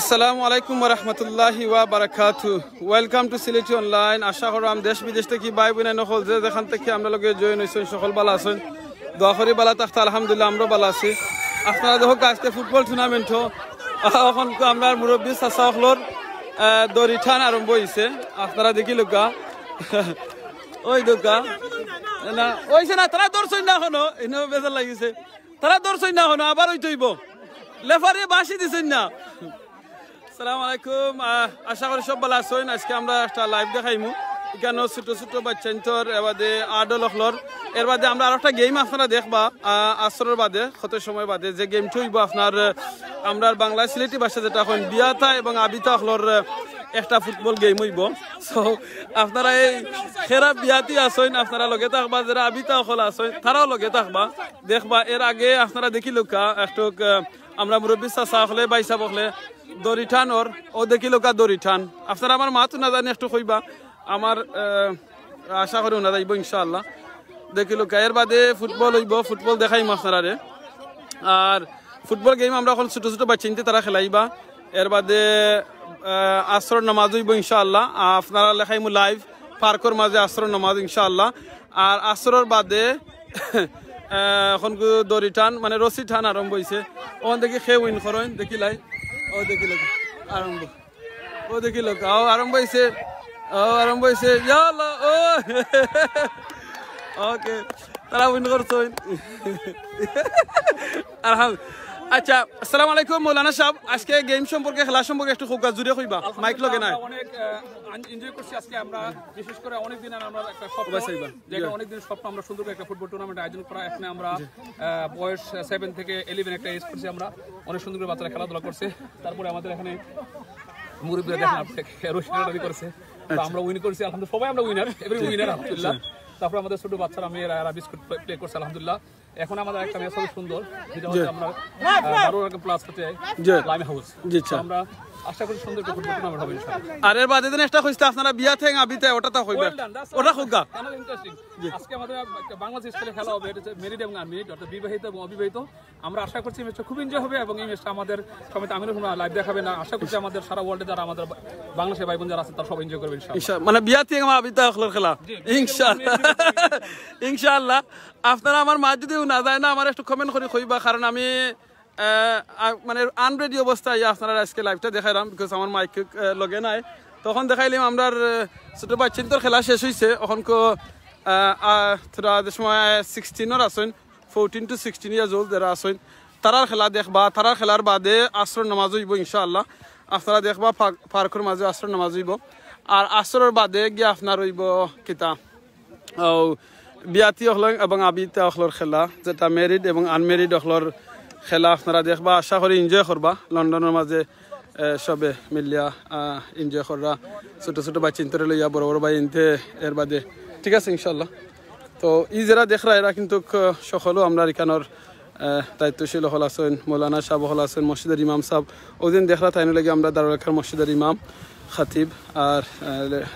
আসসালামু আলাইকুম ওয়া রাহমাতুল্লাহি ওয়া বারাকাতুহু। Welcome to Sylheti online. আশা করাম দেশ বিদেশ থেকে ভাই বোনে নকল যে যেখান থেকে আমরা লগে জয়েন হইছেন সকল ভালো আছেন। দোয়া করি ভালো থাকতে, আলহামদুলিল্লাহ আমরা ভালো আছি। আপনারা দেখো আজকে ফুটবল টুর্নামেন্ট এখন আমরা মুরব্বী চাচা সকলের দড়ি টান আরম্ভ হয়েছে। আপনারা দেখি লোকা ওই দোকা না ওইছে না, তারা দর্শন না এখনো এনেও বেজার লাগিছে, তারা দর্শন না এখনো আবার ওই তৈব লেফারি বাসি দিছেন না। আসসালামু আলাইকুম, আশা করি সব ভালো আছেন। আজকে আমরা একটা লাইভ দেখাইমু এখানে ছোট ছোট বাচ্চান্তর এবাদে আডল হলর এর বাদে আমরা আর একটা গেম আপনারা দেখবা আসরের বাদে কত সময় বাদে যে গেমটা হইব আপনার আমরা বাংলা সিলেটি ভাষা যেটা এখন বিয়াতা এবং আবিতা হলর একটা ফুটবল গেম হইব। সো আপনারা এই খেরা বিয়াতি আছেন, আপনারা লগে থাকবা, যারা আবিতা হল আছেন তারাও লগে থাকবা দেখবা। এর আগে আপনারা দেখি লোকা একটু আমরা মুরব্বী চাচা হলে বাইসা বকলে দড়ি টান ওর ও দেখি লোকা দড়ি টান। আপনারা আমার মাতো না জানি একটু কইবা, আমার আশা করি না যাইব ইনশাআল্লাহ। দেখি লোকা এর বাদে ফুটবল হইব, ফুটবল দেখাইম আপনারা। আর ফুটবল গেম আমরা এখন ছোট ছোট বাচ্চা তারা খেলাইবা। এর বাদে আসর নামাজ হইব ইনশাআল্লাহ। আপনারা লেখাইমু লাইভ পার্কর মাঝে আসর নামাজ ইনশাআল্লাহ। আর আসরের বাদে এখন দড়ি টান মানে রশি টান আরম্ভ হয়েছে। ওখান থেকে খেয়ে উইন করেন দেখি লাই ও দেখি লোক আরম্ভ, ও দেখি লোক ও আরম্ভ হয়েছে, ও আরম্ভ হয়েছে ও ওকে তারা উইন করছেন। আচ্ছা, আসসালামু আলাইকুম মৌলানা সাহেব, আজকে গেম সম্পর্কে খেলা সম্পর্কে একটু খুব জুড়ে কইবা, মাইক লগে নাই। অনেক এনজয় করছি আজকে আমরা, বিশেষ করে অনেক দিন আমরা একটা স্বপ্ন, যেটা অনেক দিন স্বপ্ন আমরা সুন্দর একটা ফুটবল টুর্নামেন্ট আয়োজন করা। এখানে আমরা বয়স 7 থেকে 11 একটা এজ করছি, আমরা অনেক সুন্দর করে বাচ্চারা খেলাধুলা করছে। তারপরে আমাদের এখানে মুরব্বীরা দেখেন রশিদারি করছে, আমরা উইন করছি আলহামদুলিল্লাহ, সবাই আমরা উইনার, এভরি উইনার আলহামদুলিল্লাহ। তারপরে আমাদের ছোট বাচ্চারা মেয়েরা বিস্কুট প্লে করছে আলহামদুলিল্লাহ। এখন আমাদের একটা ম্যাচ হবে সুন্দর, যেটা হচ্ছে আমরা 12 প্লাস হতে লাইম হাউস, আমরা আশা করি সুন্দর একটা ফুটবল টুর্নামেন্ট হবে ইনশাআল্লাহ। আর এর বাদে দিন একটা কইতে আপনারা বিয়া থেকে আবিতে ওটা তা কইবা, ওটা কইগা কেন ইন্টারেস্টিং। আজকে আমাদের বাংলাদেশ স্টাইলে খেলা হবে, এটা মেরিড এবং আনমেরিড, অর্থাৎ বিবাহিত এবং অবিবাহিত। আমরা আশা করছি ম্যাচটা খুব এনজয় হবে এবং এই ম্যাচটা আমাদের সমেত আমিরুল লাইভ দেখাবে না। আশা করছি আমাদের সারা ওয়ার্ল্ডে যারা আমাদের বাংলাদেশের ভাই বোন যারা আছে তারা সব এনজয় করবে ইনশাআল্লাহ। মানে বিয়া থেকে আবিতা হলর খেলা ইনশাআল্লাহ ইনশাআল্লাহ। আপনারা আমার মা যদি না যায় না আমার একটু কমেন্ট করে কইবা, কারণ আমি মানে আনরেডি অবস্থায় আপনারা আজকে লাইভটা দেখাইলাম, বিকজ আমার মাইক লগে নাই। তখন দেখাইলাম আমরা ছোট বাচ্চাদের খেলা শেষ হয়েছে, এখন সময় 16 আছেন, 14 to 16 ইয়ার্স ওল্ড যারা আছেন তারার খেলা দেখবা। তারার খেলার বাদে আসর নামাজ হইব ইনশাআল্লাহ। আপনারা দেখবা পার্কের মাঝে আসর নামাজ হইব। আর আসরের বাদে গিয়ে আপনার হইব কিতা বিয়াতি অখলর এবং আবিতা অখলর খেলা, যেটা মেরিড এবং আনমেরিড অখলর খেলা আপনারা দেখবা। আশা করি এনজয় করবা, লন্ডনের মাঝে সবে মিলিয়া এনজয় করবা, ছোট ছোট বাচ্চা ইন্তরে লইয়া বড় বড় ভাই ইনতে এর বাদে ঠিক আছে ইনশাল্লাহ। তো ই যারা দেখরা এরা কিন্তু সকলও আমরা এখানোর দায়িত্বশীল হল আছেন, মৌলানা সাহেব হল আছেন, মসজিদের ইমাম সাহেব ওদিন দেখরা তাই লাগে আমরা দারুল আরকাম মসজিদের ইমাম খাতিব। আর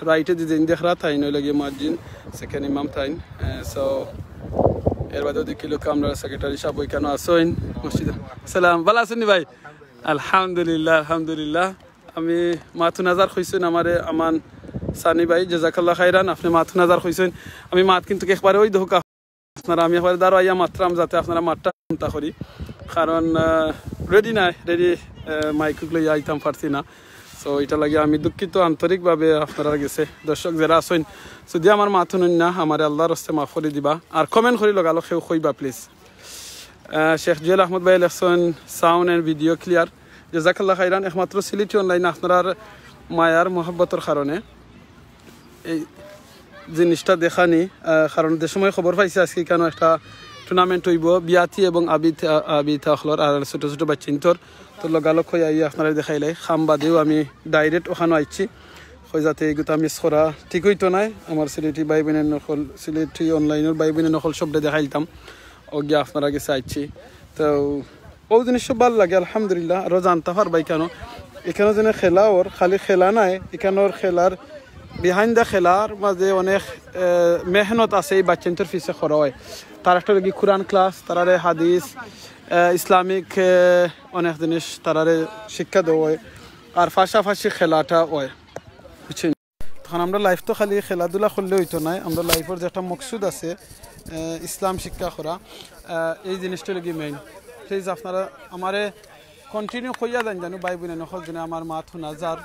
রাইটে যেদিন দেখরা তাই লাগে মুয়াজ্জিন সেকেন্ড ইমাম তাইন। সো এর বাদেও দেখি লোক আমরা সেক্রেটারি সাহেব ওইখানে আসেন মসজিদে। সালাম, ভালো আছেন ভাই? আলহামদুলিল্লাহ আলহামদুলিল্লাহ। আমি মাথু নাজার খুঁজছেন আমারে আমান সানি ভাই, জাজাকাল্লাহ খাইরান। আপনি মাথু নাজার খুঁজছেন, আমি মাত কিন্তু একবারে ওই ধোকা আপনারা, আমি একবারে দাঁড়ো আইয়া মাত্রাম যাতে আপনারা মাঠটা চিন্তা করি, কারণ রেডি নাই, রেডি মাইক লইয়া আইতাম পারছি না। সো এটা লাগে আমি দুঃখিত আন্তরিকভাবে আপনারা গেছে। দর্শক যারা আছেন যদি আমার মাথু না আমার আল্লাহর হস্তে মাফ করে দিবা, আর কমেন্ট করে লগালো সেও কইবা প্লিজ। শেখ জুয়েল আহমদ ভাই লেখছেন সাউন্ড এন্ড ভিডিও ক্লিয়ার, জাজাকাল্লাহ খাইরান। একমাত্র সিলেটি অনলাইন আপনার মায়ার মহব্বতের কারণে এই জিনিসটা দেখানি, কারণ যে সময় খবর পাইছে আজকে কেন একটা টুর্নামেন্ট হইব বিয়াতি এবং আবিতা হলর আর ছোট ছোট বাচ্চিন্তর, তো লগালগ হয়ে আই আপনারা দেখাইলে খাম বাদেও আমি ডাইরেক্ট ওখানে আইছি হয়ে যাতে এগুলো মিস করা ঠিক হইতো নাই। আমার সিলেটি ভাই বোনের নকল, সিলেটি অনলাইনের ভাই বোনের নকল সবটা দেখাইতাম, ও গিয়ে আপনারা গেছে আইছি। তো ও জিনিস সব ভালো লাগে আলহামদুলিল্লাহ। আরও জানতে পারবাই কেন এখানে যেন খেলা ওর খালি খেলা নাই, এখানোর খেলার বিহাইন্ড দ্য খেলার মাঝে অনেক মেহনত আছে এই বাচ্চান্তর পিছে করা হয়। তার একটা লাগি কোরআন ক্লাস, তারারে হাদিস ইসলামিক অনেক জিনিস তারারে শিক্ষা দেওয়া হয়। আর পাশাপাশি খেলাটা হয় বুঝছেন। তখন আমরা লাইফ তো খালি খেলাধুলা করলে হইতো না, আমরা লাইফের যে একটা মকসুদ আছে ইসলাম শিক্ষা করা, এই জিনিসটা লাগি মেইন। প্লিজ আপনারা আমারে কন্টিনিউ কইয়া দেন জানো ভাই বোনে নকল জনে আমার মাত শোনা যার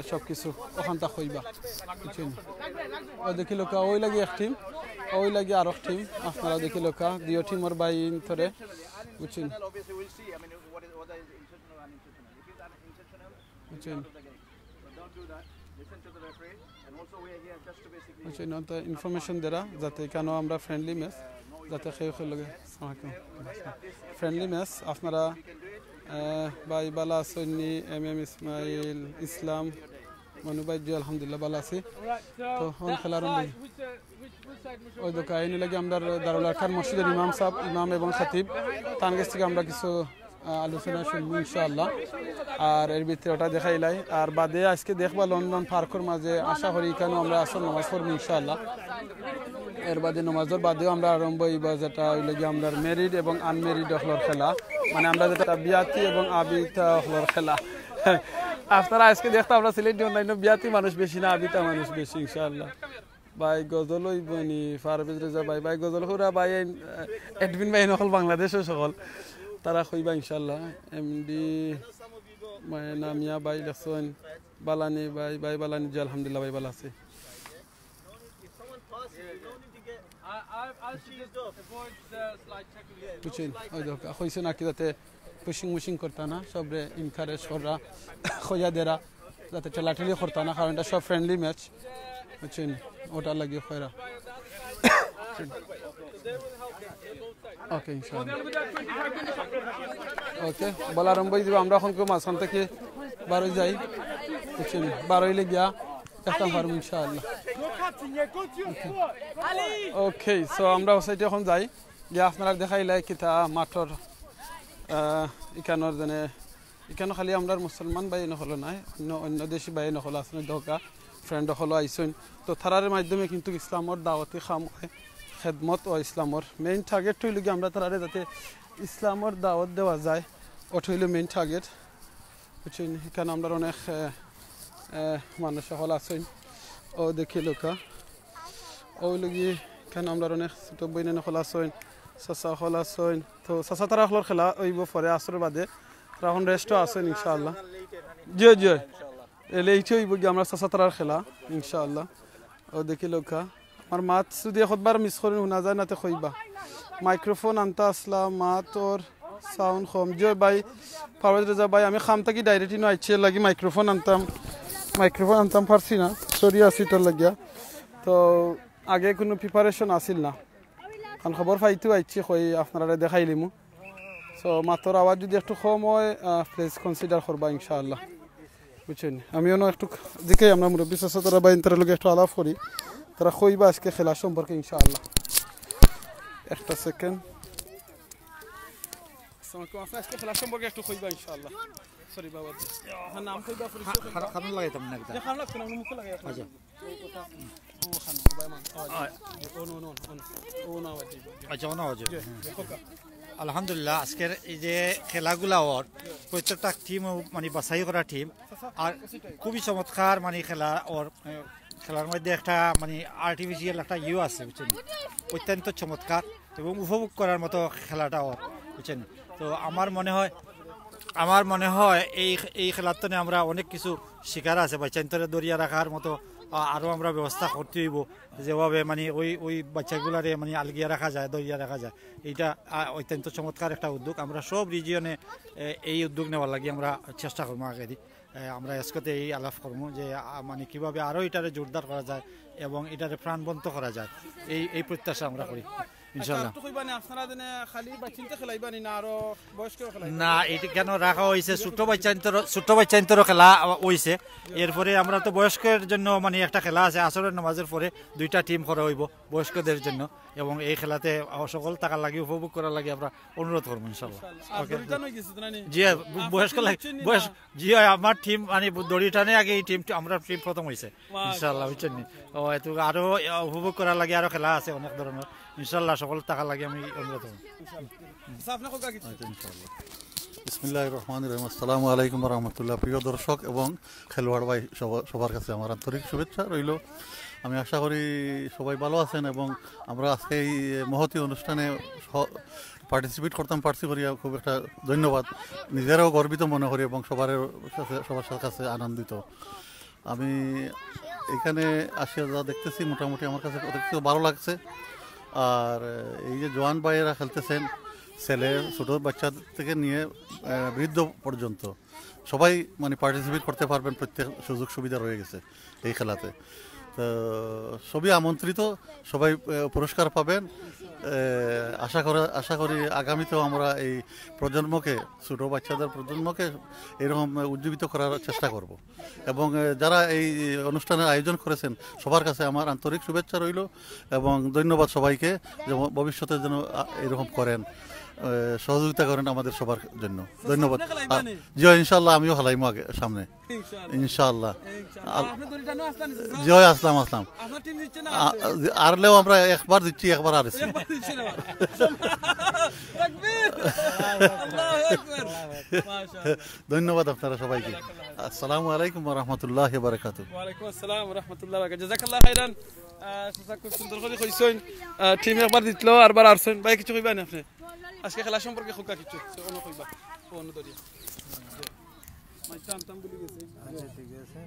সব কিছু ওখানটা কইবা বুঝছেন। ও দেখি লোকা ওই লাগি এক টিম, ওই লাগি আর এক টিম, আপনারা দেখি লোকা দুই টিমর বাই ধরে বুঝছেন বুঝছেন বুঝছেন। তো ইনফরমেশন দেরা যাতে কেন আমরা ফ্রেন্ডলি ম্যাচ যাতে খেয়ে লগে ফ্রেন্ডলি ম্যাচ আপনারা ভাই বালা সন্নি ইসমাইল ইসলাম মনুবাই জি আলহামদুলিল্লাহ ভালো আছি। তো খেলার ওই দোকান লাগে আমরা দারুল আরকান মসজিদের ইমাম সাহেব ইমাম এবং খতিব তার কাছ থেকে আমরা কিছু আলোচনা শুনবো ইনশাআল্লাহ। আর এর ভিতরে ওটা দেখাইলাই আর বাদে আজকে দেখবা লন্ডন পার্কের মাঝে আশা করি কেন আমরা আসল নামাজ পড়বো ইনশাআল্লাহ। এর বাদে নামাজের বাদেও আমরা আরম্ভ হইব যেটা হইলে গিয়ে আমরা মেরিড এবং আনমেরিড হলর খেলা, মানে আমরা যেটা বিয়াতি এবং আবিতা হলর খেলা। আপনারা আজকে দেখতে আমরা সিলেটি অনলাইনে বিয়াতি মানুষ বেশি না আবিতা মানুষ বেশি ইনশাআল্লাহ। ভাই গজল হইবনি পারভেজ রেজা ভাই ভাই গজল হুরা ভাই এডমিন ভাই নকল বাংলাদেশের সকল তারা কইবা ইনশাআল্লাহ। এমডি নামিয়া ভাই দেখছেন বালানি ভাই ভাই বালানি জি আলহামদুলিল্লাহ ভাই ভালো আছে। বুঝছেন ওই দেখ কইছে নাকি যাতে পুশিং মুশিং করতা না সবরে ইনকারেজ করা খোঁজা দেরা যাতে ঠেলাঠেলি করতা না, কারণ এটা সব ফ্রেন্ডলি ম্যাচ বুঝছেন ওটা লাগিয়ে খয়রা। ওকে ইনশাআল্লাহ ওকে বলা আরম্ভ দিব। আমরা এখন মাঝখান থেকে বারোই যাই বুঝছেন, বারোইলে গিয়া দেখতাম পারবো ইনশাআল্লাহ। ওকে সো আমরা সাইডে এখন যাই গিয়া আপনারা দেখাইলাই কিতা মাঠর ইকানোর জনে ইকানো খালি আমরা মুসলমান বাই নহলো নাই অন্য অন্য দেশি বাই নহলো আসলে দোকা ফ্রেন্ড হলো আইসন। তো থারার মাধ্যমে কিন্তু ইসলামর দাওয়াতি খাম হয় খেদমত ও ইসলামর মেইন টার্গেট হইল কি আমরা তারারে যাতে ইসলামর দাওয়াত দেওয়া যায় ওটা হইল মেইন টার্গেট বুঝছেন। এখানে আমরা অনেক মানুষ হল আছেন ও দেখি লোকা ওই লগি এখানে আমরা অনেক ছোট বইনে হল আছেন চাচা হল আছেন। তো চাচা তারা হলর খেলা ওইব পরে আসর বাদে এখন রেস্টও আছেন ইনশাআল্লাহ। জিও জিও এলে এইটি হইব গিয়ে আমরা চাচা তারার খেলা ইনশাআল্লাহ। ও দেখি লোকা আমার মাত যদি একবার মিস করে শোনা যায় নাতে কইবা মাইক্রোফোন আনতা আসলা মাত ওর সাউন্ড কম যে ভাই পারভেজ রেজা ভাই আমি খাম থাকি ডাইরেক্ট ইনো আইছে লাগি মাইক্রোফোন আনতাম পারছি না সরি আসি তোর লাগিয়া। তো আগে কোনো প্রিপারেশন আসিল না কারণ খবর পাইতো আইছি কই আপনারা দেখাইলিমু। সো মাতর আওয়াজ যদি একটু কম হয় প্লিজ কনসিডার করবা ইনশাআল্লাহ বুঝছেন। আমিও একটু দেখে আমরা মুরব্বী চাচা তারা বাইন তারা লোক একটু আলাপ করি তারা কইবা আজকে খেলা সম্পর্কে ইনশাআল্লাহ। একটা সেকেন্ড আজকে খেলা সম্পর্কে একটু কইবা ইনশাআল্লাহ। সরি বাবা নাম কইবা খারাপ লাগাইতাম না এটা খারাপ লাগতো না মুখ লাগাই আচ্ছা ও খানা ভাই মান ও না আচ্ছা ও না আলহামদুলিল্লাহ আজকের এই যে খেলাগুলা ওর প্রত্যেকটা টিম মানে বাছাই করা টিম আর খুবই চমৎকার মানে খেলা ওর খেলার মধ্যে একটা মানে আর্টিফিশিয়াল একটা আছে বুঝছেন, অত্যন্ত চমৎকার এবং উপভোগ করার মতো খেলাটা ওর বুঝছেন। তো আমার মনে হয় এই খেলাতে আমরা অনেক কিছু শিকার আছে বাচ্চান্তরে দরিয়া রাখার মতো আরও আমরা ব্যবস্থা করতে হইব যেভাবে মানে ওই বাচ্চাগুলারে মানে আলগিয়া রাখা যায় দরিয়া রাখা যায়। এইটা অত্যন্ত চমৎকার একটা উদ্যোগ। আমরা সব রিজিয়নে এই উদ্যোগ নেওয়ার লাগে আমরা চেষ্টা করবো আগে দিই আমরা আজকে এই আলাপ করবো যে মানে কীভাবে আরও এটারে জোরদার করা যায় এবং এটারে প্রাণবন্ত করা যায় এই প্রত্যাশা আমরা করি ইনশাআল্লাহ। না এটা কেন রাখা হয়েছে ছোট বাচ্চান্তর খেলা হয়েছে, এরপরে আমরা তো বয়স্কের জন্য মানে একটা খেলা আছে আসরের নামাজের পরে দুইটা টিম করা হইব বয়স্কদের জন্য এবং এই খেলাতে সকল টাকার লাগে উপভোগ করার লাগে আমরা অনুরোধ করবো ইনশাআল্লাহ। জি বয়স্ক জি আমার টিম মানে দড়ি টানে আগে এই টিম আমরা টিম প্রথম হয়েছে ইনশাআল্লাহ বুঝছেন। ও এত আরো উপভোগ করার লাগে আরো খেলা আছে অনেক ধরনের ইনশাআল্লাহ সকল টাকা লাগে আমি অনুরোধ করব। বিসমিল্লাহির রহমানির রহিম। আসসালামু আলাইকুম রহমতুল্লাহ। প্রিয় দর্শক এবং খেলোয়াড় ভাই সবার কাছে আমার আন্তরিক শুভেচ্ছা রইল। আমি আশা করি সবাই ভালো আছেন এবং আমরা আজকে এই মহতী অনুষ্ঠানে পার্টিসিপেট করতাম পারছি করিয়া খুব একটা ধন্যবাদ, নিজেরাও গর্বিত মনে করি এবং সবার কাছে আনন্দিত। আমি এখানে আসিয়া যা দেখতেছি মোটামুটি আমার কাছে দেখতে ভালো লাগছে। আর এই যে জওয়ান ভাইয়েরা খেলতেছেন, ছেলে ছোটো বাচ্চা থেকে নিয়ে বৃদ্ধ পর্যন্ত সবাই মানে পার্টিসিপেট করতে পারবেন, প্রত্যেক সুযোগ সুবিধা রয়ে গেছে এই খেলাতে। তো সবই আমন্ত্রিত, সবাই পুরস্কার পাবেন। আশা করি আগামীতেও আমরা এই প্রজন্মকে, ছোটো বাচ্চাদের প্রজন্মকে এরকম উজ্জীবিত করার চেষ্টা করব এবং যারা এই অনুষ্ঠানের আয়োজন করেছেন সবার কাছে আমার আন্তরিক শুভেচ্ছা রইল এবং ধন্যবাদ সবাইকে, যে ভবিষ্যতে যেন এরকম করেন, সহযোগিতা করেন আমাদের সবার জন্য। ধন্যবাদ। জি ইনশাল্লাহ, আমিও হালাইমো আগে সামনে ইনশাল্লাহ। জয় আসলাম আরলেও আমরা একবার দিচ্ছি, একবার আর ধন্যবাদ আপনারা সবাইকে। আসসালামু আলাইকুম ওয়া রাহমাতুল্লাহি ওয়া বারাকাতুহু। ওয়া আলাইকুম আসসালাম ওয়া রাহমাতুল্লাহি ওয়া বারাকাতুহু। জাযাকাল্লাহু খাইরান। খুব সুন্দর করে কইছেন, টিম একবার দিতলো আরবার আরছেন। ভাই কিছু কইবেন আপনি আজকে খেলা সম্পর্কে? খুব কিছু অন্য কইবা অন্য দরিয়া মাইটা আনতাম বলি গেছে। আচ্ছা ঠিক আছে।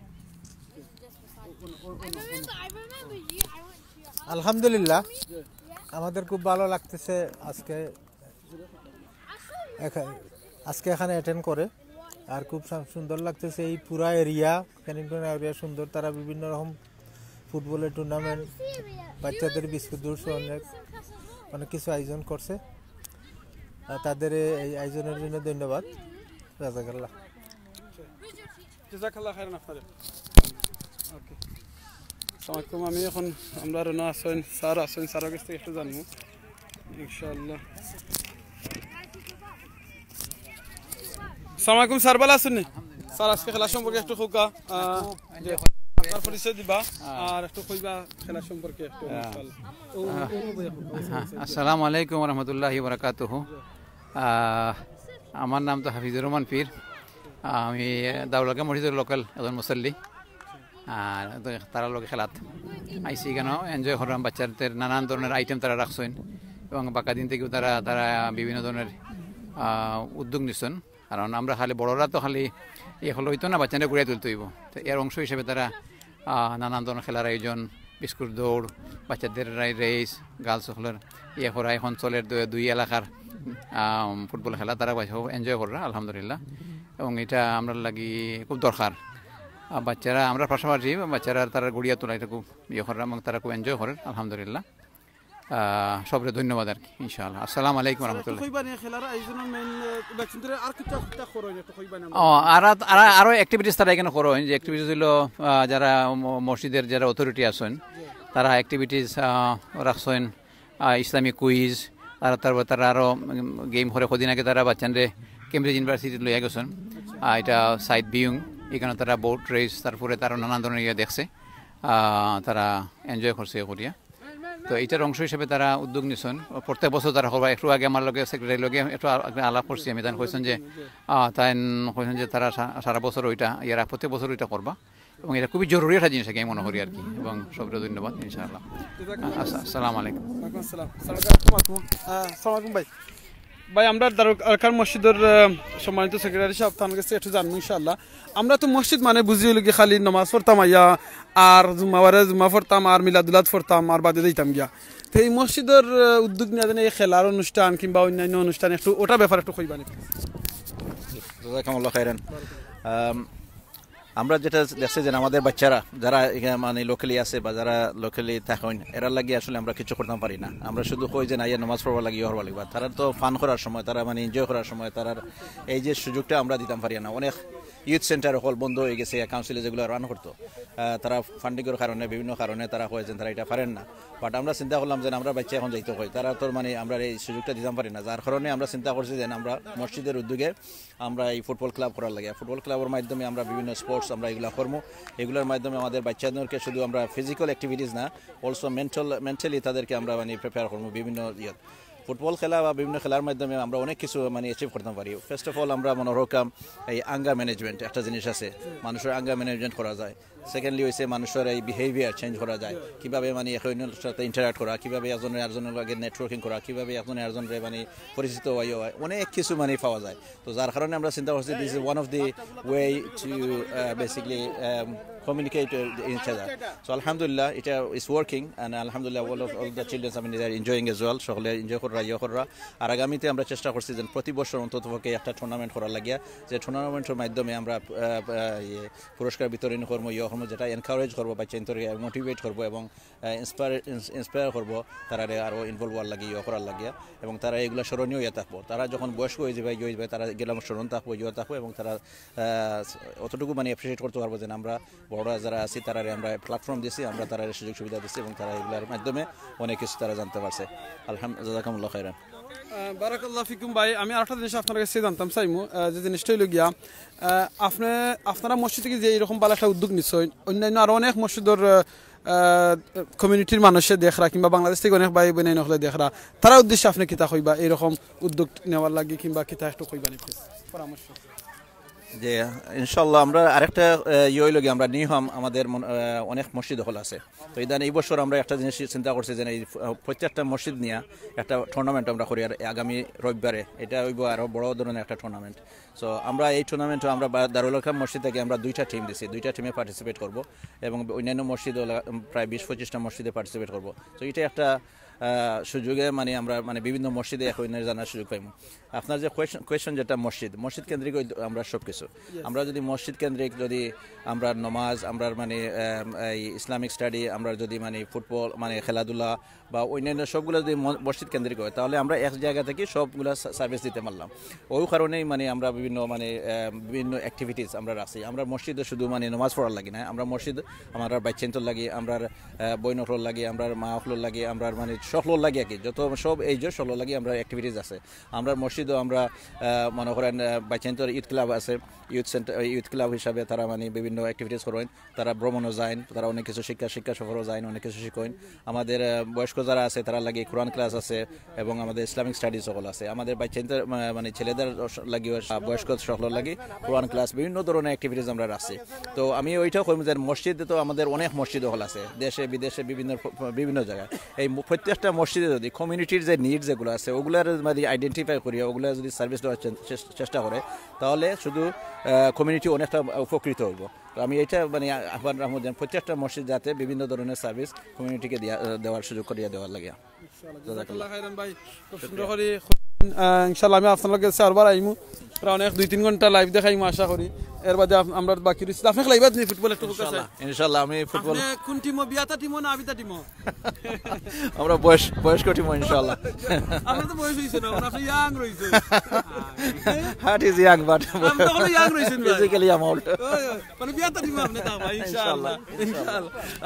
আলহামদুলিল্লাহ, আমাদের খুব ভালো লাগতেছে আজকে এখানে অ্যাটেন্ড করে, আর খুব সুন্দর লাগতেছে। এই পুরা এরিয়া ক্যানিংটন এরিয়া সুন্দর। তারা বিভিন্ন রকম ফুটবলের টুর্নামেন্ট, বাচ্চাদের বিস্কুট দৌড় অনেক কিছু আয়োজন করছে। তাদের এই আয়োজনের জন্য ধন্যবাদ। জাযাকাল্লাহ। জাযাকাল্লাহ খাইরান আপনাদের। ওকে, আসসালামু আলাইকুম। আমি এখন আমরা রওনা আছেন, স্যার আছেন, স্যারের কাছ থেকে একটু জানবো ইনশাআল্লাহ। আসসালামু আলাইকুম স্যার, ভালো আছেন? স্যার আজকে খেলা সম্পর্কে একটু কইবা, আপনার পরিচয় দিবা আর একটু কইবা খেলা সম্পর্কে একটু ইনশাআল্লাহ। আসসালামু আলাইকুম ওয়া রাহমাতুল্লাহি ওয়া বারাকাতুহু। আমার নাম তো হাফিজুর রহমান পীর। আমি দাউলাকা মসজিদের লোকাল একজন মুসল্লি। আর তারা লোকে খেলাত আইসি কেন এনজয় করলাম। বাচ্চাদের নানান ধরনের আইটেম তারা রাখছেন এবং বাকা দিন থেকেও তারা বিভিন্ন ধরনের উদ্যোগ নিচ্ছেন। কারণ আমরা খালি বড়রা তো খালি হলো হইতো না, বাচ্চাদের ঘুরিয়ে তুলতে হইব। তো এর অংশ হিসেবে তারা নানান ধরনের খেলার আয়োজন, বিস্কুট দৌড়, বাচ্চাদের রেস, গার্লস হলের করা এখন চলে দুই এলাকার ফুটবল খেলা তারা এনজয় করা আলহামদুলিল্লাহ। এবং এটা আমরা লাগি খুব দরকার। বাচ্চারা আমরা পাশাপাশি বাচ্চারা তারা গড়িয়া তোলা এটা খুব করে এবং তারা খুব এনজয় করেন আলহামদুলিল্লাহ। সবরে ধন্যবাদ আর কি ইনশাআল্লাহ। আসসালামু আলাইকুম রহমতুল্লাহ। আরো অ্যাক্টিভিটিস তারা এখানে করেন, যে অ্যাক্টিভিটিস হলো যারা মসজিদের যারা অথরিটি আছেন তারা অ্যাক্টিভিটিস রাখছেন, ইসলামিক কুইজ, তারপর তারা আরও গেম করে। কদিন আগে তারা বাচ্চাদের কেমব্রিজ ইউনিভার্সিটি লইয়া গেছেন, এটা সাইড ভিউং, এখানে তারা বোট রেস, তারপরে তারা নানান ধরনের ইয়ে দেখছে, তারা এনজয় করছে করিয়া। তো এইটার অংশ হিসেবে তারা উদ্যোগ নিচ্ছেন প্রত্যেক বছর তারা করবা। একটু আগে আমার লগে সেক্রেটারির লগে একটু আলাপ করছি আমি, তাই কইছেন যে তারা সারা বছর ওইটা প্রত্যেক বছর ওইটা করবা এবং এটা খুবই জরুরি একটা জিনিস আমি মনে করি আর কি। এবং সবরে ধন্যবাদ ইনশাআল্লাহ। আসসালামু আলাইকুম। ভাই আমরা দারুকার মসজিদের সম্মানিত সেক্রেটারি সাহেব তার কাছে একটু জানবো ইনশাআল্লাহ। আমরা তো মসজিদ মানে বুঝি হলো কি খালি নামাজ পড়তাম আইয়া আর জুমা পড়তাম আর মিলাদুলাদ পড়তাম আর বাদে দিতাম গিয়া। তো এই মসজিদের উদ্যোগ নিয়ে যেন এই খেলার অনুষ্ঠান কিংবা অন্যান্য অনুষ্ঠান একটু ওটা ব্যাপারে একটু কইবা নাকি? জাযাকাল্লাহু খাইরান। আমরা যেটা দেখছি যে আমাদের বাচ্চারা যারা মানে লোকালি আছে বা যারা লোকালি থাকেন এরা লাগিয়ে আসলে আমরা কিছু করতে পারি না। আমরা শুধু কই যে না ইয়ে নামাজ পড়বা লাগিয়ে হওয়া লাগবে। তারা তো ফান করার সময়, তারা মানে এনজয় করার সময় তারা এই যে সুযোগটা আমরা দিতাম পারি না। অনেক ইউথ সেন্টার হল বন্ধ হয়ে গেছে, কাউন্সিলে যেগুলো রান করতো তারা ফান্ডিংয়ের কারণে বিভিন্ন কারণে তারা হয়েছেন তারা এটা পারেন না। বাট আমরা চিন্তা করলাম যে আমরা বাচ্চা এখন যাইতে হয়, তারা তো মানে আমরা এই সুযোগটা দিতাম পারি না। যার কারণে আমরা চিন্তা করছি যে আমরা মসজিদের উদ্যোগে আমরা এই ফুটবল ক্লাব করার লাগে। ফুটবল ক্লাবের মাধ্যমে আমরা বিভিন্ন স্পোর্টস আমরা এগুলো করবো। এগুলোর মাধ্যমে আমাদের বাচ্চাদেরকে শুধু আমরা ফিজিক্যাল অ্যাক্টিভিটিস না, অলসো মেন্টালি তাদেরকে আমরা মানে প্রিপেয়ার করবো বিভিন্ন ইয়ে। ফুটবল খেলা বা বিভিন্ন খেলার মাধ্যমে আমরা অনেক কিছু মানে অ্যাচিভ করতে পারি। ফার্স্ট অফ অল আমরা মনে রকম এই আঙ্গা ম্যানেজমেন্ট একটা জিনিস আছে, মানুষের আঙ্গা ম্যানেজমেন্ট করা যায়। সেকেন্ডলি হয়েছে মানুষের এই বিহেভিয়ার চেঞ্জ করা যায়, কীভাবে মানে একজনের সাথে ইন্টারাক্ট করা, কীভাবে একজনের লগে নেটওয়ার্কিং করা, কীভাবে একজনের মানে পরিচিত হয়, অনেক কিছু মানে পাওয়া যায়। তো যার কারণে আমরা চিন্তা করছি this is one of the way to basically communicate each other. So alhamdulillah it is working and alhamdulillah all the children they are enjoying as well. সকলে এনজয় করা আর আগামীতে আমরা চেষ্টা করছি যে প্রতি বছর অন্ততপক্ষে একটা টুর্নামেন্ট করার লাগিয়া, যে টুর্নামেন্টের মাধ্যমে আমরা পুরস্কার বিতরণ করবো, যেটা এনকারেজ করবো বাচ্চাদেরকে, মোটিভেট করবো এবং ইন্সপায়ার করবো তারা আরও ইনভলভ হওয়ার লাগে করার লাগিয়া, এবং তারা এগুলো স্মরণীয় থাকবো। তারা যখন বয়স্ক হয়ে যাবে তারা গেলাম স্মরণ থাকবো থাকবো, এবং তারা অতটুকু মানে অ্যাপ্রিসিয়েট করতে পারবো যে আমরা বড়রা যারা আছি তারা আমরা প্ল্যাটফর্ম দিয়েছি, আমরা তারা সুযোগ সুবিধা দিচ্ছি, এবং তারা এগুলোর মাধ্যমে অনেক কিছু তারা জানতে পারছে। আলহামদুলিল্লাহ, জাযাকুমুল্লাহ খাইরান। বারাকাল্লাহ ফিকুম ভাই, আমি আরেকটা জিনিস আপনার কাছে জানতাম চাইমু, যে জিনিসটা হইল গিয়া আপনারা মসজিদ থেকে যে এরকম ভালো একটা উদ্যোগ নিচ্ছেন, অন্যান্য আরো অনেক মসজিদের কমিউনিটির মানুষে দেখরা কিংবা বাংলাদেশ থেকে অনেক ভাই বোন হলে দেখরা, তারা উদ্দেশ্যে আপনি কিতা কইবা এরকম উদ্যোগ নেওয়ার লাগে, কিংবা কিতা একটু কইবা নি প্লিজ পরামর্শ? যে ইনশাল্লাহ আমরা আরেকটা হইল গিয়ে আমরা নিহম আমাদের অনেক মসজিদ হল আছে। তো এই বছর আমরা একটা জিনিস চিন্তা করছি যে এই প্রত্যেকটা মসজিদ নিয়ে একটা টুর্নামেন্ট আমরা করি, আর আগামী রবিবারে এটা হইব আরও বড় ধরনের একটা টুর্নামেন্ট। সো আমরা এই টুর্নামেন্টে আমরা দারুল আরকাম মসজিদ থেকে আমরা 2টা টিম দিছি, 2টা টিমে পার্টিসিপেট করব, এবং অন্যান্য মসজিদ প্রায় 20-25টা মসজিদে পার্টিসিপেট করব। তো এটা একটা সুযোগে মানে আমরা মানে বিভিন্ন মসজিদে এখন জানার সুযোগ পাইব। আপনার যে কোয়েশন যেটা মসজিদ কেন্দ্রিক আমরা সব কিছু, আমরা যদি মসজিদ কেন্দ্রিক যদি আমরা নমাজ, আমরা মানে এই ইসলামিক স্টাডি, আমরা যদি মানে ফুটবল মানে খেলাধুলা বা অন্যান্য সবগুলো যদি মসজিদ কেন্দ্রিক হয়, তাহলে আমরা এক জায়গা থেকে সবগুলো সার্ভিস দিতে পারলাম। ওই কারণেই মানে আমরা বিভিন্ন অ্যাক্টিভিটিস আমরা রাখছি। আমরা মসজিদে শুধু মানে নমাজ পড়ার লাগি না, আমরা মসজিদ আমার বাচ্চান্তর লাগি, আমরা বইনকর লাগি, আমরা মা হকলোর লাগি, আমরা মানে সকলোর লাগে আর কি, যত সব এই যে সকলোর লাগে আমরা অ্যাক্টিভিটিস আছে। আমরা মসজিদও আমরা মনে করেন বাচ্চান্তর ইউথ ক্লাব আছে, ইউথ ক্লাব হিসাবে তারা মানে বিভিন্ন অ্যাক্টিভিটিস করেন, তারা ভ্রমণও যায়, তারা অনেক কিছু শিক্ষা সফরও যায়, অনেক কিছু শিখেন। আমাদের বয়স্ক যারা আছে তারা লাগে কোরআন ক্লাস আছে, এবং আমাদের ইসলামিক স্টাডিজ সকল আছে। আমাদের বাচ্চাদের মানে ছেলেদের লাগিও বয়স্ক সকলের লাগে কোরআন ক্লাস, বিভিন্ন ধরনের অ্যাক্টিভিটিস আমরা রাখছি। তো আমি ওইটাও কই যে মসজিদে তো আমাদের অনেক মসজিদ হল আছে দেশে বিদেশে বিভিন্ন জায়গায়। এই প্রত্যেকটা মসজিদে যদি কমিউনিটির যে নিড যেগুলো আছে ওগুলার মানে আইডেন্টিফাই করি, ওগুলো যদি সার্ভিস দেওয়ার চেষ্টা করে, তাহলে শুধু কমিউনিটি অনেকটা উপকৃত হইব। তো আমি এটা মানে আহ্বান রাখবো যে প্রত্যেকটা মসজিদ যাতে বিভিন্ন ধরনের সার্ভিস কমিউনিটিকে দেওয়ার সুযোগ করিয়া দেওয়ার লাগে। ইনশাআল্লাহ আমি আপনার কাছে আরবার আইমু, প্রায় অনেক 2-3 ঘন্টা লাইভ দেখাইমু আশা করি। এর বাদে আমরা বাকি রয়েছে আপনি লাইভ আছে ফুটবল একটু ইনশাআল্লাহ। আমি ফুটবল কোন টিমও বিয়াতা টিমও না আবিতা টিমও? আমরা বয়স্ক টিম ইনশাআল্লাহ। আপনি তো বয়স হইছে না, আপনি ইয়াং রইছেন। হার্ট ইজ ইয়াং বাট আপনি তো ইয়াং রইছেন ফিজিক্যালি আই এম ওল্ড। মানে বিয়াতা টিম আপনি তা ভাই ইনশাআল্লাহ।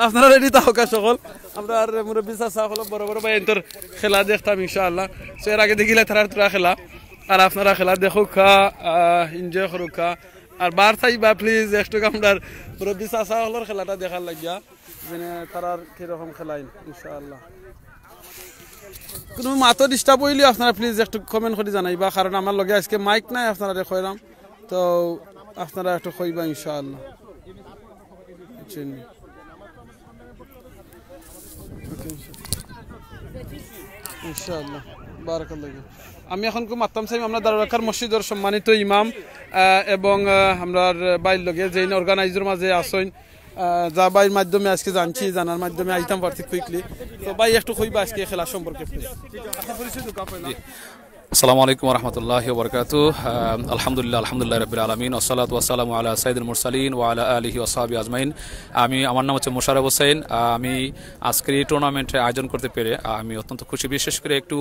আপনারা রেডি থাকা সকল, আমরা আর মুরব্বি চাচা সকল বড় বড় ভাই এন্তর খেলা দেখতাম ইনশাআল্লাহ। সো এর আগে দেখিলে তারা খেলা, আর আপনারা খেলা দেখুক, এনজয় করুক, আর বার চাইবা প্লিজ একটু আপনার মুরব্বি চাচা হলোর খেলাটা দেখার লাগিয়া, মানে তারার কিরকম খেলাই ইনশাআল্লাহ। কোনো মাতো ডিস্টার্ব হইলে আপনারা প্লিজ একটু কমেন্ট করে জানাইবা, কারণ আমার লগে আজকে মাইক নাই, আপনারা দেখাইলাম, তো আপনারা একটু কইবা ইনশাআল্লাহ। ইনশাআল্লাহ বারাকাল্লাহ। আমি এখন মাত্তাম চাই আমরা দারুল আরকাম মসজিদের সম্মানিত ইমাম এবং আমরা বাইর লগে যে অর্গানাইজার মাঝে আসেন, যা বাইর মাধ্যমে আজকে জানছি, জানার মাধ্যমে আইতাম পারছি কুইকলি। তো ভাই একটু কইবা আজকে খেলা সম্পর্কে প্লিজ। আসসালামু আলাইকুম রহমতুল্লাহি ওয়া বারাকাতুহু। আলহামদুলিল্লাহ রাব্বিল আলামিন, ওয়াসসালাতু ওয়াসসালামু আলা সাইয়্যিদিল মুরসালিন ওয়া আলা আলিহি ওয়া সাহবিহি আজমাইন। আমার নাম হচ্ছে মোশাররফ হোসেন। আমি আজকের এই টুর্নামেন্টের আয়োজন করতে পেরে আমি অত্যন্ত খুশি। বিশেষ করে একটু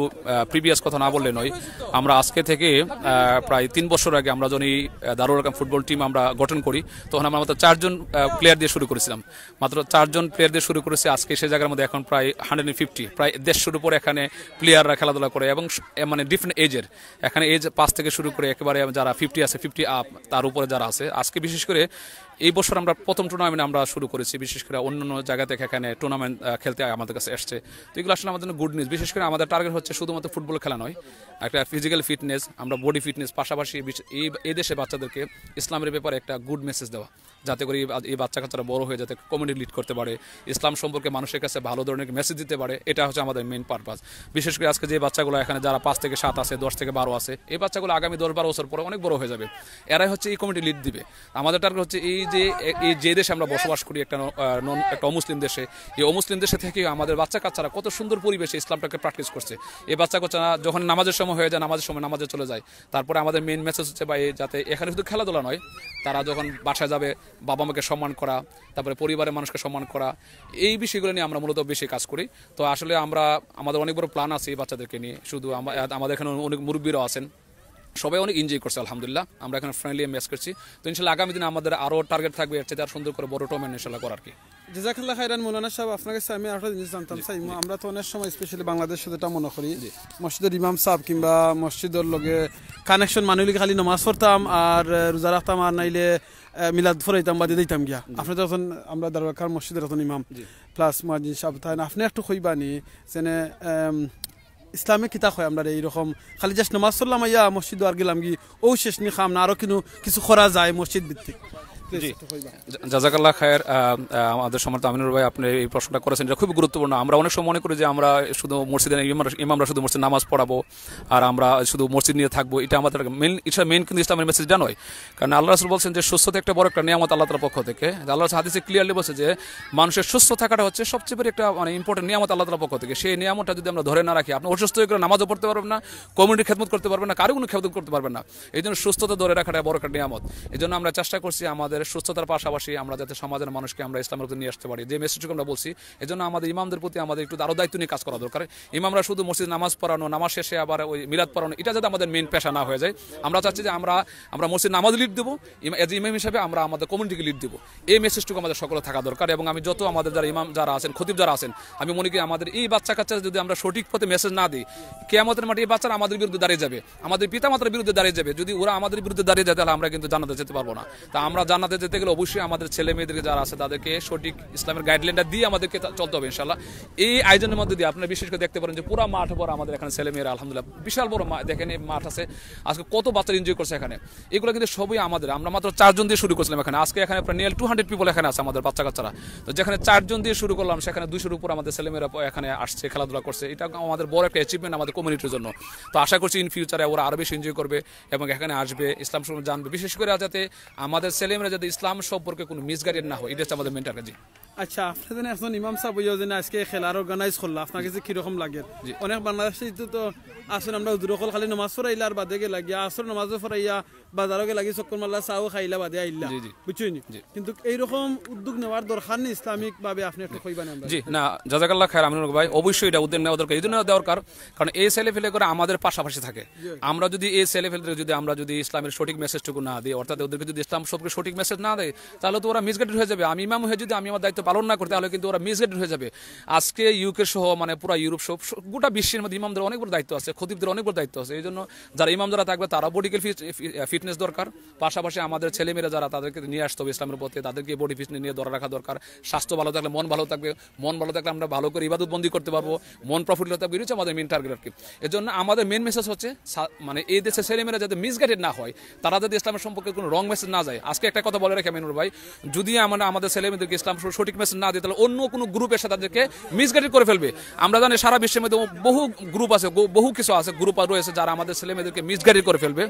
প্রিভিয়াস কথা না বললে নয়, আমরা আজকে থেকে প্রায় 3 বছর আগে আমরা যখন এই দারুল আরকাম ফুটবল টিম আমরা গঠন করি, তখন আমরা মাত্র 4 জন প্লেয়ার দিয়ে শুরু করেছিলাম, মাত্র 4 জন প্লেয়ার দিয়ে শুরু করেছি। আজকে সেই জায়গার মধ্যে এখন প্রায় 150 প্রায় 150 উপরে এখানে প্লেয়াররা খেলাধুলা করে, এবং মানে ডিফারেন্ট এজের, এখানে এজ 5 থেকে শুরু করে একেবারে যারা 50 আছে 50 আপ তার উপরে যারা আছে। আজকে বিশেষ করে এই বছর আমরা প্রথম টুর্নামেন্ট আমরা শুরু করেছি, বিশেষ করে অন্যান্য জায়গা থেকে এখানে টুর্নামেন্ট খেলতে আমাদের কাছে এসছে। তো এগুলো আসলে আমাদের জন্য গুড নিউজ। বিশেষ করে আমাদের টার্গেট হচ্ছে শুধুমাত্র ফুটবল খেলা নয়, একটা ফিজিক্যাল ফিটনেস, আমরা বডি ফিটনেস, পাশাপাশি এই দেশে বাচ্চাদেরকে ইসলামের ব্যাপারে একটা গুড মেসেজ দেওয়া, যাতে করে এই বাচ্চা কাচ্চারা বড় হয়ে যাতে কমিউনিটি লিড করতে পারে, ইসলাম সম্পর্কে মানুষের কাছে ভালো ধরনের মেসেজ দিতে পারে। এটা হচ্ছে আমাদের মেইন পারপাস। বিশেষ করে আজকে যে বাচ্চাগুলো এখানে যারা 5 থেকে 7 আছে, 10 থেকে 12 আছে, এই বাচ্চাগুলো আগামী 10-12 বছর পরে অনেক বড় হয়ে যাবে। এরাই হচ্ছে এই কমিউনিটি লিড দিবে। আমাদের টার্গেট হচ্ছে যে দেশে আমরা বসবাস করি, একটা অমুসলিম দেশে, এই অমুসলিম দেশে থেকে আমাদের বাচ্চা কাচ্চারা কত সুন্দর পরিবেশে ইসলামটাকে প্র্যাকটিস করছে। এই বাচ্চা কাচ্চারা যখন নামাজের সময় হয়ে যায়, নামাজের সময় নামাজে চলে যায়। তারপরে আমাদের মেইন মেসেজ হচ্ছে যাতে এখানে শুধু খেলাধুলা নয়, তারা যখন বাসায় যাবে বাবা মাকে সম্মান করা, তারপরে পরিবারের মানুষকে সম্মান করা, এই বিষয়গুলো নিয়ে আমরা মূলত বেশি কাজ করি। তো আসলে আমাদের অনেক বড় প্ল্যান আছে এই বাচ্চাদেরকে নিয়ে। শুধু আমাদের এখানে অনেক মুরব্বীরাও আছেন, সবাই অনেক এনজয় করছে আলহামদুলিল্লাহ। আমরা এখানে ফ্রেন্ডলি ম্যাচ করছি। তো ইনশাল্লাহ আগামী দিনে আমাদের আরও টার্গেট থাকবে এর চেয়ে আর সুন্দর করে বড় টুর্নামেন্ট ইনশাল্লাহ করার কি। জাযাকাল্লাহ খাইরান মৌলানা সাহেব, আপনার কাছে আমি একটা জিনিস জানতাম চাই। আমরা তো অনেক সময় স্পেশালি বাংলাদেশে যেটা মনে করি, মসজিদের ইমাম সাহেব কিংবা মসজিদের লগে কানেকশন মানুষ খালি নামাজ পড়তাম আর রোজা রাখতাম আর নাইলে মিলাদ ফরাইতাম বা দিতাম গিয়া। আপনি যখন আমরা দরকার মসজিদের এখন ইমাম প্লাস মুয়াজ্জিন সাহেব তাই আপনি একটু কইবানি যেনে ইসলামিক কিতাব হয় আমরা এইরকম খালি জাস্ট নামাজ পড়লাম ইয়া মসজিদ আর গেলাম কি ও শেষ নি খাম না, আরো কিছু করা যায় মসজিদ ভিত্তিক। জাযাকাল্লাহ খায়ের। আমাদের সম্মানিত আমিনুর ভাই, আপনি এই প্রশ্নটা করেছেন, এটা খুব গুরুত্বপূর্ণ। আমরা অনেক সময় মনে করি যে আমরা শুধু মসজিদের ইমামরা শুধু মসজিদ নামাজ পড়াবো আর আমরা শুধু মসজিদ নিয়ে থাকবো, এটা আমাদের মেইন কিন্তু ইসলামের মেসেজটা নয়। কারণ আল্লাহ রাসূল বলছেন যে সুস্থতা একটা বড় একটা নিয়ামত আল্লাহ তাআলার পক্ষ থেকে। আল্লাহ হাদিসে ক্লিয়ারলি বলছে যে মানুষের সুস্থ থাকাটা হচ্ছে সবচেয়ে বড় একটা ইম্পর্টেন্ট নিয়ামত আল্লাহ তাআলার পক্ষ থেকে। সেই নিয়ামতটা যদি আমরা ধরে না রাখি, আপনি অসুস্থ হয়ে গেলে নামাজও পড়তে পারবেন না, কমিউনিটির খেদমত করতে পারবেন না, কারো কোনো খেদমত করতে পারবেন না। এই জন্য সুস্থতা ধরে রাখাটা বড় একটা নিয়ামত। এই জন্য আমরা চেষ্টা করছি আমাদের সুস্থতার পাশাপাশি আমরা যাতে সমাজের মানুষকে আমরা ইসলামের প্রতি নিয়ে আসতে পারি, যে মেসেজটুকু আমরা বলছি। এই জন্য আমাদের ইমামদের প্রতি আমাদের একটু আরো দায়িত্ব নিয়ে কাজ করা দরকার। ইমামরা শুধু মসজিদ নামাজ পড়ানো, নামাজ শেষে আবার ওই মিলাদ পড়ানো, এটা যাতে আমাদের মেইন পেশা না হয়ে যায়। আমরা চাচ্ছি যে আমরা মসজিদ নামাজ লিড দেবো, এজ ইমাম হিসাবে আমরা আমাদের কমিউনিটিকে লিড দেবো। এই মেসেজটুকু আমাদের সকলে থাকা দরকার। এবং আমি যত আমাদের যারা ইমাম যারা আছেন, খতিব যারা আছেন, আমি মনে করি আমাদের এই বাচ্চা কাচ্চা যদি আমরা সঠিক পথে মেসেজ না দিই, কিয়ামতের মাঠে এই বাচ্চারা আমাদের বিরুদ্ধে দাঁড়িয়ে যাবে, আমাদের পিতামাতার বিরুদ্ধে দাঁড়িয়ে যাবে। যদি ওরা আমাদের বিরুদ্ধে দাঁড়িয়ে যায় তাহলে আমরা কিন্তু জান্নাতে যেতে পারবো না। তা আমরা জান্নাতে যেতে গেলে অবশ্যই আমাদের ছেলে মেয়েদেরকে যারা আছে তাদেরকে সঠিক ইসলামের গাইডলাইনটা দিয়ে আমাদেরকে চলতে হবে ইনশাল্লাহ। এই আয়োজনের মধ্যে দিয়ে আপনারা বিশেষ করে দেখতে পারেন যে পুরো মাঠ পর আমাদের এখানে ছেলে মেয়েরা আলহামদুলিল্লাহ বিশাল বড় দেখেন এই মাঠ আছে। আজকে কত বাচ্চারা এনজয় করছে এখানে, এগুলো কিন্তু সবই আমাদের। আমরা মাত্র 4 জন দিয়ে শুরু করছিলাম এখানে, আজকে এখানে প্রায় নিয়ার 200 পিপল এখানে আছে আমাদের বাচ্চা কাচ্চারা। তো যেখানে 4 জন দিয়ে শুরু করলাম সেখানে 200-এর উপর আমাদের ছেলেমেয়েরা এখানে আসছে, খেলাধুলা করছে। এটা আমাদের বড় একটা অ্যাচিভমেন্ট আমাদের কমিউনিটির জন্য। তো আশা করছি ইন ফিউচারে ওরা আরো বেশি এনজয় করবে এবং এখানে আসবে, ইসলাম সম্পর্কে জানবে। বিশেষ করে যাতে আমাদের ছেলেমেয়েরা যাতে ইসলাম সম্পর্কে কোনো মিসগাইডেড না হয়, এটা হচ্ছে আমাদের মেন টার্গেট। আচ্ছা, আপনাদের একজন ইমাম সাহেব আজকে খেলার অর্গানাইজ করলো, আপনার কাছে কিরকম লাগে? অনেক বাংলাদেশে তো আসুন আমরা হুজুরকল খালি নামাজ পড়াইলা আর বাদে গে লাগিয়া আসর নামাজও পড়াইয়া বাজারও গে লাগি চক্কর মাল্লা চাও খাইলা বাদে আইলা, বুঝছনি? কিন্তু এইরকম উদ্যোগ নেওয়ার দরকার নেই ইসলামিক ভাবে, আপনি একটু কইবানি আমরা। জি না, জাযাকাল্লাহ খায়ের আমিনুর ভাই, অবশ্যই এটা উদ্যোগ নেওয়া দরকার। এই জন্য দরকার কারণ এই ছেলে ফেলে করে আমাদের পাশাপাশি থাকে। আমরা যদি এই ছেলে ফেলে আমরা যদি ইসলামের সঠিক মেসেজটুকু না দিই, অর্থাৎ ওদেরকে যদি ইসলাম সম্পর্কে সঠিক মেসেজ না দেয়, তাহলে তো ওরা মিসগাইডেড হয়ে যাবে। আমি ইমাম হয়ে যদি আমি আমার দায়িত্ব পালন না করি তাহলে কিন্তু ওরা মিসগাইডেড হয়ে যাবে। আজকে ইউকে সহ মানে পুরো ইউরোপ সহ গোটা বিশ্বের মধ্যে ইমামদের অনেক বড় দায়িত্ব আছে, খতিবদের অনেক বড় দায়িত্ব আছে। এই জন্য যারা ইমাম যারা থাকবে তারা বডিক্যাল ফিটনেস দরকার, পাশাপাশি আমাদের ছেলেমেয়েরা যারা তাদেরকে নিয়ে আসতে হবে ইসলামের পথে, তাদেরকে বডি ফিটনেস নিয়ে ধরে রাখা দরকার। স্বাস্থ্য ভালো থাকলে মন ভালো থাকবে, মন ভালো থাকলে আমরা ভালো করে ইবাদত বন্দি করতে পারবো, মন প্রফুল্ল থাকবে। হচ্ছে আমাদের মেন টার্গেট আর কি। এই জন্য আমাদের মেন মেসেজ হচ্ছে মানে এই দেশের ছেলেমেয়েরা যাতে মিসগাইডেড না হয়, তারা যাতে ইসলামের সম্পর্কে কোনো রং মেসেজ না যায়। আজকে একটা কথা বলে রাখি আমিনুর ভাই, যদি আমরা আমাদের ছেলেমেয়েদেরকে ইসলাম সঠিক মেসেজ না দিই তাহলে অন্য কোনো গ্রুপের সাথে তাদেরকে মিসগাইড করে ফেলবে। আমরা জানি সারা বিশ্বের মধ্যে বহু গ্রুপ আছে, বহু কিছু আছে, গ্রুপ রয়েছে যারা আমাদের ছেলেমেয়েদেরকে মিসগাইড করে ফেলবে।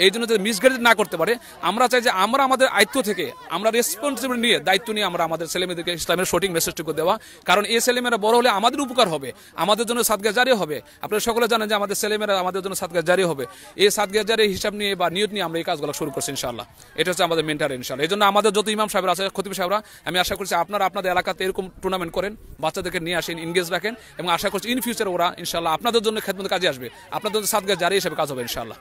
এই জন্য যদি মিসগাইড না করতে পারে, আমরা চাই যে আমরা আমাদের দায়িত্ব থেকে আমরা রেসপন্সিবিলিটি নিয়ে দায়িত্ব নিয়ে আমরা আমাদের ছেলেমেয়েদেরকে ইসলামের সঠিক মেসেজটুকু দেওয়া। কারণ এই ছেলেমেয়েরা বড় হলে আমাদের উপকার হবে, আমাদের জন্য সাদকা জারি হবে। আপনারা সকলে জানেন যে আমাদের ছেলেমেয়েরা আমাদের জন্য সাদকা জারি হবে। এই সাদকা জারি হিসাব নিয়ে বা নিয়ত নিয়ে আমরা এই কাজগুলো শুরু করছি ইনশাআল্লাহ। এটা হচ্ছে আমাদের মেন্টার ইনশাআল্লাহ। এই জন্য আমাদের যত ইমাম সাহেবরা আছে, খতিব সাহেবরা, আমি আশা করছি আপনারা আপনাদের এলাকাতে এরকম টুর্নামেন্ট করেন, বাচ্চাদেরকে নিয়ে আসেন, এনগেজ রাখেন এবং আশা করছি ইন ফিউচার ওরা ইনশাআল্লাহ আপনাদের জন্য খেদমত কাজে আসবে, আপনাদের জন্য সাদকা জারি হিসেবে কাজ হবে ইনশাআল্লাহ।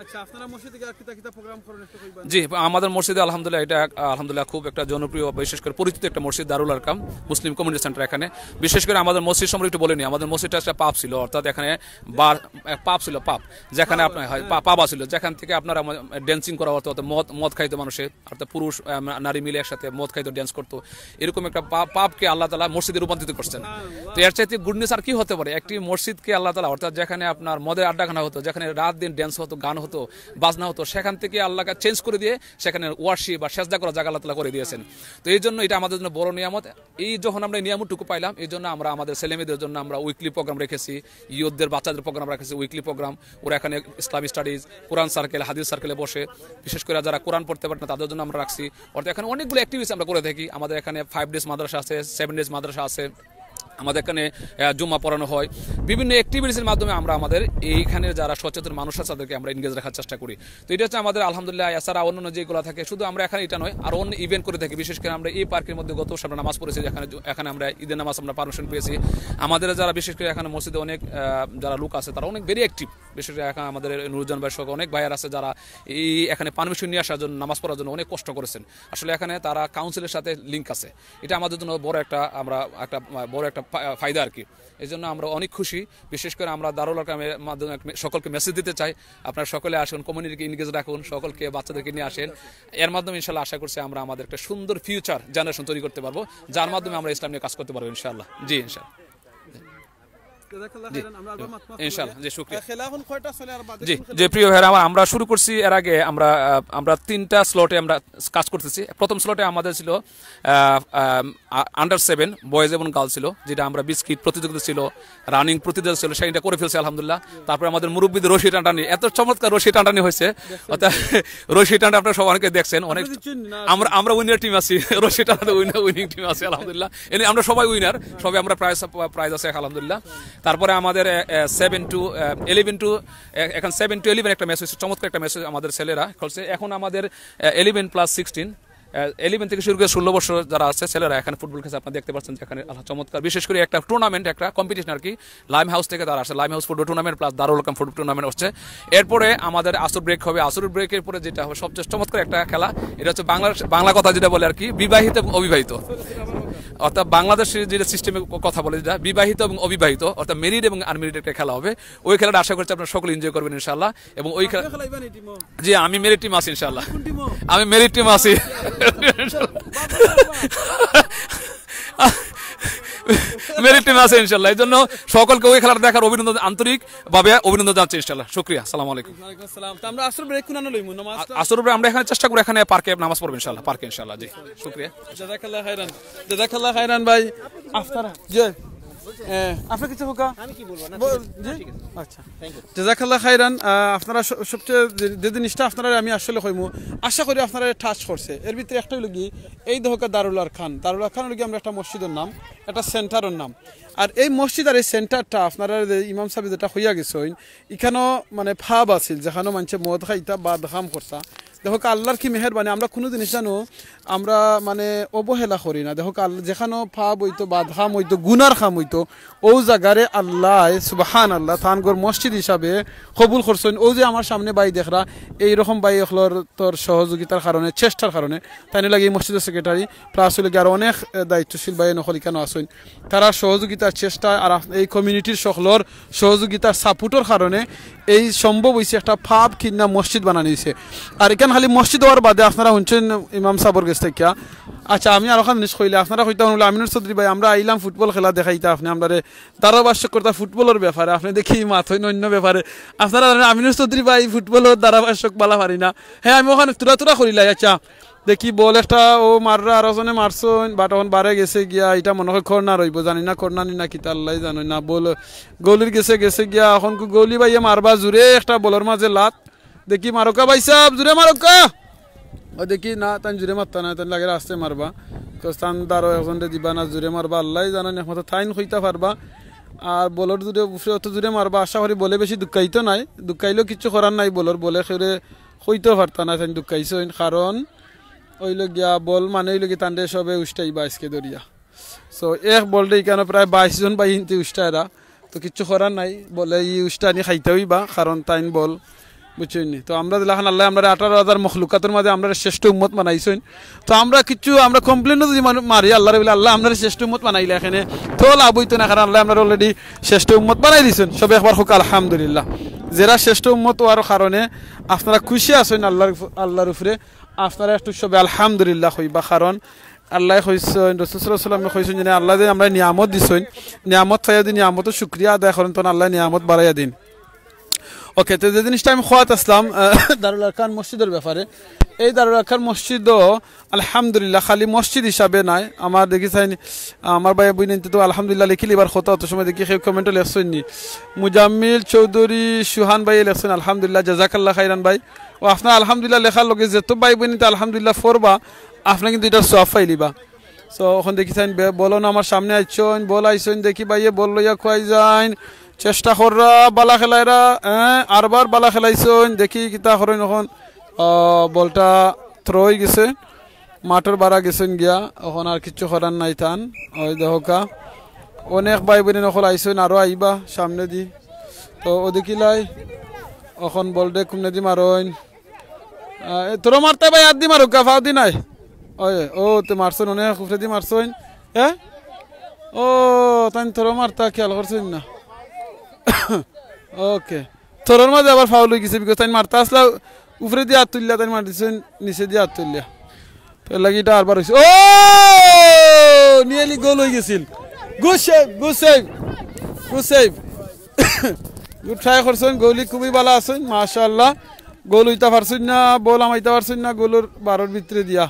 আচ্ছা আপনারা মসজিদে গিয়ে কিতা প্রোগ্রাম করেন একটু কইবেন? জি, আমাদের মসজিদে আলহামদুলিল্লাহ এটা আলহামদুলিল্লাহ খুব একটা জনপ্রিয়, বিশেষ করে পরিচিত একটা মসজিদ, দারুল আরকাম মুসলিম কমিউনিটি সেন্টার। এখানে বিশেষ করে আমাদের মসজিদ সম্পর্কে একটু বলে নিই। আমাদের মসজিদটা একটা পাপ ছিল, অর্থাৎ এখানে পাপ ছিল, যেখানে আপনার পাবা ছিল, যেখান থেকে আপনারা ড্যান্সিং করা হতো, মদ খাইতো মানুষের, অর্থাৎ পুরুষ নারী মিলে একসাথে মদ খাইতো, ড্যান্স করতো। এরকম একটা পাপকে আল্লাহ তাআলা মসজিদে রূপান্তরিত করছেন। তো এর চাইতে গুডনেস আর কি হতে পারে? একটি মসজিদকে আল্লাহ তাআলা, অর্থাৎ যেখানে আপনার মদের আড্ডাখানা হতো, যেখানে রাত দিন ড্যান্স হতো, গান হতো, বাজনা হতো, সেখান থেকে আল্লাহকে চেঞ্জ করে দিয়ে সেখানে ওয়ার্শিপ বা সেজদা করা জায়গা আল্লাহ তাআলা করে দিয়েছেন। তো এই জন্য এটা আমাদের জন্য বড় নিয়ামত। এই যখন আমরা নিয়ামতটুকু পাইলাম, এই জন্য আমরা আমাদের ছেলেমেয়েদের জন্য আমরা উইকলি প্রোগ্রাম রেখেছি, ইয়ুথদের বাচ্চাদের প্রোগ্রাম রেখেছি, উইকলি প্রোগ্রাম। ওরা এখানে ইসলামিক স্টাডিজ, কোরআন সার্কেল, হাদিস সার্কেলে বসে, বিশেষ করে যারা কোরআন পড়তে পারে না তাদের জন্য আমরা রাখছি। অর্থাৎ এখানে অনেকগুলো অ্যাক্টিভিটিস আমরা করে থাকি। আমাদের এখানে 5 ডেজ মাদ্রাসা আছে, 7 ডেজ মাদ্রাসা আছে, আমাদের এখানে জুম্মা পড়ানো হয়। বিভিন্ন অ্যাক্টিভিটিসের মাধ্যমে আমরা আমাদের এইখানে যারা সচেতন মানুষ আছে তাদেরকে আমরা এনগেজ রাখার চেষ্টা করি। তো এটা হচ্ছে আমাদের আলহামদুলিল্লাহ। এছাড়া অন্যান্য যেগুলো থাকে, শুধু আমরা এখানে এটা নয়, আর অন্য ইভেন্ট করে থাকি। বিশেষ করে আমরা এই পার্কের মধ্যে গত সপ্তাহে নামাজ পড়েছি, এখানে আমরা ঈদের নামাজ আমরা পারমিশন পেয়েছি। আমাদের যারা বিশেষ করে এখানে মসজিদে অনেক যারা লোক আছে তারা অনেক ভেরি অ্যাক্টিভ। বিশেষ করে এখানে আমাদের নুরুজ্জান ভাই সহ অনেক ভাইয়ার আছে যারা এই এখানে পারমিশন নিয়ে আসার জন্য, নামাজ পড়ার জন্য অনেক কষ্ট করেছেন। আসলে এখানে তারা কাউন্সিলের সাথে লিঙ্ক আছে। এটা আমাদের জন্য বড় একটা ফায়দা আর কি। এই জন্য আমরা অনেক খুশি। বিশেষ করে আমরা দারুল আরকামের মাধ্যমে সকলকে মেসেজ দিতে চাই, আপনারা সকলে আসুন, কমিউনিটিকে এনগেজ রাখুন, সকলকে বাচ্চাদেরকে নিয়ে আসেন। এর মাধ্যমে ইনশাআল্লাহ আশা করছি আমরা আমাদের একটা সুন্দর ফিউচার জেনারেশন তৈরি করতে পারবো, যার মাধ্যমে আমরা ইসলাম নিয়ে কাজ করতে পারবো ইনশাআল্লাহ। জি ইনশাআল্লাহ। যে প্রিয় ভাইরা আমার, আমরা শুরু করছি। এর আগে আমরা 3টা স্লটে আমরা কাজ করতেছি। প্রথম স্লটে আমাদের ছিল আন্ডার 7 বয়েজ এবং গার্লস ছিল, যেটা আমরা বিস্কিট প্রতিযোগিতা ছিল, রানিং প্রতিযোগিতা ছিল, সেইটা করে ফেলছি আলহামদুলিল্লাহ। তারপরে আমাদের মুরব্বীদের রশি টানাটানি, এত চমৎকার রশি টানাটানি হয়েছে। অর্থাৎ রশি টানা আপনারা সব অনেকে দেখছেন, অনেক আমরা উইনার টিম আছি, রশি টানাতে উইনিং টিম আছে আলহামদুলিল্লাহ। এনে আমরা সবাই উইনার, সবাই আমরা প্রাইজ আছে আলহামদুলিল্লাহ। তারপরে আমাদের 7 to 11 একটা ম্যাচ হয়েছে, চমৎকার একটা ম্যাচ আমাদের ছেলেরা খেলছে। এখন আমাদের 11 + 16, 11 থেকে শুরু করে 16 বছর যারা আছে ছেলেরা এখানে ফুটবল খেলছে। আপনারা দেখতে পাচ্ছেন এখানে চমৎকার, বিশেষ করে একটা টুর্নামেন্ট, একটা কম্পিটিশন আর কি, লাইম হাউস থেকে তারা আসে। Lime House football tournament plus Darul Arqam football tournament হচ্ছে। এরপরে আমাদের আসর ব্রেক হবে। আসর ব্রেকের পরে যেটা হবে সবচেয়ে চমৎকার একটা খেলা, এটা হচ্ছে বাংলা কথা যেটা বলে আর কি, বিবাহিত এবং অবিবাহিত। অর্থাৎ বাংলাদেশের যেটা সিস্টেমের কথা বলে, যেটা বিবাহিত এবং অবিবাহিত, অর্থাৎ মেরিড এবং আনমেরিড একটা খেলা হবে। ওই খেলাটা আশা করছি আপনারা সকলে এনজয় করবেন ইনশাআল্লাহ। এবং ওই খেলা, জি আমি মেরিড টিম আছি ইনশাআল্লাহ, আমি মেরিড টিম আছি মেরিট টিম আছে ইনশাআল্লাহ। এই জন্য সকলকে ওই খেলাটা দেখার আন্তরিকভাবে অভিনন্দন জানাচ্ছি ইনশাআল্লাহ। শুকরিয়া, আসসালামু আলাইকুম। আমরা আসর ব্রেক কোন লইমু নামাজ, আসর ব্রেক আমরা এখানে চেষ্টা করি এখানে পার্কে নামাজ পড়ব ইনশাআল্লাহ, পার্কে ইনশাআল্লাহ। জি শুকরিয়া, জাযাকাল্লাহ খাইরান ভাই। আফতারা জি আপনি কিছু হোকা, আমি কি বলবো না, জি আচ্ছা থ্যাংক ইউ, জাযাকাল্লাহ খাইরান। আপনারা সবচেয়ে যে জিনিসটা আপনারা আমি আসলে কইমু, আশা করি আপনারা টাচ করছে। এর ভিতরে একটা হলো কি, এই দহকা দারুল আরকাম হলো কি আমরা একটা মসজিদের নাম, একটা সেন্টারের নাম। আর এই মসজিদ আর এই সেন্টারটা আপনারা ইমাম সাহেব যেটা হইয়া গেছেন, এখানেও মানে ফাব আছিল, যেখানে মানুষে মদ খাইতা বা দাম করতা। দেখো আল্লাহর কি মেহেরবানি, আমরা কোনো জিনিস জানো আমরা মানে অবহেলা করি না। দেখো আল্লাহ যেখানেও ফাব হইতো বা ধাম হইতো, গুনার খাম হইতো, ও জায়গারে আল্লাহ সুবহান আল্লাহ থানগর মসজিদ হিসাবে কবুল করছেন। ও যে আমার সামনে বাই দেখরা, এইরকম বাই এখলোর তোর সহযোগিতার কারণে, চেষ্টার কারণে, তাই লাগে এই মসজিদের সেক্রেটারি প্লাস হলে আর অনেক দায়িত্বশীল বাই নকল কেন আসেন, তারা সহযোগিতার চেষ্টা আর এই কমিউনিটির সকলের সহযোগিতার সাপোর্টের কারণে এই সম্ভব হয়েছে একটা ফাব কিনা মসজিদ বানানো হয়েছে। আর এখানে খালি মসজিদ হওয়ার বাদে আপনারা শুনছেন ইমাম সাবর গেছে কিয়া। আচ্ছা আমি আর ওখানে জিনিস কইলে আপনারা কইতে হলো আমিনুর চৌধুরী ভাই, আমরা আইলাম ফুটবল খেলা দেখাইতে, আপনি আমরা ধারাভাষ্যক করতা ফুটবলের ব্যাপারে, আপনি দেখি মাত হইন অন্য ব্যাপারে। আপনারা আমিনুর চৌধুরী ভাই ফুটবলের ধারাভাষ্যক বলা পারি না। হ্যাঁ আমি ওখানে তুরা করিলাই। আচ্ছা দেখি বল একটা ও মাররা আর ওজনে মারছন, বাট এখন বারে গেছে গিয়া, এটা মনে হয় কর্নার হইব, জানি না কর্নার নি না কিতা আল্লাহ জানো না। বল গলির গেছে গিয়া, এখন গলি ভাইয়া মারবা জুড়ে একটা বলের মাঝে লাত, দেখি মারকা ভাই সাহেব জুড়ে মারকা, ও দেখি না তাই জুড়ে মারতা না, তাই লাগে রাস্তায় মারবা, স্থান দারো এখন দিবা না, জুড়ে মারবা আল্লাহ জানেন, একমাত্র থাইন হইতা পারবা। আর বলর জুড়ে অত জুড়ে মারবা, আশা করি বলে বেশি দুঃখাইতো নাই, দুঃখাইলেও কিছু করার নাই, বলর বলে সেরে হইতেও পারতা না, তাই দুঃখাইছ। কারণ ওইল গিয়া বল মানে ওইল গিয়ে তান্ডে সবে উষ্টাইবা আজকে দরিয়া। সো এক বলটা এখানে প্রায় 22 জন বা ইনতে উষ্টায়রা, তো কিছু করার নাই, বলে ই উষ্টানি খাইতে হইবা, কারণ তাইন বল বুঝছেন নি? তো আমরা দিলাখান আল্লাহ আমরা 18,000 মখলুকাতের মাঝে আমরা শ্রেষ্ঠ উম্মত বানাইছেন। তো আমরা কিছু আমরা কমপ্লেনও যদি মারি আল্লাহর বলে আল্লাহ আমরা শ্রেষ্ঠ উম্মত বানাইলে এখানে তো লাভ হইতো না, কারণ আল্লাহ আমরা অলরেডি শ্রেষ্ঠ উম্মত বানাই দিয়েছেন। সবে একবার হোক আলহামদুলিল্লাহ। যারা শ্রেষ্ঠ উম্মত হওয়ার কারণে আপনারা খুশি আছেন আল্লাহর উপরে, আপনারা একটু সবে আলহামদুলিল্লাহ হইবা, কারণ আল্লাহ কইছেন, রাসূল সাল্লাল্লাহু আলাইহি ওয়াসাল্লাম কইছেন যে আল্লাহ যে আমরা নিয়ামত দিছেন, নিয়ামত পাইয়া দিন নিয়ামতের শুকরিয়া আদায় করেন, তখন আল্লাহ নিয়ামত বাড়াইয়া দিন। ওকে, তো যে জিনিসটা আমি খোয়াত আসলাম দারুল আরকান মসজিদের ব্যাপারে, এই দারুল আরকান মসজিদও আলহামদুলিল্লাহ খালি মসজিদ হিসাবে নাই। আমার দেখি চাই আমার ভাই বই নিতে তো আলহামদুলিল্লাহ লিখিলি এবার হতো, অত সময় দেখি সেই কমেন্টও লেখছেন নি মুজাম্মিল চৌধুরী সুহান ভাই লেখছেন আলহামদুলিল্লাহ, জাজাকাল্লাহ খাইরান ভাই। ও আপনার আলহামদুলিল্লাহ লেখার লগে যেত ভাই বই নিতে আলহামদুলিল্লাহ ফরবা, আপনার কিন্তু এটা সওয়াব পাইলিবা। সো ওখান দেখি চাই বলো না আমার সামনে আইসন, বল আইসন দেখি ভাইয়ে বল লইয়া খুয়াই যাইন, চেষ্টা কররা বালা খেলাইরা আরবার বালা খেলাইছন দেখি কিতা করেন। এখন বলটা থ্রো হয়ে গেছে, মাঠের বাড়া গেছেন গিয়া, এখন আর কিছু করার নাই টান। ওই দেখা অনেক ভাই বোন নকল আইসন, আরও আইবা সামনে দি। তো ও দেখিলাই এখন বলটে কুমনে দি মারইন, তোর মারতে ভাই আর দি মারো গাফাও দি নাই। ও তো মারছেন অনেক উপরে দি মারছেন, হ্যাঁ ও তাই তোর মারতা খেয়াল করছেন না। ওকে, তোর মাঝে আবার ফাউল হয়ে গেছে, বিকজ তাই মারতে আসলা উপরে দিয়ে হাত তুললা, তাই মার দিচ্ছেন নিচে দিয়ে হাত তুললা, তো লাগিটা আরবার হয়েছে। ও নিয়ালি গোল হয়ে গেছিল। Good save, good save, good save, good try করছেন, গোলি খুবই ভালো আছেন মাশাআল্লাহ। গোল হইতে পারছেন না, বল আমাইতে পারছেন না, গোলের 12-র ভিতরে দিয়া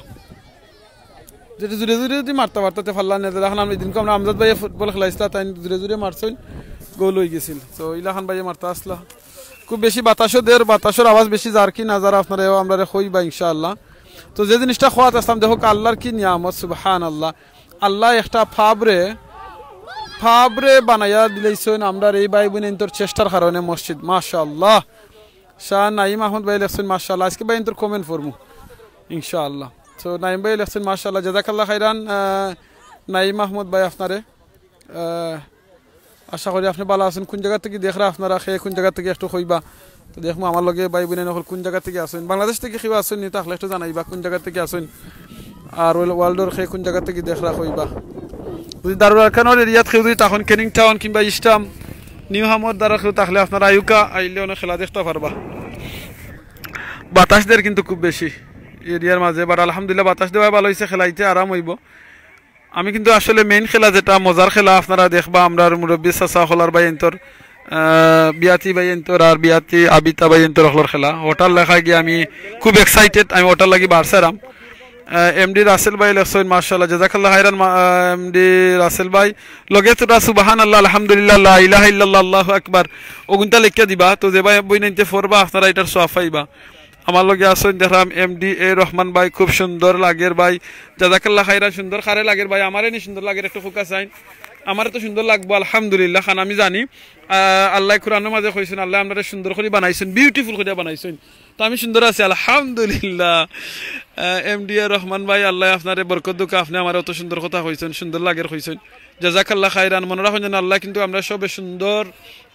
যেটা জুড়ে জুড়ে যদি মারতে পারতে পারলাম না। এখন আমি দিনকে আমরা আমজাদ ভাইয়া ফুটবল খেলাইছিলাম, তাই জুড়ে জুড়ে মারছেন, গোল হয়ে গেছিল। তো ইলাখান ভাইয়া মারতে আসলা, খুব বেশি বাতাসও দের, বাতাসের আওয়াজ বেশি যার কি না যারা আপনারা আমরা হইবা ইনশাআল্লাহ। তো যে জিনিসটা খোয়াত আসলাম দেখো আল্লাহর কি নিয়ামত, সুবহানাল্লাহ। আল্লাহ একটা ফাবরে বানাইয়া দিলেছেন আমরা এই ভাই বোন তোর চেষ্টার কারণে মসজিদ, মাশাআল্লাহ। শাহ নাইম আহমদ ভাই লেখছেন মাশাআল্লাহ, আজকে ভাই তোর কমেন্ট ফরমু ইনশাআল্লাহ। তো নাইম ভাই লেখছেন মাশাআল্লাহ, জাযাকাল্লাহ খাইরান নাইম আহমদ ভাই আপনারে। আশা করি আপনি ভালো আছেন। কোন জায়গা থেকে দেখরা আপনারা, খেয়ে কোন জায়গা থেকে একটু কইবা, তো দেখবো আমার লগে ভাই বোন নকল কোন জায়গা থেকে আসেন, বাংলাদেশ থেকে কেউ আসেন নি তাহলে একটু জানাইবা কোন জায়গা থেকে আসেন, আর ওয়ার্ল্ডের খেয়ে কোন জায়গা থেকে দেখরা কইবা। যদি দারুল আরকানের এরিয়াত কেউ যদি তখন কেনিং টাউন কিংবা ইস্টাম নিউ হামর দ্বারা কেউ তাহলে আপনারা আয়ুকা আইলে অনেক খেলা দেখতে পারবা। বাতাস দের কিন্তু খুব বেশি এরিয়ার মাঝে, বাট আলহামদুলিল্লাহ বাতাস দেওয়া ভালো হয়েছে, খেলাইতে আরাম হইব। আমি কিন্তু আসলে মেইন খেলা যেটা মজার খেলা আপনারা দেখবা, আমরা মুরব্বী চাচা হলার ভাই এন্তর বিয়াতি ভাই এন্তর আর বিয়াতি আবিতা ভাই এন্তর হলার খেলা ওটার লেখা গিয়ে আমি খুব এক্সাইটেড, আমি ওটার লাগি বাড়ছারাম। এমডি রাসেল ভাই লেখছেন মাশাআল্লাহ, জাযাকাল্লাহ খাইরান এমডি রাসেল ভাই লগে তোরা সুবহানাল্লাহ আলহামদুলিল্লাহ লা ইলাহা ইল্লাল্লাহ আল্লাহু আকবার ওগুনটা লিখে দিবা। তো যে ভাই বই নিতে পড়বা আপনারা এটার সওয়াব পাইবা। আমার লগে আসেন দেখলাম এমডি এ রহমান ভাই, খুব সুন্দর লাগের ভাই, জাযাকাল্লাহ খাইরান, সুন্দর খারে লাগের ভাই, আমারে নি সুন্দর লাগের একটু ফোকাস আইন, আমার তো সুন্দর লাগবো আলহামদুলিল্লাহ। খান আমি জানি আল্লাহ কোরআনের মাঝে কইছেন আল্লাহ আপনারা সুন্দর করে বানাইছেন, বিউটিফুল করে বানাইছেন, তো আমি সুন্দর আছি আলহামদুলিল্লাহ। এমডি এ রহমান ভাই আল্লাহ আপনারে বরকত দুকা, আপনি আমার অত সুন্দর কথা কইছেন, সুন্দর লাগের কইছেন, জাযাকাল্লাহ খাইরান। মনে রাখুন যেন আল্লাহ কিন্তু আমরা সবে সুন্দর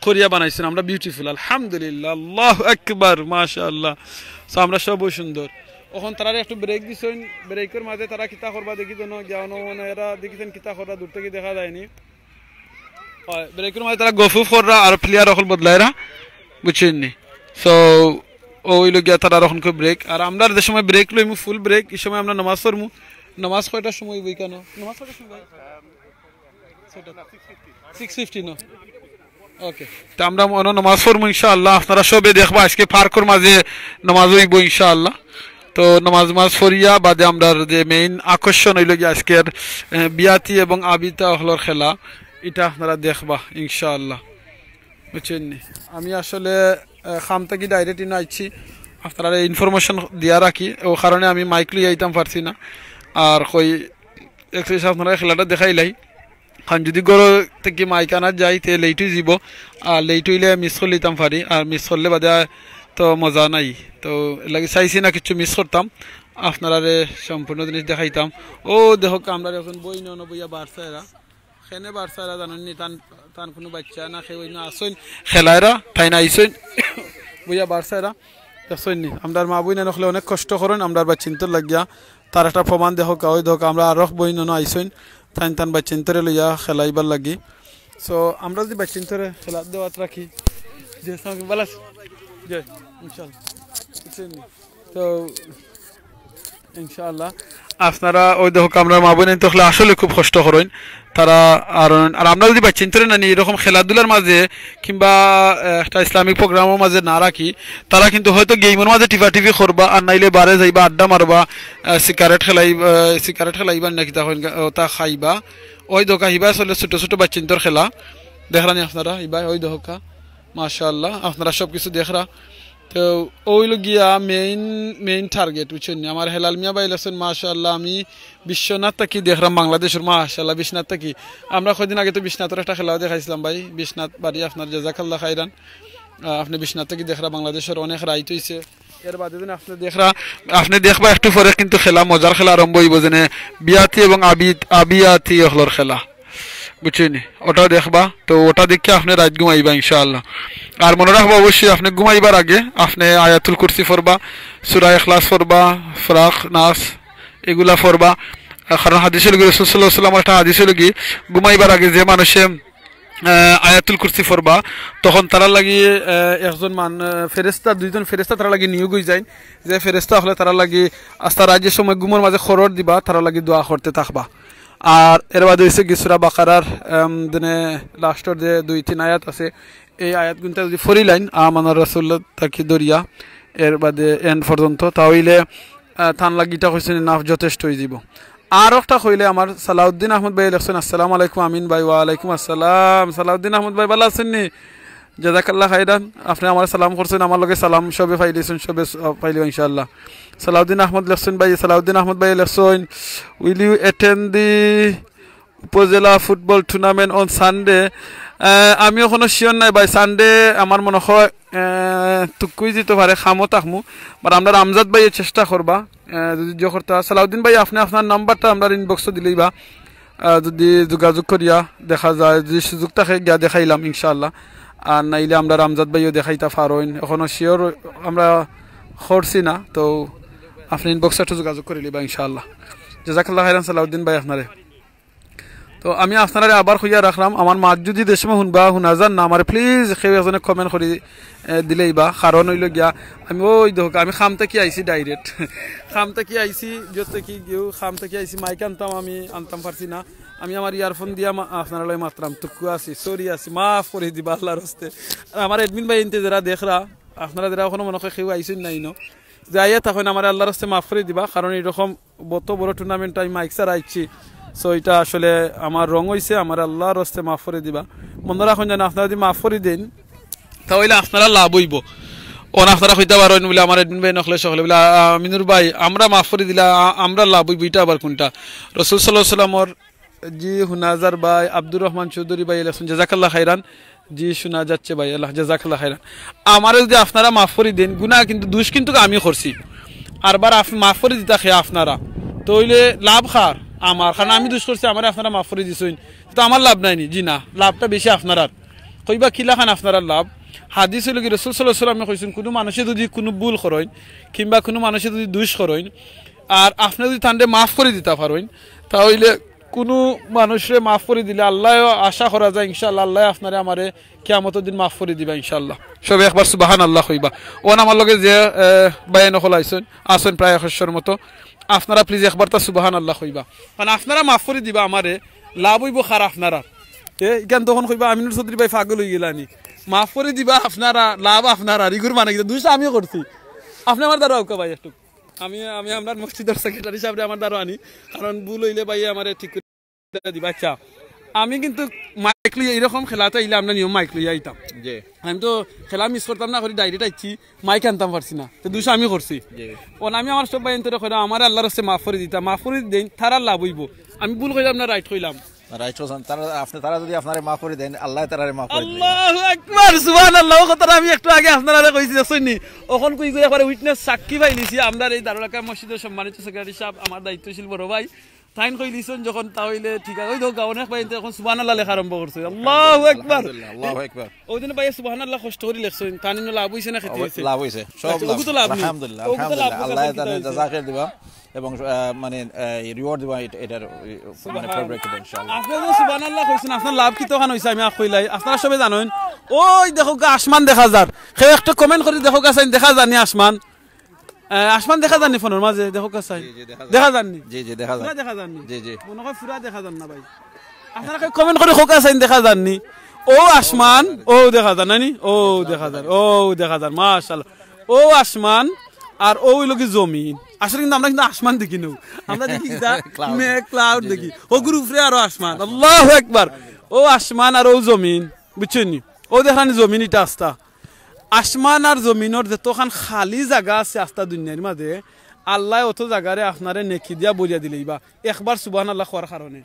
করিয়া বানাইছেন, আমরা বিউটিফুল আলহামদুলিল্লাহ, আল্লাহু আকবার মাশাআল্লাহ। সো আমরা সবই সুন্দর। এখন তারা একটু ব্রেক দিছেন, ব্রেকের মাঝে তারা কিতা করবা দেখি যেন যাওনো, মানে এরা দেখিছেন কিতা করবা দূর থেকে দেখা যায়নি, ব্রেকের মাঝে তারা গফুফ কররা আর প্লেয়ার এখন বদলায়রা, বুঝছেন নি। সো ওই গিয়া তারা এখন খুব ব্রেক, আর আমরা যে সময় ব্রেক লইমু ফুল ব্রেক, এই সময় আমরা নামাজ পড়মু। নামাজ কয়টার সময় বই কেন নামাজ কয়টার সময় 6:50 না? ওকে, তো আমরা নামাজ পড়মু ইনশাআল্লাহ, আপনারা সবে দেখবা আজকে পার্কের মাঝে নামাজ হইব ইনশাআল্লাহ। তো নামাজ পড়িয়া বাদে আমরা যে মেইন আকর্ষণ হইল গিয়ে আজকের বিয়াতি এবং আবিতা হলর খেলা, এটা আপনারা দেখবা ইনশাআল্লাহ, বুঝছেন নি। আমি আসলে খাম থেকে ডাইরেক্ট ইন আইছি, আপনারা ইনফরমেশন দিয়া রাখি, ও কারণে আমি মাইক লিয়ে আইতাম পারছি না। আর কই একসাথে আপনারা খেলাটা দেখাইলাই, কারণ যদি গরো থেকে মাইক আনা যাই তে লেইটুই যাব, আর লেইট হইলে মিস করে লিতাম পারি, আর মিস করলে বাদে তো মজা নাই। তো লাগে চাইছি না কিছু মিস করতাম, আপনারা সম্পূর্ণ জিনিস দেখাইতাম। ও দেখো আমরা এখন বই ন বইয়া বাড়ছায়রা, খেনে বাড়ছায়রা জানেননি, টান কোনো বাচ্চা না খেয়ে না আসেন খেলায়রা তাই না আইসেন বইয়া বাড়ছায়রা। দেখছেন নি আমরা মা বই না নখলে অনেক কষ্ট করেন আমরা বাচ্চিন্তর লাগিয়া তার একটা প্রমাণ দেখো ওই দেখো আমরা আরো বই ন আইসইন টান টান বাচ্চিন্তরে লইয়া খেলাইবার লাগি সো আমরা যদি বাচ্চিন্তরে খেলা দেওয়াত রাখি যে বালাস জয় ইনশাআল্লাহ তো ইনশাআল্লাহ আপনারা ওই দেখো আমরা মা বোন তো আসলে খুব কষ্ট করেন তারা আর আমরা যদি বাচ্চিন্তরে না এরকম খেলাধুলার মাঝে কিংবা একটা ইসলামিক প্রোগ্রামের মাঝে না রাখি তারা কিন্তু হয়তো গেমের মাঝে টিপি করবা আর নাইলে বারে যাইবা আড্ডা মারবা সিগারেট খেলাইবা নাকি তখন তা খাইবা ওই দোকা হিবা আসলে ছোট ছোট বাচ্চিন্তর খেলা দেখরানি আপনারা হিবা ওই দোকা মাশাআল্লাহ আপনারা সব কিছু দেখরা তো ওইল গিয়া মেইন টার্গেট বুঝছেন আমার হেলাল মিয়া ভাই লেছেন মাশাআল্লাহ আমি বিশ্বনাথ তাকি দেখলাম বাংলাদেশের মাশাআল্লাহ বিশ্বনাথ তাকি আমরা কদিন আগে তো বিশ্বনাথের একটা খেলাও দেখাইছিলাম ভাই বিশ্বনাথ বাড়ি আপনার জাযাকাল্লাহ খাইরান আপনি বিশ্বনাথ তাকি দেখরা বাংলাদেশের অনেক রাইট হইছে এর বাদে দিন আপনি দেখবা একটু পরে কিন্তু খেলা মজার খেলা আরম্ভ হইব যেন বিয়াতি এবং আবিয়াতি হলর খেলা বুঝছেন ওটা দেখবা তো ওটা দেখে আপনি রাত ঘুমাইবা ইনশাআল্লাহ আর মনে রাখবা অবশ্যই আপনি ঘুমাইবার আগে আপনি আয়াতুল কুরসি পড়বা সূরা ইখলাস পড়বা ফালাক নাস এগুলা পড়বা কারণ হাদিসে রাসূল সাল্লাল্লাহু আলাইহি ওয়াসাল্লাম একটা হাদিসে লাগি ঘুমাইবার আগে যে মানুষে আয়াতুল কুরসি পড়বা তখন তারা লাগি একজন ফেরেশতা দুইজন ফেরেশতা তারা লাগি নিয়োগ হয়ে যায় যে ফেরেশতা হলে তারা লাগি আস্তা রাজ্যের সময় ঘুমের মাঝে খরর দিবা তারা লাগি দোয়া করতে থাকবা আর এর বাদে হয়েছে সূরা বাকারার দিনে লাস্টের যে 2-3 আয়াত আছে এই আয়াতগুলো যদি ফরিলাইন আমানার রাসূলুল্লাহ তাকি দরিয়া এর বাদে এন্ড পর্যন্ত তাহলে থান লাগিটা হইছে না যথেষ্ট হয়ে যাব আর একটা কইলে আমার সালাউদ্দিন আহমদ ভাই লেখছেন আসসালামু আলাইকুম আমিন ভাই ওয়া আলাইকুম আসসালাম সালাউদ্দিন আহমদ ভাই ভালো আছেন নি জাযাকাল্লাহ খাইরান আপনি আমার সালাম করছেন আমার লগে সালাম সবে পাইলেছেন সবে পাইলে ইনশাআল্লাহ সালাউদ্দিন আহমদ লেখছেন ভাই সালাউদ্দিন আহমদ ভাই লেখছেন উইল ইউ অ্যাটেন্ড দি উপজেলা ফুটবল টুর্নামেন্ট অন সানডে আমি এখনো শিওর নাই ভাই সানডে আমার মনে হয় তুকুই যেতে পারে খামো তাকমু বাট আমরা আমজাদ ভাই চেষ্টা করবা যদি করতা সালাউদ্দিন ভাই আপনি আপনার নাম্বারটা আমরা ইনবক্সে দিলেই বা যদি যোগাযোগ করিয়া দেখা যায় যদি সুযোগ থাকে গিয়া দেখাইলাম ইনশাআল্লাহ আর নাইলে আমরা আমজাদ ভাইও দেখাইতা পারোইন এখনো শিওর আমরা করছি না তো আপনি ইনবক্সে একটু যোগাযোগ করে লিবা ইনশাআল্লাহ জাযাকাল্লাহ খাইরান সালাউদ্দিন ভাই আপনারে তো আমি আপনারা আবার খুঁজা রাখলাম আমার মাত যদি দেশমে শুনবা শুনা যান না আমার প্লিজ কেউ এজনে কমেন্ট করে দিলেই বা কারণ হইল গিয়া আমি ওই দেখো আমি খামতে কি আইছি ডাইরেক্ট খামতে কি আইছি যত কি গিয়েও খামতে কি আইছি মাইক আমি আনতাম পারছি না আমি আমার ইয়ারফোন দিয়া আপনারা লয় মাত্রাম টুকু আছি সরি আছি মাফ করে দিবা আল্লাহর হস্তে আমার এডমিন ভাই ইনতে যারা দেখরা আপনারা যারা এখনো মনে হয় কেউ আইসেন নাই ন যাইয়া তখন আমার আল্লাহর হস্তে মাফ করে দিবা কারণ এরকম বড় বড় টুর্নামেন্ট আমি মাইক ছাড়া আইছি সো এটা আসলে আমার রং হয়েছে আমার আল্লাহর হস্তে মাফ করে দিবা বন্ধুরা এখন জানেন আপনারা যদি মাফ করে দেন তাহলে আপনারা লাভ হইব ওন আপনারা হইতে পারেন বলে আমার এডমিন ভাই নখলে সকলে বলে আমিনুর ভাই আমরা মাফ করে দিলা আমরা লাভ হইব এটা আবার কোনটা রাসূল সাল্লাল্লাহু আলাইহি ওয়াসাল্লামর জি হুনাজার ভাই আব্দুর রহমান চৌধুরী ভাই আছেন জাযাকাল্লাহ খাইরান জি শোনা যাচ্ছে ভাই আল্লাহ জাযাকাল্লাহ খাইরান আমার যদি আপনারা মাফ করে দেন গুনাহ কিন্তু দোষ কিন্তু আমি করছি আরবার আপনি মাফ করে দিতা খেয়ে আপনারা তাহলে লাভ খার আমার কারণ আমি দোষ করছি আমার আপনারা মাফ করে দিছেন তো আমার লাভ নাইনি জি না লাভটা বেশি আপনার কইবা কিলা খান আপনার লাভ হাদিস হইল কি রাসূল সাল্লাল্লাহু আলাইহি ওয়াসাল্লাম কইছেন কোনো মানুষে যদি কোনো ভুল করেন কিংবা কোনো মানুষে যদি দোষ করেন আর আপনি যদি তান্ডে মাফ করে দিতে পারেন তাহলে কোনো মানুষে মাফ করে দিলে আল্লাহ আশা করা যায় ইনশাআল্লাহ আল্লাহ আপনারে আমারে কিয়ামতের দিন মাফ করে দিবা ইনশাআল্লাহ সবে একবার সুবহানাল্লাহ কইবা ওন আমার লগে যে বায়ান হল আইছেন প্রায় 100 মতো আপনারা প্লিজ একবার তা সুবহানাল্লাহ কইবা কারণ আপনারা মাফ করে দিবা আমারে লাভ হইব খার আপনারা এখান তখন কইবা আমিনুর চৌধুরী ভাই পাগল হয়ে গেলানি মাফ করে দিবা আপনারা লাভ আপনারা রিগুর মানে কি দুইটা আমিও করছি আপনি আমার দ্বারা ওকে ভাই একটু আমি আমার মসজিদের সেক্রেটারি সাহেব আমার দ্বারা আনি কারণ ভুল হইলে ভাই আমার ঠিক করে দিবা আচ্ছা আমি কিন্তু মাইক লইয়া এরকম খেলাতে আইলে আমরা নিয়ম মাইক লইয়া আইতাম আমি তো খেলা মিস করতাম না করে ডাইরেক্ট আইছি মাইক আনতাম পারছি না তো দুইটা আমি করছি আমি আমার সব ভাই আমার আল্লাহর হস্তে মাফ করে দিতাম মাফ করে দেন তারা লাভ হইব আমি ভুল কইলাম না রাইট কইলাম রাইট হোসেন তারা যদি আপনারে মাফ করে দেন আল্লাহ তারারে মাফ করে দেন আল্লাহু আকবার সুবহানাল্লাহ কথা আমি একটু আগে আপনারা কইছি শুননি ওখন কই কই একবারে উইটনেস সাক্ষী পাইলিছি আমরা এই দারুল আকাম মসজিদের সম্মানিত সেক্রেটারি সাহেব আমার দায়িত্বশীল বড় ভাই তাইন কই লিছন যখন তাহলে ঠিক আছে ওই তো অনেক ভাই এখন সুবহানাল্লাহ লেখা আরম্ভ করছে আল্লাহু আকবার আল্লাহু আকবার ওই দিন ভাই সুবহানাল্লাহ কষ্ট করে লিখছেন তানিন লাভ হইছে না খেতে হইছে লাভ হইছে সব ওগু তো লাভ নেই। আলহামদুলিল্লাহ ওগু তো লাভ আলহামদুলিল্লাহ আল্লাহ তাআলা জাযাকার দিবা এবং মানে রিওয়ার্ড দিবা এটার মানে ফেভারিট ইনশাআল্লাহ। আপনি যে সুবহানাল্লাহ কইছেন আপনার লাভ কি তখন হইছে আমি কইলাই আপনারা সবাই জানেন ওই দেখো গা আসমান দেখা যার সে একটা কমেন্ট করে দেখো গা চাই দেখা জানি আসমান আসমান দেখা জানি ফোনের মাঝে দেখো গা চাই দেখা জানি জি জি দেখা যায় দেখা জানি জি জি মনে হয় পুরা দেখা যান না ভাই আপনারা কমেন্ট করে খোকা চাই দেখা জাননি ও আসমান ও দেখা যান নানি ও দেখা যান ও দেখা যান মাশাআল্লাহ ও আসমান আর ও হইল কি জমিন আসলে কিন্তু আমরা কিন্তু আসমান দেখি না আমরা দেখি মেঘ ক্লাউড দেখি ও গ্রুপরে আরো আসমান আল্লাহু আকবার ও আসমান আর ও জমিন বুঝছেন ও দেখানি জমিন এটা আস্তা আসমান আর জমিনের যতখান খালি জায়গা আছে আস্তা দুনিয়ার মাঝে আল্লাহ অত জায়গারে আপনারে নেকি দিয়া বলিয়া দিলেই বা একবার সুবহানাল্লাহ করার কারণে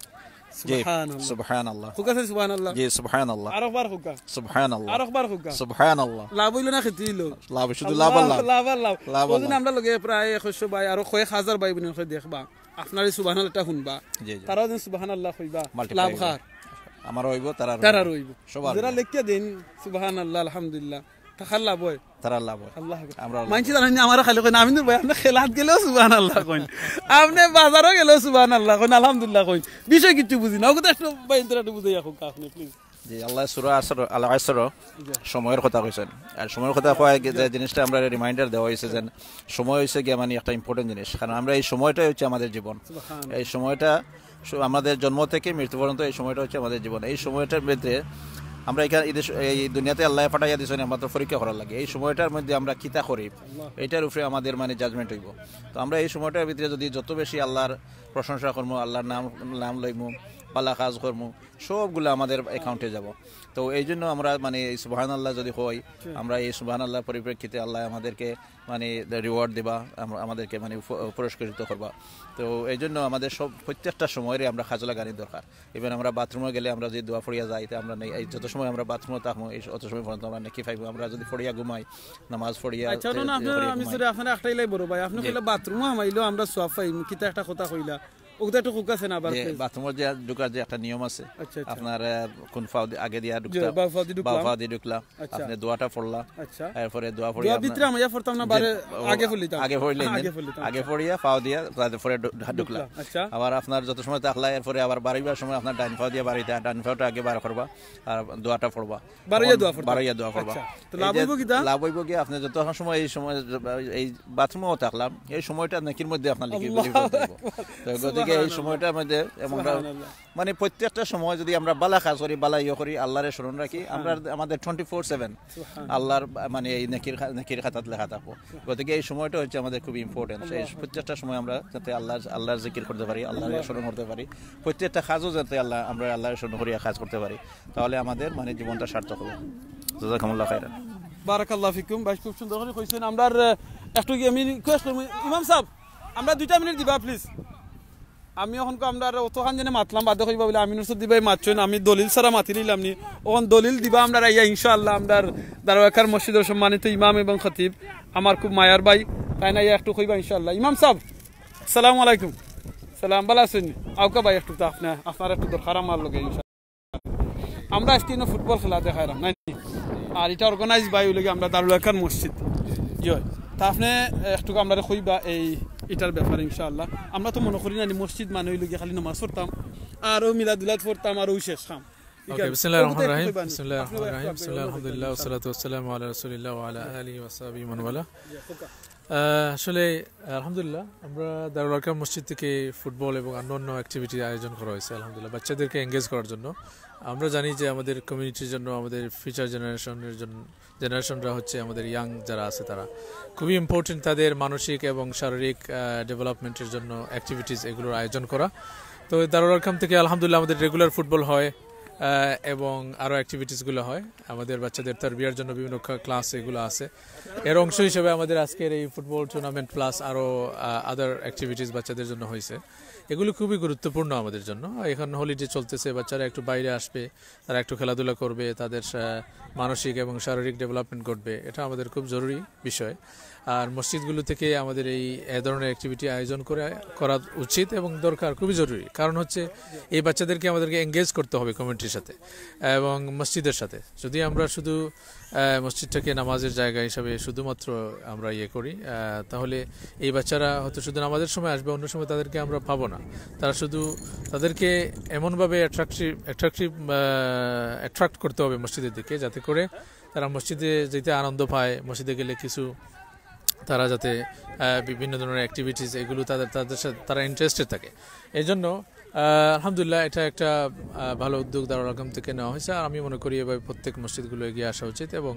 সুবহানাল্লাহ হুকা আছে সুবহানাল্লাহ জি সুবহানাল্লাহ আরেকবার হুকা সুবহানাল্লাহ আরেকবার হুকা সুবহানাল্লাহ লাভ হইল না খেতে হইল লাভ শুধু লাভ আল্লাহ লাভ লাভ লাভ ওদিন আমরা লগে প্রায় 100 ভাই আর কয়েক হাজার ভাই বোনের দেখবা আপনার সুবহানাল্লাহটা শুনবা জি জি তারাও দিন সুবহানাল্লাহ কইবা লাভ খার আমার হইব তারা রইব সবার যারা লেখিয়া দেন সুবহানাল্লাহ আলহামদুলিল্লাহ টাকার লাভ হয় তারা লাভ আল্লাহ আমরা মানছি জানেন আমার খালি কইন আমি ভাই আপনি খেলাত গেলেও সুবহানাল্লাহ কইন আপনি বাজারও গেলেও সুবহানাল্লাহ কইন আলহামদুলিল্লাহ কইন বিষয় কিছু বুঝি না ওকে একটু ভাই একটু বুঝাই রাখুন আপনি প্লিজ জি আল্লাহ সূরা আল আসর সময়ের কথা কইছেন আর সময়ের কথা কয় যে জিনিসটা আমরা রিমাইন্ডার দেওয়া হয়েছে যে সময় হইছে কি মানে একটা ইম্পর্টেন্ট জিনিস কারণ আমরা এই সময়টাই হচ্ছে আমাদের জীবন এই সময়টা আমাদের জন্ম থেকে মৃত্যু পর্যন্ত এই সময়টা হচ্ছে আমাদের জীবন এই সময়টার মধ্যে আমরা এখানে এই দুনিয়াতে আল্লাহ পাঠাইয়া দিয়েছেন আমাদের পরীক্ষা করার লাগে এই সময়টার মধ্যে আমরা কিতা করি এটার উপরে আমাদের মানে জাজমেন্ট হইব তো আমরা এই সময়টার ভিতরে যদি যত বেশি আল্লাহর প্রশংসা করবো আল্লাহর নাম লইমু পালা কাজ করবো সবগুলো আমাদের অ্যাকাউন্টে যাব তো এই জন্য আমরা মানে এই সুবহানাল্লাহ যদি হই আমরা এই সুবহানাল্লাহর পরিপ্রেক্ষিতে আল্লাহ আমাদেরকে মানে রিওয়ার্ড দিবা আমাদেরকে মানে পুরস্কৃত করবা তো এই জন্য আমাদের সব প্রত্যেকটা সময়েরই আমরা কাজে লাগানোর দরকার ইভেন আমরা বাথরুমে গেলে আমরা যদি দোয়া পড়িয়া যাই আমরা এই যত সময় আমরা বাথরুমে থাকবো এই অত সময় পর্যন্ত আমরা নাকি পাইবো আমরা যদি পড়িয়া ঘুমাই নামাজ পড়িয়া আচ্ছা না আমি সরি আপনারা একটাই লাই বড় ভাই আপনি কইলা বাথরুমে হামাইলো আমরা সওয়াব পাই কিতা একটা কথা কইলা ওটা একটু হুক আছে না আবার বাথরুমের যে ঢোকার যে একটা নিয়ম আছে আপনার কোন ফাও আগে দিয়া ঢুকতা বাফা দিয়ে ঢুকলা আপনি দোয়াটা পড়লা এরপরে দোয়া পড়িয়া ভিতরে আমি পড়তাম না বারে আগে পড়লিতাম আগে পড়িয়া ফাও দিয়া তারপরে ঢুকলা আবার আপনার যত সময় থাকলা এরপরে আবার বাড়িবার সময় আপনার ডান ফাও দিয়া বাড়িতে ডান ফাওটা আগে বার করবা আর দোয়াটা পড়বা বাড়িয়া দোয়া করবা তো লাভ হইব কি লাভ হইব কি আপনি যত সময় এই সময় এই বাথরুমেও থাকলাম এই সময়টা নাকির মধ্যে আপনার লিখে তো এই সময়টার মধ্যে মানে প্রত্যেকটা সময় যদি আমরা বালা কাজ করি বালা ইয়ে করি আল্লাহরে স্মরণ রাখি আমরা আমাদের 24/7 আল্লাহর মানে এই নেকির খাতাত লেখা থাকবো গতিকে এই সময়টা হচ্ছে আমাদের খুব ইম্পর্টেন্ট এই প্রত্যেকটা সময় আমরা যাতে আল্লাহর জিকির করতে পারি আল্লাহর স্মরণ করতে পারি প্রত্যেকটা কাজও যাতে আমরা আল্লাহর স্মরণ করিয়া কাজ করতে পারি তাহলে আমাদের মানে জীবনটা সার্থক হবে জাযাকাল্লাহু খাইরান বারাকাল্লাহু ফিকুম ভাই খুব সুন্দর করে কইছেন আমরা একটু আমি রিকোয়েস্ট করব ইমাম সাহেব আমরা 2 মিনিট দিবা প্লিজ আমি এখন আমরা অতখান জেনে মাতলাম বাধ্য কইবা বলে আমি নুসুদ দিবাই মাতছেন আমি দলিল ছাড়া মাতি নিলাম নি ওখান দলিল দিবা আমরা আইয়া ইনশাআল্লাহ আমরা দারওয়াকার মসজিদের সম্মানিত ইমাম এবং খতিব আমার খুব মায়ার ভাই তাই না একটু কইবা ইনশাআল্লাহ ইমাম সাহেব আসসালামু আলাইকুম সালাম ভালো আছেন আউকা ভাই একটু আপনার একটু দরকার আমার লগে ইনশাআল্লাহ আমরা আজকে ফুটবল খেলা দেখাইলাম নাই আর এটা অর্গানাইজ ভাই লগে আমরা দারওয়াকার মসজিদ জয় তা আপনি একটু আমরা কইবা এই এটার ব্যাপারে ইনশাআল্লাহ আমরা তো মনে করি না মসজিদ মানে হইল গিয়ে খালি নামাজ পড়তাম আর মিলাদুলাত পড়তাম আর ওই শেষ খাম বিসমিল্লাহির রহমানির রহিম বিসমিল্লাহির আলহামদুলিল্লাহ ওয়াসসালাতু ওয়াসসালামু আলা রাসূলিল্লাহ ওয়া আলা আলিহি ওয়া সাহবিহি মান ওয়ালা আসলে আলহামদুলিল্লাহ আমরা দারুল আরকাম মসজিদ থেকে ফুটবল এবং অন্যান্য অ্যাক্টিভিটি আয়োজন করা হয়েছে আলহামদুলিল্লাহ বাচ্চাদেরকে এঙ্গেজ করার জন্য আমরা জানি যে আমাদের কমিউনিটির জন্য আমাদের ফিউচার জেনারেশনরা হচ্ছে আমাদের ইয়াং যারা আছে তারা খুবই ইম্পর্টেন্ট তাদের মানসিক এবং শারীরিক ডেভেলপমেন্টের জন্য অ্যাক্টিভিটিস এগুলোর আয়োজন করা তো দারুল আরকাম থেকে আলহামদুলিল্লাহ আমাদের রেগুলার ফুটবল হয় এবং আরও অ্যাক্টিভিটিসগুলো হয় আমাদের বাচ্চাদের তারবিয়ার জন্য বিভিন্ন ক্লাস এগুলো আছে এর অংশ হিসেবে আমাদের আজকের এই ফুটবল টুর্নামেন্ট প্লাস আরও আদার অ্যাক্টিভিটিস বাচ্চাদের জন্য হয়েছে এগুলো খুবই গুরুত্বপূর্ণ আমাদের জন্য। এখন হলিডে চলতেছে, বাচ্চারা একটু বাইরে আসবে, তারা একটু খেলাধুলা করবে, তাদের মানসিক এবং শারীরিক ডেভেলপমেন্ট ঘটবে, এটা আমাদের খুব জরুরি বিষয়। আর মসজিদগুলো থেকে আমাদের এই ধরনের অ্যাক্টিভিটি আয়োজন করা উচিত এবং দরকার, খুবই জরুরি। কারণ হচ্ছে এই বাচ্চাদেরকে আমাদেরকে এঙ্গেজ করতে হবে কমিউনিটির সাথে এবং মসজিদের সাথে। যদি আমরা শুধু মসজিদটাকে নামাজের জায়গা হিসাবে শুধুমাত্র আমরা করি, তাহলে এই বাচ্চারা হয়তো শুধু নামাজের সময় আসবে, অন্য সময় তাদেরকে আমরা পাবো না। তাদেরকে এমনভাবে অ্যাট্রাক্ট করতে হবে মসজিদের দিকে, যাতে করে তারা মসজিদে যেতে আনন্দ পায়, মসজিদে গেলে কিছু তারা যাতে বিভিন্ন ধরনের অ্যাক্টিভিটিস এগুলো তাদের সাথে তারা ইন্টারেস্টেড থাকে। এই জন্য আলহামদুলিল্লাহ এটা একটা ভালো উদ্যোগ দারুল আরকাম থেকে নেওয়া হয়েছে। আর আমি মনে করি এভাবে প্রত্যেক মসজিদগুলো এগিয়ে আসা উচিত এবং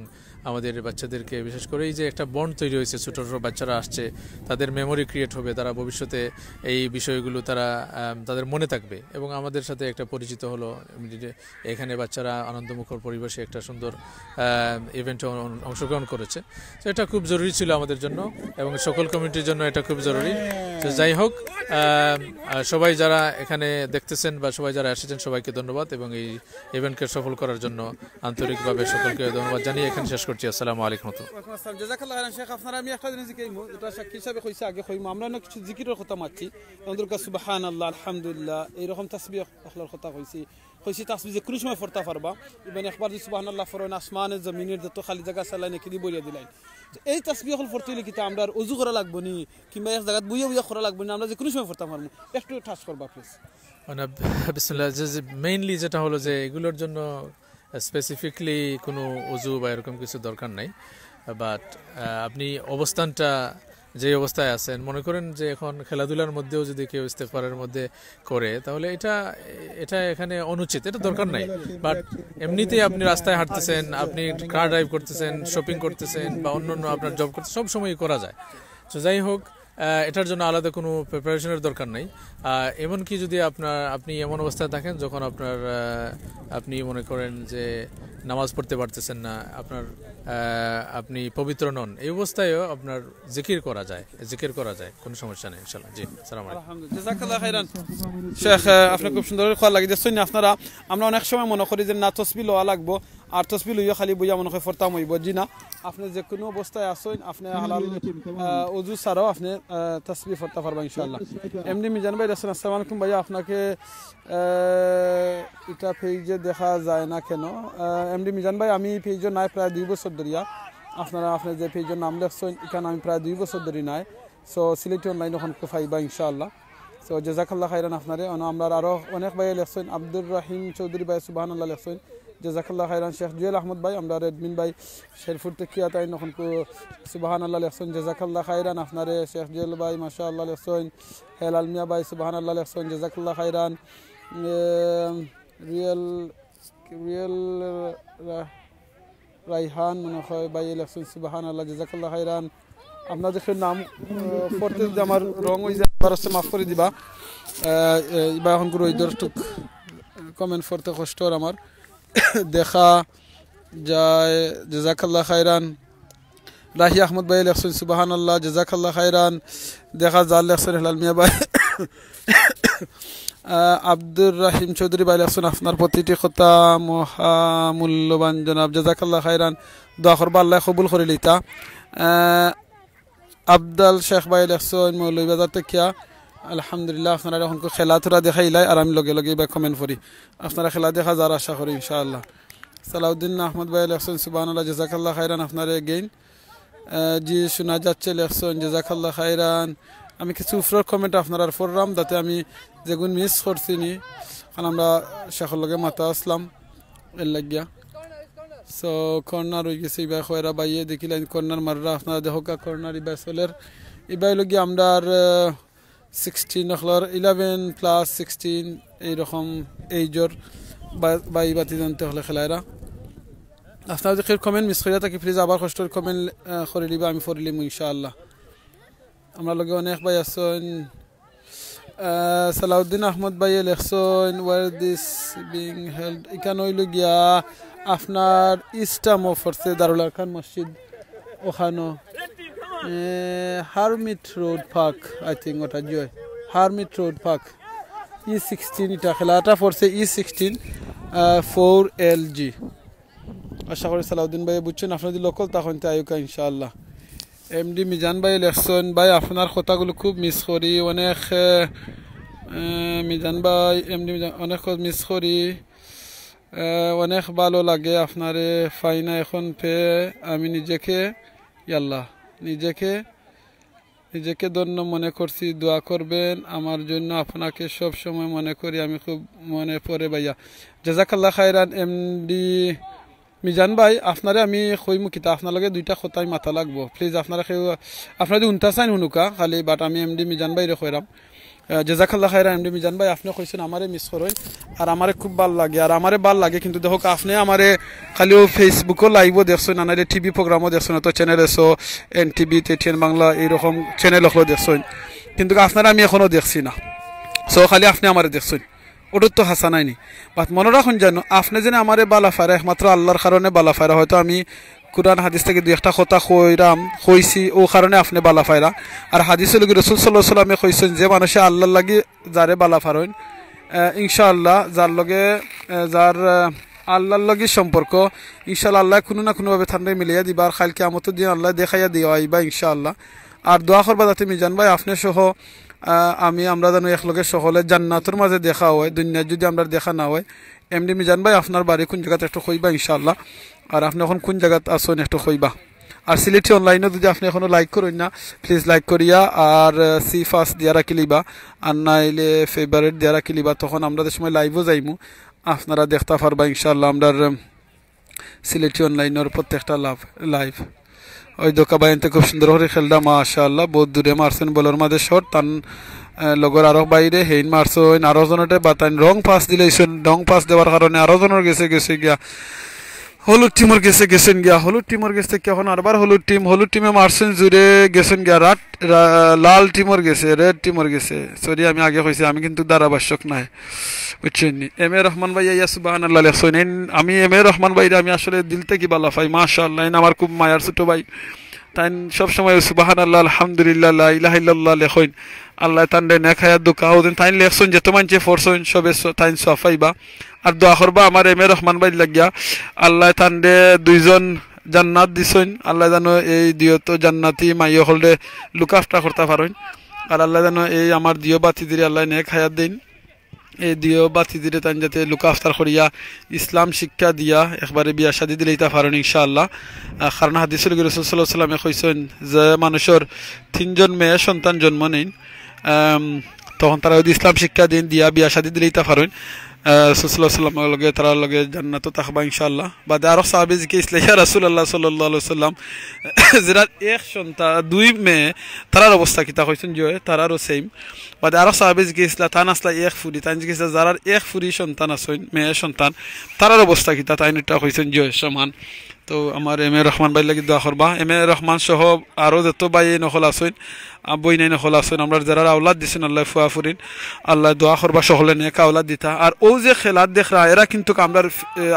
আমাদের বাচ্চাদেরকে বিশেষ করে এই যে একটা বন্ড তৈরি হয়েছে, ছোটো ছোটো বাচ্চারা আসছে, তাদের মেমোরি ক্রিয়েট হবে, তারা ভবিষ্যতে এই বিষয়গুলো তাদের মনে থাকবে এবং আমাদের সাথে একটা পরিচিত হলো। এখানে বাচ্চারা আনন্দমুখর পরিবেশে একটা সুন্দর ইভেন্টে অংশগ্রহণ করেছে। তো এটা খুব জরুরি ছিল আমাদের জন্য এবং সকল কমিউনিটির জন্য এটা খুব জরুরি। তো যাই হোক, সবাই যারা এখানে দেখতেছেন বা সবাই যারা এসেছেন সবাইকে ধন্যবাদ এবং এই ইভেন্টকে সফল করার জন্য আন্তরিকভাবে সকলকে ধন্যবাদ জানিয়ে এখানে শেষ করছি। আসসালামু আলাইকুম। জাযাকাল্লাহ খাইরান শেখ, আপনারা আমি একটা জিনিস কইমু, এটা সাক্ষী হিসাবে কইছে আগে কইমু, আমরা অনেক কিছু জিকিরের কথা মারছি, আমাদের কাছে সুবহানাল্লাহ, আলহামদুলিল্লাহ এইরকম তাসবিহ আখলার কথা কইছি তাসবিহ যে কোনো সময় পড়তে পারবা। ইবেন একবার যদি সুবহানাল্লাহ পড়েন, আসমানের জমিনের যত খালি জায়গা চালাই নাকি দি বইয়া দিলাই। এই তাসবিহ হল পড়তে হলে কিন্তু আমরা অজু করা লাগবো নি, কিংবা এক জায়গায় বুইয়া করা লাগবো না, আমরা যে কোনো সময় পড়তে পারবো। একটু টাচ করবা প্লিজ। বিসমিল্লাহ। মেইনলি যেটা হলো যে এগুলোর জন্য স্পেসিফিকলি কোনো অজু বা এরকম কিছু দরকার নাই, বাট আপনি অবস্থানটা যে অবস্থায় আছেন, মনে করেন যে এখন খেলাধুলার মধ্যেও যদি কেউ ইস্তেগফারের মধ্যে করে, তাহলে এটা এখানে অনুচিত, এটা দরকার নাই। বাট এমনিতেই আপনি রাস্তায় হাঁটতেছেন, আপনি কার ড্রাইভ করতেছেন, শপিং করতেছেন বা অন্য আপনার জব করতেছেন, সব সময়ই করা যায়। তো যাই হোক, এটার জন্য আলাদা কোনো প্রিপারেশনের দরকার নেই। এমনকি যদি আপনি এমন অবস্থায় থাকেন যখন আপনি মনে করেন যে নামাজ পড়তে পারতেছেন না, আপনি পবিত্র নন, এই অবস্থায়ও আপনার জিকির করা যায়, কোনো সমস্যা নেই ইনশাআল্লাহ। জি, আসসালামু আলাইকুম। জাযাকাল্লাহ খাইরান শেখ, আপনি খুব সুন্দর খোয়া লাগি দিচ্ছেন। আপনারা আমরা অনেক সময় মনে করি যে না তসবিহ লওয়া লাগবো, আর তসবিহ লইয়া খালি বইয়া মনে হয় ফরতাম হইব। জি না, আপনি যে কোনো অবস্থায় আসেন, আপনি হালাল অজু ছাড়াও আপনি তসবিহ পড়তে পারবেন ইনশাআল্লাহ। এমনি মিজান ভাই রাসূল আসসালামু আলাইকুম ভাইয়া, আপনাকে এটা পেজে দেখা যায় না কেন? এমনি মিজান ভাই, আমি পেজে নাই প্রায় 2 বছর ধরিয়া। আপনার যে পেজের নাম লেখছেন এখানে আমি প্রায় 2 বছর ধরে নাই। সো সিলেটি অনলাইন ওখান পাইবা ইনশাআল্লাহ। সো জাযাকাল্লাহ খাইরান আপনারে। আমরা আরও অনেক ভাই লেখছেন, আব্দুর রহিম চৌধুরী ভাই সুবহানাল্লাহ লেখছেন, জাযাকাল্লাহ খাইরান। শেখ জুয়েল আহমদ ভাই, আমরা এডমিন ভাই শেরপুর তেকিয়া তাই নখন সুবহানাল্লাহ লেখছেন, জাযাকাল্লাহ খাইরান আপনারে। শেখ জুয়েল ভাই মাশাআল্লাহ লেখছেন, হেলাল মিয়া ভাই সুবহানাল্লাহ লেখছেন, জাযাকাল্লাহ খাইরান। রিয়েল রাইহান মনে হয় ভাই লেখছেন, সুবহানাল্লাহ, জাযাকাল্লাহ খাইরান। আপনাদের নাম পড়তে যদি আমার রং হয়ে যায় মাফ করে দিবা। বা এখন করে ওই দর্শক কমেন্ট পড়তে কষ্ট আমার দেখা যায়। জাযাকাল্লাহ খাইরান। রাহি আহমদ ভাই লেখছেন, সুবহানাল্লাহ, জাযাকাল্লাহ খাইরান। দেখা যার লেখছেন হেলাল মিয়া ভাই। আব্দুর রহিম চৌধুরী ভাই লেখছেন, আপনার প্রতিটি কথা মহামূল্যবান জনাব, জাযাকাল্লাহ খাইরান। দোয়া করবা আল্লাহ কবুল করে লিতা। আবদাল শেখ ভাই লেখছেন, মৌলভীবাজার থেকে। আলহামদুলিল্লাহ, আপনারা এখন খেলাধুলা দেখাইলাই আর আমি লগে লগে বা কমেন্ট করি। আপনারা খেলা দেখা যার আশা করি ইনশাআল্লাহ। সালাউদ্দিন আহমদ ভাই লেখছেন, সুবহানাল্লাহ, জাযাকাল্লাহ খাইরান আপনারা গেইন। জি শোনা যাচ্ছে লেখছেন, জাযাকাল্লাহ খাইরান। আমি কিছু উপরের কমেন্ট আপনারা পড়লাম, যাতে আমি যেগুন মিস করছি নি, কারণ আমরা শেখর লগে মাতা আসলাম এর লাগিয়া। সো কর্নার হয়ে গেছে ইবাই খয়রা বাইয়ে দেখিলেন কর্নার মাররা, আপনারা দেখো কর্নার ইবাই চলের ইবাই লগিয়া আমরা 16 11+16 এইরকম এইজোর বাই বাতি জানতে হলে খেলাইরা। আপনারা যদি কমেন্ট মিস করিয়া থাকি প্লিজ আবার কষ্ট কমেন্ট করে দিবা, আমি পড়লিম ইনশাআল্লাহ। আমরা লগে অনেক ভাই আছেন। সালাউদ্দিন আহমদ ভাই লেখছেন, ওয়ার দিস বিং হেল্ড, এখানে হইল গিয়া আপনার ইস্টাম অফারছে দারুল আরকাম মসজিদ, ওখানে hermit road park, I think ওটা জয় হারমিট রোড পার্ক E16 এটা খেলাটা পড়ছে E16 4LG। আশা করি সালাউদ্দিন ভাই বুঝছেন, আপনার যদি লোকাল তখন আয়ুকা ইনশাআল্লাহ। এমডি মিজান ভাই লেখছেন, ভাই আপনার কথাগুলো খুব মিস করি অনেক। মিজান ভাই এমডি মিজান অনেক মিস করি, অনেক ভালো লাগে আপনারে ফাইনা এখন পেয়ে। আমি নিজেকে ধন্য মনে করছি, দোয়া করবেন আমার জন্য, আপনাকে সব সময় মনে করি, আমি খুব মনে পড়ে ভাইয়া। জাজাকাল্লাহ খায়রান এমডি মিজান ভাই। আপনারে আমি কইমু কিতা আপনার লগে দুইটা কথাই মাথা লাগবো প্লিজ। আপনারা যদি উনতা চাইন হুনুকা খালি, বাট আমি এমডি মিজান ভাইরে কইরাম। জাজাকাল্লাহ খায়রান এমডি মিজান ভাই, আপনি কইছেন আমারে মিস করেন আর আমারে খুব ভাল লাগে, আর আমারে ভাল লাগে কিন্তু দেখো আপনি আমারে খালিও ফেসবুকও লাইভও দেখছেন, আনারে টিভি প্রোগ্রামও দেখছেন, তো চ্যানেল এসো NTV TTN বাংলা এইরকম চ্যানেল হলো দেখছেন, কিন্তু আপনারা আমি এখনো দেখছি না। সো খালি আপনি আমারে দেখছেন, ওটার তো হাসা নাইনি। বাট মনে রাখুন জানো আপনি যেন আমারে বালা ফায়রা একমাত্র আল্লাহর কারণে বালা ফায়রা। হয়তো আমি কুরআন হাদিস থেকে দুই একটা কথা কইছি ও কারণে আপনি বালা ফায়রা। আর হাদিসের লগে রাসূল সাল্লাল্লাহু আলাইহি ওয়াসাল্লামে কইছেন যে মানুষে আল্লাহর লাগি যারে বালা ফারইন ইনশাআল্লাহ যার আল্লাহর লাগি সম্পর্ক ইনশাআল্লাহ আল্লাহ কোনো না কোনোভাবে ঠান্ডায় মিলিয়ে দিবা, আর কাল কিয়ামতের দিন আল্লাহ দেখাইয়া দিও আইবা ইনশাআল্লাহ। আর দোয়া করবা যাতে মিজান ভাই আপনি সহ আমরা জানো একলগে সকলে জান্নাতের মাঝে দেখা হয়, দুনিয়ায় যদি আমরা দেখা না হয়। এমডি মিজান ভাই আপনার বাড়ি কোন জায়গাতে একটু কইবা ইনশাআল্লাহ, আর আপনি এখন কোন জায়গাতে আসেন একটু কইবা। আর সিলেটি অনলাইনে যদি আপনি এখনো লাইক করেন না প্লিজ লাইক করিয়া, আর সি ফার্স্ট দিয়া রাখিলিবা, আর নাইলে ফেভারিট দিয়া রাখিলিবা, তখন আমরা সময় লাইভও যাইমু, আপনারা দেখতে পারবা ইনশাআল্লাহ আমরা সিলেটি অনলাইনের প্রত্যেকটা লাইভ। ওই দোকা বাইনতে খুব সুন্দর করে খেলটা মাশাআল্লাহ, বহুত দূরে মারছেন বলার মাঝে শট, তান লগর আরো বাইরে হেইন মারছেন, আরো জনটে বাতান রং পাস দিলেছেন, রং পাস দেওয়ার কারণে আরো জনের গেছে গিয়া হলুদ টিমর গেছেন গিয়া, হলুদ টিমর গেছে এখন আরবার হলুদ টিমে মারছেন জুড়ে গেছেন গিয়া, লাল টিমর গেছে, রেড টিমর গেছে। সরি আমি আগে কইছি আমি কিন্তু ধারাভাষ্যক নাই বুঝছেন। এম এ রহমান ভাই ইয়া সুবহানাল্লাহ লেখছেন, আমি এম এ রহমান ভাইরা আমি আসলে দিল থেকে ভালো পাই মাশাআল্লাহ, আমার খুব মায়ার ছোট ভাই, তাই সবসময় সুবহানাল্লাহ আলহামদুলিল্লাহ লা ইলাহা ইল্লাল্লাহ লেখেন, আল্লাহ তান্ডে নেক হায়াত দুকাও দেন, তাই লেখছেন যত মানছে ফরছেন সবে তাই সাফাইবা। আর দোয়া করবা আমার এম এ রহমান ভাই লাগিয়া, আল্লাহ তান্ডে দুইজন জান্নাত দিছেন, আল্লাহ জানো এই দিয়ত জান্নাতি মাইয়া হলদে লুকাফটা করতে পারেন, আর আল্লাহ জানো এই আমার দিও বাতি দিরে আল্লাহ নেক হায়াত দিন, এই দিও বাতি দিরে তাই যাতে লুকাফতার করিয়া ইসলাম শিক্ষা দিয়া একবারে বিয়া শাদী দিলে তা পারেন ইনশাআল্লাহ। কারণ হাদিসের রাসূল সাল্লাল্লাহু আলাইহি ওয়াসাল্লামে কইছেন যে মানুষের 3 জন মেয়ে সন্তান জন্ম নেন, তখন তারা যদি ইসলাম শিক্ষা দিন দিয়া বিয়া শাদী দিলে তা পারেন সাল্লাল্লাহু আলাইহি ওয়াসাল্লামের লগে তারা লগে জান্নাত তাকবা ইনশাআল্লাহ। বাদে আরো সাহাবী কি ইসলাইয়া রাসূলুল্লাহ সাল্লাল্লাহু আলাইহি ওয়াসাল্লাম যারা এক সন্তান 2 মেয়ে তারার অবস্থা কিতা কইছেন যে তারারও সেম। বাদে আরো সাহাবী কি ইসলা তান আসলা এক ফুরি তান কি যারা এক ফুরি সন্তান আছেন মেয়ে সন্তান তারার অবস্থা কিতা তাই নিটা কইছেন যে সমান। তো আমার এম এ রহমান ভাই লাগি দোয়া করবা, এম এ রহমান সহ আরো যত ভাই নকল আছেন বই নাই নকল আছেন, আমরা যারা আওলাদ দিছেন আল্লাহ ফুয়া ফুরিন, আল্লাহ দোয়া করবা সকলে নেক আওলাদ দিতা। আর ও যে খেলাত দেখরা এরা কিন্তু আমরা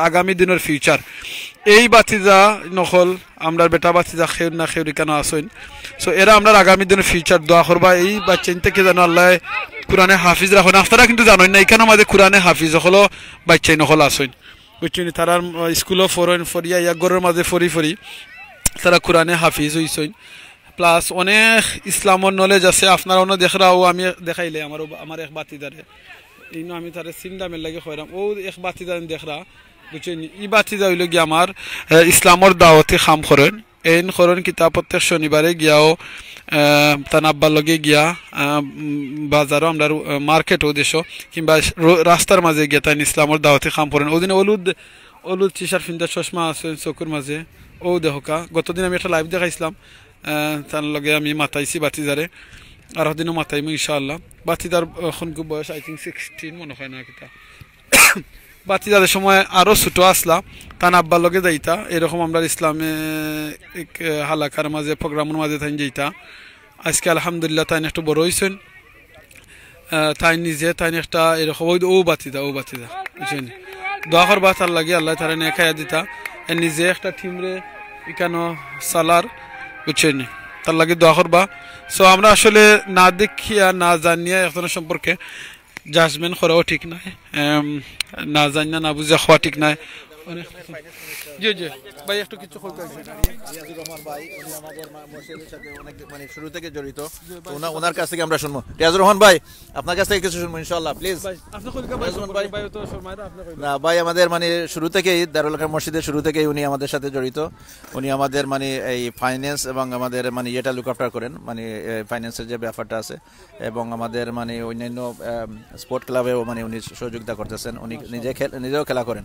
আগামী দিনের ফিউচার, এই বাতিজা নকল আমরা বেটা বাতিজা খেউর না খেউরি কেন আছেন, সো এরা আমরা আগামী দিনের ফিউচার দোয়া করবা। এই বাচ্চাইন থেকে যেন আল্লাহ কোরআনে হাফিজ রাখেন, আপনারা কিন্তু জানেন না এখানে আমাদের কোরআনে হাফিজ হলো বাচ্চাই নকল আছেন বুঝছেন, তারা স্কুলও ফরিয়া ইয়া গরের মাঝে ফরি তারা কোরআনে হাফিজ হইছেন, প্লাস অনেক ইসলামর নলেজ আছে। আপনারা অন্য দেখরাও আমি দেখাইলে আমার এক বাতিদারে ইনো আমি তারে সিন্দামের লাগে খয়রাম, ও এক বাতিদার দেখরা বুঝছেন, ই বাতিদা হইল গিয়ে আমার ইসলামর দাওয়াতে খাম করেন, এন করেন কিতাব প্রত্যেক শনিবারে গিয়াও তার আব্বার লগে গিয়া বাজারও আমরা মার্কেটও দেশ কিংবা রাস্তার মাঝে গিয়া তাই ইসলামর দাওয়াতে খাম করেন। ওদিনে অলুদ চিসার ফিন্দার চশমা আছে চকুর মাঝে, ও দেহকা গতদিন আমি একটা লাইভ দেখাইছিলাম, তার লগে আমি মাতাইছি বাতিদারে, আর দিনও মাতাইমু ইনশাআল্লাহ। বাতিদার এখন খুব বয়স আই থিঙ্ক 16 মনে হয় না কিতা, বাতিদারের সময় আরও ছোটো আসলা তান আব্বার লগে যাইতা, এরকম আমরা ইসলামে হালাকার মাঝে প্রোগ্রামের মাঝে তাই যাইতা। আজকে আলহামদুলিল্লাহ তাই একটু বড় হয়েছেন, তাই নিজে তাই একটা এরকম ও বাতিদা বুঝছেন, দোয়া করবা তার লাগে আল্লাহ তারা নিয়ে খাইয়া দিতা, নিজে একটা টিমরে এখানো সালার বুঝছেন, তার লাগে দোয়া করবা। সো আমরা আসলে না দেখিয়া না জানিয়া একজনের সম্পর্কে জাজমেন্ট করাও ঠিক নাই, না জানি না বুঝে খাওয়া ঠিক নাই। অনেক জি জি ভাই একটু কিছু বলতে রিয়াজুর রহমান ভাই উনি আমাদের মসজিদের সাথে অনেক মানে শুরু থেকে জড়িত, ওনার কাছ থেকে আমরা শুনবো। রিয়াজুর রহমান ভাই আপনার কাছ থেকে কিছু শুনবো ইনশাআল্লাহ, প্লিজ। আপনি কইকা ভাই ভাই তো শর্মাইরা আপনি কইবেন না ভাই, আমাদের মানে শুরু থেকেই দারুল আরকাম মসজিদের শুরু থেকেই উনি আমাদের সাথে জড়িত। উনি আমাদের মানে এই ফাইন্যান্স এবং আমাদের মানে এটা লুক আফটার করেন, মানে ফাইন্যান্সের যে ব্যাপারটা আছে, এবং আমাদের মানে অন্যান্য স্পোর্ট ক্লাবেও মানে উনি সহযোগিতা করতেছেন। উনি নিজেও খেলা করেন,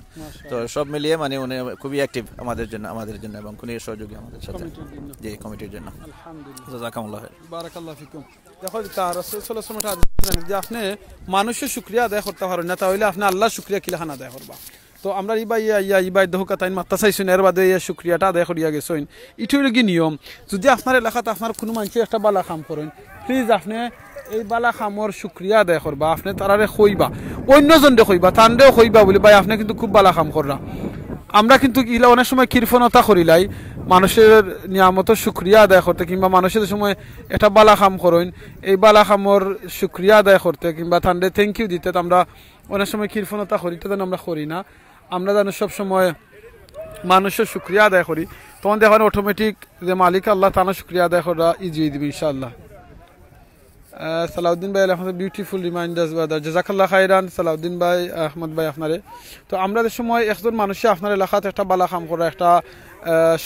তো সব মিলিয়ে মানে উনি খুবই অ্যাক্টিভ আমাদের জন্য এবং খুবই সহযোগী আমাদের সাথে, জি কমিটির জন্য। আলহামদুলিল্লাহ, জাযাকাল্লাহ খাইর, বারাকাল্লাহ ফিকুম। দেখো তার রাসূল সাল্লাল্লাহু আলাইহি ওয়াসাল্লাম যে আপনি মানুষের শুকরিয়া আদায় করতে পারেন না, তাহলে আপনি আল্লাহর শুকরিয়া কিলাখান আদায় করবা। তো আমরা ইবাই দহকা তাইন মাত্তা চাইছেন, এর বাদে এই শুকরিয়াটা আদায় করিয়া গেছেন। ইটো হলো কি নিয়ম, যদি আপনার এলাকাতে আপনার কোনো মানুষের একটা বালা কাম করেন, প্লিজ আপনি এই বালা কামর শুকরিয়া আদায় করবা। আপনি তারারে কইবা, অন্যজনরে কইবা, তানরেও কইবা বলে ভাই আপনি কিন্তু খুব বালা কাম কররা। আমরা কিন্তু ইলা অনেক সময় কীর্তনতা করিলাই মানুষের নিয়ামতের শুকরিয়া আদায় করতে, কিংবা মানুষের সময় একটা বালা কাম করেন, এই বালা কামর শুকরিয়া আদায় করতে কিংবা তানরে থ্যাংক ইউ দিতে আমরা অনেক সময় কীর্তনতা করি, তো আমরা করি না। আমরা যেন সবসময় মানুষের শুকরিয়া আদায় করি, তখন দেখেন অটোমেটিক যে মালিক আল্লাহ তানা শুকরিয়া আদায় করা ইজি দিবে ইনশাআল্লাহ। সালাউদ্দিন ভাই আমাদের বিউটিফুল রিমাইন্ডার্স বাদার, জাযাকাল্লাহ খাইরান সালাউদ্দিন ভাই, আহমদ ভাই আপনারে। তো আমরা যে সময় একজন মানুষে আপনার এলাকাতে একটা বালা কাম করা, একটা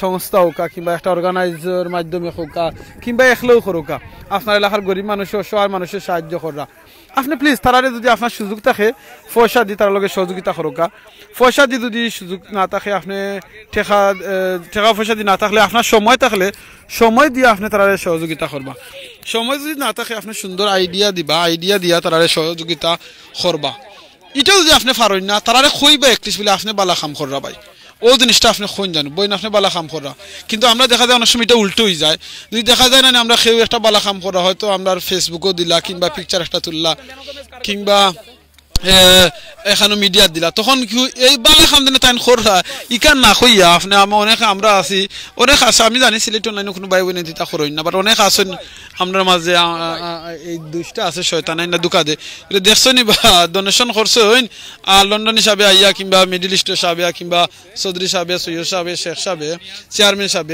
সংস্থা হোকা কিংবা একটা অর্গানাইজার মাধ্যমে হোকা কিংবা একলেও করোকা, আপনার এলাকার গরিব মানুষের অসহায় মানুষের সাহায্য করা, আপনি প্লিজ তারারে যদি আপনার সুযোগ থাকে পয়সা দিয়ে তার লগে সহযোগিতা করোকা। পয়সা দিয়ে যদি সুযোগ না থাকে, আপনি টাকা পয়সা দিয়ে না থাকলে আপনার সময় থাকলে সময় দিয়ে আপনি তারারে সহযোগিতা করবা। সময় যদি না থাকে আপনি সুন্দর আইডিয়া দিবা, আইডিয়া দিয়া তারারে সহযোগিতা করবা। এটাও যদি আপনি পারেন না, তারারে কইবা একলিশ বলে আপনি বালা কাম কররা ভাই, ও জিনিসটা আপনি কোন জানো বই না আপনি বালা কাম করা। কিন্তু আমরা দেখা যায় অনেক সময় এটা উল্টো হয়ে যায়, যদি দেখা যায় না আমরা কেউ একটা বালা কাম করা, হয়তো আমরা ফেসবুকও দিলা কিংবা পিকচার একটা তুললা কিংবা এখানে মিডিয়া দিলা, তখন কি এই বালা কাম দিনে তাই খররা ইকান না কইয়া আপনি অনেক আমরা আছি, অনেক আছে আমি জানি সিলেট অনলাইনে কোনো ভাই বোনে দিতা করেন না, বাট অনেক আছেন আমরা মাঝে এই দুইটা আছে শয়তান আইনা দুকা দে দেখছনি বা ডোনেশন করছে হইন লন্ডন হিসাবে আইয়া কিংবা মিডল ইস্ট হিসাবে কিংবা চৌধুরী সাহেব সৈয়দ সাহেব শেখ সাহেব চেয়ারম্যান সাহেব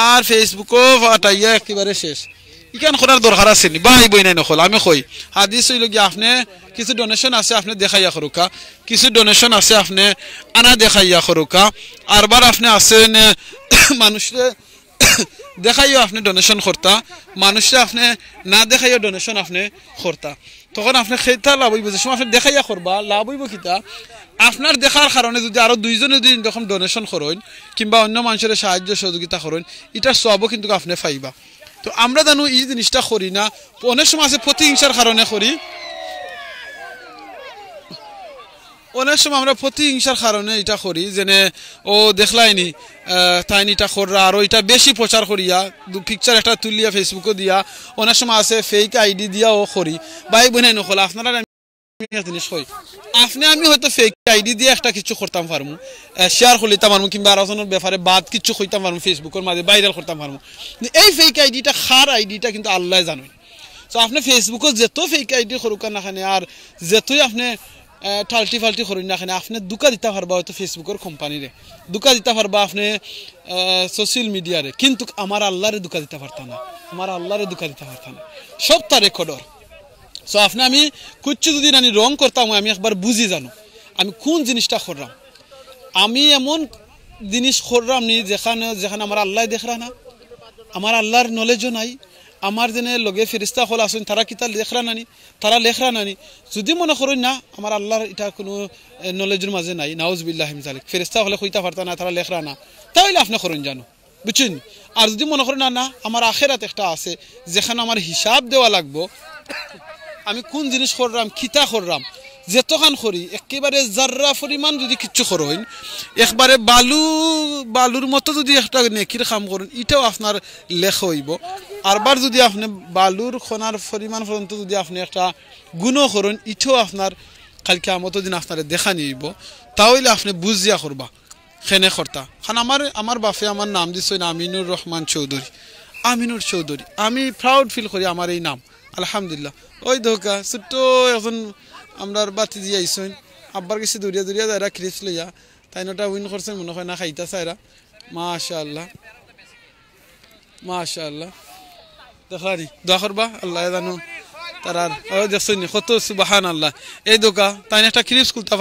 আর ফেসবুকও ফাটাইয়া একেবারে শেষ। ইকান করার দরকার আছে নি ভাই বই নাই নকল। আমি কই হাদিস হইল গিয়ে আপনি কিছু ডোনেশন আছে আপনি দেখাইয়া করুকা, কিছু ডোনেশন আছে আপনি আনা দেখাইয়া করুকা, আরবার আপনি আছেন মানুষরে দেখাইও আপনি ডোনেশন করতা, মানুষরে আপনি না দেখাইও ডোনেশন আপনি করতা, তখন আপনি খেতা লাভ হইব। যে সময় আপনি দেখাইয়া করবা লাভ হইব কিতা, আপনার দেখার কারণে যদি আরো দুইজনে যদি এরকম ডোনেশন করেন কিংবা অন্য মানুষের সাহায্য সহযোগিতা করেন, এটা সবও কিন্তু আপনি পাইবা। তো আমরা জানো এই জিনিসটা করি না, অনেক সময় আছে প্রতিহিংসার কারণে করি, অনেক সময় আমরা প্রতিহিংসার কারণে এটা করি, যেনে ও দেখলাইনি তাই এটা কররা আরো এটা বেশি প্রচার করিয়া পিকচার একটা তুলিয়া ফেসবুকে দিয়া, অনেক সময় আছে ফেক আইডি দিয়াও করি। ভাই বোনাই নকল আপনারা জিনিস কই আপনি আমি হয়তো ফেক আইডি দিয়ে একটা কিছু করতাম পারমু, শেয়ার করলিতাম পারমু কিংবা আলোচনার ব্যাপারে বাদ কিছু কইতাম পারমু, ফেসবুকের মাঝে ভাইরাল করতাম পারমু। এই ফেক আইডিটা খার আইডিটা কিন্তু আল্লাহ জানেন। তো আপনি ফেসবুকে যেত ফেক আইডি করুক না খানে আর যেতই আপনি টাল্টি ফাল্টি করেন না খানে, আপনি দুকা দিতে পারবা হয়তো ফেসবুকের কোম্পানিরে, দুকা দিতে পারবা আপনি সোশ্যাল মিডিয়ারে, কিন্তু আমার আল্লাহরে দুকা দিতে পারতাম না, আমার আল্লাহরে দুকা দিতে পারতাম না, সব তার রেকর্ডর। সো আপনি আমি কুচ্ছু যদি আমি রং করতাম, আমি একবার বুঝি জানো আমি কোন জিনিসটা করলাম, আমি এমন জিনিস করলাম নি যেখানে যেখানে আমার আল্লাহ দেখরা না, আমার আল্লাহর নলেজও নাই, আমার যেন লগে ফেরিস্তা হল আসুন তারা কি তার লেখরা নানি, তারা লেখরা নানি, যদি মনে করেন না আমার আল্লাহর এটা কোনো নলেজের মাঝে নাই, নাউজুবিল্লাহ মিন যালিক, ফেরিস্তা হলে কইতা পারতা না, তারা লেখরা না, তাহলে আপনি করেন জানো বুঝছেন। আর যদি মনে করেন না না আমার আখেরাত একটা আছে যেখানে আমার হিসাব দেওয়া লাগবো, আমি কোন জিনিস করলাম কিতা করলাম যেতখান করি একেবারে জাররা পরিমাণ যদি কিচ্ছু করেন, একবারে বালুর মতো যদি একটা নেকির কাম করেন, এটাও আপনার লেখ হইব। আরবার যদি আপনি বালুর খনার পরিমাণ পর্যন্ত যদি আপনি একটা গুণ করেন, এটাও আপনার কালকে আমতো দিন আপনার দেখা নিব, তাহলে আপনি বুঝিয়া করবা খেনে করতা। কারণ আমার বাপে আমার নাম দিচ্ছেন আমিনুর রহমান চৌধুরী, আমিনুর চৌধুরী, আমি প্রাউড ফিল করি আমার এই নাম আলহামদুলিল্লাহ। ওই ধোকা ছোট্ট এখন আমরা বাতিজি আইসইন আব্বার কাছে দৌড়িয়া দৌড়িয়া যারা ক্রিপস লইয়া তাই নটা উইন করছেন মনে হয় না খাইতা চাইরা মাশাআল্লাহ মাশাআল্লাহ দেখারি দোয়া করবা আল্লাহ জানো তারার ও দেখছইন কত সুবহানাল্লাহ এই দোকা তাই একটা ক্রিপস খুলতে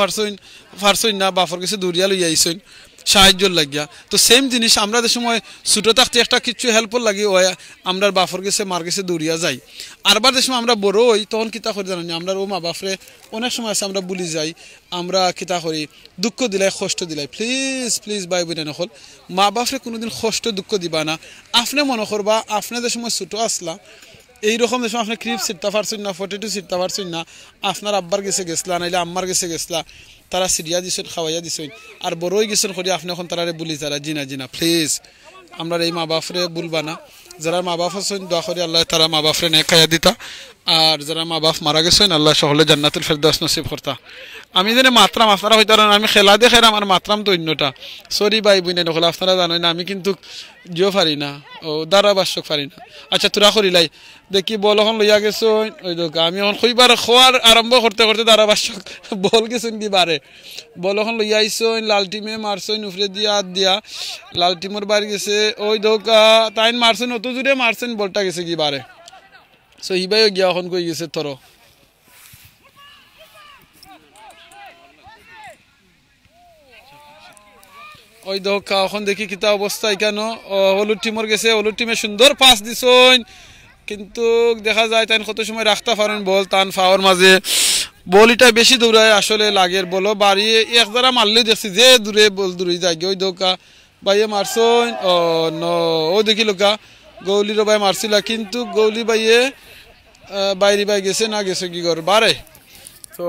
পারছইন না বাফর কাছে দৌড়িয়া লইয়া আইসইন সাহায্য লাগিয়া তো সেম জিনিস আমরা যে সময় ছোটো থাকতে একটা কিছু হেল্প লাগে ওই আমরা বাফর গেছে মার গেছে দৌড়িয়া যাই আরবার যে সময় আমরা বড় হই তখন কিতা করে জানি আমরা ও মা বাপরে অনেক সময় আছে আমরা ভুলি যাই আমরা কিতা করি দুঃখ দিলাই কষ্ট দিলাই প্লিজ প্লিজ ভাই বোন নকল মা বাপরে কোনোদিন কষ্ট দুঃখ দিবা না আপনি মনে করবা আপনি যে সময় ছোটো আসলা এইরকম যে সময় আপনি ক্রিপস ছিটতে পারছেন না 42 ছিটতে পারছেন না আপনার আব্বার গেছে গেছলা নাইলে আম্মার গেছে গেছলা তারা সিরিয়া দিছেন খাওয়াইয়া দিছেন আর বড়ই গেছেন করি আপনি এখন তারারে বলি তারা জিনা জিনা প্লিজ আমরা এই মা বাপরে বলবা না যারা মা বাপ আছেন দোয়া করি আল্লাহ তারা মা বাপরে নেক খাইয়া দিতা আর যারা মা বাপ মারা গেছেন আল্লাহ সকলে জান্নাতুল ফেরদাউস নসিব করতা আমি জানি মাত্রাম আপনারা হইতে পারেন আমি খেলা দেখাই আমার মাত্রাম তো অন্যটা সরি ভাই বোনে নকল আপনারা জানেন না আমি কিন্তু জিও পারি না ও ধারাভাষ্যক পারি না আচ্ছা তোরা করিলাই দেখি বল এখন লইয়া গেছো ওই দোকা আমি এখন কইবার খোয়ার আরম্ভ করতে করতে ধারাভাষ্যক বল গেছেন কি বারে বল এখন লইয়া আইসো লাল টিমে মারছইন উফরে দিয়া হাত দিয়া লাল টিমের বাড়ি গেছে ওই দোকা তাইন মারছেন অত জুড়ে মারছেন বলটা গেছে কি বারে সো হিবাইও গিয়া এখন কই গেছে তোর ওই দোকা এখন দেখি কিতা অবস্থা কেন হলুদ টিমর গেছে হলুদ টিমে সুন্দর পাস দিছইন কিন্তু দেখা যায় তাই কত সময় রাখতে পারেন বল তান ফাওয়ার মাঝে বলিটা বেশি দৌড়ায় আসলে লাগের বলো বাড়ি এক দ্বারা মারলে দেখছি যে দূরে বল দূরে যায় ওই দোকা ভাইয়ে মারছইন ও ন ও দেখি লোকা গৌলির ভাই মারছিল কিন্তু গৌলি ভাইয়ে বাইরে বাই গেছে না গেছে কি কর বারে তো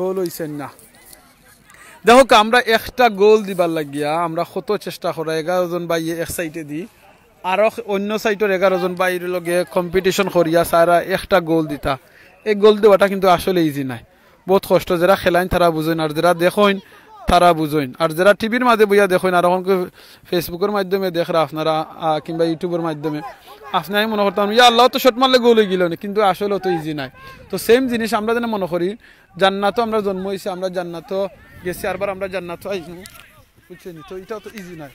গোল হইছেন না দেখো আমরা একটা গোল দিবার লাগিয়া আমরা কত চেষ্টা করা 11 জন বাইয়ে এক সাইডে দি আর অন্য সাইডের 11 জন বাইরের লগে কম্পিটিশন করিয়া সারা একটা গোল দিতা এই গোল দেওয়াটা কিন্তু আসলে ইজি নাই বহুত কষ্ট যারা খেলাইন তারা বুঝেন আর যারা দেখেন তারা বুঝেন আর যারা টিভির মাঝে বইয়া দেখেন আর এখন ফেসবুকের মাধ্যমে দেখরা আপনারা কিংবা ইউটিউবের মাধ্যমে আপনারাই মনে করতাম ইয়া আল্লাহ তো শট মারলে গোল হয়ে গেল না কিন্তু আসলে তো ইজি নাই তো সেম জিনিস আমরা যেন মনে করি জান্নাতও আমরা জন্ম হয়েছি আমরা জান্নাতও গেছি আরবার আমরা জান্নাতও আইছি বুঝছেন তো এটা তো ইজি নাই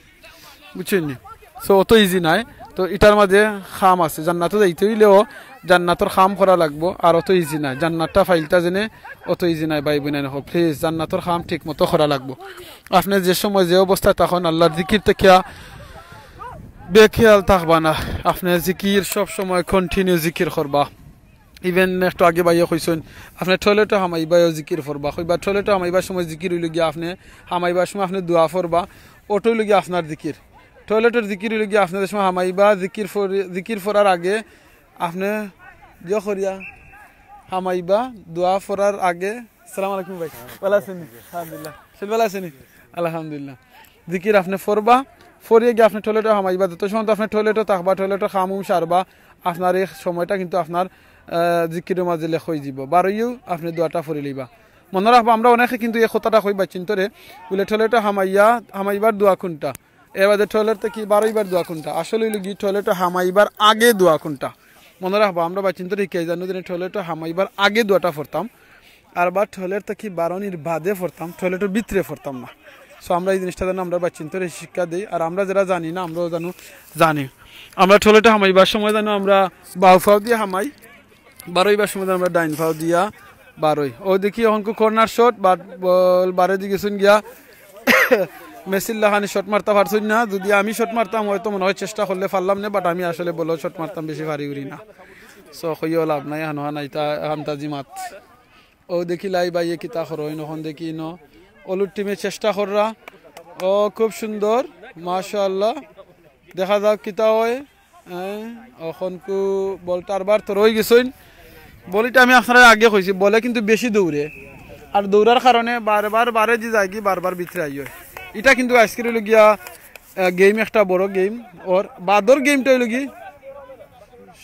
বুঝছেন সো অত ইজি নাই তো এটার মাঝে খাম আছে জান্নাতও যাইতে হইলেও জান্নাতর খাম করা লাগবো আর অত ইজি নাই জান্নাতটা ফাইলটা জেনে অত ইজি নাই ভাই বোন হোক প্লিজ জান্নাতর খাম ঠিক মতো করা লাগবো আপনি যে সময় যে অবস্থায় তখন আল্লাহর জিকির থেকে বেখেয়াল থাকবা না আপনি জিকির সব সময় কন্টিনিউ জিকির করবা ইভেন একটু আগে বাইয়া কইছেন আপনি টয়লেটে হামাইবাও জিকির করবা কইবা টয়লেটে হামাইবার সময় জিকির হইল গিয়া আপনি হামাইবার সময় আপনি দোয়া করবা ওটো হইল গিয়া আপনার জিকির টয়লেটের জিকির হইল গিয়া আপনাদের সময় হামাইবা জিকির করার আগে আপনি যে করিয়া হামাইবা দোয়া করার আগে আসসালামু আলাইকুম ভাই ভালো আছেন আলহামদুলিল্লাহ সব ভালো আছেন আলহামদুলিল্লাহ জিকির আপনি করবা ফরিয়ে গিয়ে আপনি টয়লেটে হামাইবা যত সময় আপনি টয়লেটে থাকবা টয়লেটে খামুম সারবা আপনার এই সময়টা কিন্তু আপনার জিকিরের মাঝে লেখ হয়ে যাব বারইও আপনি দোয়াটা ফরি লইবা মনে রাখবা আমরা অনেকে কিন্তু এই কথাটা কইবা চিন্তরে বলে টয়লেটে হামাইবার দোয়া কোনটা এবার টয়লেট থেকে বারইবার দোয়া কোনটা আসলে গিয়ে টয়লেটে হামাইবার আগে দোয়া কোনটা মনে রাখবা আমরা বা চিন্তরে কে জানো যে টয়লেটে হামাইবার আগে দোয়াটা পড়তাম আর বা টয়লেট থেকে বারণির বাদে পড়তাম টয়লেটের ভিতরে পড়তাম না সো আমরা এই জিনিসটা যেন আমরা বা চিন্তরে শিক্ষা দিই আর আমরা যারা জানি না আমরাও জানি আমরা টয়লেটে হামাইবার সময় জানো আমরা বাউ ফাউ দিয়ে হামাই বারোইবার সময় আমরা ডাইন ফাউ দিয়া বারোই ও দেখি এখন কর্নার শট বল বারে দিকে শুন গিয়া মেসিল্লাহানি শট মারতে পারছুন না যদি আমি শট মারতাম হয়তো মনে হয় চেষ্টা করলে পারলাম না বাট আমি আসলে বলো শট মারতাম বেশি ভারী উড়ি না সো কইও লাভ নাই হানো নাই তা হামতাজি মাত ও দেখি লাই বাইয়ে কিতা করই নখন দেখি ন অলুর টিমে চেষ্টা কররা ও খুব সুন্দর মাশাআল্লাহ দেখা যাক কিতা হয় এখন কু বলটা আরবার তো রয়ে গেছেন বলিটা আমি আপনারা আগে কইছি বলে কিন্তু বেশি দৌড়ে আর দৌড়ার কারণে বারবার বারে যে যায় কি বারবার ভিতরে আই হয় এটা কিন্তু আজকের হইল গিয়া গেম একটা বড় গেম ওর বাদর গেমটা হইল কি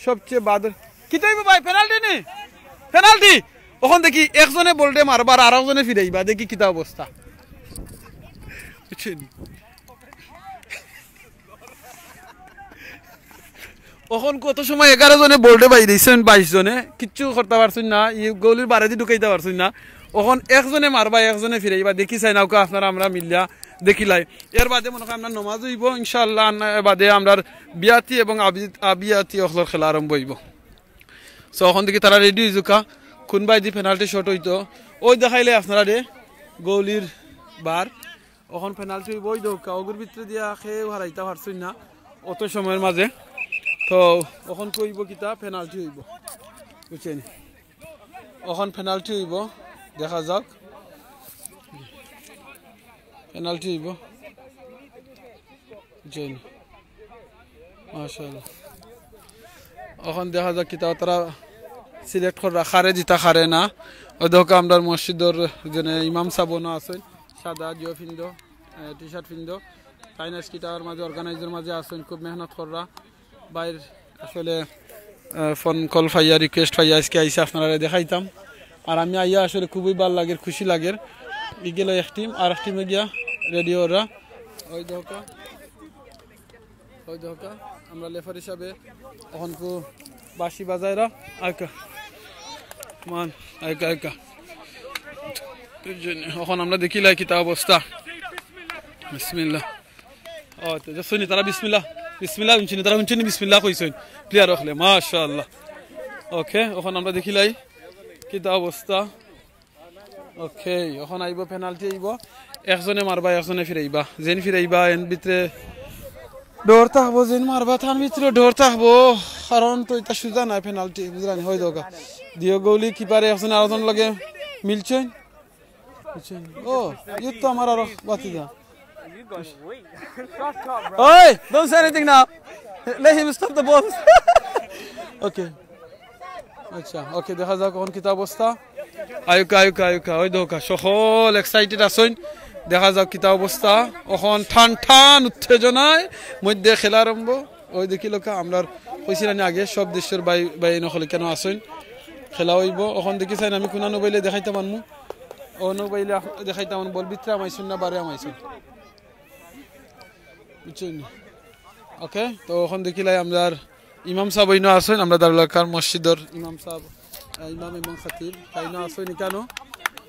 সবচেয়ে বাদর কিতা হইব ভাই পেনাল্টি নি পেনাল্টি ওখান দেখি একজনে বলতে মারবার আর একজনে ফিরাইবা দেখি কিতা অবস্থা বুঝছেন ওখন কত সময় 11 জনে বলতে পাই দিয়েছেন 22 জনে কিচ্ছু করতে পারছেন না গোলির বারে দিয়ে ঢুকাইতে পারছেন না ওখন একজনে মারবা একজনে ফিরাইবা দেখি চাই না আপনারা আমরা মিলিয়া দেখিলাই এর বাদে মনে করেন আমরা নমাজ হইব ইনশাআল্লাহ বাদে আমরা বিয়াতি এবং আবিয়াতি অখলর খেলা আরম্ভ হইব সো ওখান থেকে তারা রেডি হয়ে জুকা কোনবাই দি পেনাল্টি শট হইতো ওই দেখাইলে আপনারা রে গোলির বার ওখান পেনাল্টি হইব ওই দৌকা ওগুর ভিতরে দিয়া খেয়ে হারাইতে পারছই না অত সময়ের মাঝে তো ওখান কইব কিতা পেনাল্টি হইব বুঝছেন ওখান পেনাল্টি হইব দেখা যাক পেনাল্টি হইব বুঝছেন মাশাআল্লাহ ওখান দেখা যাক কিতা তারা সিলেক্ট করে রাখারে জিতা খারে না ওই দেখো আমরা মসজিদর যেন ইমাম সাহেব না আছেন সাদা জিও ফিন্দো টি শার্ট ফিন্দো ফাইনাস কিটার মাঝে অর্গানাইজার মাঝে আছেন খুব মেহনত করা বাইর আসলে ফোন কল ফাইয়া রিকোয়েস্ট ফাইয়া আজকে আইসা আপনারা দেখাইতাম আর আমি আইয়া আসলে খুবই ভালো লাগে খুশি লাগে ইগেল এক টিম আর এক টিমে গিয়া রেডিওরা ওই দেখো আমরা লেফার হিসাবে এখন কো বাঁশি বাজায়রা আইকা মান আইকা এখন আমরা দেখিলাই কিতা অবস্থা বিসমিল্লাহ ও তো শুনি তারা বিসমিল্লাহ উনছিনি তারা উনছিনি বিসমিল্লাহ কইছেন প্লেয়ার হলে মাশাআল্লাহ ওকে এখন আমরা দেখিলাই কিতা অবস্থা ওকে এখন আইব পেনাল্টি আইব একজনে মারবা একজনে ফিরাইবা যেন ফিরাইবা এর ভিতরে ডর থাকবো যেন মারবা তার ভিতরে ডর থাকবো কারণ তো এটা সুজা নাই পেনাল্টি বুঝলেন হয়ে দোকা দিও গৌলি কিপারে একজন আরেকজন লাগে মিলছেন ও ইউ তো আমার আর বাতি দা ওই don't say anything now let him stop the ball ওকে আচ্ছা ওকে দেখা যাক কোন কিতা অবস্থা আয়ুকা ওই দোকা সকল এক্সাইটেড আছেন দেখা যাক কিতা অবস্থা এখন ঠান উত্তেজনায় মধ্যে খেলা আরম্ভ ওই দেখি লোক আমরা কইছিলাম আগে সব দেশের বাই নকলে কেন আসেন খেলা হইব এখন দেখি চাই আমি কোনা মোবাইলে দেখাইতে পারমু ও মোবাইলে দেখাইতে পারমু বল ভিতরে আমাইছেন না বারে আমাইছেন বুঝছেন ওকে তো এখন দেখিলাই আমরা ইমাম সাহেব ইনো আসেন আমরা দারুলাকার মসজিদর ইমাম সাহেব ইমাম এবং খাতিব তাইনো আসেন কেন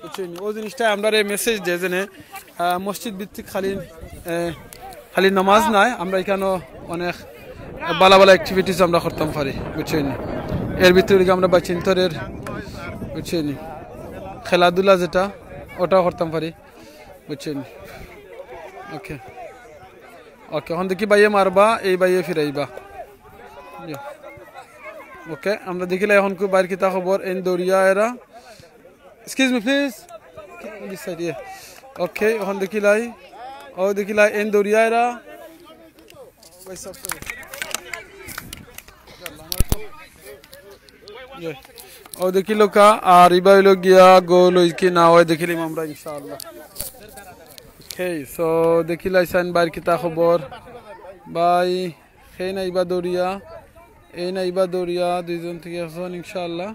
বুঝছেন ও জিনিসটা আমরা মেসেজ দিয়ে জেনে মসজিদ ভিত্তিক খালি নামাজ নাই আমরা এখানে অনেক ভালো অ্যাক্টিভিটিস আমরা করতাম পারি বুঝছেন এর ভিতরে আমরা বাচ্চাদের বুঝছেন খেলাধুলা যেটা ওটাও করতাম পারি বুঝছেন ওকে এখন দেখি বাইয়ে মারবা এই বাইয়ে ফিরাইবা ওকে আমরা দেখিলে এখন খুব বাইর কিতা খবর এন দরিয়া এরা excuse me please this side ওকে এখন দেখিলাই এন দরিয়া এরা ও দেখিল কা আর ইবা হইল গিয়া গোল হই কি না হয় দেখিলাম আমরা ইনশাআল্লাহ ওকে সো দেখিলাইছেন বাইর কিতা খবর বাই সেই নাইবা দরিয়া এই নাইবা দরিয়া দুইজন থেকে এখন ইনশাআল্লাহ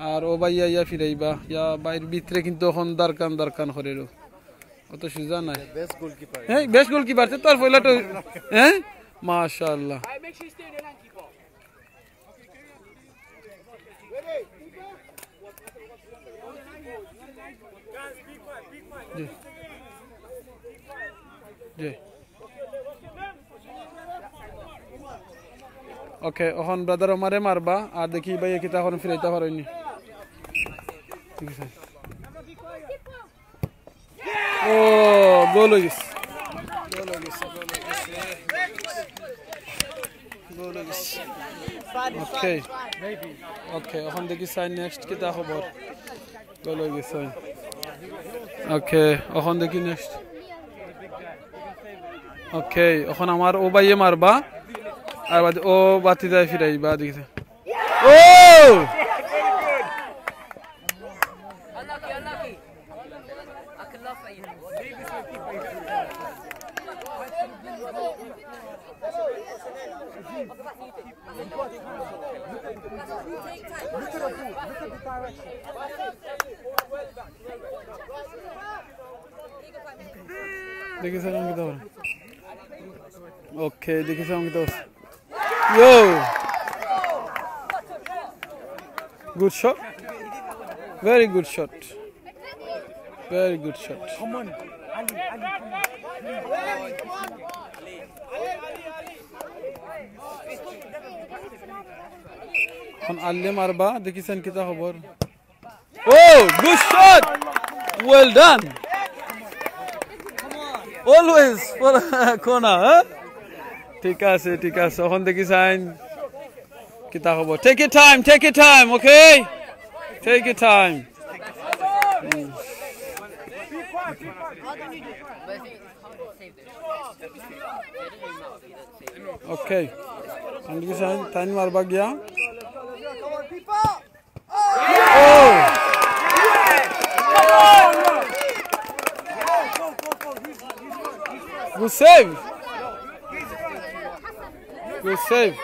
আর ও ভাইয়া ইয়া ফিরাইবা ইয়া বাইর ভিতরে কিন্তু এখন দারকান করে অত সুজা নাই হ্যাঁ বেস্ট গোলকিপার তোর পয়লা তো হ্যাঁ মাশাআল্লাহ জি ওকে এখন ব্রাদার আমারে মারবা আর দেখি ভাই কিতা এখন ফিরাইতে পারোনি ঠিক আছে ও গোল হয়ে গেছে ওকে ওকে এখন দেখি সাইন নেক্সট কিতা খবর গোল হয়ে গেছে ওকে এখন দেখি নেক্সট ওকে এখন আমার ও ভাইয়ে মারবা আর ও বাতি যায় ফিরাইবা দেখি ও দেখেছেন অঙ্কিত ওকে দেখেছেন অঙ্কিত Yo! Good shot. Very good shot. Very good shot. এখন আল্লে মারবা দেখিছেন কিতা খবর Oh good shot well done always for corner ঠিক আছে এখন দেখিছেন কিতা খবর take your time okay take your time Okay. And this time marba gaya. Oh! Good save. Good save.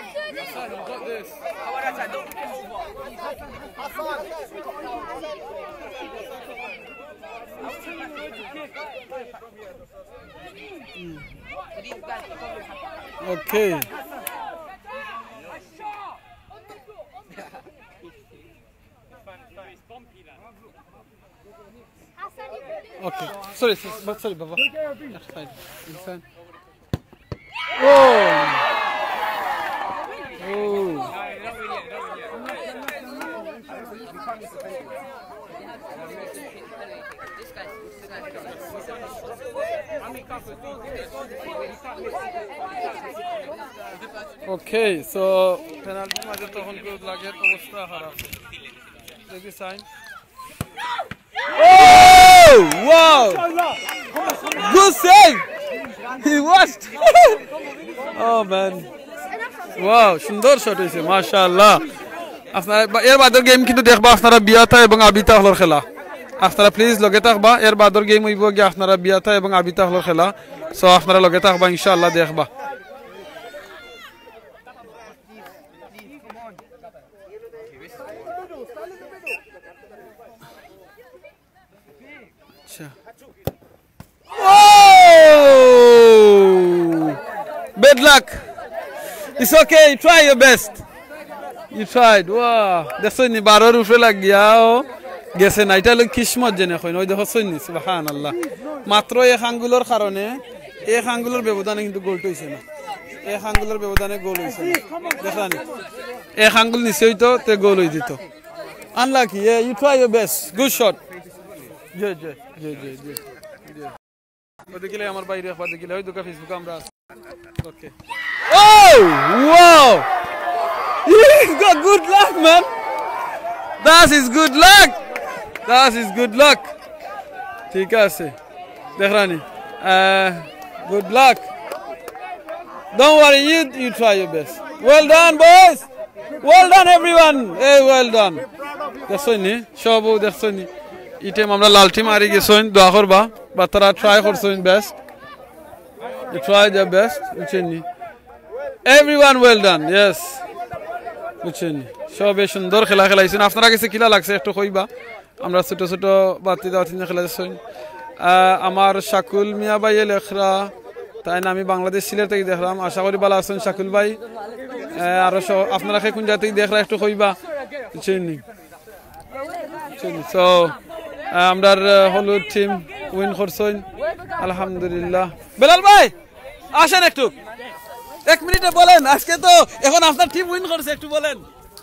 Okay. Okay. Sorry, Baba. Fine. Oh. Okay, so penalty মাঝে তখন কেউ লাগে অবস্থা খারাপ দেখি sign Oh! Wow! Good save! He watched! Oh man! Wow! সুন্দর shot হয়েছে মাশাআল্লাহ আপনারা এর বাদের গেম কিন্তু দেখবা আপনারা বিয়াতা এবং আবিতা হলর খেলা আপনারা প্লিজ লগে থাকবা এর বাদের গেম হইব কি আপনারা বিয়াতা এবং আবিতা হলর খেলা সো আপনারা লগে থাকবা ইনশাআল্লাহ দেখবা Oh! Bad luck. It's okay. Try your best. You tried. Wow. দেখো নি বারোর উপরে লাগিয়াও গেছে না এটা লোক কিসমত জেনে কই ওই দেখো সৈনি সুবহানাল্লাহ মাত্র এক আঙ্গুলের কারণে এক আঙ্গুলের ব্যবধানে কিন্তু গোল হইছে না এক আঙ্গুলের ব্যবধানে গোল হইছে না দেখানি এক আঙ্গুল নিচে হইতো তে গোল হই দিত unlucky you try your best good shot জি ওদিকে আমার বাইরে একবার দেখিলে ওই দুকা ফেসবুকে আমরা ওকে Oh wow you got good luck man that is good luck ঠিক আছে দেখরানি good luck don't worry you try your best well done boys well done everyone hey well done দেখছনি সব দেখছনি ইটেম আমরা লাল টিম আরি গেছন দোয়া করবা বা তারা ট্রাই করছন best you try their best বুঝছেনি everyone well done yes বুঝছেনি সবে সুন্দর খেলা খেলাইছেন আপনারা কাছে কিলা লাগছে একটু কইবা আমরা ছোট ছোট বাতি দাওয়াতি খেলাইছেন আমার শাকুল মিয়া ভাই লেখরা তাই না আমি বাংলাদেশ সিলেট থেকে দেখলাম আশা করি ভালো আছেন শাকুল ভাই আর আপনারা কোন জায়গা থেকে দেখরা একটু কইবা বুঝছেনি সো আমরার হলুদ টিম উইন করছেন আলহামদুলিল্লাহ বেলাল ভাই আসেন একটু এক মিনিটে বলেন আজকে তো এখন আপনার টিম উইন করছে একটু বলেন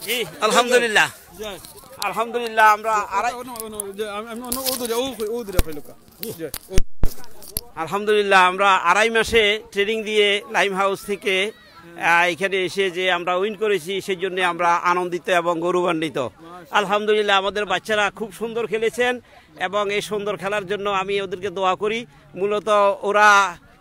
জি আলহামদুলিল্লাহ আমরা আলহামদুলিল্লাহ আমরা আড়াই মাসে ট্রেনিং দিয়ে লাইম হাউস থেকে এখানে এসে যে আমরা উইন করেছি সেই জন্য আমরা আনন্দিত এবং গৌরবান্বিত আলহামদুলিল্লাহ আমাদের বাচ্চারা খুব সুন্দর খেলেছেন এবং এই সুন্দর খেলার জন্য আমি ওদেরকে দোয়া করি মূলত ওরা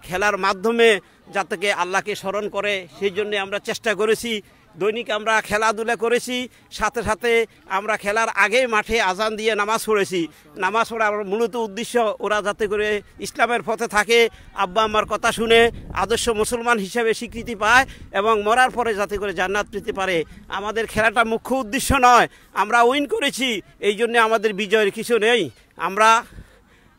খেলার মাধ্যমে যাতে আল্লাহকে স্মরণ করে সেই জন্য আমরা চেষ্টা করেছি দৈনিক আমরা খেলাধুলা করেছি সাথে সাথে আমরা খেলার আগে মাঠে আজান দিয়ে নামাজ পড়েছি নামাজ পড়ার মূলত উদ্দেশ্য ওরা যাতে করে ইসলামের পথে থাকে আব্বা আমার কথা শুনে আদর্শ মুসলমান হিসেবে স্বীকৃতি পায় এবং মরার পরে যাতে করে জান্নাত পেতে পারে আমাদের খেলাটা মুখ্য উদ্দেশ্য নয় আমরা উইন করেছি এই জন্য আমাদের বিজয়ের কিছু নেই আমরা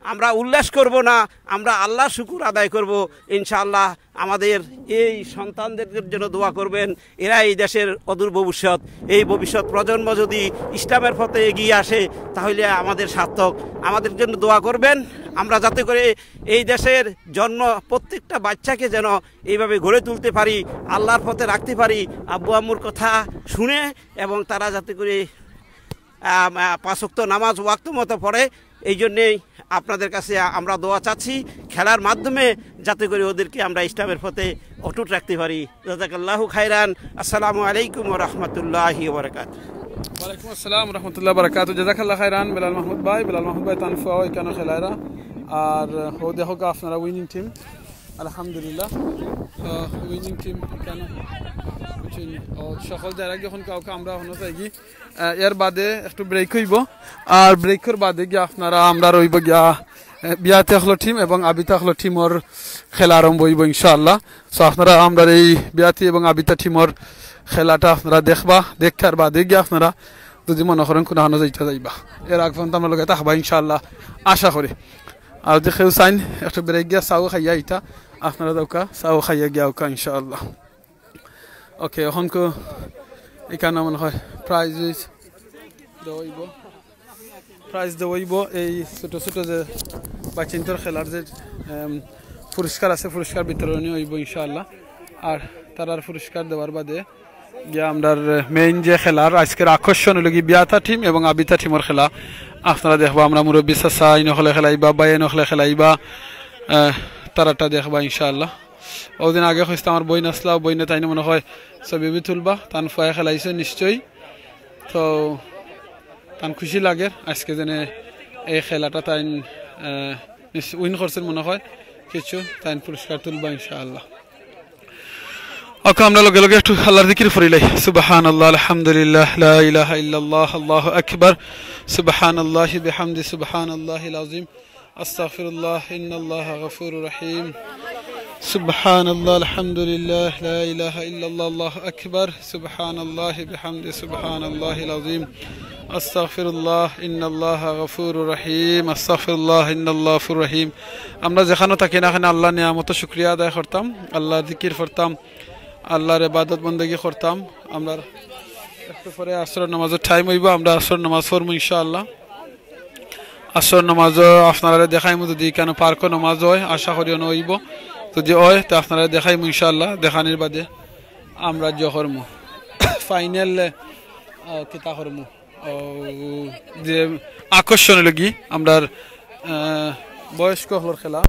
আমরা উল্লাস করব না, আমরা আল্লাহর শুকুর আদায় করব। ইনশাআল্লাহ আমাদের এই সন্তানদের জন্য দোয়া করবেন, এরা এই দেশের অদূর ভবিষ্যৎ। এই ভবিষ্যৎ প্রজন্ম যদি ইসলামের পথে এগিয়ে আসে তাহলে আমাদের সার্থক। আমাদের জন্য দোয়া করবেন, আমরা যাতে করে এই দেশের জন্ম প্রত্যেকটা বাচ্চাকে যেন এইভাবে গড়ে তুলতে পারি, আল্লাহর পথে রাখতে পারি, আব্বু আম্মুর কথা শুনে, এবং তারা যাতে করে 5 ওয়াক্ত নামাজ ওয়াক্ত মতো পড়ে। এই জন্যেই আপনাদের কাছে আমরা দোয়া চাচ্ছি, খেলার মাধ্যমে যাতে করে ওদেরকে আমরা ইসলামের পথে অটুট রাখতে পারি। জাযাকাল্লাহু খাইরান। আসসালামু আলাইকুম ওয়া রাহমাতুল্লাহি ওয়া বারাকাতুহু। ওয়ালাইকুম আসসালাম রহমতুল্লাহ বারাকাতু। জাযাকাল্লাহ খাইরান বেলাল মাহমুদ ভাই তানফা এখানে খেলায়রা আর ও দেখো আপনারা উইনিং টিম, আলহামদুলিল্লাহ উইনিং টিম কেন সকল যারা যখন কাউকে আমরা হনো চাই কি এর বাদে একটু ব্রেক হইব, আর ব্রেকের বাদে গিয়ে আপনারা আমরা রইব গিয়া বিয়াতে হলো টিম এবং আবিতা হলো টিমর খেলা আরম্ভ হইব ইনশাআল্লাহ। সো আপনারা আমরা এই বিয়াতি এবং আবিতা টিমর খেলাটা আপনারা দেখার বাদে গিয়ে আপনারা যদি মনে করেন কোনো হানো যাইতে যাইবা, এর আগ পর্যন্ত আমরা লোক থাকবা ইনশাআল্লাহ আশা করি। আর যে কেউ চাইন একটু ব্রেক গিয়া চাও খাইয়া ইটা আপনারা দৌকা চাও খাইয়া গিয়া ওকা ইনশাআল্লাহ। ওকে এখন এখানে মনে হয় প্রাইজ দেওয়াইব এই ছোটো ছোটো যে বাচ্চিন্তর খেলার যে পুরস্কার আছে পুরস্কার বিতরণী হইব ইনশাআল্লাহ। আর তারার পুরস্কার দেওয়ার বাদে গিয়া আমরা মেইন যে খেলার আজকের আকর্ষণ হলো কি বিয়াতা টিম এবং আবিতা টিমের খেলা আপনারা দেখবা। আমরা মুরব্বী চাচা ইনখলে খেলাইবা বা এনখলে খেলাইবা তারাটা দেখবা ইনশাআল্লাহ। ওদিন আগে হইতে আমার বই নাচলা বইনে তাই মনে হয় ছবি তুলবা তান ফুয়াই খেলাইছে নিশ্চয়ই, তো তান খুশি লাগে আজকে যেন এই খেলাটা তাই উইন করছেন মনে হয় কিছু তাই পুরস্কার তুলবা ইনশাআল্লাহ। ওকে আমরা লগে লগে একটু আল্লাহর জিকির ফরিলাই। সুবহানাল্লাহ আলহামদুলিল্লাহ লা ইলাহা ইল্লাল্লাহ আল্লাহু আকবার সুবহানাল্লাহি বিহামদি সুবহানাল্লাহিল আযীম আস্তাগফিরুল্লাহ ইন্নাল্লাহা গফুরুর রহিম সুবহানাল্লাহ আলহামদুলিল্লাহ লা ইলাহা ইল্লাল্লাহ আল্লাহু আকবার সুবহানাল্লাহি বিহামদি সুবহানাল্লাহিল আযীম আস্তাগফিরুল্লাহ ইন্নাল্লাহা গফুরুর রহিম আস্তাগফিরুল্লাহ ইন্নাল্লাহু গফুরুর রহিম। আমরা যেখানে থাকি না এখানে আল্লাহর নিয়ামত শুকরিয়া আদায় করতাম, আল্লাহর জিকির করতাম, আল্লাহর ইবাদত বন্দেগী করতাম। আমরা একটু পরে আসর নামাজের টাইম হইব, আমরা আসর নামাজ পড়বো ইনশাআল্লাহ। আসর নামাজও আপনারা দেখাইমু, যদি কেন পার্কও নামাজ হয় আশা করিও হইব, যদি হয় তো আপনারা দেখাইমু ইনশাআল্লাহ। দেখানির বাদে আমরা যে করমু ফাইনাল কিতা করমু যে আকর্ষণ লগি আমরা বয়স্ক হলর খেলা,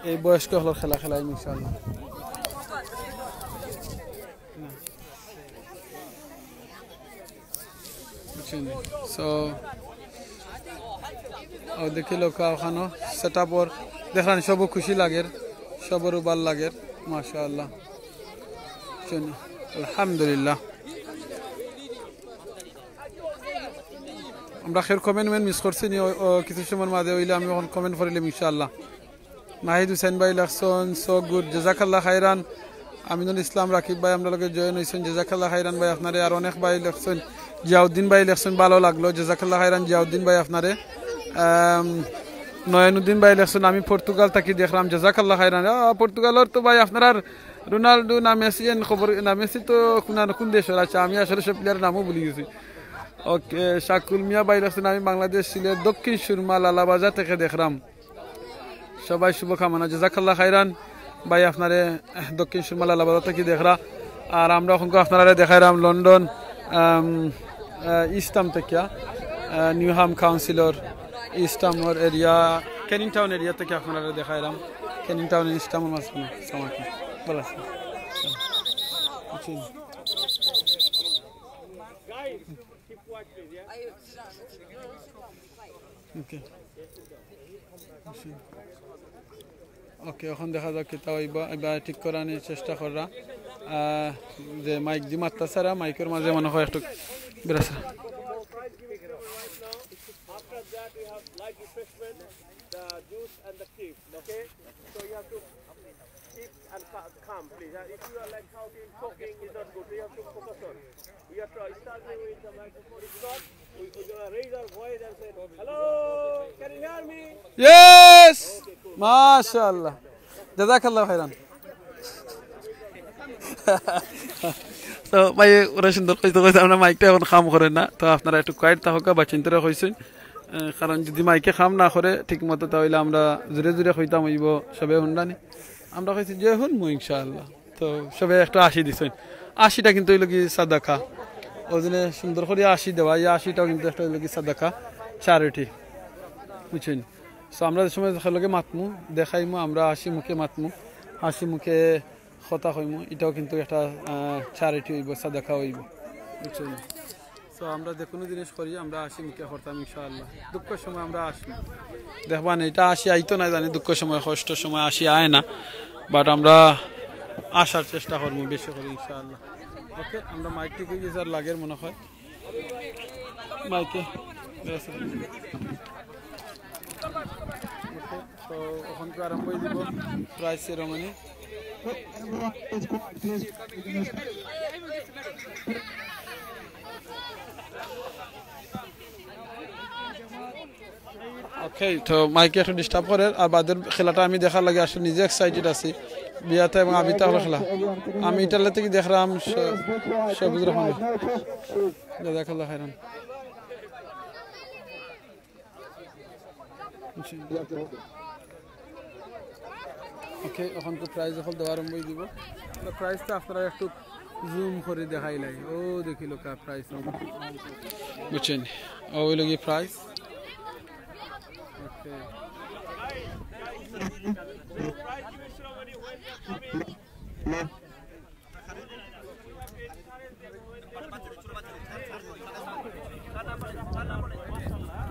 এই বয়স্ক হলর খেলা খেলাইমু ইনশাআল্লাহ। সো দেখিল ওখানো সেট আপর দেখান সব খুশি লাগের, সবরও ভাল লাগের মাশাআল্লাহ আলহামদুলিল্লাহ। আমরা খের কমেন্ট মিস করছি নি কিছু সময়ের মাঝে হইলে আমি এখন কমেন্ট করিলাম ইনশাআল্লাহ। নাহিদ হুসেন ভাই লাগছেন সো গুড জাযাকাল্লাহ খাইরান। আমিনুল ইসলাম রাকিব ভাই আমরা লগে জয়েন হয়েছেন জাযাকাল্লাহ খাইরান ভাই আপনারে। আর অনেক ভাই লাগছেন, জিয়াউদ্দিন ভাই লাগছেন ভালো লাগলো জাযাকাল্লাহ খাইরান জিয়াউদ্দিন ভাই আপনারে। নয়নুদ্দিন ভাই লাগছেন আমি পর্তুগাল থাকি দেখলাম জাযাকাল্লাহ খাইরান। পর্তুগালের তো ভাই আপনার রোনাল্ডো না মেসি খবর না, মেসি তো কোন দেশের আছে আমি আসলে সব প্লেয়ারের নামও ভুলে গেছি। ওকে শাকুল মিয়া ভাই লাগছেন আমি বাংলাদেশ সিলেট দক্ষিণ সুরমা লালাবাজার থেকে দেখলাম। সবাই শুভকামনা জাযাকাল্লাহ খাইরান ভাই আপনারে দক্ষিণ সুরমা লালাবাজার থেকে দেখরা। আর আমরা ওখানে আপনারা দেখাইলাম লন্ডন ইস্টাম থেকে নিউহাম কাউন্সিলর ইস্টামর এরিয়া ক্যানিং টাউন এরিয়া থেকে আপনারা দেখাইলাম। ক্যানিং টাউন ইস্টামর মাঝখানে সামাকি বলা ওকে এখন দেখা যাক কিতা হইবা। এবার ঠিক করানোর চেষ্টা করা যে মাইক দি মাত্রা সারা মাইকের মাঝে মনে হয় একটু বেড়াছে। Hello, can you hear me? Yes মাশাআল্লাহ জাযাকাল্লাহু খাইরান তো ভাই ওরা সুন্দর কইতে কইতে আমরা মাইকটা এখন কাম করে না তো আপনারা একটু কোয়াইট থাকা বা চিন্তা কইছেন কারণ যদি মাইকে কাম না করে ঠিক মতো তাহলে আমরা জোরে জোরে কইতাম হইব সবে হুন্ডানি আমরা কইছি যে হুনমু ইনশাআল্লাহ তো সবে একটা 80 দিছেন 80টা কিন্তু হইল কি সাদাকা ওজনে সুন্দর করে 80 দেওয়া এই 80টাও কিন্তু একটা হইল কি সাদাকা চ্যারিটি বুঝছেন সো আমরা সময় লগে মাতমু দেখাইমু আমরা 80 মুখে মাতমু 80 মুখে কথা কইমু এটাও কিন্তু একটা চ্যারিটি হইব সাদাকা হইব বুঝছেন সো আমরা যে কোনো জিনিস করি আমরা 80 মুখে করতাম ইনশাআল্লাহ দুঃখের সময় আমরা 80 দেখবান এটা 80 আইতো না জানি দুঃখের সময় কষ্টের সময় 80 আয় না বাট আমরা আসার চেষ্টা করব বেশি করে ইনশাআল্লাহ ওকে আমরা মাইকটি কই যার লাগের মনে হয় মাইকে তো এখন তো আরম্ভ হয়ে দিব প্রাইজ সেরেমনি ওকে তো মাইকে একটু ডিস্টার্ব করে আর বাদের খেলাটা আমি দেখার লাগে আসলে নিজে এক্সাইটেড আছি বিয়াতে এবং আবিতা হলো খেলা আমি ইটালি থেকে দেখলাম সবুজ রহমান জাযাকাল্লাহু খাইরান ওকে এখন তো প্রাইজ এখন দেওয়া আরম্ভ হয়ে দিব প্রাইজটা আপনারা একটু জুম করে দেখাইলাই ও দেখিল কা প্রাইস বুঝছেন ওই লগি প্রাইস ওকে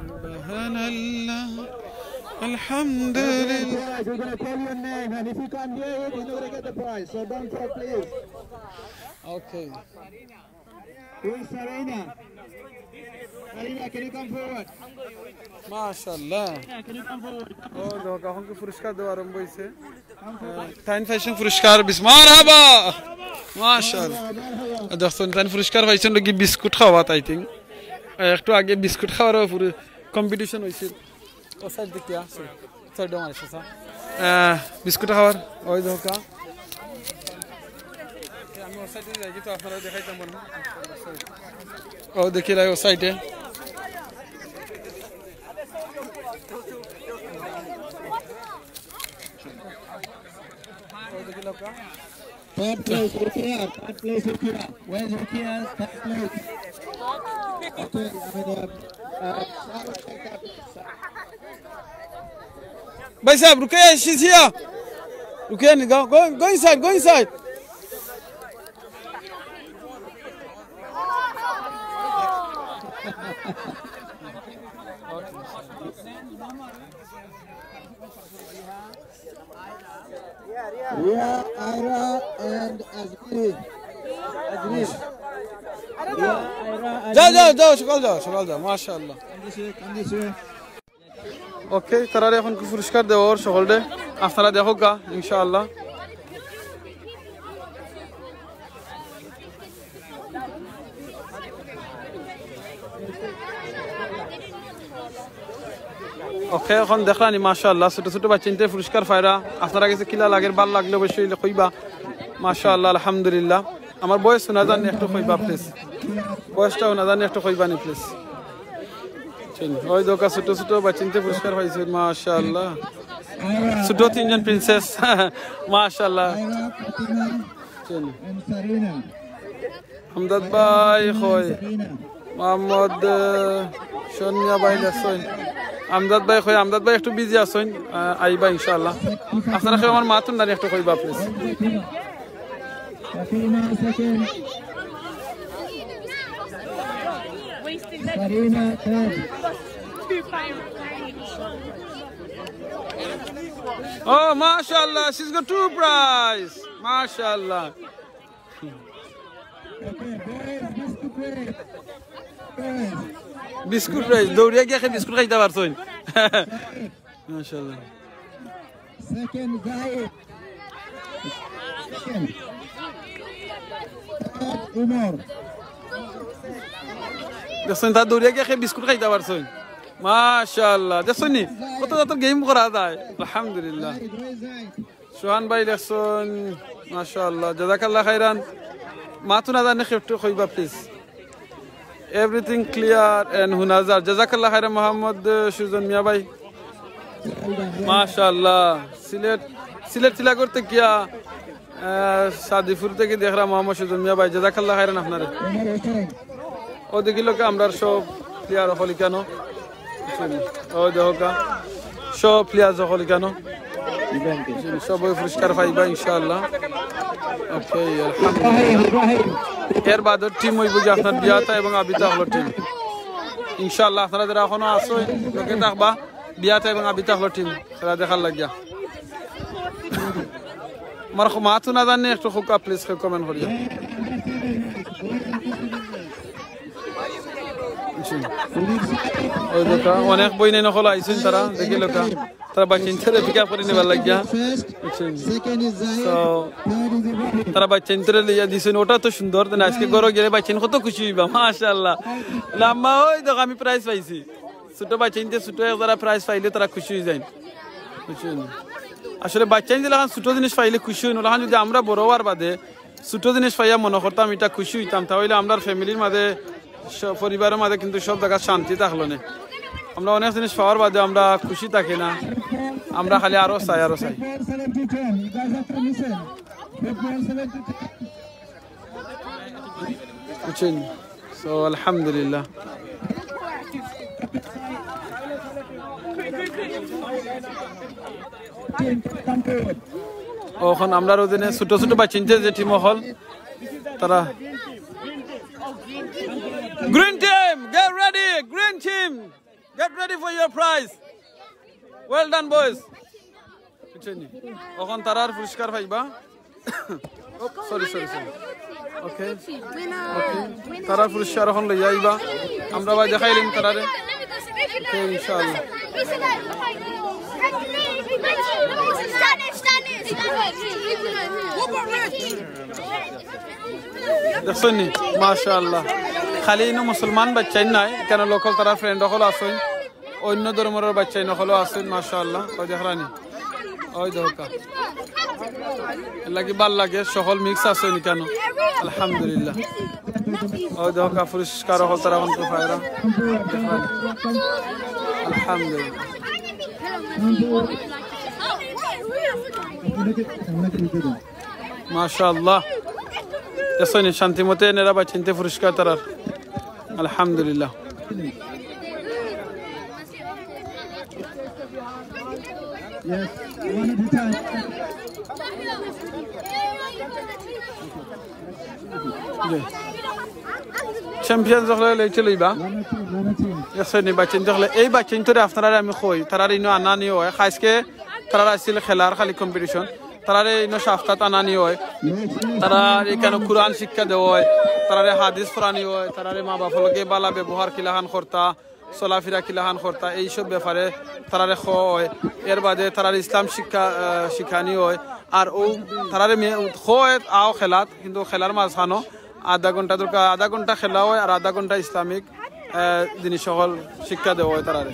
সুবহানাল্লাহ alhamdulillah we're going to call your name and if you can't hear it you're not going to get the prize so don't talk please okay who is Sarina can you come forward মাশাআল্লাহ can you come forward ও লোক এখন কি পুরস্কার দেওয়া আরম্ভ হইছে টাইন fashion পুরস্কার মারহাবা মাশাআল্লাহ দেখছেন টাইন পুরস্কার পাইছেন কি বিস্কুট খাওয়া আই থিং একটু আগে বিস্কুট খাওয়ার পুরো কম্পিটিশন হইছে ও সাইড দেখি আছে সাইড আমার আছে বিস্কুট খাওয়ার ওই ধোকা আমি ও সাইডে যাই তো আপনারা দেখাইতাম বলুন ও দেখি লাই ও সাইডে third place Rukia where's Rukia third place okay Bhai sahab, Rukia, she's here. Rukia, go inside, go inside. Ria, Ira and Azmiri. যাও সকাল যাও মাশাআল্লাহ ওকে তারা এখন কি পুরস্কার দেওয়ার সকলরে আপনারা দেখো গা ইনশাআল্লাহ ওকে এখন দেখলানি মাশাআল্লাহ ছোট ছোট বাচ্চাদের পুরস্কার পায়রা আপনারা কাছে কিলা লাগের ভাল লাগলে অবশ্যই কইবা মাশাআল্লাহ আলহামদুলিল্লাহ আমার বয়স না জানি একটু কইবা প্লিজ বয়সটাও না জানি একটু কইবা নি প্লিজ ওই দোকা ছোট ছোট বাচ্চাদের পুরস্কার পাইছে মাশাআল্লাহ ছোট তিনজন প্রিন্সেস মাশাআল্লাহ আমদাদ ভাই কই মোহাম্মদ সোনিয়া ভাই দেখছেন আমদাদ ভাই একটু বিজি আছেন আইবা ইনশাআল্লাহ আপনারা কেউ আমার মাতুন না একটু কইবা please Oh, mashallah, she's got 2 prizes. Mashallah. Biscuit prize. Dauria gaya biscuit খাইতে পারছুন মাশাআল্লাহ second guy Umar দেখছেন তা দৌড়িয়া গিয়ে বিস্কুট খাইতে পারছুন মাশাআল্লাহ দেখছনি কত কত গেম করা যায় আলহামদুলিল্লাহ সোহান ভাই দেখছন মাশাআল্লাহ জাযাকাল্লাহ খাইরান মাতু না জানে একটু কইবা প্লিজ এভরিথিং ক্লিয়ার এন্ড হুনাজার জাযাকাল্লাহ খাইরান মোহাম্মদ সুজন মিয়া ভাই মাশাআল্লাহ সিলেট চিলা করতে কিয়া সাদিপুর থেকে দেখরা মোহাম্মদ সুজন মিয়া ভাই জাযাকাল্লাহ খাইরান আপনারে ও দেখিলো কে আমরা সব প্লেয়ার হলি কেন ও দেখো সব প্লেয়ার হলি কেন সবাই পুরস্কার পাইবা ইনশাআল্লাহ ওকে আলহামদুলিল্লাহ এর বাদ টিম হইব যে আপনার বিয়াতা এবং আবিতা হলো টিম ইনশাআল্লাহ আপনারা যারা এখনো আসো লোকে থাকবা বিয়াতা এবং আবিতা হলো টিম সেটা দেখার লাগিয়া আমার মাথু না জানি একটু খুকা প্লিজ কমেন্ট করিয়া ওই লোকা অনেক বই নেই নকল আইসুন তারা দেখি লোকা তারা বাচ্চা পিক আপ করে নেবার লাগিয়া তারা বাচ্চা লিয়া দিছেন ওটা তো সুন্দর আজকে গরো গেলে বাচ্চা কত খুশি হইবা মাশাআল্লাহ লাম্বা ওই দেখো আমি প্রাইজ পাইছি ছোট বাচ্চা ছোট যারা প্রাইজ পাইলে তারা খুশি হয়ে যায় বুঝছেন আসলে বাচ্চা ছোট জিনিস পাইলে খুশি হইন যদি আমরা বড় হওয়ার বাদে ছোট জিনিস পাইয়া মনে করতাম এটা খুশি হইতাম তাহলে আমরা ফ্যামিলির মাঝে পরিবারের মাঝে কিন্তু সব জায়গায় শান্তি থাকলো না আমরা অনেক জিনিস পাওয়ার বাদে আমরা খুশি থাকি না আমরা খালি আরো চাই বুঝছেন সো আলহামদুলিল্লাহ এখন আমরা ওদিনে ছোট ছোট বাচ্চা যে টিম হল তারা Green team, get ready. Green team, get ready for your prize. Well done, boys. এখন তারার পুরস্কার পাইবা সরি ওকে তারার পুরস্কার এখন লই আইবা আমরা ভাই দেখাইলাম তারারে ওকে ইনশাআল্লাহ দেখছনি মাশাআল্লাহ খালি ইনো মুসলমান বাচ্চাই নাই কেন লোকাল তারা ফ্রেন্ড হল আসুন অন্য ধর্মের বাচ্চাই নহলো আসুন মাশাআল্লাহ ওই দেখরানি ওই দেখা লাগি ভাল লাগে সকল মিক্স আসুন কেন আলহামদুলিল্লাহ ওই দেখা পুরস্কার হল তারা অন্ত ফায়রা আলহামদুলিল্লাহ মাশাআল্লাহ দেখছনি শান্তিমতে নেরা বাচ্চাইতে পুরস্কার তারার আলহামদুলিল্লাহ চ্যাম্পিয়ন যখন লেইতে লইবা দেখছনি বাচ্চাইন যখন এই বাচ্চাইন তোরে আপনারা আমি কই তারার ইনো আনানি হয় খাসকে তারা আসছিল খেলার খালি কম্পিটিশন তারারে ইনো সাফতাত আনানি হয় তারা এখানে কুরআন শিক্ষা দেওয়া হয় তারারে হাদিস পড়ানি হয় তারারে মা বাপলকে বালা ব্যবহার কিলাহান করতা চলাফেরা কিলাহান করতা এইসব ব্যাপারে তারারে হয় এর বাদে তারার ইসলাম শিক্ষানি হয় আর ও তারারে হয় আও খেলাত কিন্তু খেলার মাঝখানো আধা ঘন্টা খেলা হয় আর আধা ঘন্টা ইসলামিক জিনিস সকল শিক্ষা দেওয়া হয় তারারে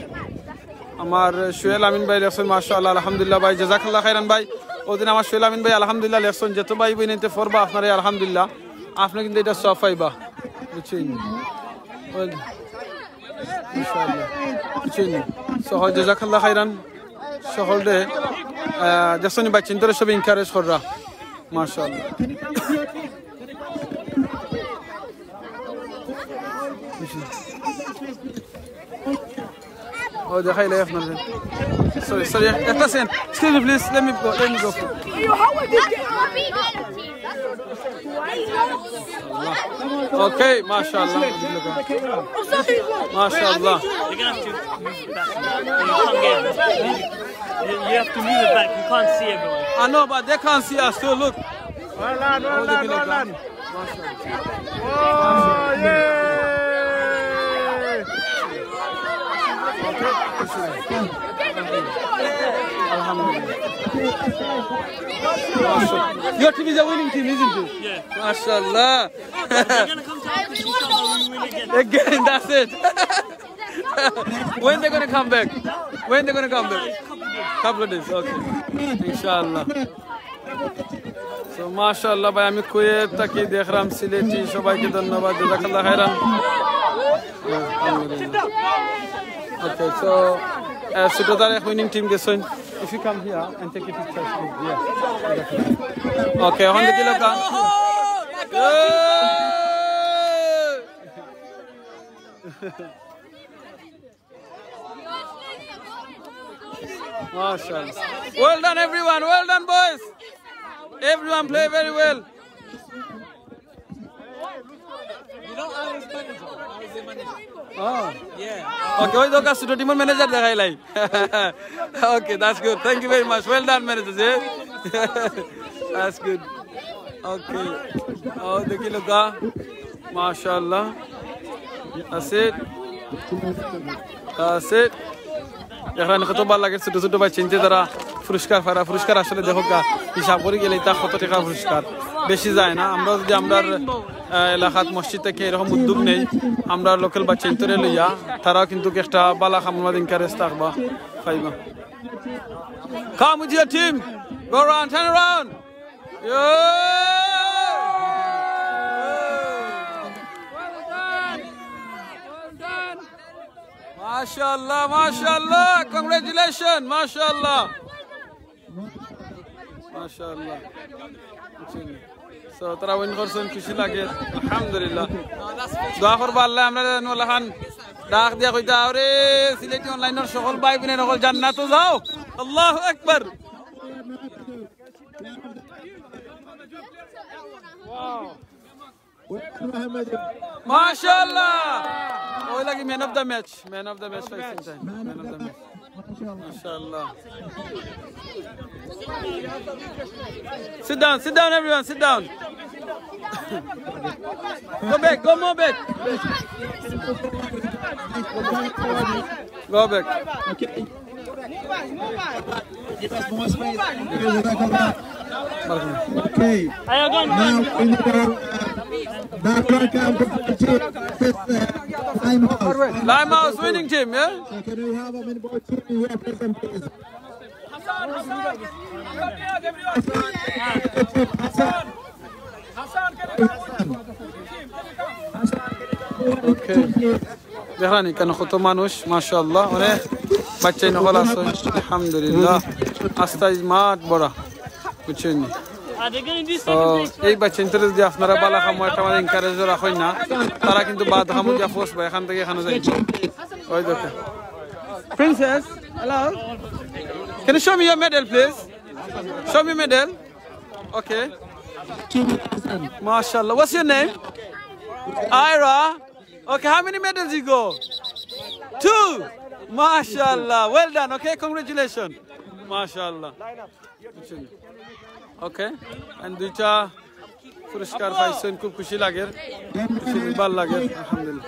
আমার সোহেল আমিন ভাই লেখছেন মাশাআল্লাহ আলহামদুলিল্লাহ ভাই জাযাকাল্লাহ খাইরান ভাই ওদিন আমার সোহেল আমিন ভাই আলহামদুলিল্লাহ লেখছেন যেত ভাই বই নিতে পড়বা আপনারা আলহামদুলিল্লাহ আপনি কিন্তু এটা সব পাইবা বুঝছেন ইনশাআল্লাহ বুঝছেন সহজ জাযাকাল্লাহ খাইরান সকল দে যেসনি ভাই চিন্তারে সব এনকারেজ কররা মাশাআল্লাহ Oh, the high left, man. Sorry. Excuse me, please. Let me go. How would you get? Okay, mashallah. Mashallah. You're gonna have to move it back. You have to move it back. You can't see everyone. I know, but they can't see us. So look. Well done. Oh, yeah. Your team is a winning team, isn't it? Yeah. MashaAllah. We're going to come to our office and we win again. Again, that's it. When they're gonna come back? When they're gonna come back? Couple of days. Okay. Inshallah. So mashallah bhai ami Kuwait taki dekh raha hu Sileti shobai ke dhanyabad jazakallah khairan. Okay, so Sudodar winning team gesoin. If you come here and take a picture, yeah. Okay, on the kilo ka. Mashallah. Well done, everyone. Well done, boys. Everyone play very well. Oh, yeah. Okay, why don't you team manager dekhai? Okay, that's good. Thank you very much. Well done, managers. Yeah? That's good. Okay. Oh, dekhi loga. Mashallah. That's it. That's it. এখানে কত ভালো লাগে ছোট ছোট বাচ্চা চিনতে তারা পুরস্কার পারা পুরস্কার আসলে দেখো হিসাব করে গেলে তা কত টাকা পুরস্কার বেশি যায় না আমরা যদি আমরা এলাকাত মসজিদ থেকে এরকম উদ্যোগ নেই আমরা লোকাল বাচ্চা চিনতে লইয়া তারাও কিন্তু একটা বালা খামনাদ ইনকারেজ থাকবা পাইবা Come with your team. Go around, turn around. MashaAllah, MashaAllah, congratulations, MashaAllah. MashaAllah. So, tara win korson kishi lage, Alhamdulillah. Dua korba Allah, amra nula khan. Dak dia koi da, ore Sileti online or shokol bai bine nokol jannat to jao. Allahu Akbar. Wow. MashaAllah. Oh, like man of the match. Man of the match facing time. Man of the match. MashaAllah. Sit down, everyone. Sit down. Go back. Go more back. Go back. Okay. Give us more space. Okay. Now in the Limehouse winning team, yeah? So can we have a minute boy team here present, please? Okay. Dekhani kan khoto manush mashallah onek bachchay nokol aso alhamdulillah asta izmat bora bucheni so ei bachchay interes di apnara bala khamo eta mane encourage rakhoy na tara kintu baad khamo ja force ba ekhan theke ekhane jai oi dekho Princess hello can you show me your medal please show me medal okay mashallah what's your name Ira. Okay, how many medals you go? 2. MashaAllah. Well done. Okay, congratulations. MashaAllah. Okay. And duita puruskar paisen khub khushi lager. Khushi bal lager. Alhamdulillah.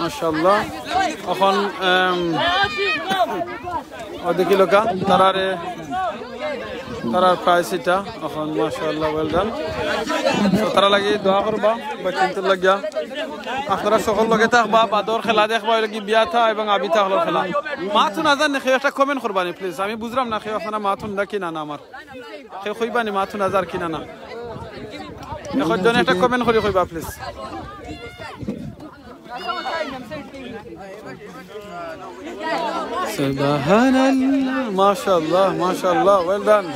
MashaAllah. Akhon odeki loka tarare tarar price এটা এখন মাশাআল্লাহ well done so তারা লাগি দোয়া করবা বাকিনতে লাগিয়া আপনারা সকল লগে থাকবা বাদর খেলা দেখবা লাগি বিয়া থা এবং আবি থা হলো খেলা মাথুন আজান খে একটা কমেন্ট করবানি প্লিজ আমি বুঝরাম না খে আপনারা মাথুন দা কিনা না আমার খে কইবানি মাথুন আজার কিনা না এখন জন একটা কমেন্ট করি কইবা please Subhanallah, mashallah, mashallah, well done.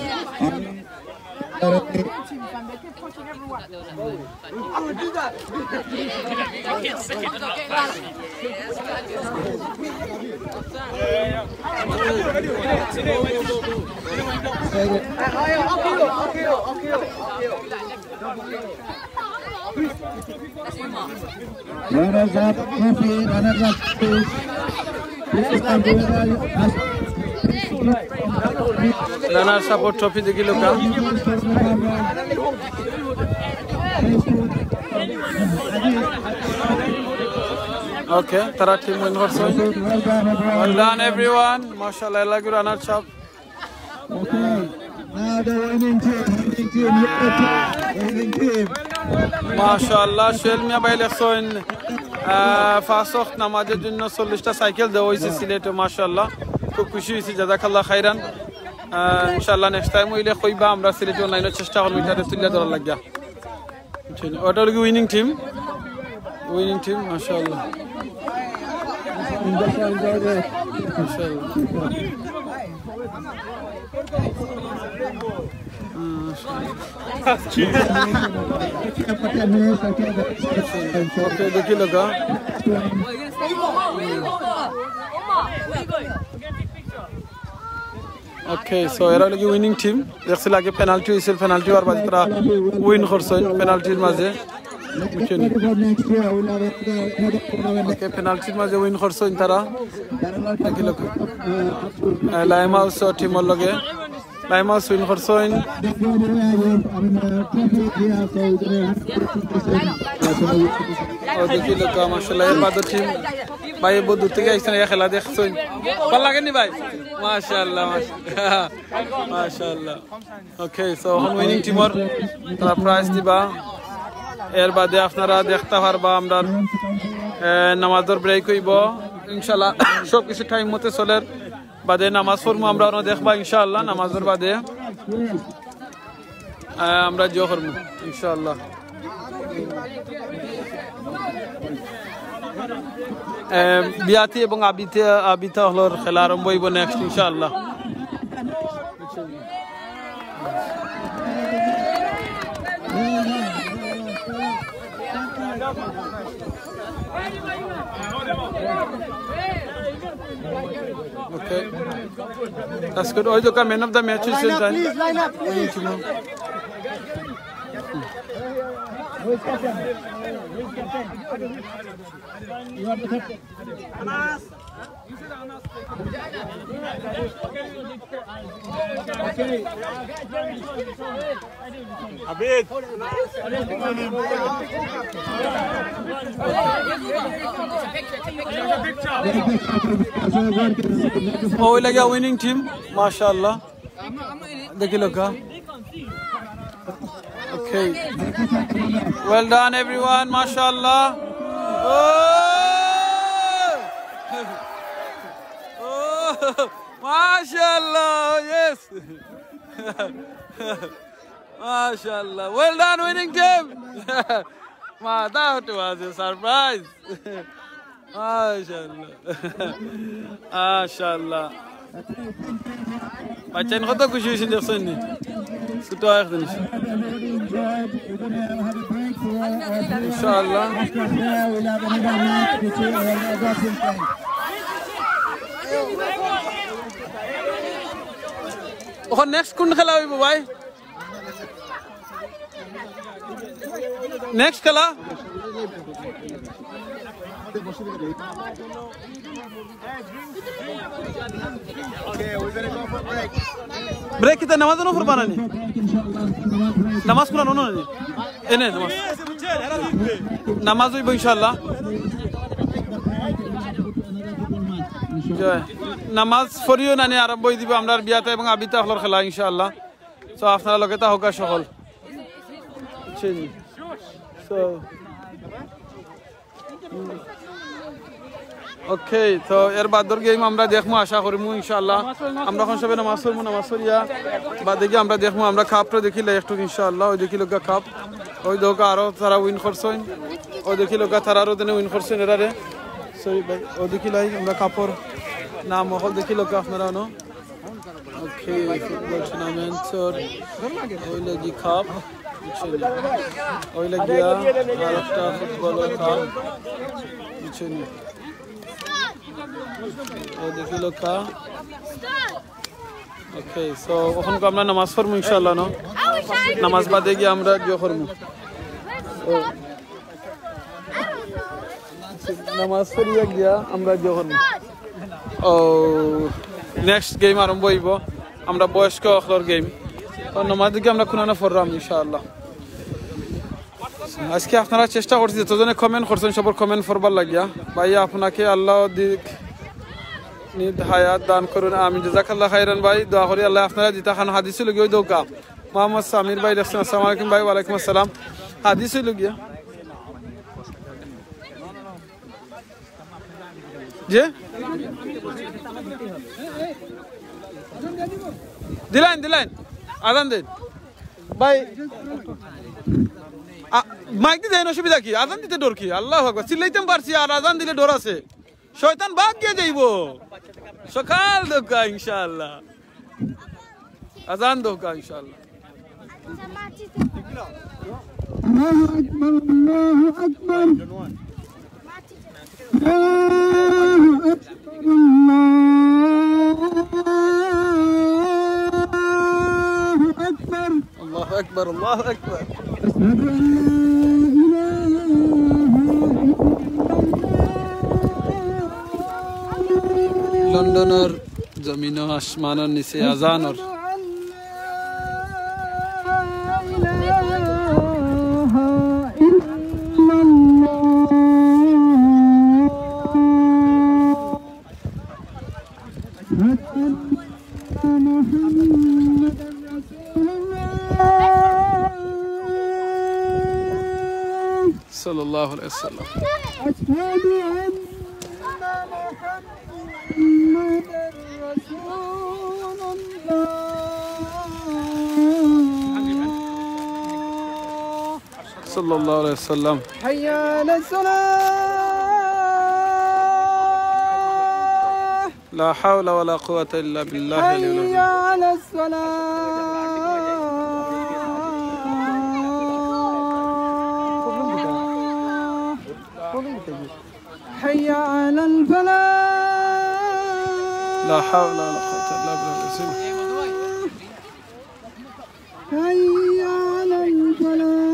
Runners up, coffee, runners up, please. Runner support trophy dekhi loka. Okay, tara team win korso. Well done everyone. Mashallah, lagi runner up. Okay, now the winning team, winning team. মাশাআল্লাহ সোহেল মিয়া ভাই লেখছেন পাঁচ ওয়াক্ত নামাজের জন্য 40টা cycle দেওয়া হয়েছে সিলেটে মাশাআল্লাহ খুব খুশি হয়েছি জাযাকাল্লাহ খাইরান ইনশাআল্লাহ নেক্সট টাইম হইলে কইবা আমরা সিলেটে অনলাইনে চেষ্টা করব এটা তুলে ধরার লাগিয়া ওটা হলো উইনিং টিম মাশাআল্লাহ ओके देखिए लगा ओके सो এরা লাগি উইনিং টিম দেখছি লাগে পেনাল্টি হইছিল পেনাল্টি আর বাদ তারা উইন করছে পেনাল্টির মাঝে ওকে পেনাল্টির মাঝে উইন করছে তারা দেখি লোক লাইমাউস টিমর লগে লাইমাউস উইন করছে দেখি লোক মাশাআল্লাহ এর বাদ টিম ভাই বহুত দূর থেকে আইছেন এই খেলা দেখছেন ভালো লাগেনি ভাই মাশাআল্লাহ মাশাআল্লাহ ওকে সো উইনিং টিমর তারা প্রাইজ দিবা এর বাদে আপনারা দেখতে পারবা আমরা নামাজের ব্রেক হইব ইনশাআল্লাহ সব কিছু টাইম মতে চলে বাদে নামাজ পড়বো আমরা দেখবা ইনশাআল্লাহ নামাজের বাদে আমরা জিও করবো ইনশাআল্লাহ বিয়াতি এবং আবিতা হলোর খেলা আরম্ভ হইব নেক্সট ইনশাআল্লাহ Okay. That's good. Oh, the man of the match is in time. Oh, like a winning team, mashallah. देखिए लोग Okay. Well done, everyone. MashaAllah. Oh, MashaAllah. Yes. MashaAllah. Well done, winning team. That was a surprise. MashaAllah. MashaAllah. Bacaan ko to kushi si Jackson ni. Suto ayak din siya. Inshallah. Oh, next kun khala hoy bhai. Next khala. Okay, we're gonna go for break. Break kita namaz no furbana ni. Namaz Quran no ni. Ene namaz. Namaz hoy inshallah. নামাজ পড়িও না নি আরম্ভ হই দিব আমরার বিয়াতে এবং আবিতা হলর খেলা ইনশাআল্লাহ সো আপনারা লগে তা হোকা সকল সো ওকে তো এর বাদর গেম আমরা দেখমু আশা করিমু ইনশাআল্লাহ আমরা কোন সবে নামাজ পড়মু নামাজ পড়িয়া বাদে গিয়ে আমরা দেখমু আমরা কাপটা দেখিলে একটু ইনশাআল্লাহ ওই দেখি লগা কাপ ওই দোকা আরো তারা উইন করছেন ওই দেখি লগা তারা আরো দেনে উইন করছেন এরারে সরি ভাই ওই দেখি লাই আমরা কাপড় নাম হল দেখি লোক আপনারা নো ওকে ফুটবল টুর্নামেন্ট ওই লাগি কাপ ওই লাগিয়া আরেকটা ফুটবল কাপ বুঝছেন ওই দেখি লোক ওকে সো এখন আমরা নামাজ পড়মু ইনশাআল্লাহ নো নামাজ বাদে গিয়ে আমরা জিও করমু নামাজ পড়িয়া গিয়া আমরা জিও করমু ও নেক্সট গেম আরম্ভ হইব আমরা বয়স্ক অখলর গেম তো নামাজ দিকে আমরা খুনানা পড়লাম ইনশাআল্লাহ আজকে আপনারা চেষ্টা করছি যতজনে কমেন্ট করছেন সবার কমেন্ট পড়বার লাগিয়া ভাইয়া আপনাকে আল্লাহ দিক নিদ হায়াত দান করুন আমিন জাযাকাল্লাহ খাইরান ভাই দোয়া করি আল্লাহ আপনারা দিতা খান হাদিসে লগিয়ে দৌকা মোহাম্মদ সামির ভাই দেখছেন আসসালামু আলাইকুম ভাই ওয়া আলাইকুম আসসালাম হাদিস হইল গিয়া যে দিলাইন আজান দেন ভাই মাইক দিতে অসুবিধা কি আজান দিতে ডর কি আল্লাহু আকবার চিল্লাইতাম পারছি আর আজান দিলে ডর আছে শয়তান ভাগ গিয়ে যাইব সকাল দোকা ইনশাআল্লাহ আজান দোকা ইনশাআল্লাহ Allahu Akbar, Allahu Akbar. Allahu Akbar, Allahu Akbar. أشهد أن لا إله إلا الله. লন্ডনের জমিন ও আসমানের নিচে আজানর সাল্লাল্লাহু আলাইহি ওয়াসাল্লাম أشهد أن محمدا رسول الله. সাল্লাল্লাহু আলাইহি ওয়াসাল্লাম حي على الصلاة. لا حول ولا قوة إلا بالله العلي حي العظيم على الصلاة. حي على الفلاح. لا حول ولا قوة إلا بالله العظيم حي على الفلاح.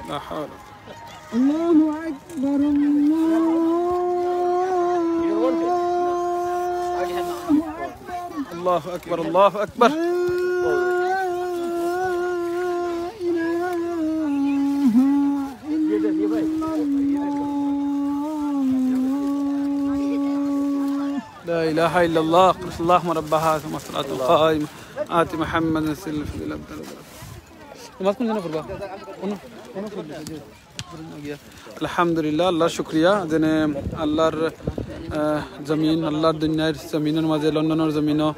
لا حول الله أكبر الله أكبر الله أكبر لا إله إلا الله قل اللهم رب هذه الصلاة القائمة آت محمد نسل في الأبد ما تكون هنا فربا আলহামদুলিল্লাহ আল্লাহর শুকরিয়া যেনে আল্লাহর জমিন আল্লাহর দুনিয়ার জমিনের মাঝে লন্ডনের জমিনও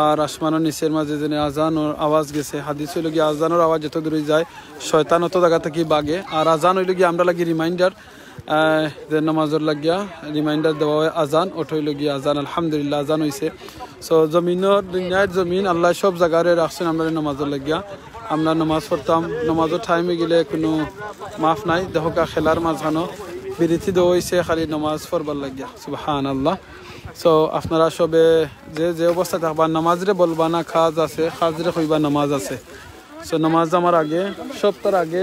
আর আসমানের নিচের মাঝে যেনে আজানোর আওয়াজ গেছে হাদিস হইল গিয়ে আজানোর আওয়াজ যত দূরে যায় শয়তান অত জায়গা থেকে বাগে আর আজান হইল গিয়ে আমরা লাগি রিমাইন্ডার যে নামাজের লাগিয়া রিমাইন্ডার দেওয়া হয় আজান ওটা হইল গিয়ে আজান আলহামদুলিল্লাহ আজান হয়েছে সো জমিনের দুনিয়ার জমিন আল্লাহ সব জায়গায় রাখছেন আমরা নামাজের লাগিয়া আমরা নামাজ পড়তাম নামাজের টাইমে গেলে কোনো মাফ নাই দেখোকা খেলার মাঝখানো বিরতি দেওয়া হয়েছে খালি নামাজ পড়বার লাগিয়া সুবহানাল্লাহ সো আপনারা সবে যে অবস্থা থাকবা নামাজরে বলবা না খাজ আছে খাজরে কইবা নামাজ আছে সো নামাজ আমার আগে সপ্তাহ আগে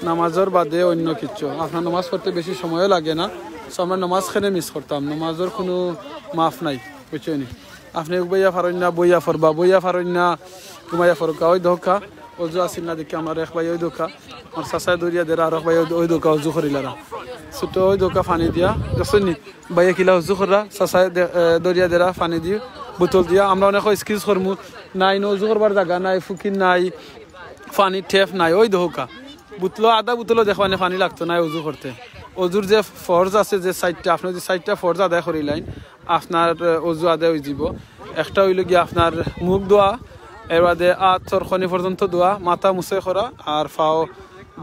নামাজের বাদে অন্য কিছু আপনার নামাজ পড়তে বেশি সময়ও লাগে না সো আমরা নামাজ খেলে মিস করতাম নামাজের কোনো মাফ নাই বুঝছেন আপনি বইয়া ফারেন না বইয়া ফরবা বইয়া ফারেন না ঘুমাইয়া ফরকা ওই ধোকা অজু আসিল না দেখি আমার এক ভাই ওই ধোকা আমার চাচাই দরিয়া দেরা আর এক ভাই ওই ধোকা অজু করিলারা ছোট ওই ধোকা পানি দিয়া দেখছেন নি বাইয়া কিলা অজু করা চাচাই দরিয়া দেরা পানি দিয়ে বোতল দিয়া আমরা অনেক স্কিজ করমু নাই অজু করবার জায়গা নাই ফুকির নাই পানির ঠেপ নাই ওই ধোকা বুতলো আধা বুতলো দেখবানে পানি লাগতো না অজু করতে অজুর যে ফরজ আছে যে সাইডটা আপনার যে সাইডটা ফরজ আদায় করিলেন আপনার অজু আদায় হয়ে যাব একটা হইল গিয়ে আপনার মুখ দোয়া এর বাদে আতর খনি পর্যন্ত দোয়া মাথা মুছে করা আর ফাও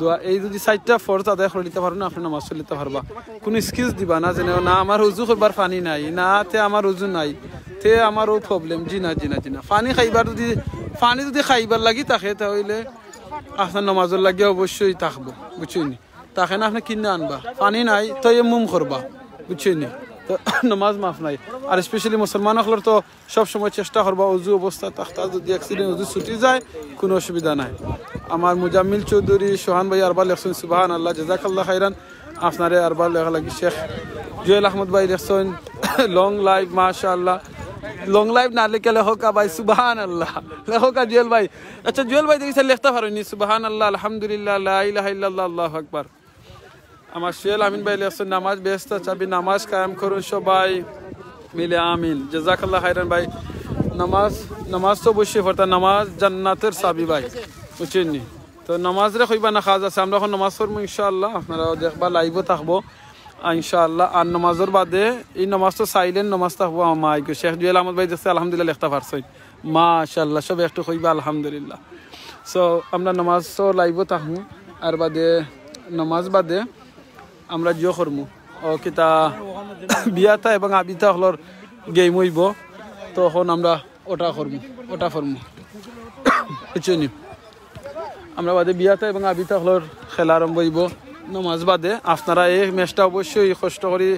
দোয়া এই যদি সাইডটা ফরজ আদায় করে নিতে পারো না আপনি নামাজ চলিতে পারবা কোনো স্কিজ দিবা না যেন না আমার অজু করবার পানি নাই না তে আমার অজু নাই তে আমারও প্রবলেম জি না পানি খাইবার যদি খাইবার লাগি থাকে তাহলে আপনার নামাজের লাগে অবশ্যই থাকবো বুঝছেন তাকে না আপনি কিনে আনবা পানি নাই তো মুম করবা বুঝছেন তো নামাজ মাফ নাই আর স্পেশালি মুসলমান হলের তো সবসময় চেষ্টা করবা অজু অবস্থা তাখতা যদি অ্যাক্সিডেন্ট অজু ছুটি যায় কোনো অসুবিধা নাই আমার মুজাম্মিল চৌধুরী সোহান ভাই আরবার লেখছেন সুবহান আল্লাহ জাজাকাল্লাহ খাইরান আপনারে আরবার লেখা লাগি শেখ জুয়েল আহমদ ভাই লেখছেন লং লাইফ মাশাআল্লাহ লং লাইফ না লিখে লেখকা ভাই সুবহান আল্লাহ লেখকা জুয়েল ভাই আচ্ছা জুয়েল ভাই দেখি লিখতে পারেনি সুবহান আল্লাহ আলহামদুলিল্লাহ লা ইলাহা ইল্লাল্লাহ আল্লাহু আকবার আমার সোহেল আমিন ভাই লেখছেন নামাজ ব্যস্ত চাবি নামাজ কায়েম করুন সবাই মিলে আমিন জাজাকাল্লাহ খাইরান ভাই নামাজ তো অবশ্যই পড়তা নামাজ জান্নাতের চাবি ভাই বুঝছেন নি তো নামাজ রে কইবা না খাজ আছে আমরা এখন নামাজ পড়বো ইনশাআল্লাহ আপনারা দেখবা লাইভও থাকবো ইনশাআল্লাহ আর নামাজের বাদে এই নামাজ তো সাইলেন্ট নামাজ থাকবো আমার শেখ জুয়েল আহমদ ভাই দেখছে আলহামদুলিল্লাহ লেখতে পারছই মাশাআল্লাহ সব একটু কইবা আলহামদুলিল্লাহ সো আমরা নামাজ তো লাইভও থাকবো আর বাদে নামাজ বাদে আমরা জিও করবো ও কিতা বিয়াতা এবং আবিতা হলর গেম হইব তখন আমরা ওটা করবো বুঝছেন আমরা বাদে বিয়াতা এবং আবিতা হলর খেলা আরম্ভ হইব নামাজ বাদে আপনারা এই ম্যাচটা অবশ্যই কষ্ট করে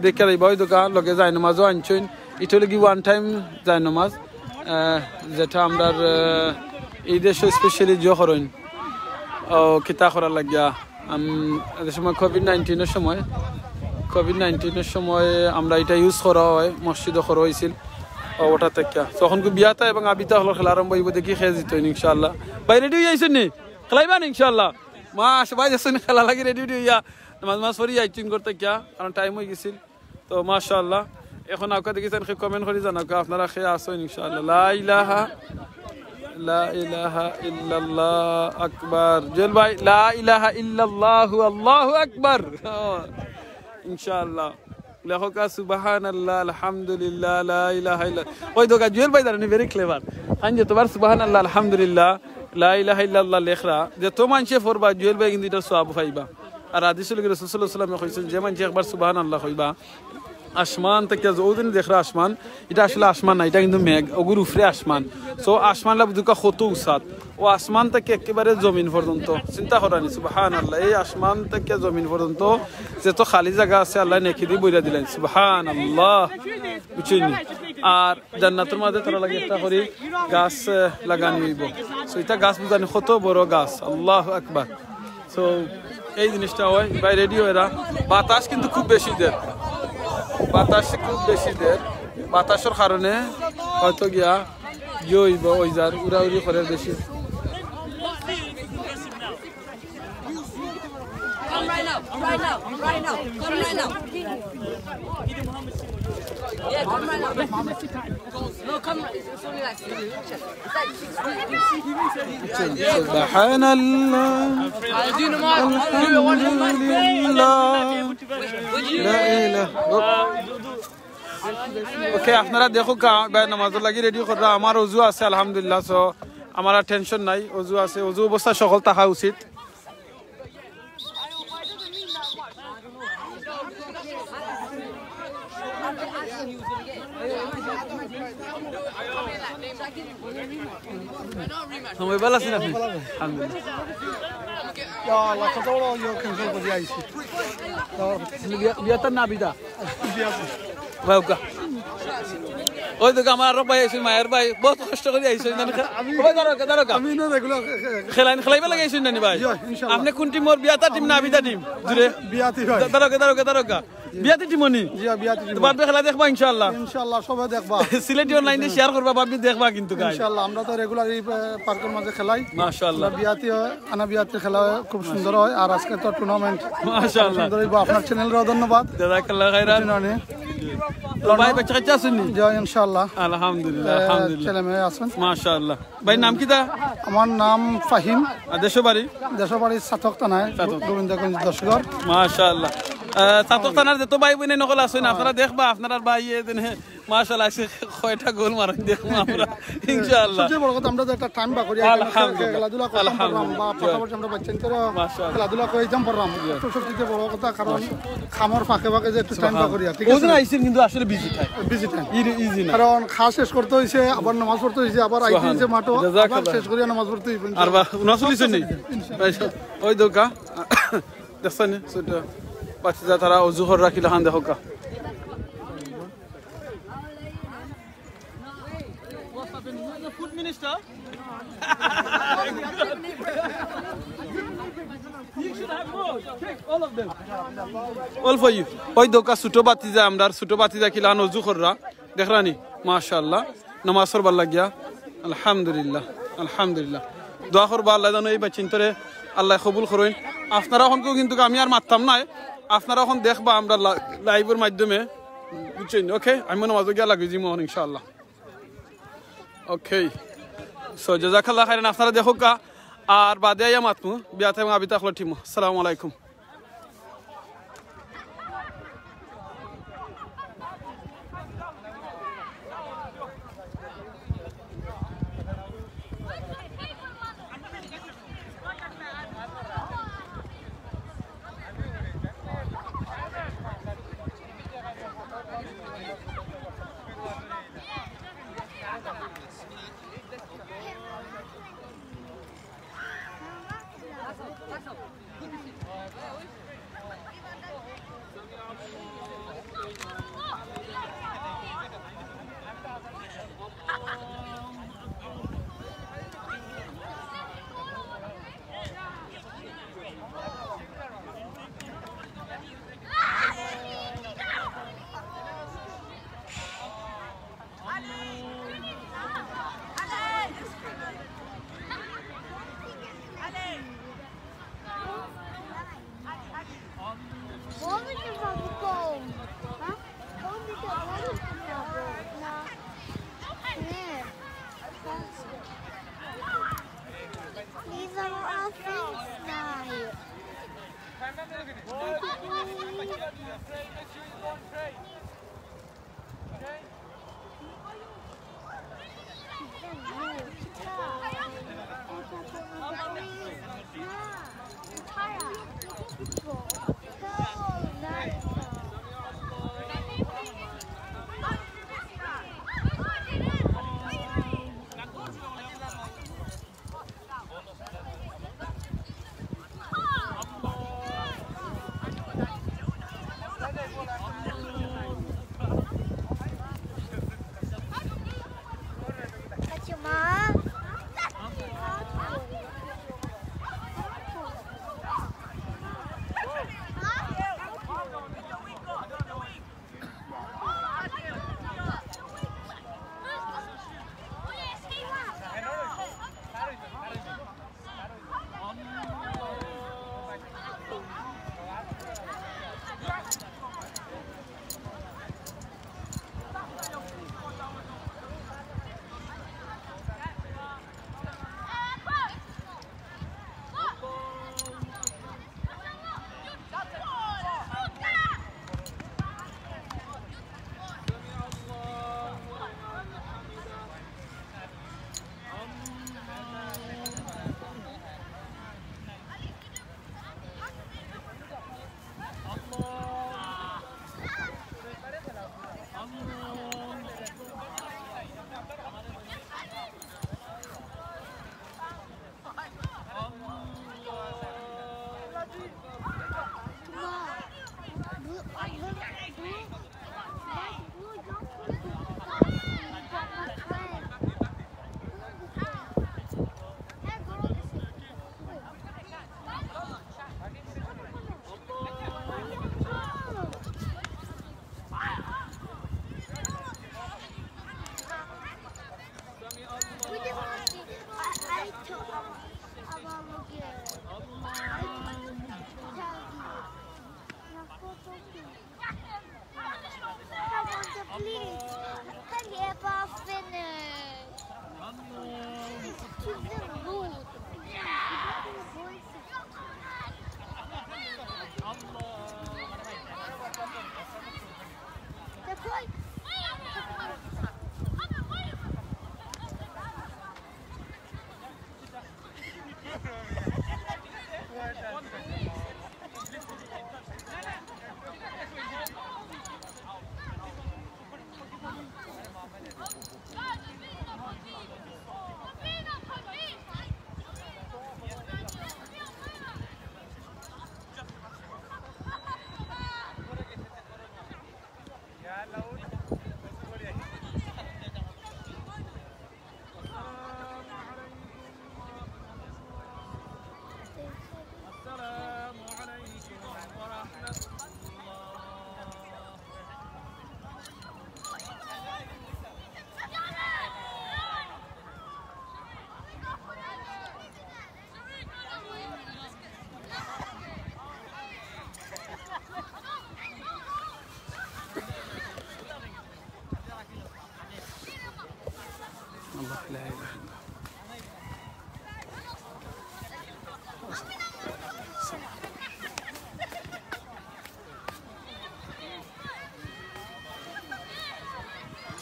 দেখে যাইব ওই দোকান লগে যায় নামাজও আনছেন এটা লাগি ওয়ান টাইম যায় নামাজ যেটা আমরা এই দেশে স্পেশালি জিও করেন ও কিতা করার লাগিয়া সময় কোভিড-19 সময় আমরা এটা ইউজ করা হয় মসজিদও করা হয়েছিল ওটা থেকে তখন বিয়াতা এবং আবিতা হলো খেলা আরম্ভ হইব দেখি খেয়ে যেত ইনশাআল্লাহ ভাই রেডি হয়ে আইসেন নি খেলাইবান ইনশাআল্লাহ সবাই যাচ্ছেন খেলা লাগি রেডি হইয়া নামাজ পড়ি আইচিং করতে কিয়া কারণ টাইম হয়ে গেছিল তো মাশাআল্লাহ এখন আপনারা দেখেছেন কমেন্ট করে জানাও আপনারা খেয়ে আসেন ইনশাআল্লাহ লা ইলাহা ইল্লাল্লাহ আকবার জেল ভাই লা ইলাহা ইল্লাল্লাহু আল্লাহু আকবার ইনশাআল্লাহ লেখকা সুবহানাল্লাহ আলহামদুলিল্লাহ লা ইলাহা ইল্লা ওই দোকা জুয়েল ভাই দাঁড়ানি ভেরি ক্লেভার আনজে তোমার সুবহানাল্লাহ আলহামদুলিল্লাহ লা ইলাহা ইল্লাল্লাহ লেখরা যে তো মানছে ফরবা জুয়েল ভাই কিন্তু এটা সওয়াব পাইবা আর হাদিসে রাসূল সাল্লাল্লাহু আলাইহি ওয়াসাল্লাম কইছেন যে মানছে একবার সুবহানাল্লাহ কইবা আসমান থেকে যৌদিন দেখরা আসমান এটা আসলে আসমান না এটা কিন্তু মেঘ ওগুর উফরে আসমান সো আসমান লাভ দুকা কত উসাত ও আসমান থেকে একেবারে জমিন পর্যন্ত চিন্তা করানি সুবহানাল্লাহ এই আসমান থেকে জমিন পর্যন্ত যে তো খালি জায়গা আছে আল্লাহ নেকি দিয়ে বইরা দিলেন সুবহানাল্লাহ বুঝছেন আর জান্নাতের মধ্যে তারা লাগে একটা করে গাছ লাগানি হইব সো এটা গাছ বুঝানি কত বড় গাছ আল্লাহু আকবার সো এই জিনিসটা হয় ভাই রেডিও এরা বাতাস কিন্তু খুব বেশি দেয় বাতাসের কারণে হয়তো গিয়া হইব ওই যার উড়াউড়ি করে বেশি ওকে আপনারা দেখো নামাজ লাগি রেডি করা আমার অজু আছে আলহামদুলিল্লাহ সো আমার আর টেনশন নাই অজু আছে অজু অবস্থা সকল থাকা উচিত মোবাইল আছে না বিয়াতার না বিদা ওই তো আমার আরো ভাই আইসুন মায়ের ভাই বহুত কষ্ট করে আইসুন খেলাইবা লাগে আইসুন নানি ভাই আপনি কোন টিম বিয়াতা টিম না বিদা টিম জুড়ে দারোগা বিয়াতি টিমনি বাদবে খেলা দেখবা ইনশাআল্লাহ সবাই দেখবা সিলেটি অনলাইনে শেয়ার করবা বাবি দেখবা কিন্তু ইনশাআল্লাহ আমরা তো রেগুলার এই পার্কের মাঝে খেলাই মাশাআল্লাহ বিয়াতি হয় বিয়াতি খেলা খুব সুন্দর হয় আর আজকে তো টুর্নামেন্ট মাশাআল্লাহ সুন্দর হইব আপনার চ্যানেলের ধন্যবাদ জাযাকাল্লাহ খাইরান ভাই বাচ্চা কাচ্চা আসেননি জয় ইনশাআল্লাহ আলহামদুলিল্লাহ ছেলে মেয়ে আছেন মাশাআল্লাহ ভাই নাম কি দা আমার নাম ফাহিম দেশবাড়ি সাতক থানায় গোবিন্দগঞ্জ 10 ঘর মাশাআল্লাহ সাতক থানার যত ভাই বোনে নকল আছেন আপনারা দেখবা আপনারা ভাই মাশাআল্লাহ আছে কয়টা গোল মারেন দেখুন আমরা ইনশাআল্লাহ সবচেয়ে বড় কথা আমরা যে একটা টাইম বা করি খেলাধুলা করলাম বা পাশাপাশি আমরা বাচ্চাদের খেলাধুলা করে যাম পড়লাম তো সবচেয়ে বড় কথা কারণ খামর ফাঁকে যে একটু টাইম বা করি ঠিক আছে ওজন আইছেন কিন্তু আসলে বিজি টাইম ইজি না কারণ খাস শেষ করতে হইছে আবার নামাজ পড়তে হইছে আবার আইতে হইছে মাঠো আবার শেষ করিয়া নামাজ পড়তে হইবে আর বা 39 নি ওই দোকা দেখছেন সেটা বাচ্চা তারা ওযু করে রাখিলে হান দেখো কা food minister you should have more take all of them all for you ওই দোকা ছোটো বাতিজা আমরা ছোটো বাতিজা কিলা ওযু কররা দেখরানি মাশাআল্লাহ নামাজ পড়বার লাগিয়া আলহামদুলিল্লাহ দোয়া করবা আল্লাহ জানো এই বাচ্চিন্তরে আল্লাহ কবুল করেন আপনারা এখনকেও কিন্তু আমি আর মারতাম না আপনারা এখন দেখবা আমরা লাইভের মাধ্যমে বুঝছেন ওকে আমি নামাজ গিয়া লাগি জিমো ইনশাআল্লাহ ওকে সো জাযাকাল্লাহ খাইরান আপনারা দেখুকা আর বাদে আইয়া মাতমু বিয়াতে এবং আবিতা আখলো টিমু আসসালামু আলাইকুম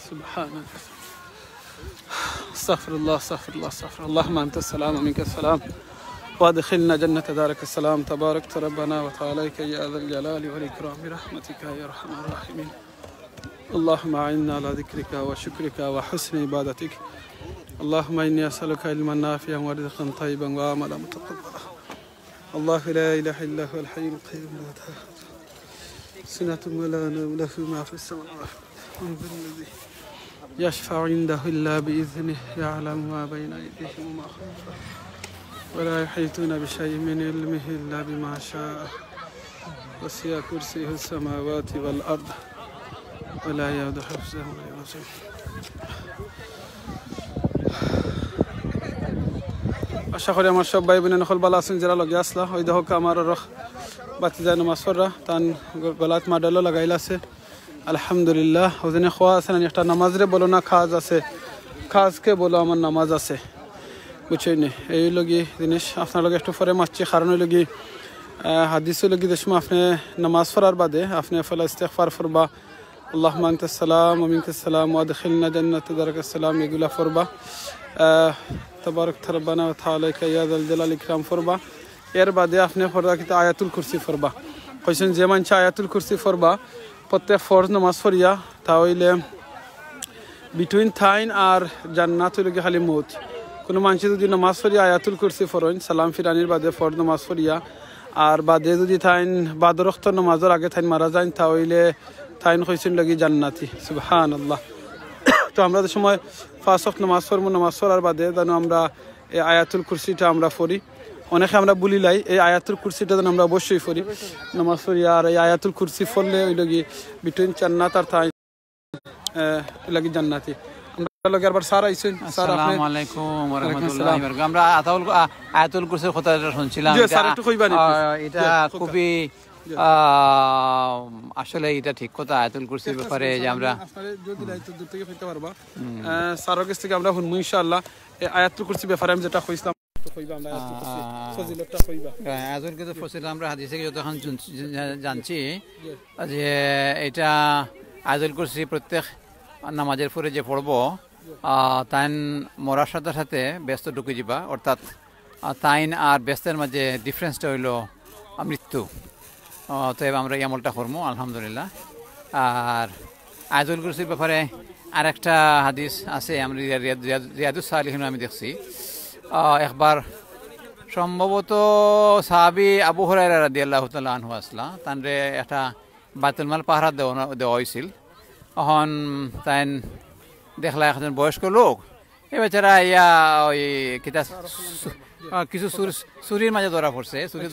سبحانك استغفر الله استغفر الله استغفر الله اللهم انت السلام ومنك السلام وادخلنا جنة دارك السلام تبارك ربنا وتعاليك يا ذا الجلال والإكرام برحمتك يا أرحم الراحمين اللهم أعنا على ذكرك وشكرك وحسن عبادتك اللهم إني أسألك علما نافعا ورزقا طيبا وعملا متقبلا الله لا إله إلا هو الحي القيوم لا تأخذه سنة ولا نوم له ما في السماوات والأرض الذي يشفع عنده إلا بإذنه يعلم ما بين أيديهم وما خلفهم ولا يحيطون بشيء من علمه إلا بما شاء وسع كرسيه السماوات والأرض ولا يؤوده حفظهما وهو العظيم আশা করি আমার সব ভাই বোনের নকল ভালো আছেন যারা লগে আসলা ওই দেখো আমার রখ বাতি যায় নামাজ পড়রা তান গলাত মাডালো লাগাইল আছে আলহামদুলিল্লাহ ওজনে খোয়া আছে না একটা নামাজ রে বলো না খাজ আছে খাজকে বলো আমার নামাজ আছে বুঝছেন এই লগি জিনিস আপনার লগে একটু পরে মারছি কারণ ওই লগি হাদিস লগি দেশ আপনি নামাজ পড়ার বাদে আপনি ফলা ইস্তেগফার ফরবা اللهم انت السلام ومنك السلام وادخلنا جنة دارك السلام يقول فربا تبارك ربنا وتعالى يا ذا الجلال والإكرام فربا এর বাদে আপনি পড়া কিতা আয়াতুল কুরসি ফরবা কইছেন যে মানছে আয়াতুল কুরসি ফরবা প্রত্যেক ফরজ নামাজ পড়িয়া তাহলে বিটুইন থাইন আর জান্নাত হইলে খালি মউত কোনো মানুষ যদি নামাজ পড়িয়া আয়াতুল কুরসি ফরন সালাম ফিরানির বাদে ফরজ নামাজ পড়িয়া আর বাদে যদি থাইন বাদরক্ত নামাজের আগে থাইন মারা যায় তাহলে তাইন কইছেন লাগি জান্নাতি সুবহানাল্লাহ তো আমরা যে সময় পাঁচ ওয়াক্ত নামাজ পড়ব নামাজ পড়ার বাদে জানো আমরা এই আয়াতুল কুরসিটা আমরা পড়ি অনেকে আমরা বলি লাই এই আয়াতুল কুরসিটা যেন আমরা অবশ্যই পড়ি নামাজ পড়ি আর এই আয়াতুল কুরসি পড়লে ওই লাগি বিটুইন জান্নাত আর তাই লাগি জান্নাতি আমরা লগে আবার স্যার আইছেন স্যার আসসালামু আলাইকুম ওয়া রাহমাতুল্লাহি ওয়া বারাকাতুহু আমরা আয়াতুল কুরসির কথাটা শুনছিলাম এটা খুবই আসলে এটা ঠিক কথা আয়াতুল কুরসির ব্যাপারে যে আমরা যদি দায়িত্ব দূর থেকে পেতে পারবা স্যারের কাছ থেকে আমরা শুনবো ইনশাআল্লাহ এই আয়াতুল কুরসি ব্যাপারে আমি যেটা কইছিলাম তো কইবা আমরা আয়াতুল কুরসি ফজিলতটা কইবা আয়াতুল কুরসি ফজিলত আমরা হাদিসে যতক্ষণ জানছি যে এটা আয়াতুল কুরসি প্রত্যেক নামাজের পরে যে পড়বো তাইন মরার সাথে সাথে ব্যস্ত ঢুকে যাবা অর্থাৎ তাইন আর ব্যস্তের মাঝে ডিফারেন্সটা হইল মৃত্যু তো এবার আমরা এই আমলটা করবো আলহামদুলিল্লাহ আর আয়াতুল কুরসির ব্যাপারে আরেকটা হাদিস আছে আমরা রিয়াদুস সালিহিন আমি দেখছি একবার সম্ভবত সাহাবী আবু হুরায়রা রাদিয়াল্লাহু তাআলা আনহু আসলা তানরে একটা বাইতুল মাল পাহারা দেওয়া হয়েছিল তখন তাই দেখলা একজন বয়স্ক লোক এই বেচারা ইয়া ওই কিতা কিছু চুরির মাঝে ধরা পড়ছে চুরি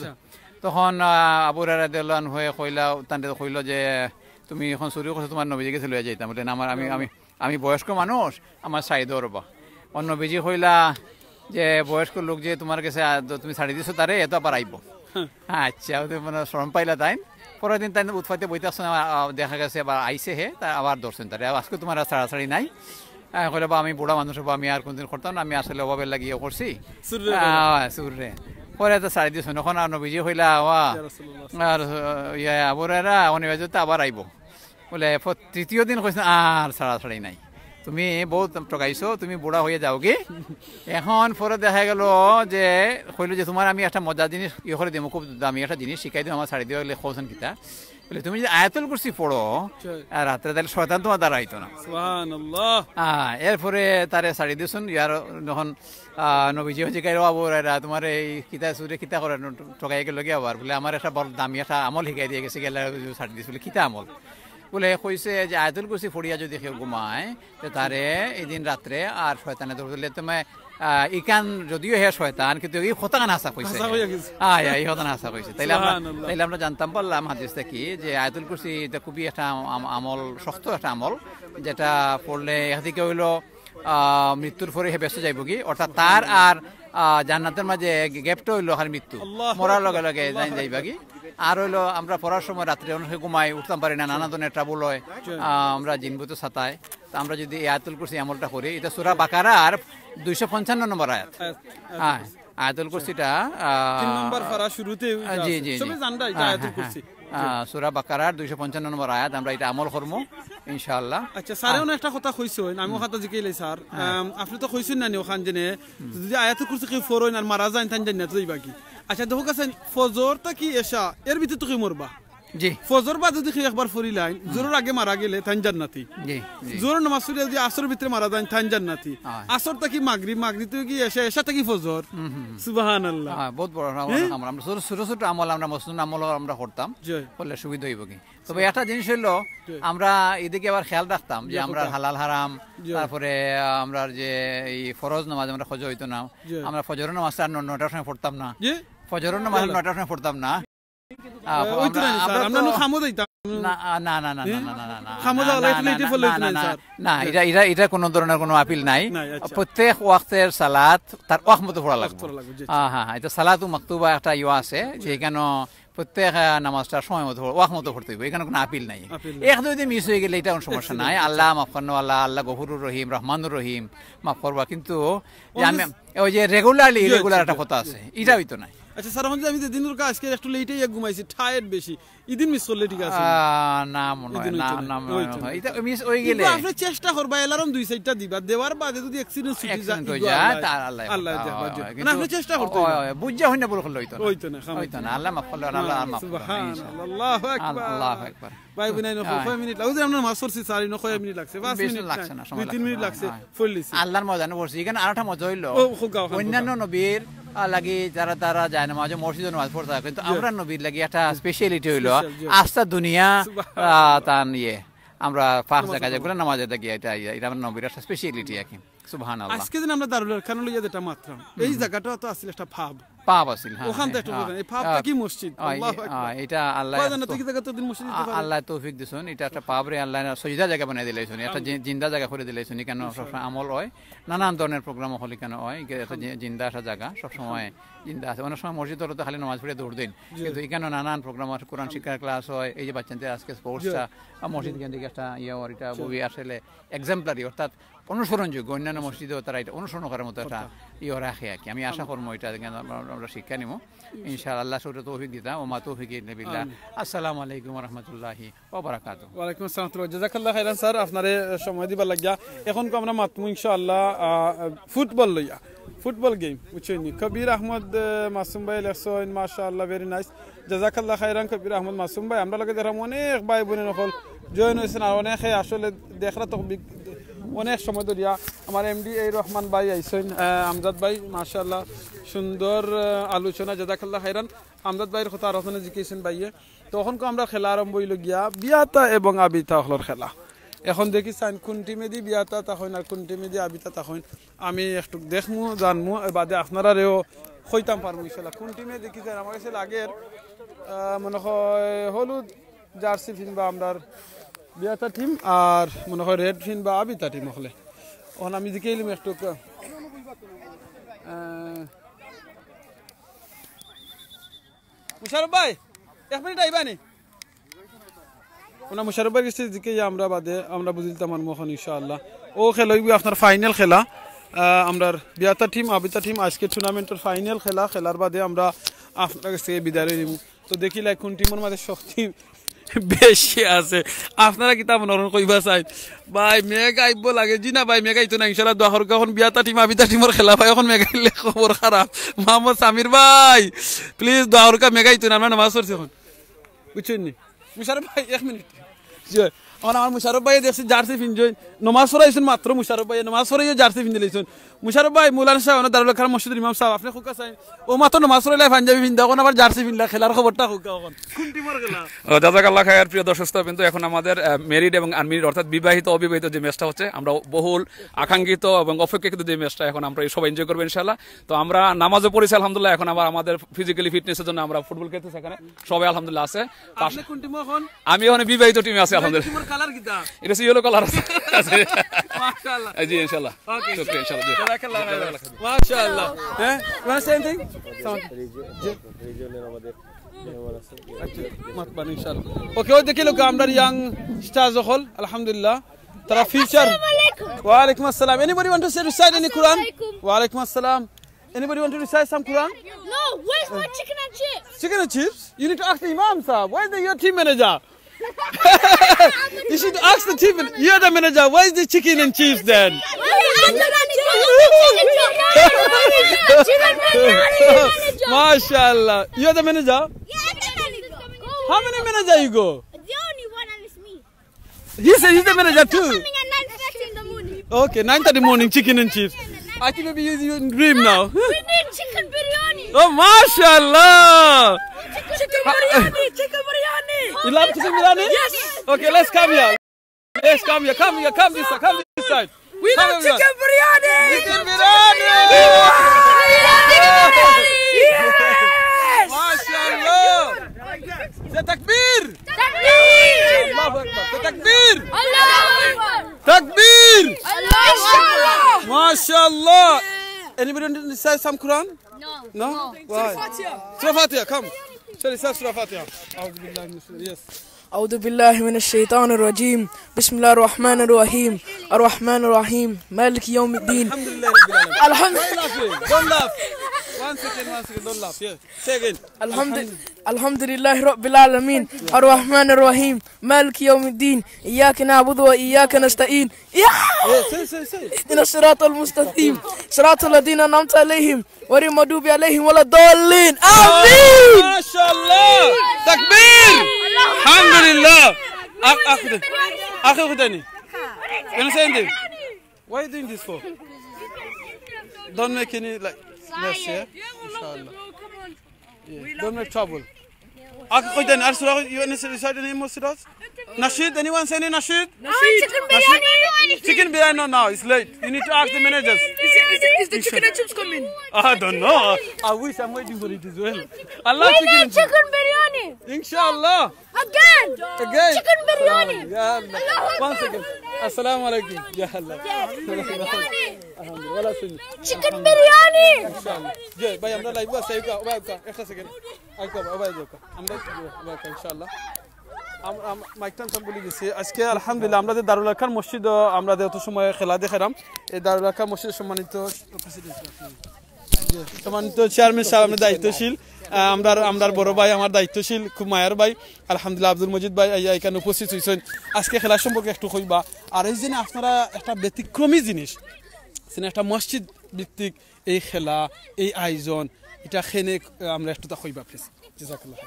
তখন আবু হুরায়রা রাদিয়াল্লাহু আনহু কইল যে তুমি এখন চুরি করছো তোমার নবীজি কাছে লইয়া যাইতাম বলে আমার আমি বয়স্ক মানুষ আমার সাইড রবা অন্য নবীজি কইলা যে বয়স্ক লোক যে তোমার কাছে তুমি ছাড়ি দিছো তারে এত আবার আইব আচ্ছা মানে শরম পাইলা তাই পরের দিন তাই উৎপাতে বইতে আসছেন দেখা গেছে আবার আইসে হে তা আবার ধরছেন তারে আজকে তোমার ছাড়াছাড়ি নাই কইলে বা আমি বুড়া মানুষ হবো আমি আর কোনদিন করতাম না আমি আসলে অভাবের লাগিয়ে করছি সুরে পরে তো ছাড়ি দিয়েছেন এখন আর নবীজি হইলা আর আবু হুরায়রা অনিবার্য আবার আইব বলে তৃতীয় দিন কইছেন আর ছাড়াছাড়ি নাই তুমি বহুত ঠকাইছো তুমি বুড়া হয়ে যাও কি এখন পরে দেখা গেল যে কইল যে তোমার আমি একটা মজার জিনিস ইয়ে করে দিবো খুব দামি একটা জিনিস শিখাই দিও আমার ছাড়ি দিও গেলে খোঁজেন কিতা বলে তুমি যদি আয়াতুল কুরসি পড়ো রাত্রে তাহলে শয়তান তোমার দ্বারা আইতো না সুবহানাল্লাহ এরপরে তারে ছাড়ি দিয়েছেন ইয়ার যখন নবীজি জিজ্ঞাসা আবু হুরায়রা তোমার এই কিতা সুরে কিতা করে ঠকাই গেল কি আবার বলে আমার একটা বড় দামি একটা আমল শিখাই দিয়ে গেছে গেলে ছাড়ি দিয়েছে বলে কিতা আমল বলে কইছে যে আয়াতুল কুরসি পড়িয়া যদি কেউ ঘুমায় তো তারে এই দিন রাত্রে আর শয়তানে ধরলে তুমি ইকান যদিও হে শয়তান কিন্তু এই হতান হাসা কইছে এই হতান হাসা কইছে তাইলে আমরা জানতাম পারলাম হাদিস থেকে যে আয়াতুল কুরসি এটা খুবই একটা আমল শক্ত একটা আমল যেটা পড়লে এদিকে হইলো মৃত্যুর পরে হে ব্যস্ত যাইব কি অর্থাৎ তার আর জান্নাতের মাঝে গ্যাপটা হইলো আর মৃত্যু মরার লগে লগে যাইবা কি আর হইলো আমরা পড়ার সময় রাত্রে অনেকে ঘুমাই উঠতাম পারি না নানা ধরনের ট্রাবল হয় আমরা জিনভূত সাতায় তো আমরা যদি আয়াতুল কুরসি আমলটা করি এটা সূরা বাকারার 255 নম্বর আয়াত আয়াতুল কুরসিটা 3 নম্বর পারা শুরুতে জি জি সবাই জানতা এটা আয়াতুল কুরসি সূরা বাকারার 255 নম্বর আয়াত আমরা এটা আমল করব ইনশাআল্লাহ। আচ্ছা স্যারেও একটা কথা কইছেন, আমি কথা জিকাইলে স্যার, আপনি তো কইছেন না ওখান জেনে যদি আয়াতুল কুরসি কি ফরোন আর মারা যায় তান জান্নাত যাইবা কি? আচ্ছা দেখো কাছে ফজরটা কি এশা এর ভিতর তো কি মরবা? জি। ফজর বাদ যদি একবার ফরি লাইন জোরের আগে মারা গেলে তান জান্নাতি। জি। জোরের নামাজ পড়ে যদি আসরের ভিতরে মারা যায় তান জান্নাতি। আসর তা কি মাগরিব, মাগরিব তো কি এশা, এশা তা কি ফজর। সুবহানাল্লাহ। বহুত বড় আমল, আমরা ছোট ছোট আমল, আমরা মসনুন আমল আমরা করতাম, বললে সুবিধা হইব কি। তবে একটা জিনিস হইলো আমরা এদিকে আবার খেয়াল রাখতাম যে আমরা হালাল হারাম, তারপরে আমরা যে এই ফরজ নামাজ আমরা খোঁজ হইতো না, আমরা ফজরের নামাজটা 9টার সময় পড়তাম না, ফজরের নামাজ 9টার সময় পড়তাম না। এটা কোন ধরনের কোনো আপিল নাই, প্রত্যেক ওয়াক্তের সালাত তার ওয়াক্ত মতো পড়া লাগবে। হ্যাঁ, এটা সালাতু মাকতুবা একটা ইয়া আছে যেখানে প্রত্যেক নামাজটা সময় মতো ওয়াক্ত মতো পড়তে হবে, এখানে কোনো আপিল নাই। এক দুই দিন মিস হয়ে গেলে এটা কোনো সমস্যা নাই, আল্লাহ মাফ করনো, আল্লাহ গফুরুর রহিম রহমানুর রহিম মাফ করবা। কিন্তু ওই যে রেগুলার একটা কথা আছে, এটা হইতো নাই। আচ্ছা স্যার, আমি যেদিন আজকে একটু লেটেই ঘুমাইছি, টায়ার্ড বেশি, ইদিন মিস করলে ঠিক আছে না? মনে হয় না, এটা মিস হয়ে গেলে আপনি চেষ্টা করবা এলার্ম 2-4টা দিবা, দেওয়ার বাদে যদি অ্যাক্সিডেন্ট হয়ে যায় তার আল্লাহ দেখবা, না আপনি চেষ্টা করতে বুঝা হই না বল করলে হইতো না। আল্লাহ মাফ করলে আল্লাহ মাফ করবে। সুবহানাল্লাহ, আল্লাহু আকবার, আল্লাহু আকবার। ভাই বুনাই না 5 মিনিট লাগছে, আমরা মাসরছি 4 মিনিট লাগছে, 5 মিনিট লাগছে না, 2-3 মিনিট লাগছে ফুললিছি। আল্লাহর মজা না পড়ছি, এখানে আরেকটা মজা হইলো অন্যান্য নবীর লাগি যারা তারা যায় নামাজ মসজিদে নামাজ পড়তে থাকে, কিন্তু আমরা নবীর লাগি একটা স্পেশালিটি হইলো আস্থা দুনিয়া তার নিয়ে আমরা পাঁচ জায়গায় যেগুলো নামাজে দেখি, এটা আমার নবীর একটা স্পেশালিটি আর কি। সুবহানাল্লাহ। আজকে দিন আমরা দারুল আরকান লইয়া যেটা মাত্রাম, এই জায়গাটা তো আসলে একটা পাব আছিল, ওখান থেকে এই পাবটা কি মসজিদ, আল্লাহু আকবার। এটা আল্লাহ আল্লাহ তৌফিক দিছেন, এটা একটা পাবরে আল্লাহ সজিদা জায়গা বানাই দিলেছেন, একটা জিন্দা জায়গা করে দিলেছেন। কেন সবসময় আমল হয়, নানান ধরনের প্রোগ্রাম হলে কেন হয়, একটা জিন্দা একটা জায়গা সবসময় জিন্দা আছে। অনেক সময় মসজিদ হলে তো খালি নামাজ পড়ে দৌড় দিন, কিন্তু এখানে নানান প্রোগ্রাম আছে, কোরআন শিক্ষার ক্লাস হয়, এই যে বাচ্চাদের আজকে স্পোর্টসটা মসজিদ কেন্দ্রিক একটা ইয়ে, এটা বই আসলে এক্সাম্পলারি, অর্থাৎ অনুসরণযোগ্য। অন্যান্য মসজিদেও তারা এটা অনুসরণ করার মতো একটা ইয়ে রাখে আর কি। আমি আশা করবো এটা আমরা শিক্ষা নিব ইনশাআল্লাহ। সৌর তৌফিক দিতাম, ওমা তৌফিক ইল্লা বিল্লাহ। আসসালামু আলাইকুম ওয়া রাহমাতুল্লাহি ওয়া বারাকাতুহু। ওয়া আলাইকুম আসসালাম, জাযাকাল্লাহু খাইরান স্যার, আপনারে সময় দিবার লাগিয়া। এখন আমরা মাতমু ইনশাআল্লাহ ফুটবল লইয়া, ফুটবল গেম বুঝছেন। কবির আহমদ মাসুম ভাই লেখছেন, মাশাআল্লাহ, ভেরি নাইস, জাযাকাল্লাহু খাইরান কবির আহমদ মাসুম ভাই। আমরা লগে দেখলাম অনেক ভাই বোনের সকল জয়েন হয়েছেন, আর অনেকে আসলে দেখরা তো অনেক সময় ধরিয়া। আমার এমডি এই রহমান ভাই আইসেন, আমজাদ ভাই, মাশাআল্লাহ সুন্দর আলোচনা, জাযাকাল্লাহু খাইরান। আমজাদ ভাইয়ের কথা আর ওখানে জিজ্ঞেসেন ভাইয়ে। তখন আমরা খেলা আরম্ভ হইল গিয়া বিয়াতা এবং আবিতা হলর খেলা। এখন দেখি চাইন কোন টিমে দি বিয়াতা তখন আর কোন টিমে দি আবিতা তখন আমি একটু দেখমু জানমু, বাদে আপনারাও কইতাম পারবো ইনশাআল্লাহ কোন টিমে দেখি। যান আমার কাছে আগের মনে হয় হলুদ জার্সি ফিনবা আমরা বিয়াতা টিম, আর মনে হয় রেড ফিনবা আবিতা টিম হলে। এখন আমি দেখে এলাম একটু মুশারফ ভাই, 1 মিনিট আইবানি ওনা মুশারফ ভাই কাছে দিকে আমরা বাদে আমরা বুঝিলতাম আর মোহন ইনশাআল্লাহ ও খেলাইবি আপনার ফাইনাল খেলা। আমরা বিয়াতা টিম আবিতা টিম আজকে টুর্নামেন্টের ফাইনাল খেলা, খেলার বাদে আমরা আপনার কাছ থেকে বিদায় নিব। তো দেখিলে কোন টিমের মধ্যে শক্তি বেশি আছে। আপনারা কি তা মনে কইবা চাই ভাই মেঘ আইব লাগে জি না ভাই মেঘ আইতো না ইনশাআল্লাহ। দহর এখন বিয়াতা টিম আবিতা টিমের খেলা ভাই, এখন মেঘ আইলে খবর খারাপ। মোহাম্মদ সামির ভাই প্লিজ দহর মেঘ আইতো না, আমরা নামাজ পড়ছি এখন বুঝছেন নি। মুশারফ ভাই 1 মিনিট, আমার মুশারফ ভাই দেখছি জার্সি পিনছেন, নমাজ পড়াইছেন মাত্র মুশারফ ভাই নমাজ পড়াইয়া জার্সি পিনতে লাইছেন। মুশারফ ভাই মৌলানা সাহেব দারুল খারাম মসজিদের ইমাম সাহেব আপনি খুকা চাই ও মাত্র নমাজ পড়াইলে পাঞ্জাবি পিনতে, এখন আবার জার্সি পিনলা, খেলার খবরটা খুকা এখন কোন টিমের খেলা? জাযাকাল্লাহ খায়ের। প্রিয় দর্শক কিন্তু এখন আমাদের মেরিড এবং আনমেরিড অর্থাৎ বিবাহিত অবিবাহিত যে ম্যাচটা হচ্ছে, আমরা বহুল আকাঙ্ক্ষিত এবং অপেক্ষিত যে ম্যাচটা এখন আমরা সবাই এনজয় করবো ইনশাআল্লাহ। তো আমরা নামাজও পড়েছি আলহামদুলিল্লাহ, এখন আবার আমাদের ফিজিক্যালি ফিটনেসের জন্য আমরা ফুটবল খেলতেছি, এখানে সবাই আলহামদুলিল্লাহ আছে। আমি এখন বিবাহিত টিমে আছি আলহামদুলিল্লাহ। এটা ইয়েলো কালার আছে মাশাআল্লাহ। জি ইনশাআল্লাহ, ওকে ইনশাআল্লাহ, জাযাকাল্লাহ মাশাআল্লাহ। হ্যাঁ ওয়ান সেম থিং রিজিয়নের আমাদের মাতবান ইনশাআল্লাহ। ওকে ও দেখিলো আমরা ইয়াং স্টারস হল আলহামদুলিল্লাহ, তারা ফিউচার। ওয়া আলাইকুম আসসালাম। Anybody want to say recite any Quran? ওয়া আলাইকুম আসসালাম। Anybody want to recite some Quran? No, where's my chicken and chips? Chicken and chips? You need to ask the Imam, sir. Where's your team manager? You should ask the team. You're the manager. Where's the chicken and chips then? MashaAllah. You're the manager? How many managers you go? The only one, and it's me. He said he's the manager too. Coming at 9:30 in the morning. Okay, 9:30 morning, chicken and chips. I think maybe you're in dream now. We need chicken biryani. Oh, MashaAllah. Chicken biryani. Chicken biryani. You love chicken biryani? Yes. Okay, let's come here. Let's come here. Come here. Come this side. Come this side. We love chicken biryani. Chicken biryani. Yes. MashaAllah. Say takbir. Takbir. Allahu Akbar. Say takbir. Allahu Akbar. Takbir. Inshallah. MashaAllah. Anybody want to recite some Quran? No. No? Why? Surah Fatiha. Come. So recite Surah Fatiha. Yes. أعوذ بالله من الشيطان الرجيم بسم الله الرحمن الرحيم الرحمن الرحيم مالك يوم الدين الحمد لله رب العالمين. الحمد Don't laugh. One second. Don't laugh. Yes. Say again. الحمد لله رب العالمين الرحمن الرحيم مالك يوم الدين إياك نعبد وإياك نستعين اهدنا الصراط المستقيم صراط الذين أنعمت عليهم غير المغضوب عليهم ولا الضالين آمين. ما شاء الله. تكبير. الحمد لله. أخي تاني. You understand this? Why are you doing this for? Don't make any like mess, yeah? Inshallah. Yeah. Don't make trouble. You want to recite the name of Surah? Nasheed? Anyone say any Nasheed? Chicken biryani. Chicken biryani, no, now. It's late. You need to ask the managers. Is the chicken and chips coming? I don't know. I wish I'm waiting for it as well. I love We need chicken biryani. Inshallah. Again. Chicken biryani. Ya Allah. One second. Assalamu alaikum. Ya Allah. Chicken biryani. Inshallah. Jai, bhai amra live আছে এইকা ওবাইকা একটা second আইকা ওবাইকা আমরা ওবাইকা ইনশাআল্লাহ মাইকটান তো বলি দিছি আজকে আলহামদুলিল্লাহ আমরা দারুল আরকাম মসজিদ আমরা অত সময় খেলা দেখালাম এই দারুল আরকাম মসজিদ সম্মানিত চেয়ারম্যান সাহেব আমাদের দায়িত্বশীল আমরা বড় ভাই আমার দায়িত্বশীল খুব মায়ার ভাই আলহামদুলিল্লাহ আব্দুল মজিদ ভাই এখানে উপস্থিত হয়েছেন আজকে খেলা সম্পর্কে একটু কইবা আর এই যে আপনারা একটা ব্যতিক্রমী জিনিস একটা মসজিদ ভিত্তিক এই খেলা এই আয়োজন এটা খেনে আমরা একটু তা কইবা প্লিজ জাযাকাল্লাহ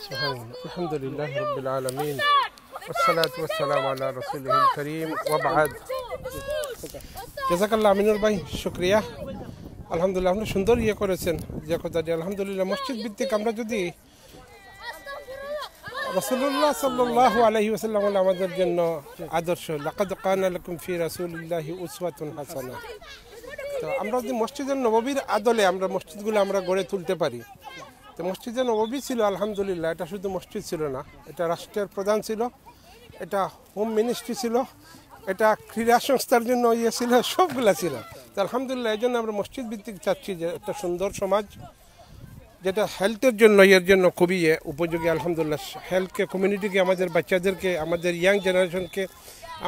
সুবহানাল্লাহ আলহামদুলিল্লাহ রাব্বিল আলামিন والصلاه والسلام على رسوله الكريم وبعد জাযাকাল্লাহ আমিনুর ভাই শুকরিয়া আলহামদুলিল্লাহ আপনি সুন্দর করেছেন যে কথা আলহামদুলিল্লাহ মসজিদ ভিত্তিক আমরা যদি রাসূলুল্লাহ সাল্লাল্লাহু আলাইহি ওয়াসাল্লাম আমাদের জন্য আদর্শ লাকাদ কানা লাকুম ফি রাসূলিল্লাহি উসওয়াতুন হাসানাহ তো আমরা যদি মসজিদে নববীর আদলে আমরা মসজিদগুলো আমরা গড়ে তুলতে পারি তো মসজিদে নববী ছিল আলহামদুলিল্লাহ এটা শুধু মসজিদ ছিল না এটা রাষ্ট্রের প্রধান ছিল এটা হোম মিনিস্ট্রি ছিল এটা ক্রীড়া সংস্থার জন্য ছিল সবগুলা ছিল তো আলহামদুলিল্লাহ এই জন্য আমরা মসজিদ ভিত্তিক চাচ্ছি যে একটা সুন্দর সমাজ যেটা হেলথের জন্য এর জন্য খুবই উপযোগী আলহামদুলিল্লাহ হেলথকে কমিউনিটিকে আমাদের বাচ্চাদেরকে আমাদের ইয়াং জেনারেশনকে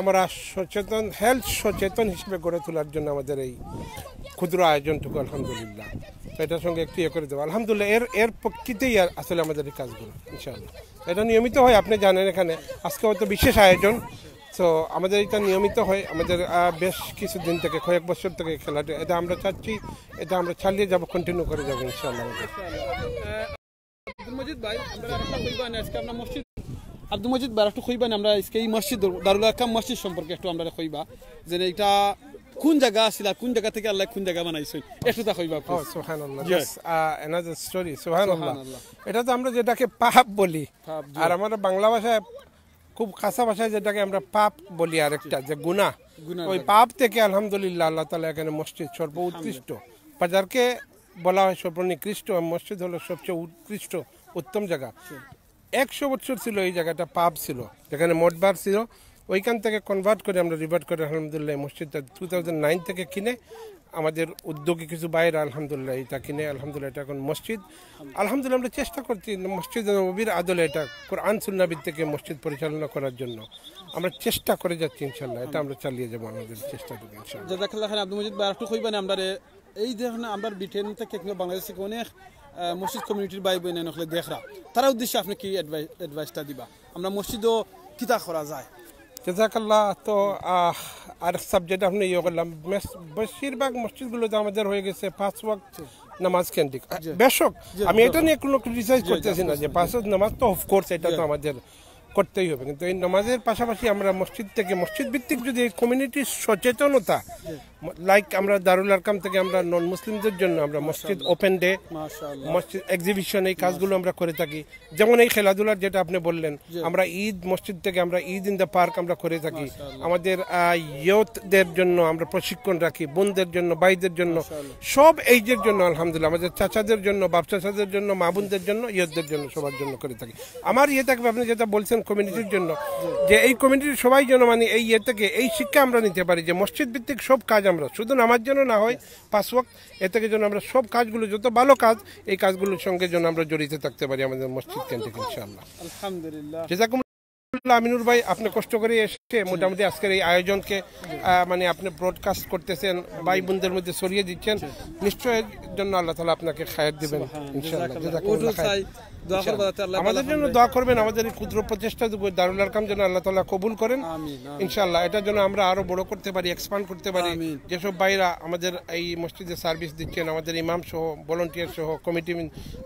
আমরা সচেতন হেলথ সচেতন হিসেবে গড়ে তোলার জন্য আমাদের এই ক্ষুদ্র আয়োজনটুকু আলহামদুলিল্লাহ তো এটার সঙ্গে একটু করে দেবো আলহামদুলিল্লাহ এর প্রকৃতিই আসলে আমাদের এই কাজগুলো ইনশাআল্লাহ এটা নিয়মিত হয় আপনি জানেন এখানে আজকে হয়তো বিশেষ আয়োজন তো আমাদের এটা নিয়মিত হয় আমাদের বেশ কিছুদিন থেকে কয়েক বছর থেকে খেলাটা এটা আমরা চাচ্ছি এটা আমরা চালিয়ে যাব কন্টিনিউ করে যাব ইনশাআল্লাহ আব্দুল মজিদ ভাই আমরা একটা কইবান আজকে আমরা মসজিদ আব্দুল মজিদ ভাই একটু কইবান আমরা আজকে এই মসজিদ দারুল আরকাম মসজিদ সম্পর্কে একটু আমরা কইবা যে এটা কোন জায়গা ছিল কোন জায়গা থেকে আল্লাহ কোন জায়গা বানাইছেন একটু তা কইবা সুবহানাল্লাহ another story সুবহানাল্লাহ এটা তো আমরা যেটাকে পাপ বলি আর আমরা বাংলা ভাষায় খুব খাসা ভাষায় যেটাকে আমরা পাপ বলি আরেকটা যে গুনাহ ওই পাপ থেকে আলহামদুলিল্লাহ আল্লাহ তাআলা এখানে মসজিদ সর্বোৎকৃষ্ট বাজারকে বলা হয় সর্বনিকৃষ্ট মসজিদ হলো সবচেয়ে উৎকৃষ্ট উত্তম জায়গা 100 বছর ছিল এই জায়গাটা পাপ ছিল যেখানে মঠবার ছিল ওইখান থেকে কনভার্ট করে আমরা রিভার্ট করে আলহামদুলিল্লাহ মসজিদটা 2009 থেকে কিনে আমাদের উদ্যোগী কিছু বাইরে আলহামদুলিল্লাহ এটা কিনে আলহামদুলিল্লাহ এটা এখন মসজিদ আলহামদুলিল্লাহ আমরা চেষ্টা করছি মসজিদ নববীর আদলে এটা কোরআন সুন্নাহ ভিত্তিক মসজিদ পরিচালনা করার জন্য আমরা চেষ্টা করে যাচ্ছি ইনশাআল্লাহ এটা আমরা চালিয়ে যাব আমাদের চেষ্টাটুকু ইনশাআল্লাহ জাযাকাল্লাহ খান আব্দুল মজিদ ভাই একটু কইবেন আমরা এই দেখুন আমরা ব্রিটেন থেকে কিংবা বাংলাদেশ থেকে অনেক মসজিদ কমিউনিটির ভাই বোন নকলে দেখরা তারা উদ্দেশ্যে আপনি কি অ্যাডভাইসটা দিবা আমরা মসজিদও কিতা করা যায় জাযাকাল্লাহ তো আর সাবজেক্ট আপনি ইয়ে করলাম বেশিরভাগ মসজিদগুলোতে আমাদের হয়ে গেছে 5 ওয়াক্ত নামাজ কেন্দ্রিক বেশক আমি এটা নিয়ে কোনো ক্রিটিসাইজ করতেছি না যে 5 ওয়াক্ত নামাজ তো অফকোর্স এটা তো আমাদের করতেই হবে কিন্তু এই নামাজের পাশাপাশি আমরা মসজিদ থেকে মসজিদ ভিত্তিক যদি কমিউনিটির সচেতনতা লাইক আমরা দারুল আরকাম থেকে আমরা নন মুসলিমদের জন্য আমরা মসজিদ ওপেন ডে মসজিদ এক্সিবিশন এই কাজগুলো আমরা করে থাকি যেমন এই খেলাধুলার যেটা আপনি বললেন আমরা ঈদ মসজিদ থেকে আমরা ঈদ ইন দ্য পার্ক আমরা করে থাকি আমাদের ইয়ুথদের জন্য আমরা প্রশিক্ষণ রাখি বোনদের জন্য ভাইদের জন্য সব এইজের জন্য আলহামদুলিল্লাহ আমাদের চাচাদের জন্য বাপ চাচাদের জন্য মা বোনদের জন্য ইয়ুথদের জন্য সবার জন্য করে থাকি আমার ইয়ে থাকবে আপনি যেটা বলছেন কমিউনিটির জন্য যে এই কমিউনিটির সবাই যেন মানে এই ইয়ে থেকে এই শিক্ষা আমরা নিতে পারি যে মসজিদ ভিত্তিক সব কাজ আমরা শুধু নামাজ যেন না হয় 5 ওয়াক্ত এ থেকে যেন আমরা সব কাজগুলো যত ভালো কাজ এই কাজগুলোর সঙ্গে যেন আমরা জড়িত থাকতে পারি আমাদের মসজিদ কেন্দ্রিক ইনশাআল্লাহ আলহামদুলিল্লাহ জাযাকুমুল্লাহ আমিনুর ভাই আপনি কষ্ট করে এসে মোটামুটি আজকের এই আয়োজনকে মানে আপনি ব্রডকাস্ট করতেছেন ভাই বোনদের মধ্যে ছড়িয়ে দিচ্ছেন নিশ্চয়ই জন্য আল্লাহ তাআলা আপনাকে খায়ের দিবেন ইনশাআল্লাহ জাযাকুমুল্লাহ খায়ের আমাদের জন্য দোয়া করবেন আমাদের এই ক্ষুদ্র প্রচেষ্টা দারুল আরকাম যেন আল্লাহ তাআলা কবুল করেন ইনশাআল্লাহ এটার জন্য আমরা আরো বড় করতে পারি এক্সপ্যান্ড করতে পারি যেসব ভাইরা আমাদের এই মসজিদে সার্ভিস দিচ্ছেন আমাদের ইমাম সহ ভলান্টিয়ার সহ কমিটি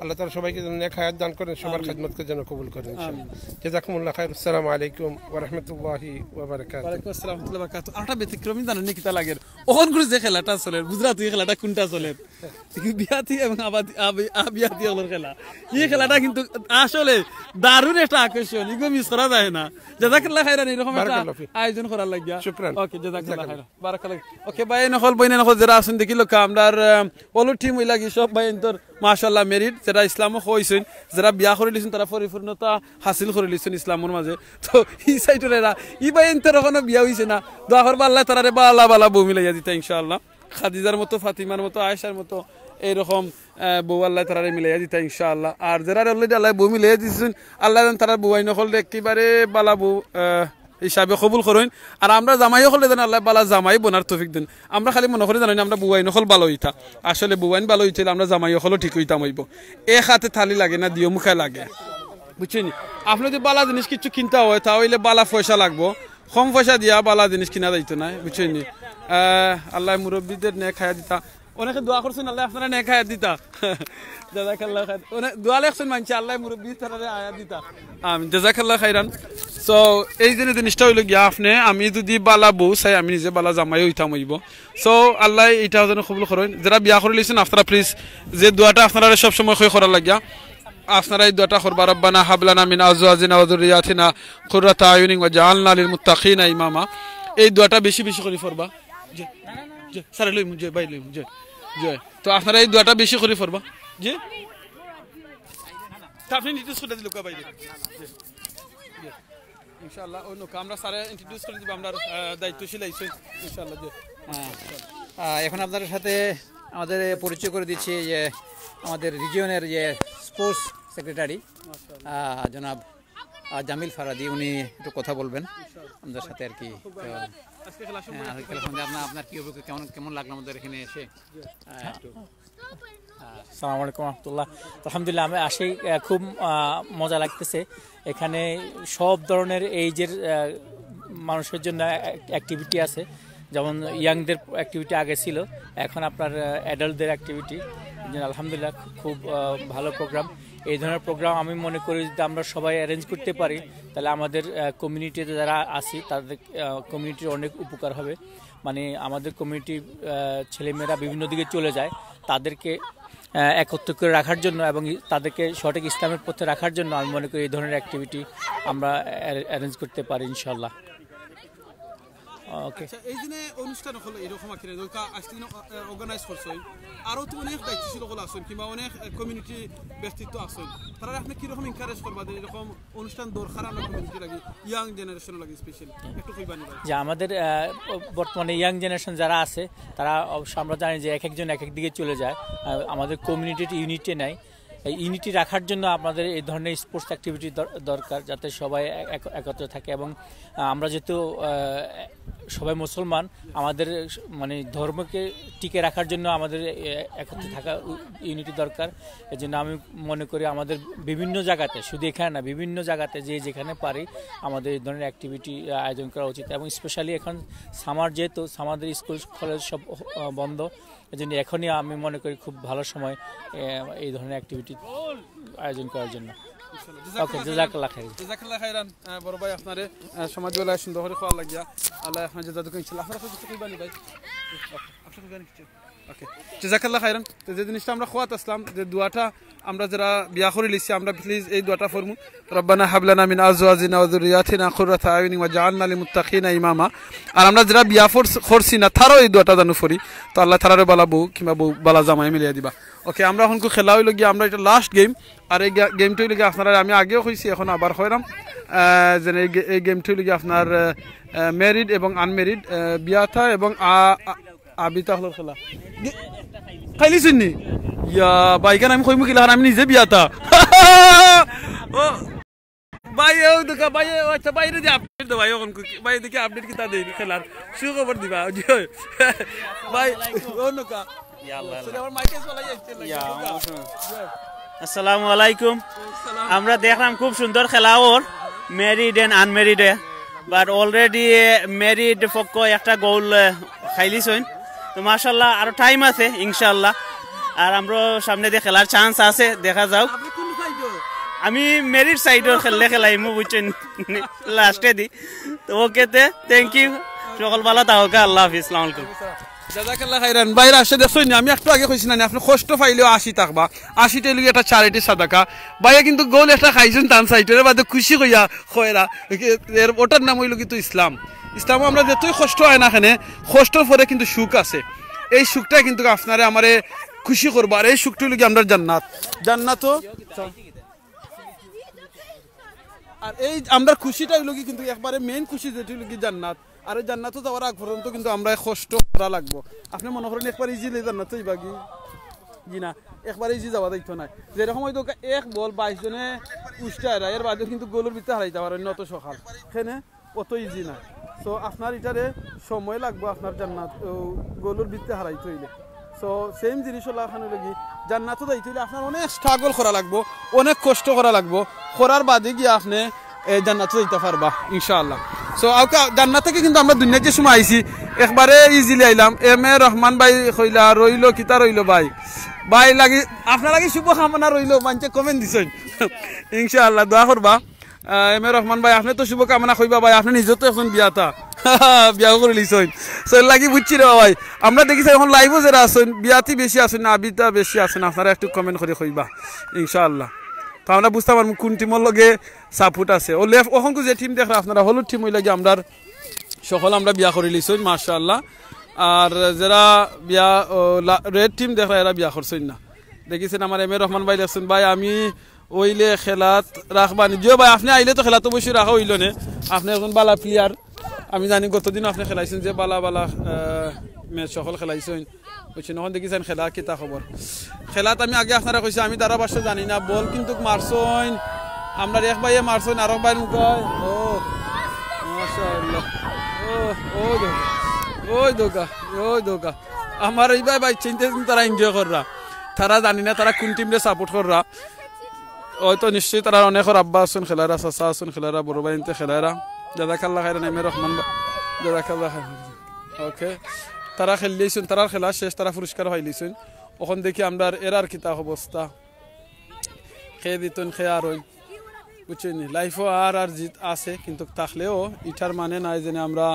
আল্লাহ তাআলা সবাইকে যেন নেক হায়াত দান করেন সবার খিদমতকে যেন কবুল করেন ইনশাআল্লাহ জাযাকুমুল্লাহ খাইর আসসালামু আলাইকুম ওয়া রাহমাতুল্লাহি ওয়া বারাকাতুহু ওয়া আলাইকুম আসসালাম ওয়া রাহমাতুল্লাহি ওয়া বারাকাতুহু আটা ব্যতিক্রমী জানেন কি তা লাগে ওহন করে যে খেলাটা চলে গুজরাটি খেলাটা কোনটা চলে বিয়াতি এবং আবিয়াতি হলো খেলা এই খেলাটা কিন্তু আসলে দারুণ একটা আকর্ষণ এগুলো মিস করা যায় না জাযাকাল্লাহ খাইরান এরকম একটা আয়োজন করার লাগিয়া শুকরান ওকে জাযাকাল্লাহ খাইরান বারাকাল্লাহ ওকে ভাই নকল বইনে নকল যারা আছেন দেখিলো আমরার ওলো টিম হই লাগি সব ভাই এন্তর মাশাআল্লাহ মেরিট যারা ইসলামও হইছেন যারা বিয়া করে লিছেন তারা পরিপূর্ণতা হাসিল করে লিছেন ইসলামের মাঝে তো এই সাইডের এরা ই ভাই এন্তর এখনো বিয়া হইছে না দোয়া করবা আল্লাহ তাআলারে বালা বালা বউ মিলাইয়া দিতা ইনশাআল্লাহ খাদিজার মতো ফাতিমার মতো আয়েশার মতো এইরকম বউ আল্লাহ তারা মিলাইয়া দিতা ইনশাআল্লাহ আর যারা অলরেডি আল্লাহ বউ মিলাইয়া দিচ্ছেন আল্লাহ তারা বউয়াই নকল একেবারে বালা বউ হিসাবে কবুল করেন আর আমরা জামাইও হলে দেন আল্লাহ বালা জামাই বোনার তৌফিক দেন আমরা খালি মনে করি জানি আমরা বুয়াই নকল ভালো হইতা আসলে বুয়াইন ভালো হইছিল আমরা জামাই হলো ঠিক হইতাম হইব এক হাতে থালি লাগে না দিও মুখে লাগে বুঝছেন আপনি যদি বালা জিনিস কিছু কিনতে হয় তাহলে বালা পয়সা লাগবো কম পয়সা দিয়া বালা জিনিস কিনা যাইতো না বুঝছেন আল্লাহ মুরব্বীদের নেক হায়াত দিতা অনেকে দোয়া করছেন আল্লাহ আপনারা নেক হায়াত দিতা জাযাকাল্লাহ খাইর অনেক দোয়া লেখছেন মানছি আল্লাহ মুরব্বী তারা হায়াত দিতা আমিন জাযাকাল্লাহ খাইরান সো এই জিনিসটা হইল গিয়া আপনি আমি যদি বালা বউ চাই আমি নিজে বালা জামাই হইতাম হইব সো আল্লাহ এইটা যেন কবুল করেন যারা বিয়া করে লিছেন আপনারা প্লিজ যে দোয়াটা আপনারা সবসময় করার লাগিয়া আপনারা এই দোয়াটা করবা রব্বানা হাবলানা মিন আজওয়াজিনা ওয়া যুররিয়াতিনা কুররাতা আয়ুনিন ওয়াজআলনা লিল মুত্তাকিনা ইমামা এই দোয়াটা বেশি বেশি করে পড়বা জি জি সারা লই মুজে বাই লই মুজে জয় তো আপনারা এই দোয়াটা বেশি করে পড়বা জি আপনি ইন্ট্রোডিউস করে দিল কই বাইরে ইনশাআল্লাহ অন্য আমরা সারা ইন্ট্রোডিউস করে দিব আমরা দায়িত্বশীল আইছি ইনশাআল্লাহ জি এখন আপনাদের সাথে আমাদের পরিচয় করে দিচ্ছি যে আমাদের রিজিয়নের যে স্পোর্টস সেক্রেটারি জনাব জামিল ফারাদি উনি একটু কথা বলবেন আমাদের সাথে আর কি আপনার কি কেমন লাগলো আমাদের এখানে এসে আসসালামু আলাইকুম রহমতুল্লাহ আলহামদুলিল্লাহ আমি আসি খুব মজা লাগতেছে এখানে সব ধরনের এইজের মানুষের জন্য অ্যাক্টিভিটি আছে যেমন ইয়াংদের অ্যাক্টিভিটি আগে ছিল এখন আপনার অ্যাডাল্টদের অ্যাক্টিভিটি আলহামদুলিল্লাহ খুব ভালো প্রোগ্রাম এই ধরনের প্রোগ্রাম আমি মনে করি যদি আমরা সবাই অ্যারেঞ্জ করতে পারি তাহলে আমাদের কমিউনিটিতে যারা আছি তাদের কমিউনিটির অনেক উপকার হবে মানে আমাদের কমিউনিটির ছেলেমেয়েরা বিভিন্ন দিকে চলে যায় তাদেরকে একত্র করে রাখার জন্য এবং তাদেরকে সঠিক ইসলামের পথে রাখার জন্য আমি মনে করি এই ধরনের অ্যাক্টিভিটি আমরা অ্যারেঞ্জ করতে পারি ইনশাআল্লাহ ওকে এই দিনে অনুষ্ঠান হলো এরকম আকিরে আজকে দিন অর্গানাইজ করছেন আরো তো অনেক দায়িত্বশীল হল আছেন কিংবা অনেক কমিউনিটি ব্যক্তিত্ব আছেন তারা আপনি কিরকম এনকারেজ করবা যে এরকম অনুষ্ঠান দরকার আমরা কমিউনিটি লাগি ইয়াং জেনারেশন লাগি স্পেশালি একটু কইবানি ভাই যে আমাদের বর্তমানে ইয়াং জেনারেশন যারা আছে তারা অবশ্য আমরা জানি যে এক একজন এক এক দিকে চলে যায় আমাদের কমিউনিটির ইউনিটে নাই এই ইউনিটি রাখার জন্য আপনাদের এই ধরনের স্পোর্টস অ্যাক্টিভিটি দরকার, যাতে সবাই একত্রে থাকে। এবং আমরা যেহেতু সবাই মুসলমান, আমাদের মানে ধর্মকে টিকে রাখার জন্য আমাদের একত্রে থাকা ইউনিটি দরকার। এই জন্য আমি মনে করি আমাদের বিভিন্ন জায়গাতে, শুধু এখানে না, বিভিন্ন জায়গাতে যেখানে পারি আমাদের এই ধরনের অ্যাক্টিভিটি আয়োজন করা উচিত। এবং স্পেশালি এখন সামার, যেহেতু আমাদের স্কুল কলেজ সব বন্ধ, এই জন্য এখনই আমি মনে করি খুব ভালো সময় এই ধরনের অ্যাক্টিভিটি আয়োজন করার জন্য। ওকে, জাযাকাল্লাহ খাইর। জাযাকাল্লাহ খাইরান বড় ভাই, আপনারে সমাজ বেলায় সুন্দর করে খাওয়া লাগিয়া আল্লাহ আপনার জাযাতুকে ইনশাআল্লাহ। আপনারা কিছু কইবানি ভাই? আপনারা কইবানি কিছু? ওকে, জাযাকাল্লাহ খাইরান। তো যে জিনিসটা আমরা খোয়াত আসলাম, যে দোয়াটা আমরা যারা বিয়া করে লিছি, আমরা প্লিজ এই দোয়াটা ফরমু, রব্বানা হাব লানা মিন আজওয়াজিনা ওয়া যুররিয়াতিনা কুররাতা আয়ুনিন ওয়াজআলনা লিল মুত্তাকিনা ইমামা। আর আমরা যারা বিয়া করছি না, তারও এই দোয়াটা জানু ফরি, তো আল্লাহ তাআলারে বালা বউ কিংবা বউ বালা জামাই মিলিয়ে দিবা। ওকে, আমরা এখন খেলা হইল গিয়ে, আমরা এটা লাস্ট গেম। আর এই গেমটা হইল গিয়ে আপনারা, আমি আগেও কইছি এখন আবার কইরাম, যে এই গেমটা হইল গিয়ে আপনার ম্যারিড এবং আনম্যারিড, বিয়াথা এবং আবিতা হল খেলা। খাইলিছেন নি? ইয়া বাইকান আমি কইমু কিলা, আমি নিজে বিয়াতা ভাই। দেখা ভাই, আচ্ছা বাইরে যে আপডেট দাও ভাই, এখন ভাই দেখি আপডেট কিতা দেই খেলার সুখবর দিবা ভাই। আসসালামু আলাইকুম। আমরা দেখলাম খুব সুন্দর খেলা ওর married and unmarried, but already married পক্ষ একটা গোল খাইলিছেন। তো মাশাআল্লাহ আরো টাইম আছে ইনশাআল্লাহ, আর আমরা সামনে দিয়ে খেলার চান্স আছে, দেখা যাও। আমি মেরিট সাইডের খেলাইমু বুঝছেন লাস্টে দি। তো ওকেতে থ্যাংক ইউ, সকল ভালো থাকুক, আল্লাহ হাফিজ, আসসালামু আলাইকুম। জাযাকাল্লাহ খাইরান। বাইরে আসে দেখছই না, আমি একটু আগে কইছি না, আপনি কষ্ট পাইলেও 80 থাকবা, 80টা লই একটা চ্যারিটি সাদাকা। বাইরে কিন্তু গোল একটা খাইছেন তান সাইডের বাদে খুশি কইয়া খয়রা, ওটার নাম হইল কিন্তু ইসলাম। ইসলামও আমরা যতই কষ্ট হয় না, এখানে কষ্টর পরে কিন্তু সুখ আছে। এই সুখটা কিন্তু আপনারে আমারে খুশি করবো, আর এই সুখটা হইল কি আমরা জান্নাত। জান্নাতও আর এই আমরা খুশিটা হইল কি কিন্তু একবারে মেইন খুশি, যেটা হইল কি জান্নাত। আর এই জান্নাতও যাওয়ার আগ পর্যন্ত কিন্তু আমরা কষ্ট করা লাগবো। আপনি মনে করেন একবার ইজিলি জান্নাত হইবা কি না, একবার ইজি যাওয়া দায়িত্ব নাই। যেরকম হয়তো এক বল 22 জনে উষ্টায়, এর বাদেও কিন্তু গোলের ভিতরে হারাইতে পারেন অত সকাল, এখানে অত ইজি না। সো আপনার এটারে সময় লাগবো আপনার জান্নাত গোলের ভিতরে হারাইতে হইলে। সো সেম জিনিস হলো এখন হইলে কি জান্নাতও যাইতে হইলে আপনার অনেক স্ট্রাগল করা লাগবো, অনেক কষ্ট করা লাগবো, করার বাদে গিয়ে আপনি জান্নাতও যাইতে পারবা ইনশাআল্লাহ। সো জান্নাত থেকে কিন্তু আমরা দুনিয়ার যে সময় আইছি একবারে ইজিলি আইলাম। এম এ রহমান ভাই কইলা রইল কিতা রইল ভাই, ভাই লাগি আপনার লাগি শুভকামনা রইল, মানুষে কমেন্ট দিছেন ইনশাআল্লাহ, দোয়া করবা। এম এ রহমান ভাই আপনি তো শুভকামনা কইবা ভাই, আপনি নিজে তো এখন বিয়াতা বিয়া করে লিছেন, সো লাগি বুঝছি রে ভাই। আমরা দেখিছি এখন লাইভও যারা আছেন বিয়াতি বেশি আছেন না আবিতা বেশি আছেন, আপনারা একটু কমেন্ট করে কইবা ইনশাআল্লাহ। তো আমরা বুঝতে পারবো কোন টিমের লগে সাপোর্ট আছে। ও লেফট ওখান যে টিম দেখরা আপনারা হলুদ টিম হইলে আমরা সকল আমরা বিয়া করে লিছেন মাশাআল্লাহ। আর যারা বিয়া রেড টিম দেখরা এরা বিয়া করছেন না। দেখিছেন আমার এম এ রহমান ভাই দেখছেন ভাই আমি ওইলে খেলাত রাখবানি জিও ভাই, আপনি আইলে তো খেলা তো অবশ্যই রাখা হইল না, আপনি এখন বালা প্লেয়ার, আমি জানি গতদিন আপনি খেলাইছেন যে বালা বালা ম্যাচ সকল খেলাইছেন বুঝছেন। এখন দেখিছেন খেলা কিতা খবর খেলাত, আমি আগে আপনারা কইছি আমি তারা বাসা জানি না, বল কিন্তু মারছইন আমরা এক ভাইয়ে মারছইন, আর ভাই মুখায় ও মাশাআল্লাহ, ওই দোকা ওই দোকা আমার এই ভাই ভাই চিন্তা তারা এনজয় কররা, তারা জানি না তারা কোন টিমরে সাপোর্ট কররা, হয়তো নিশ্চয়ই তারা অনেকের আব্বা আসুন খেলারা, চাচা আসুন খেলারা, বড় ভাই খেলারা। জাযাকাল্লাহ খাইরান এম এ রহমান জাযাকাল্লাহ খাইরান। ওকে, তারা খেললেইছেন, তারার খেলা শেষ, তারা পুরস্কার পাইলিছেন। ওখান দেখি আমরা এরার কিতা অবস্থা, খেয়ে দিতেন খেয়ে আর বুঝছেন লাইফও আর জিত আছে, কিন্তু থাকলেও ইটার মানে নাই যেন আমরা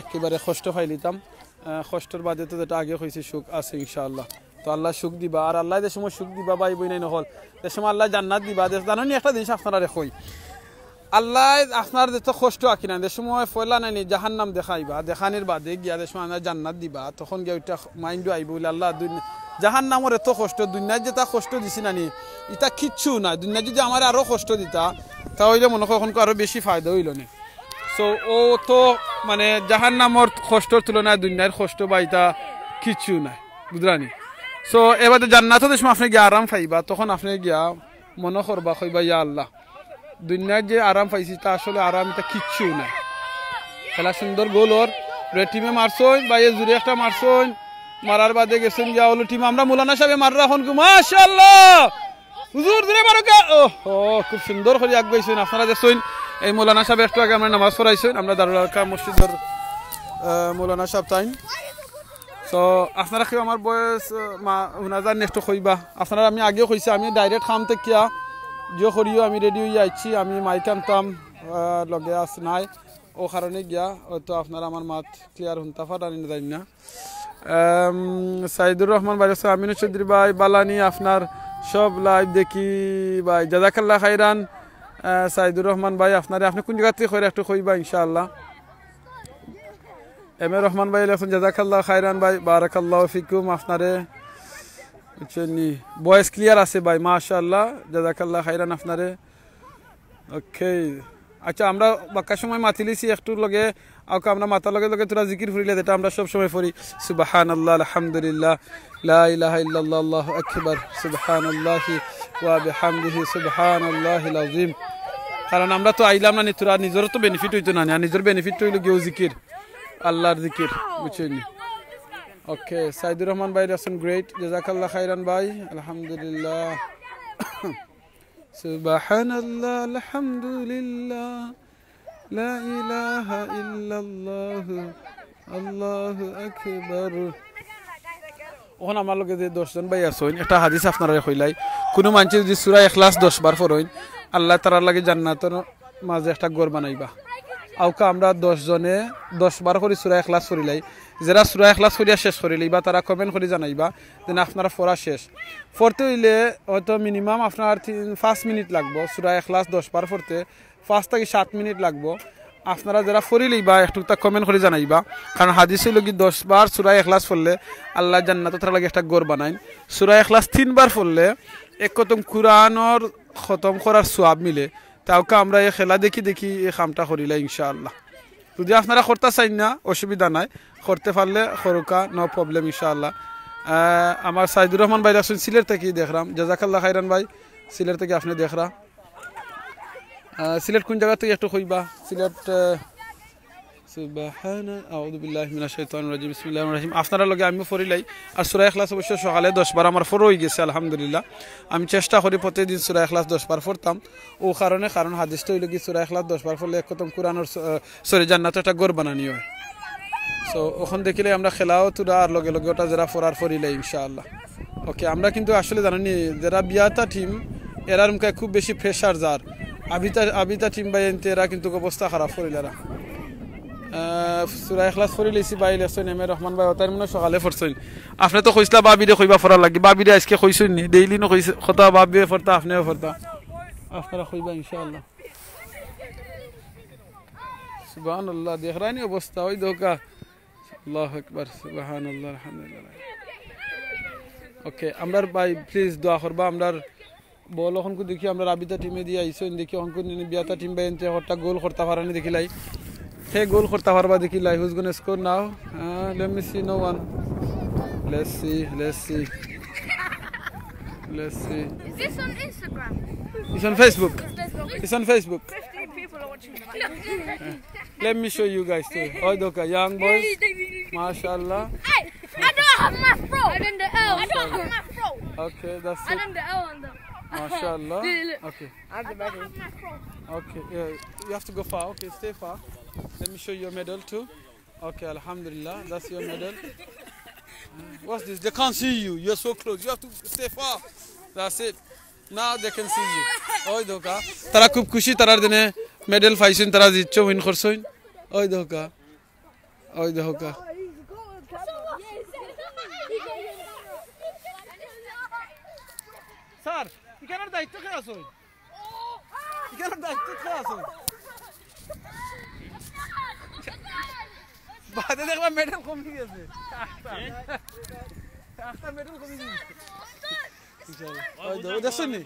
একেবারে কষ্ট পাইলিতাম। কষ্টর বাদে তো যেটা আগে হয়েছে সুখ আছে ইনশাআল্লাহ। তো আল্লাহ সুখ দিবা, আর আল্লাহ যে সময় সুখ দিবা ভাই বই নাই নহল, যে সময় আল্লাহ জান্নাত দিবা। জানি একটা জিনিস আপনারা রেখই, আল্লাহ আপনার যে কষ্ট আঁকি না, যে সময় ফয়লা নাই জাহান্নাম দেখাইবা, দেখানির বাদে গিয়া যে সময় আমরা জান্নাত দিবা, তখন গিয়ে ওইটা মাইন্ডও আইব বলে আল্লাহ জাহান্নামের এত কষ্ট, দুনিয়ার যে তা কষ্ট দিছি নানি এটা কিচ্ছু না, দুনিয়া যদি আমার আরো কষ্ট দিতা তাহলে মনে হয় এখন আরো বেশি ফায়দা হইল না। সো ও তো মানে জাহান্নামের কষ্টর তুলনায় দুনিয়ার কষ্ট বা এটা কিচ্ছু নাই বুঝলানি। সো এবারে জান্নাত দেশ আপনি গিয়া আরাম পাইবা তখন আপনি গিয়া মনে করবা কইবা ইয়া আল্লাহ দুনিয়ার যে আরাম পাইছি তা আসলে আরাম এটা কিচ্ছু না খেলা সুন্দর গোল ওর টিমে মারছই বা এ জুড়ে একটা মারছই মারার বাদে গেছেন গিয়া হলো টিম আমরা মৌলানা সাহেব মাররা এখন মাশাআল্লাহ হুজুর ধরে মারো কা ও খুব সুন্দর করে আগ গইছেন আপনারা দেখছেন এই মৌলানা সাহেব একটু আগে আমরা নামাজ পড়াইছেন আমরা দারুল আরকাম মসজিদের মৌলানা সাহেব তাই সো আপনারা কেউ আমার বয়স উনাজার নেক্সট কইবা আপনারা আমি আগেও কইছি আমি ডাইরেক্ট খাম থেকে যে করিও আমি রেডি হয়ে আইছি আমি মাইক আনতাম লগে আস নাই ও কারণে গিয়া হয়তো আপনারা আমার মাত ক্লিয়ার হুনতা ফাটানি যাই না সাইদুর রহমান ভাই আমিনুল চৌধুরী ভাই বালানি আপনার সব লাইভ দেখি ভাই জাজাকাল্লাহ খাইরান সাইদুর রহমান ভাই আপনারে আপনি কোন জায়গা থেকে কইরা একটু কইবা ইনশাআল্লাহ এম এ রহমান ভাই লেখেন জাজাকাল্লাহ খাইরান ভাই বারাকাল্লাহু ফিকুম আপনারে বুঝছেন ভয়েস ক্লিয়ার আছে ভাই মাশাআল্লাহ জাজাকাল্লাহ খাইরান আপনারে ওকে আচ্ছা আমরা বাক্কা সময় মাতিলিছি একটু লগে আওকে আমরা মাতার লগে লগে তোরা জিকির ফুরিলে যেটা আমরা সব সময় পড়ি সুবহানাল্লাহ আলহামদুলিল্লাহ লা ইলাহা ইল্লাল্লাহ আল্লাহু আকবার সুবহানাল্লাহি ওয়া বিহামদিহি সুবহানাল্লাহিল আযীম কারণ আমরা তো আইলাম না তোরা নিজের তো বেনিফিট হইতো না নিজের বেনিফিট হইলো গিয়ে জিকির আল্লাহর জিকির বুঝছেন ওকে সাইদুর রহমান ভাই রাসন গ্রেট জাযাকাল্লাহ খাইরান ভাই আলহামদুলিল্লাহ সুবহানাল্লাহ আলহামদুলিল্লাহ লা ইলাহা ইল্লাল্লাহ আল্লাহু আকবার ওখানে আমার লগে যে 10 জন ভাই আছেন একটা হাদিস আপনারা কইলাই কোন মানুষ যদি সূরা ইখলাস 10 বার পড়েন আল্লাহ তাআলার লাগি জান্নাতের মাঝে একটা ঘর বানাইবা আওকা আমরা 10 জনে 10 বার করে সূরা ইখলাস পড়িলাই যারা সূরা ইখলাস পড়িয়া শেষ করিলেই বা তারা কমেন্ট করে জানাইবা যে আপনারা পড়া শেষ পড়তে হইলে হয়তো মিনিমাম আপনার 5 মিনিট লাগবে সূরা ইখলাস 10 বার পড়তে 5 থেকে 7 মিনিট লাগবে আপনারা যারা পড়িলেই বা একটু তা কমেন্ট করে জানাইবা কারণ হাদিস হইল কি 10 বার সূরা ইখলাস পড়লে আল্লাহ জান্নাতে তার লাগি একটা ঘর বানায় সূরা ইখলাস 3 বার পড়লে এক খতম কুরআনের খতম করার সওয়াব মিলে তাওকে আমরা এই খেলা দেখি দেখি এই কামটা করিলা ইনশাআল্লাহ যদি আপনারা করতে চাই না অসুবিধা নাই করতে পারলে খরকা নো প্রবলেম ইনশাআল্লাহ আমার সাইদুর রহমান ভাই আসুন সিলেট থেকে দেখলাম জাযাকাল্লাহ খাইরান ভাই সিলেট থেকে আপনি দেখরা সিলেট কোন জায়গা থেকে একটু কইবা সিলেট সুবহানা আউযু বিল্লাহি মিনাশ শাইতানির রাজিম বিসমিল্লাহির রহমানির রহিম আপনারা লগে আমি পড়িলাই আর সূরা ইখলাস অবশ্য সকালে 10 বার আমার পড়া হই গেছে আলহামদুলিল্লাহ আমি চেষ্টা করি প্রতিদিন সূরা ইখলাস 10 বার পড়তাম ও কারণ হাদিসটা হইল কি সূরা ইখলাস 10 বার পড়লে একদম কোরআনের সরি জান্নাতে একটা ঘর বানানি হয় সো ওখান দেখিলে আমরা খেলাও তুরা আর লগে লগে ওটা যারা পড়ার পড়িলাই ইনশাআল্লাহ ওকে আমরা কিন্তু আসলে জানি যারা বিয়াতা টিম এরার মুখে খুব বেশি প্রেসার যার আবিতা টিম বাই এরা কিন্তু অবস্থা খারাপ করিলারা সূরা ইখলাস পড়ি লইছি by lesson M A Rahman ভাই ওতার মনে সকালে পড়ছই আপনি তো কইছলা বাবিরে কইবা পড়া লাগি বাবিরে আজকে কইছই নি ডেইলি ন কইছ কথা বাবিরে পড়তা আপনিও পড়তা আপনারা কইবা ইনশাআল্লাহ সুবহানাল্লাহ দেখরানি অবস্থা ওই দোকা আল্লাহু আকবার সুবহানাল্লাহ আলহামদুলিল্লাহ ওকে আমরার ভাই প্লিজ দোয়া করবা আমরার বল এখন কো দেখি আমরা রাবিতা টিমে দিয়ে আইছই দেখি এখন কো বিয়াতা টিম বাই এনতে হটা গোল করতে পারানি দেখিলাই Hey, goal korta parba dekhilai. Who's going to score now? Let me see. No one. Let's see. Is this on Instagram? It's on Facebook. It's on Facebook. 15 people are watching. Let me show you guys too. Oh, doka, young boys. Mashallah. Hey, I don't have my throw. I done the L. I don't have my throw. Okay, that's it. I done the L on them. Mashallah. Look. Okay. I don't have my throw. Okay. Yeah, you have to go far. Okay, stay far. Let me show you your medal too. Okay, alhamdulillah. That's your medal. What's this? They can't see you. You're so close. You have to stay far. That's it. Now they can see you. Oy doka. Tara khub khushi tarar dine medal paisin tara jitcho win korsoin. Oy doka. Oy doka. Sir, এখানে দায়িত্ব কে আছো? এখানে দায়িত্ব কে আছো? বাদে দেখলাম medal কমে গেছে একটা মেডেল কমে গেছে ইনশাআল্লাহ ওই দাও দেখছনি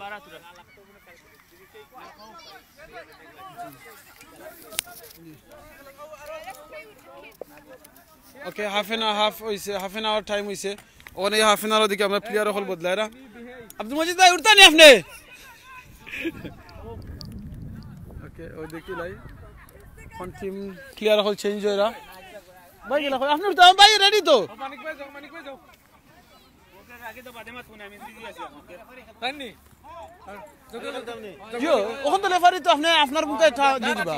okay half an hour time হইছে ওখানে হাফ ফিনালের দিকে আমরা প্লেয়ার হল বদলাইরা আব্দুল মজিদ ভাই উঠতানি আপনি ওকে ওই দেখি লাই কোন টিম প্লেয়ার হল চেঞ্জ হইরা ভাই গেলা আপনি উঠতাম ভাই রেডি তো মানিক ভাই যাও ওকে আগে তো বাদে মাত কোনে আমি দিদি আছি তাইনি জিও ওখান তো লেফারি তো আপনি আপনার মুখে দিয়ে দিবা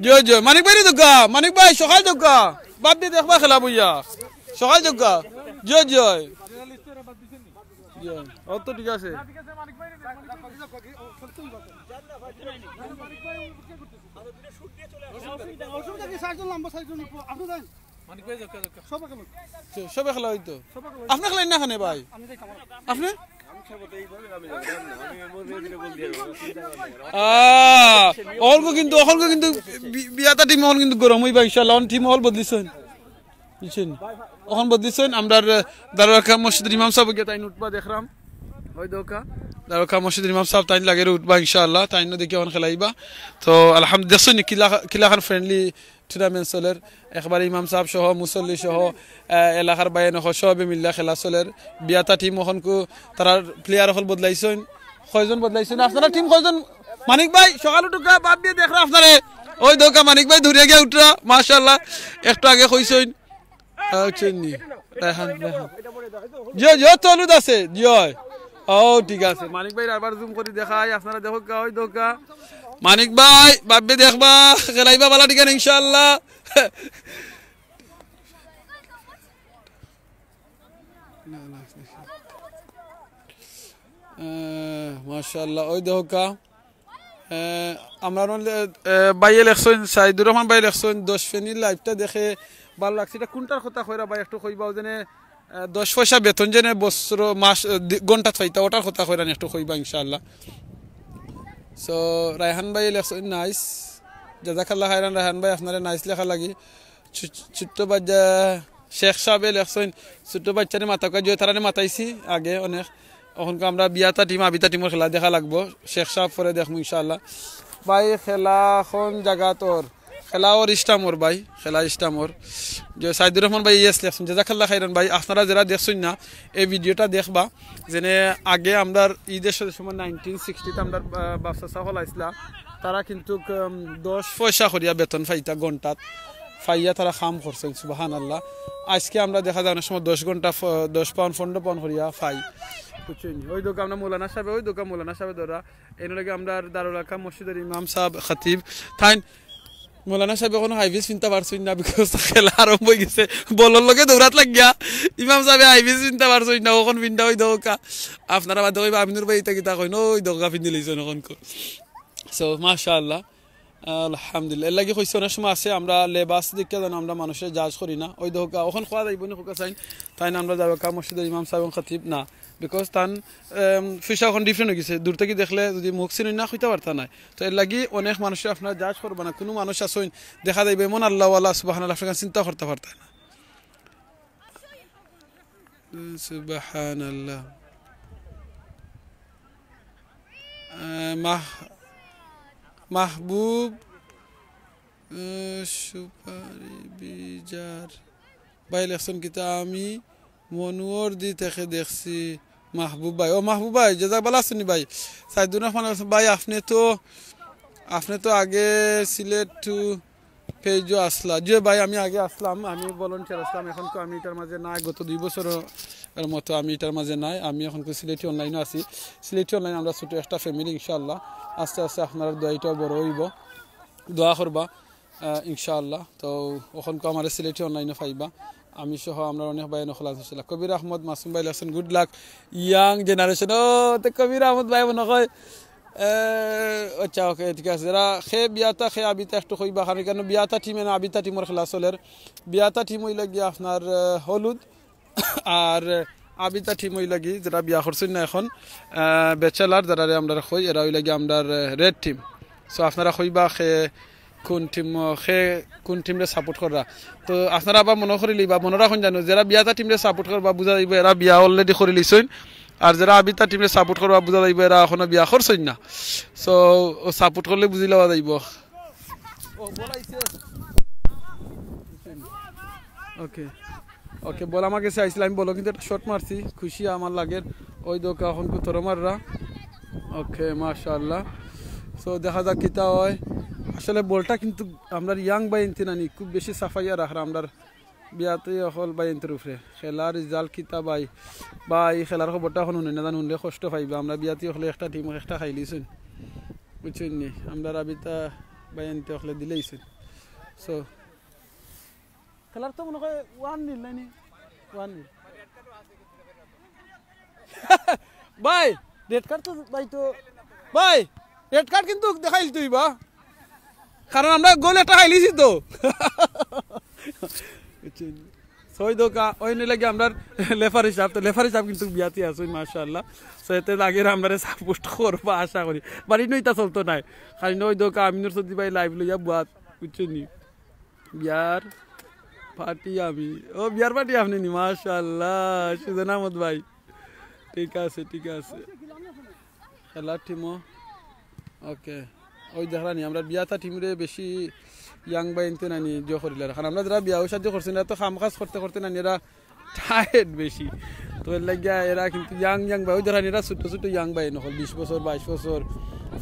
জিও জিও মানিক ভাই দোকা মানিক ভাই সকাল দোকা বাদ দিয়ে দেখবা খেলা বইয়া সকাল দোকা জিও জিও জিও ও তো ঠিক আছে সবে খেলা হইতো আপনি খেলেন না খানে ভাই আপনি কিন্তু বিয়াতা টিম হল কিন্তু গরম হইবা ইনশাআল্লাহ টিম হল বদলিছেন বুঝছেন এখন বদলিছেন আমরা দারুকা মসজিদের ইমাম সাহেব গিয়ে তাই উঠবা দেখলাম ওই দোকা দারুকা মসজিদের ইমাম সাহেব তাই লাগে উঠবা ইনশাআল্লাহ তাই দেখি এখন খেলাইবা তো আলহামদুলিল্লাহ কিলাখান ফ্রেন্ডলি টুর্নামেন্ট চলের একবারে ইমাম সাহেব সহ মুসল্লি সহ এলাকার বাইন সবে মিল্লা খেলা চলের বিয়াতা টিম ওখানকু তারা প্লেয়ার হল বদলাইছেন কয়জন বদলাইছেন আপনারা টিম কয়জন মানিক ভাই সকাল উঠুকা বাদ দিয়ে দেখরা আপনারে ওই দোকা মানিক ভাই ধরে গিয়ে উঠরা মাশাআল্লাহ একটু আগে কইছেন চিনি রেহান জিও জিও তলুদ আছে জিও ও ঠিক আছে মানিক ভাই আবার জুম করে দেখাই আপনারা দেখো ওই দোকা মানিক ভাই বাব্বে দেখবা খেলাইবা বালা ঠিক আছে ইনশাআল্লাহ মাশাআল্লাহ ওই দোকা আমরা বাইয়ে লেখছেন সাইদুর রহমান ভাই লেখছেন 10 ফেনির লাইভটা দেখে ভালো লাগছে এটা কোনটার কথা কইরা ভাই একটু কইবাও জেনে 10 পয়সা বেতন জেনে বছর মাস ঘন্টা পাইতা ওটার কথা কইরা একটু কইবা ইনশাআল্লাহ সো রায়হান ভাই লেখছেন নাইস জাযাকাল্লাহ খাইরান রায়হান ভাই আপনারে নাইস লেখা লাগি ছোট্ট বাচ্চা শেখ সাহেব লেখছেন ছোট্ট বাচ্চারে মাথা কাজ তারারে মাতাইছি আগে অনেক ওখানকে আমরা বিয়াতা টিম আবিতা টিমের খেলা দেখা লাগবো শেখ সাহেব পরে দেখবো ইনশাআল্লাহ ভাই খেলা এখন জায়গা তোর খেলা ওর ইস্টামোর ভাই খেলা ইস্টামোর যে সাইদুর রহমান ভাই ইয়েস লেখছেন জাযাকাল্লাহ খাইরান ভাই আপনারা যারা দেখছেন না এই ভিডিওটা দেখবা যেনে আগে আমরা ঈদের সময় 1960 আমরা বাচ্চা সকল আইসলাম তারা কিন্তু 10 পয়সা করিয়া বেতন পাইতা ঘন্টাত ফাইয়া তারা কাম করছেন সুবহানাল্লাহ আজকে আমরা দেখা যায় অনেক সময় 10 ঘন্টা 10 পাউন্ড 15 পাউন্ড করিয়া পাই বুঝছেন ওই দোকান আমরা মৌলানা সাহেব ওই দোকান মৌলানা সাহেব ধরা এর লাগে আমরা দারুল আরকাম মসজিদের ইমাম সাহেব খতিব তাই মৌলানা সাহেব এখন হাইভিস চিন্তা পারছেন না বিকজ খেলা আরম্ভ হয়ে গেছে বলর লগে দৌড়াত লাগিয়া ইমাম সাহেব হাইভিস চিন্তা পারছেন না ওখান পিন্ডা ওই দোকা আপনারা বাদ কইবা আমিনুর ভাই ইতা কিতা কইন ওই দোকা পিন্দি লইছেন ওখান সো মাশাআল্লাহ আলহামদুলিল্লাহ এর লাগে কইছে অনেক সময় আছে আমরা লেবাস দেখে জানো আমরা মানুষের জাজ করি না ওই দোকা ওখান খোয়া যাইব না খোকা চাইন তাই না আমরা দারুল আরকাম মসজিদের ইমাম সাহেব খতিব না বিকজ তান ফিসা এখন ডিফারেন্ট হয়ে গেছে দূর থেকে দেখলে যদি মুখ চিনি না হইতে পারতা নাই তো এর লাগি অনেক মানুষের আপনারা জাজ করবে না কোনো মানুষ আসেন দেখা যাইবে এমন আল্লাহ আল্লাহ সুবহানাল্লাহ আপনার চিন্তা করতে পারতা না সুবহানাল্লাহ মাহবুব সুপারি বিজার ভাই লেখছেন কিতা আমি মনোয়ার দি থেকে দেখছি মাহবুব ভাই ও মাহবুব ভাই জাযাকাল্লাহ আছেন ভাই সাইদুর রহমান ভাই আপনি তো আগে সিলেট টু পেজও আসলা যে ভাই আমি আগে আসলাম আমি ভলান্টিয়ার আসলাম এখন তো আমি এটার মাঝে নাই গত 2 বছরের মতো আমি এটার মাঝে নাই আমি এখন তো সিলেটি অনলাইনে আছি সিলেটি অনলাইন আমরা ছোট একটা ফ্যামিলি ইনশাআল্লাহ আস্তে আস্তে আপনারা দোয়াইটাও বড় হইব দোয়া করবা ইনশাআল্লাহ তো ওখান তো আমার সিলেটি অনলাইনে পাইবা আমি সহ আমরা অনেক ভাই নখলা হয়েছিল কবির আহমদ মাসুম ভাই লেখছেন গুড লাক ইয়াং জেনারেশন ও তো কবির আহমদ ভাই মনে হয় আচ্ছা ওকে ঠিক আছে যারা খে বিয়াতা খে আবিতা একটু কইবা কারণ বিয়াতা টিমে না আবিতা টিমের খেলা চলের বিয়াতা টিম হইলে গিয়ে আপনার হলুদ আর আবিতা টিম হইলে গিয়ে যারা বিয়া করছেন না এখন ব্যাচেলার যারা আমরা কই এরা হইলে গিয়ে আমরা রেড টিম সো আপনারা কইবা খে কোন টিমরে সাপোর্ট করা তো আপনারা আবার মনে করে লিবা মনে রাখুন জানো যারা বিয়াতা টিমরে সাপোর্ট করবা বুঝা যাইব এরা বিয়া অলরেডি করে লিছেন আর যারা আবিতা টিমরে সাপোর্ট করবা বুঝা যাইব এরা এখনো বিয়া করছেন না সো সাপোর্ট করলে বুঝি লওয়া যাইব ওকে ওকে বল আমাকে চাইছিল আমি বলো কিন্তু একটা শট মারছি খুশি আমার লাগে ওই দোকা এখন কুতর মাররা ওকে মাশাআল্লাহ সো দেখা যাক কিতা হয় আসলে বলটা কিন্তু আমরা ইয়াং বাইনতি নানি খুব বেশি সাফাইয়া রাখরা আমরা বিয়াতে হল বাইনতির উপরে খেলার রেজাল্ট কিতা ভাই বা এই খেলার খবরটা এখন না জান শুনলে কষ্ট পাইবা আমরা বিয়াতে হলে একটা টিম একটা খাইলিছেন বুঝছেন নি আমরা রাবিতা বাইনতি হলে দিলেইছেন সো খেলার তো মনে হয় 1-0 নাইনি 1-0 ভাই রেড কার্ড তো ভাই তো ভাই রেড কার্ড কিন্তু দেখাইল তুই বা কারণ আমরা গোল একটা খাইলিছি তো ছয় দোকা ওই লাগে আমরা লেফার হিসাব কিন্তু বিয়াতি আছো মাশাআল্লাহ সো এতে লাগে আমরা সাপোর্ট করবা আশা করি বাড়ি নইতা চলতো নাই খালি নয় দোকা আমিনুর সদি ভাই লাইভ লইয়া বুয়াত বুঝছেনি বিয়ার পার্টি আমি ও বিয়ার পার্টি আপনি নি মাশাআল্লাহ সুজন আহমদ ভাই ঠিক আছে খেলার টিমও ওকে ওই দেখানি আমরা বিয়াতা টিমরে বেশি ইয়াং বাইনতে নানি জো করিলার কারণ আমরা যারা বিয়া সাহায্য করছি না তো কাম কাজ করতে নানি এরা টায়ার্ড বেশি তো এর লাগিয়া এরা কিন্তু ইয়াং বাই ওই দেখানি এরা ছোট ইয়াং বাই নকল 20 বছর 22 বছর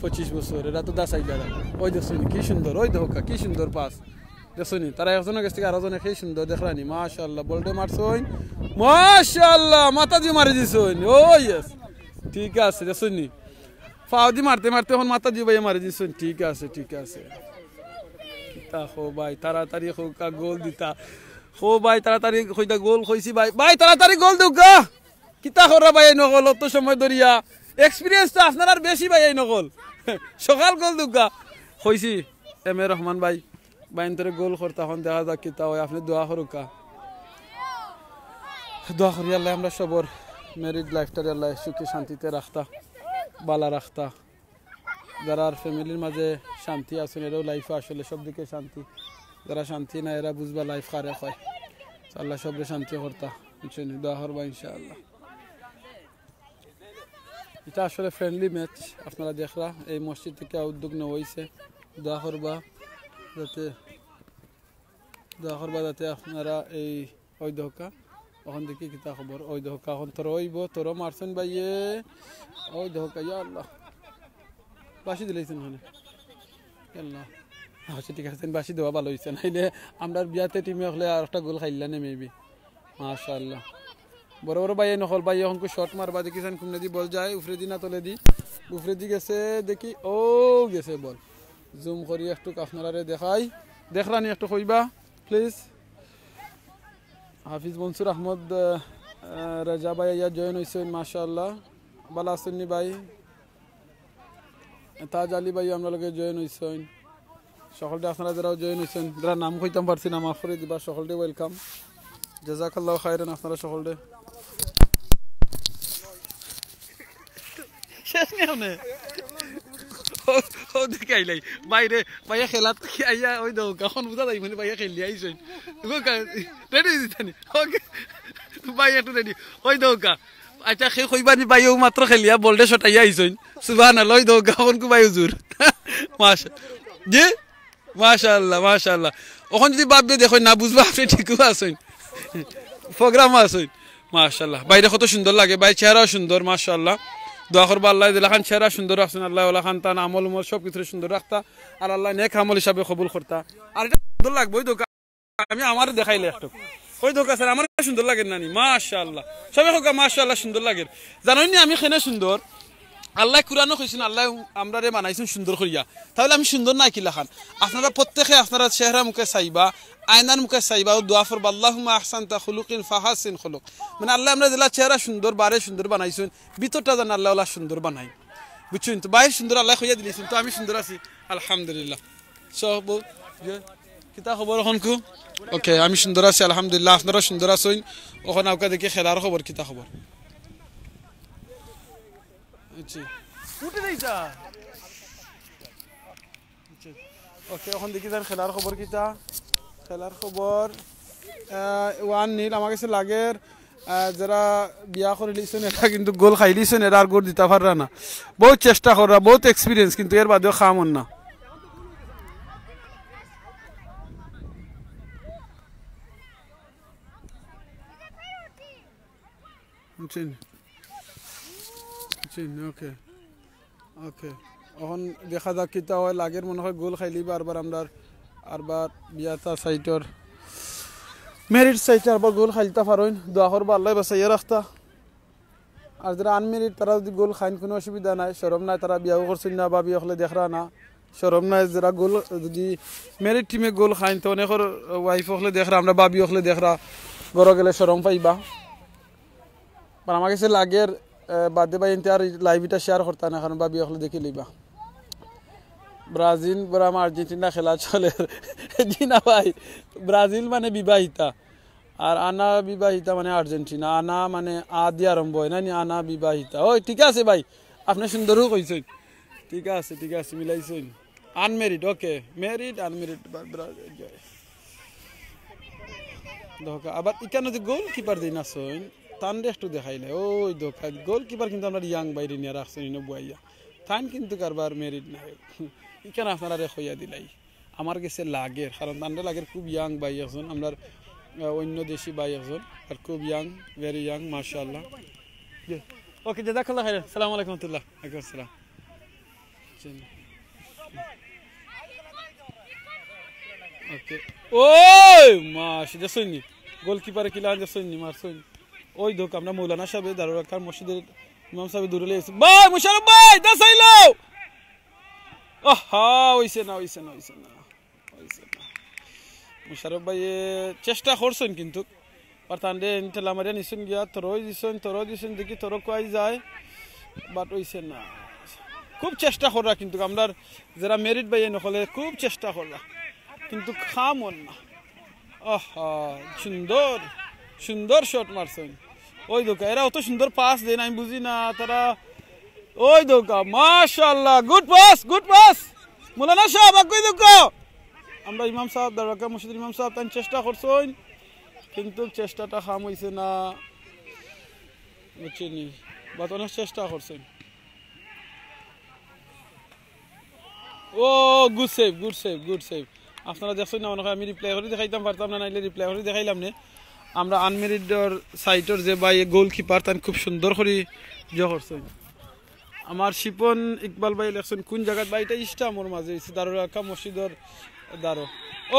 25 বছর এরা তো দাসাই যারা ওই দেখুন কি সুন্দর ওই দেখা কি সুন্দর পাস দেখুন তারা একজনের কাছ থেকে আরেকজনে কি সুন্দর দেখলানি মাশাআল্লাহ বলটা মারছইন মাশাআল্লাহ মাথা দিয়ে মারি দিছইন ও ইয়েস ঠিক আছে দেখুন ফাউদি মারতে এখন মাথা দিয়ে ভাই মারি দিছইন ঠিক আছে কিতা হো ভাই তাড়াতাড়ি হোকা গোল দিতা হো ভাই তাড়াতাড়ি কইতা গোল কইছি ভাই তাড়াতাড়ি গোল দুগা কিতা করা ভাই নগল অত সময় ধরিয়া এক্সপেরিয়েন্স তো আপনার আর বেশি ভাই নগল সকাল গোল দুগা কইছি এম এ রহমান ভাই বাইন্তরে গোল করতে এখন দেখা যাক কিতা হয় আপনি দোয়া করুকা দোয়া করি আল্লাহ আমরা সবর ম্যারিড লাইফটারে আল্লাহ সুখে শান্তিতে রাখতা বালা রাখতা যারা ফ্যামিলির মাঝে শান্তি আছেন এরাও লাইফে আসলে সব দিকে শান্তি যারা শান্তি না এরা বুঝবা লাইফ খারে হয় আল্লাহ সবরে শান্তি করতা বুঝছেন দোয়া করবা ইনশাআল্লাহ এটা আসলে ফ্রেন্ডলি ম্যাচ আপনারা দেখরা এই মসজিদ থেকে উদ্যোগ নেওয়া হয়েছে দোয়া করবা যাতে আপনারা এই ওই দহকা ওখান থেকে কিতা খবর ওই দহকা এখন তোর ওইব তোর মারছেন ভাইয়ে ওই দহকা ইয়া আল্লাহ বাসি দিলেছেন ওখানে আল্লাহ আচ্ছা ঠিক আছে বাসি দেওয়া ভালো হয়েছে নাইলে আমরা বিয়াতে টিমে হলে আর একটা গোল খাইলা নে মেবি মাশাআল্লাহ বড় ভাই নকল ভাই এখন শর্ট মারবা দেখিছেন কোন দি বল যায় উপরে দি না তলে দি উপরে দি গেছে দেখি ও গেছে বল জুম করি একটু আপনারা দেখাই দেখরানি একটু কইবা প্লিজ হাফিজ মনসুর আহমদ রাজা ভাই ইয়া জয়েন হয়েছেন মাশাআল্লাহ ভালো আছেন ভাই তাজ আলী ভাই আমরা লগে জয়েন হয়েছেন সকলটা আপনারা যারাও জয়েন হয়েছেন যারা নাম কইতাম পারছি না মাফ করে দিবা সকলটা ওয়েলকাম জাযাকাল্লাহু খাইরান আপনারা সকলটা শেষ নেই ও দেখে আইলাই বাইরে ভাইয়া খেলাত কি আইয়া ওই দাও কখন বুঝা যাই মানে ভাইয়া খেলি আইছেন রেডি দিতানি ওকে ভাই একটু রেডি ওই দাও কা আচ্ছা সে কইবানি ভাইও মাত্র খেলিয়া বলডে শটাইয়া আইছেন সুবহানাল্লাহ ওই দাও কখন কু ভাই হুজুর মাশাআল্লাহ ওখান যদি ভাববে দেখো না বুঝবা আপনি ঠিকও আছেন প্রোগ্রাম আছেন মাশাআল্লাহ বাইরে কত সুন্দর লাগে ভাই চেহারাও সুন্দর মাশাআল্লাহ দোয়া করবা আল্লাহ দিলাখান চেহারা সুন্দর রাখছেন আল্লাহ ওলাখান তান আমল উমল সব কিছু সুন্দর রাখতা আর আল্লাহ নেক আমল হিসাবে কবুল করতা আর এটা সুন্দর লাগবে ওই দোকা আমি আমার দেখাইলে একটু ওই দোকা স্যার আমার সুন্দর লাগে নানি মাশাআল্লাহ সবাই হোক মাশাআল্লাহ সুন্দর লাগে জানেন আমি খেনে সুন্দর আল্লাহ কুরআনও কইছেন আল্লাহ আমরারে বানাইছেন সুন্দর করিয়া তাহলে আমি সুন্দর না কি লাখান আপনারা প্রত্যেককে আপনারা চেহারা মুখে চাইবা আয়নার মুখে চাইবা ও দোয়া করবা আল্লাহুম্মা আহসানতা খুলুকিন ফাহাসিন খুলুক মানে আল্লাহ আমরা যেলা চেহারা সুন্দর বারে সুন্দর বানাইছেন ভিতরটা জান আল্লাহ ওলা সুন্দর বানাই বুঝছেন তো বাইরে সুন্দর আল্লাহ কইয়া দিলেছেন তো আমি সুন্দর আছি আলহামদুলিল্লাহ সব কিতা খবর এখনকু ওকে আমি সুন্দর আছি আলহামদুলিল্লাহ আপনারা সুন্দর আছেন ওখানে আউকা দেখি খেলার খবর কিতা খবর আচ্ছা উঠে যাইতা ওকে এখন দেখি যান খেলার খবর কিতা খেলার খবর 1-0 আমার কাছে লাগে যারা বিয়া করে লিছেন এটা কিন্তু গোল খাই লিছেন এরা আর গোল দিতে পাররা না বহুত চেষ্টা করা বহুত এক্সপিরিয়েন্স কিন্তু এর বাদেও খামন না ওকে ওকে এখন দেখা যাক কিতা হয় লাগের মনে হয় গোল খাইলি বারবার আমরা আরবার বিয়াতা সাইটর মেরিট সাইটে আরবার গোল খাইতে পারেন দোয়া করবো আল্লাহ বাঁচাইয়া রাখতা আর যারা আনমেরিট তারা যদি গোল খাইন কোনো অসুবিধা নাই শরম নাই তারা বিয়াও করছেন না বা বিয়া হলে দেখরা না শরম নাই যারা গোল যদি মেরিট টিমে গোল খাইন তো অনেকের ওয়াইফ হলে দেখরা আমরা বাবি হলে দেখরা গড় গেলে শরম পাইবা আর আমার কাছে লাগের বাদে বা এনতে আর লাইভটা শেয়ার করতে না কারণ বাবি হলে দেখে লইবা ব্রাজিল বরাম আর্জেন্টিনা খেলা চলে জি না ভাই ব্রাজিল মানে বিবাহিতা আর আনা বিবাহিতা মানে আর্জেন্টিনা আনা মানে আ দিয়ে আরম্ভ হয় না আনা বিবাহিতা ওই ঠিক আছে ভাই আপনি সুন্দরও কইছেন ঠিক আছে মিলাইছেন আনমেরিড ওকে মেরিড আনমেরিড আবার ইকানো যে গোল কিপার দিন আসেন তান্ডে একটু দেখাইলে ওই দোকা গোল কিপার কিন্তু আমরা ইয়াং বাইরে নিয়ে রাখছেন বুয়াইয়া তান কিন্তু কারবার মেরিড না ইখানে আপনারা রেখইয়া দিলাই আমার কাছে লাগের কারণ তান্ডে লাগের খুব ইয়াং বাই একজন আমরা অন্য দেশি বাই একজন আর খুব ইয়াং ভেরি ইয়াং মাশাআল্লাহ ওকে জাযাকাল্লাহ খাইর আসসালামু আলাইকুম রাহমাতুল্লাহ ওয়ালাইকুম আসসালাম ওকে ওই মাশ দেখছনি গোলকিপারে কিলা দেখছনি মারছনি ওই দোক আমরা মৌলানা সাহেব দারুল আরকাম মসজিদের ইমাম সাহেব দূরে এসে ভাই মুশারফ ভাই দাসাইলো আহা হইছে না মুশারফ ভাই চেষ্টা করছেন কিন্তু পারতান্ডে ইনশাআল্লাহ মারিয়া নিছেন গিয়া তরই দিছেন দেখি তর কই যায় বাট হইছে না খুব চেষ্টা করা কিন্তু আমরা যারা মেরিট ভাই নকলে খুব চেষ্টা করা কিন্তু খামন না আহা সুন্দর শট মারছেন ওই দোকা এরা অত সুন্দর পাস দেন আমি বুঝি না তারা ওই দোকা মাশাআল্লাহ গুড পাস মৌলানা সাহেব কই দোকা আমরা ইমাম সাহেব দারুল মসজিদের ইমাম সাহেব তাই চেষ্টা করছেন কিন্তু চেষ্টাটা খাম হইছে না বুঝছেনি বাট অনেক চেষ্টা করছেন ও গুড সেভ আপনারা দেখছেন না মনে হয় আমি রিপ্লাই করে দেখাইতাম পারতাম না নাইলে রিপ্লাই করে দেখাইলাম না আমরা আনমেরিডর সাইটর যে ভাই গোলকিপার তান খুব সুন্দর করে করছেন আমার শিপন ইকবাল ভাই লেখছেন কোন জায়গায় ভাইটা ইস্টামোর মাঝে দারুল আরকাম মসজিদর দারো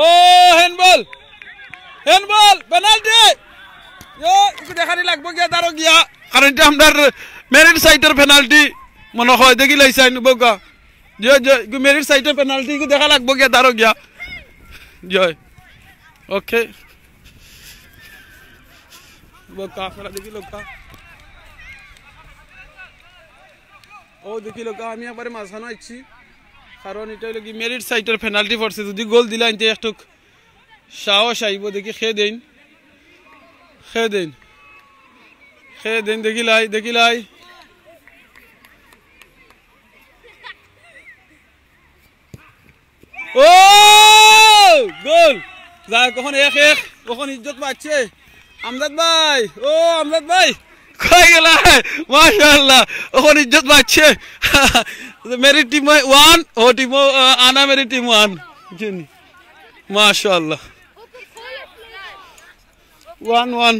ও হ্যান্ডবল পেনাল্টি একটু দেখানি লাগবো গিয়া দারো গিয়া কারণ এটা আমরা মেরিট সাইটের পেনাল্টি মনে হয় দেখি লাইসাইন বগা মেরিট সাইটের পেনাল্টি দেখা লাগবো গিয়া দারো গিয়া জয় ওকে বকা আপনারা দেখি লোকা ও দেখি লোকা আমি একবারে মাঝখানে আইছি কারণ এটা হলো কি মেরিট সাইটের পেনাল্টি পড়ছে যদি গোল দিলা এনতে একটু সাহস আইব দেখি খেয়ে দেন দেখিলাই ও গোল যা কখন এক কখন ইজ্জত পাচ্ছে আমজাদ ভাই কই গেলা মাশাআল্লাহ কখন ইজ্জত পাচ্ছে মেরি টিম 1 ও টিম আনা মেরি টিম 1 জিনি মাশাআল্লাহ 1-1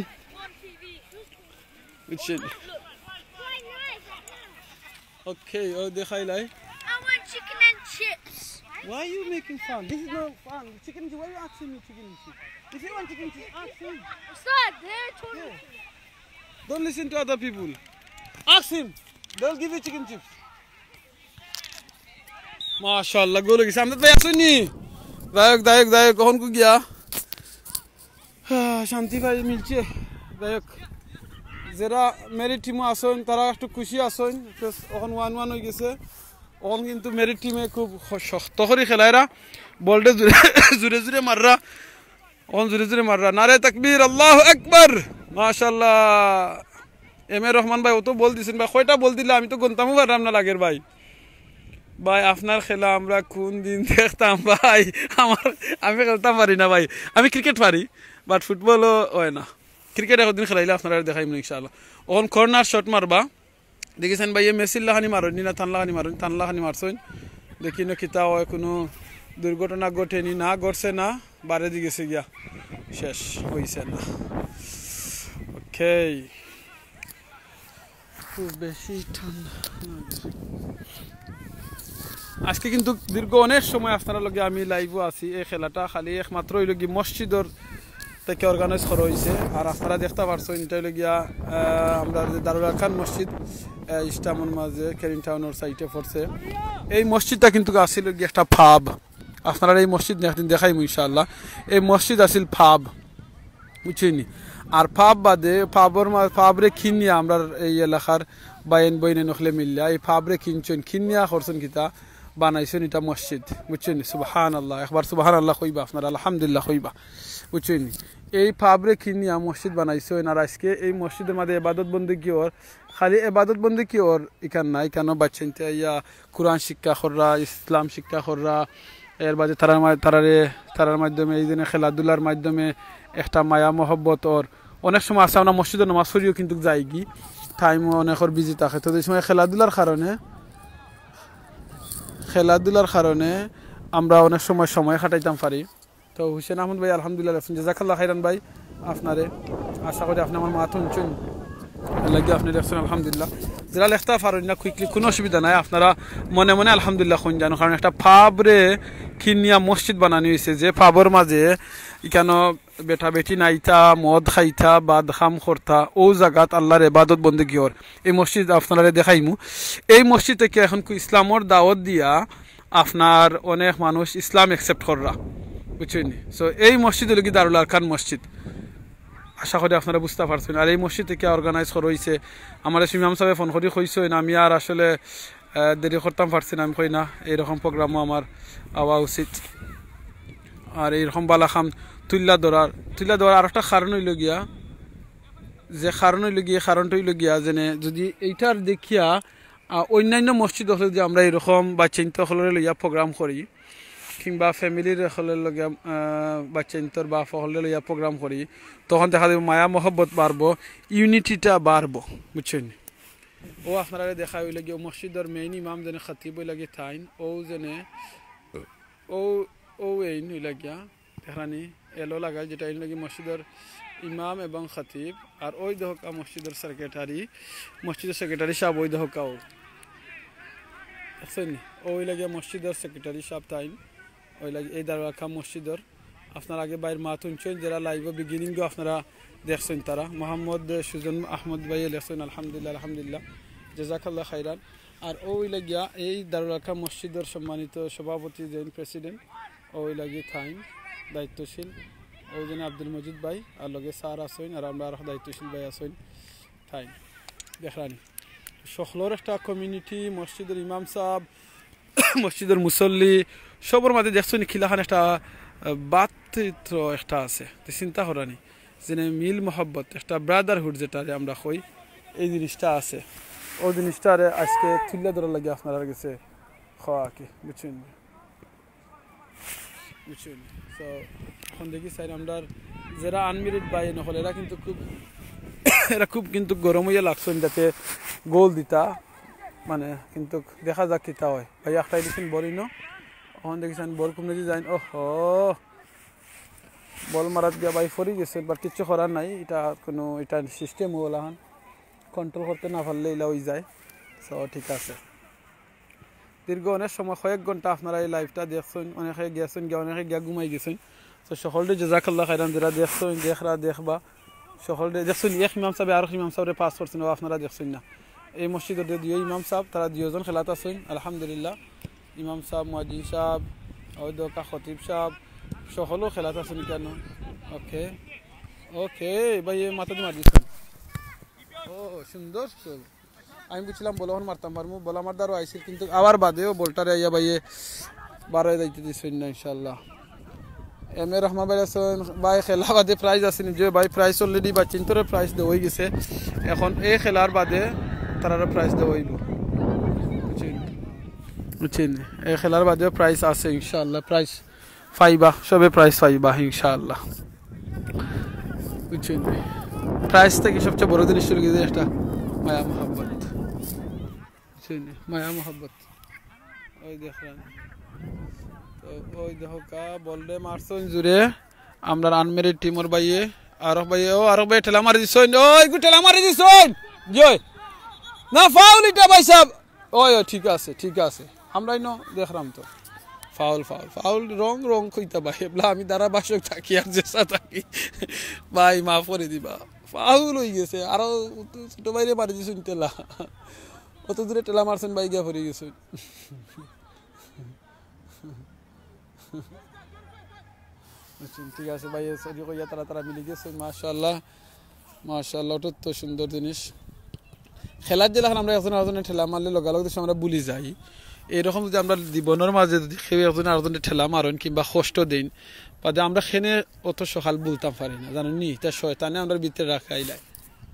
okay দেখাই লাই I want chicken and chips. Why are you making fun? This is no fun. Chicken and chips. Why are you asking me chicken and chips? If you want chicken and chips, ask him. Stop. They're totally. Don't listen to other people. Ask him. They'll give you chicken chips. MashaAllah. Go look. Samdad bhai asuni. Dayak. Kohon ko gya? Shanti bhai milche. Dayak. যারা merit টিমও আসেন তারা একটু খুশি আসেন এখন 1-1 হয়ে গেছে এখন কিন্তু মেরিট টিমে খুব শক্ত করে খেলায়রা বলটা জুড়ে মাররা এখন জুড়ে মাররা নারে তাকবীর আল্লাহু আকবার মাশাআল্লাহ এম এ রহমান ভাই ও তো বল দিছেন ভাই কয়টা বল দিলে আমি তো গন্তামও পারলাম না লাগের ভাই আপনার খেলা আমরা কোন দিন দেখতাম ভাই আমি খেলতাম পারি না ভাই আমি ক্রিকেট পারি বাট ফুটবলও হয় না ক্রিকেট একদিন খেলাইলে আপনারা দেখাইম ইনশাআল্লাহ ওখান কর্নার শট মারবা দেখিছেন ভাই মেসিল্লাহানি মারনি না তানলাহানি মারছেন দেখি না কিতা হয় কোনো দুর্ঘটনা ঘটেনি না ঘটছে না বারে দিয়ে গেছে গিয়া শেষ হইছে না ওকে খুব বেশি ঠান্ডা আজকে কিন্তু দীর্ঘ অনেক সময় আপনারা লগে আমি লাইভও আছি এই খেলাটা খালি একমাত্র হইল কি মসজিদর থেকে অর্গানাইজ করা হয়েছে আর আপনারা দেখতে পারছেন এটা হইল গিয়া আমরা দারুল আরকান মসজিদ ইস্টামন মাঝে কেরিং টাউনের সাইটে পড়ছে এই মসজিদটা কিন্তু আসছিল গিয়ে একটা ফাব আপনারা এই মসজিদ একদিন দেখাইম ইনশাআল্লাহ এই মসজিদ আসিল ফাব বুঝছেনি আর ফাব বাদে ফাবরে খিনিয়া আমরা এই এলাকার বাইন বইনে নখলে মিললা এই ফাবরে কিনছেন খিনিয়া করছেন কিতা বানাইছেন এটা মসজিদ বুঝছেন সুবহানাল্লাহ একবার সুবহানাল্লাহ কইবা আপনারা আলহামদুলিল্লাহ কইবা বুঝছেন এই ফাবরে খিনিয়া মসজিদ বানাইছেন আর আজকে এই মসজিদের মধ্যে ইবাদত বন্দেগী ওর খালি ইবাদত বন্দেগী ওর এখান নাই কেন বাচ্চেন ইয়া কোরআন শিক্ষা কররা ইসলাম শিক্ষা কররা এর বাদে তারার মাধ্যমে এই দিনে খেলাধুলার মাধ্যমে একটা মায়া মহব্বত ওর অনেক সময় আছে আমরা মসজিদের নামাজ পড়িও কিন্তু যাই কি টাইম অনেকর বিজি থাকে তো এই সময় খেলাধুলার কারণে আমরা অনেক সময় কাটাইতাম পারি তো হুসেন আহমদ ভাই আলহামদুলিল্লাহ জাযাকাল্লাহ খাইরান ভাই আপনারে আশা করি আপনি আমার মাথা শুনছেন লাগে আপনি দেখছেন আলহামদুলিল্লাহ যারা লেখতে পারেন না কুইকলি কোনো অসুবিধা নাই আপনারা মনে মনে আলহামদুলিল্লাহ শুন জানো কারণ একটা ফাবরে খিনিয়া মসজিদ বানানো হয়েছে যে ফাবর মাঝে এখানে বেটা বেটি নাইতা মদ খাইতা বাদ খাম করতা ও জায়গাত আল্লাহর ইবাদত বন্দেগী ওর এই মসজিদ আপনারা দেখাইমু এই মসজিদ থেকে এখন ইসলামর দাওয়াত দিয়া আপনার অনেক মানুষ ইসলাম অ্যাকসেপ্ট কররা বুঝছেন সো এই মসজিদ হলো কি দারুল আরকান মসজিদ আশা করি আপনারা বুঝতে পারছেন আর এই মসজিদ থেকে অর্গানাইজ করা হয়েছে আমার ইমাম সাহেব ফোন করি কইছেন আমি আর আসলে দেরি করতাম পারছি না আমি কই না এইরকম প্রোগ্রামও আমার আওয়া উচিত আর এইরকম বালাখাম তুল্লা ধরার আর একটা কারণ হইল গিয়া যে কারণটা হইল গিয়া যেনে যদি এইটার দেখিয়া অন্যান্য মসজিদ হলে যে আমরা এরকম বাচ্চাইন্তর হলে লইয়া প্রোগ্রাম করি কিংবা ফ্যামিলির হলের লগে বাচ্চাইন্তর বা হলে লইয়া প্রোগ্রাম করি তখন দেখা যাবে মায়া মহব্বত বাড়বো ইউনিটিটা বাড়বো বুঝছেন ও আপনারা দেখা হইল গিয়ে মসজিদের মেইন ইমাম যেন খাতিব লাগে থাইন ও যেনে ও এই হইলা গিয়া দেখানি এলো লাগায় যেটা এই লাগে মসজিদের ইমাম এবং খাতিব আর ওই দহকা মসজিদের সেক্রেটারি সাহেব ওই দহকা ও দেখছেন ওই লাগে মসজিদের সেক্রেটারি সাহেব তাইন ওই লাগে এই দারুল মসজিদের আপনার আগে বাইর মা শুনছেন যারা লাইভ বিগিনিংও আপনারা দেখছেন তারা মোহাম্মদ সুজন আহমদ ভাই লেখছেন আলহামদুলিল্লাহ জাযাকাল্লাহ খাইরান আর ওই লাগিয়া এই দারুল আরকাম মসজিদের সম্মানিত সভাপতি জেন প্রেসিডেন্ট ওই লাগি থাইন দায়িত্বশীল ওই জন্য আব্দুল মজিদ ভাই আর লগে স্যার আসেন আর আমরা আর দায়িত্বশীল ভাই আসেন থাইন দেখানি সকলের একটা কমিউনিটি মসজিদের ইমাম সাহেব মসজিদের মুসল্লি সবর মাঝে দেখছেন খিলাখান একটা বাতৃত্ব একটা আছে চিন্তা করানি যেন মিল মহব্বত একটা ব্রাদারহুড যেটা আমরা কই এই জিনিসটা আছে ওই জিনিসটারে আজকে তুলে ধরা লাগে আপনারা গেছে খাওয়াকে বুঝছেন তো এখন দেখি স্যার আমরা যারা আনমেরিড বাই নহলে এরা খুব কিন্তু গরম হইয়া লাগছেন যাতে গোল দিতা মানে কিন্তু দেখা যাক কিতা হয় ভাই একটাই দিচ্ছেন বলি ন এখন দেখিছেন বল কমে যাই বল মারাত গিয়া বাই ফরি গেছে বাট কিছু করার নাই এটা সিস্টেম হল এখন কন্ট্রোল করতে না পারলে এলা হয়ে যায় সো ঠিক আছে দীর্ঘ অনেক সময় কয়েক ঘন্টা আপনারা এই লাইভটা দেখছেন অনেকে গেছেন অনেকে গিয়া ঘুমাই গেছেন তো সকলরে জাযাকাল্লাহ খাইরান যারা দেখছেন দেখবা সকলরে দেখছেন এক ইমাম সাহেব আর ইমাম সাহেবের পাস করছেন আপনারা দেখছেন না এই মসজিদের দুই ইমাম সাহেব তারা দুজন খেলাত আছেন আলহামদুলিল্লাহ ইমাম সাহেব মুয়াজ্জিন সাহেব ওই দোকা খতিব সাহেব সকলও খেলাত আছেন কেন ওকে ভাই মাথা দিয়ে মার দিচ্ছেন ও সুন্দর আমি বুঝছিলাম বল মারতাম পারবো বল আমার দ্বারা আইসিল কিন্তু আবার বাদেও বলটারে আইয়া ভাইয়ে বারোয় দায়িত্ব দিচ্ছেন না ইনশাল্লাহ এম এ রহমান ভাই আছেন ভাই খেলা বাদে প্রাইজ আছে যে ভাই প্রাইজ অলরেডি বা চিন্তরের প্রাইজ দেওয়া হয়ে গেছে এখন এই খেলার বাদে তারা প্রাইজ দেওয়া হইব বুঝছেন এই খেলার বাদেও প্রাইজ আছে ইনশাআল্লাহ প্রাইজ পাইবা সবে প্রাইজ পাইবা ইনশাআল্লাহ বুঝছেন প্রাইজ থেকে সবচেয়ে বড় জিনিস চলে গেছে একটা মায়া মোহাব্বত মায়া মোহাব্বত ওই দেখলাম তো ওই দেখা বললে মারছেন জুড়ে আমরা আনমেরিড টিমর ভাইয়ে আরো ভাই ঠেলা মারি দিছেন ওই ঠেলা মারি দিছেন জয় না ফাউল এটা ভাই সাহেব ওই ঠিক আছে ঠিক আছে আমরাই ন দেখলাম তো ফাউল ফাউল ফাউল রং রং কইতা ভাই এবলা আমি ধারাবাসক থাকি আর জেসা থাকি ভাই মাফ করে দিবা ফাউল হয়ে গেছে আরো ছোট বাইরে মারি দিছুন তেলা কত দূরে টেলা মারছেন ভাই গিয়া পড়ে গেছে ঠিক আছে ভাই সরি কইয়া তারা তারা মিলে গেছে মাশাআল্লাহ মাশাআল্লাহ ওটা তো সুন্দর জিনিস খেলার যে এখন আমরা একজন আরেকজনের ঠেলা মারলে লগালগ দেশে আমরা ভুলি যাই এরকম যদি আমরা জীবনের মাঝে যদি কেউ একজন আরেকজনের ঠেলা মারেন কিংবা কষ্ট দিন বাদে আমরা খেনে অত সকাল বলতাম পারি না জানেন নি তা শয়তানে আমরা ভিতরে রাখাই লাই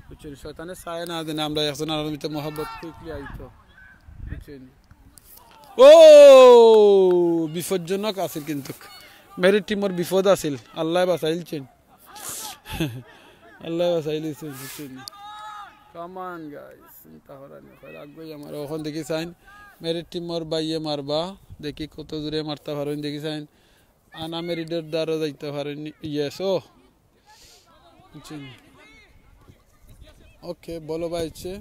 বুঝছেন শয়তানে চায় না দেন আমরা একজন আরেকজনের ভিতরে মহব্বত খুঁজলে আইতো বুঝছেন ও বিপজ্জনক আছিল কিন্তু মেরি টিমর বিপদ আছিল আল্লাহ বাঁচাইলছেন আল্লাহ বাঁচাইলছেন বুঝছেন কামান গাইস চিন্তা করার না রাখবো আমার ওখান দেখি চাইন মেরি টিমর বাইয়ে মারবা দেখি কত দূরে মারতে পারেন দেখি চাইন আনা মেরিডের দ্বারা যাইতে পারেন ইয়েস ও ওকে বলো বাইছে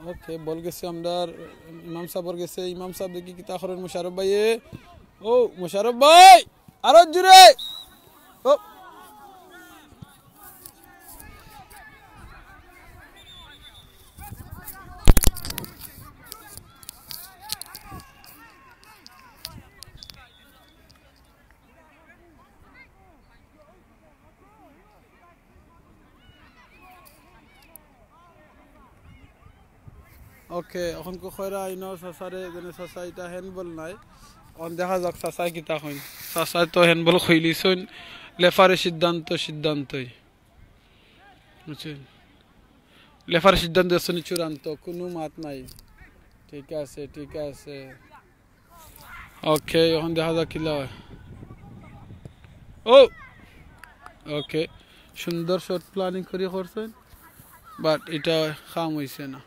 ওকে বল গেছে আমরা ইমাম সাহেবর গেছে ইমাম সাহেব দেখি কিতা করেন মুশারফ ভাইয়ে ও মুশারফ ভাই আরো জুড়ে ও ওকে এখন কো খয়রা আইনো সাসারে যেন সাসা এটা হ্যান্ডবল নাই অন দেখা যাক সাসাই কিতা কইন সাসাই তো হ্যান্ডবল কইলিছুন লেফারে সিদ্ধান্তই বুঝছেন লেফারে সিদ্ধান্ত আসলে চূড়ান্ত কোনো মাত নাই ঠিক আছে ওকে এখন দেখা যাক কিলা হয় ও ওকে সুন্দর শট প্ল্যানিং করে করছেন বাট এটা কাম হইছে না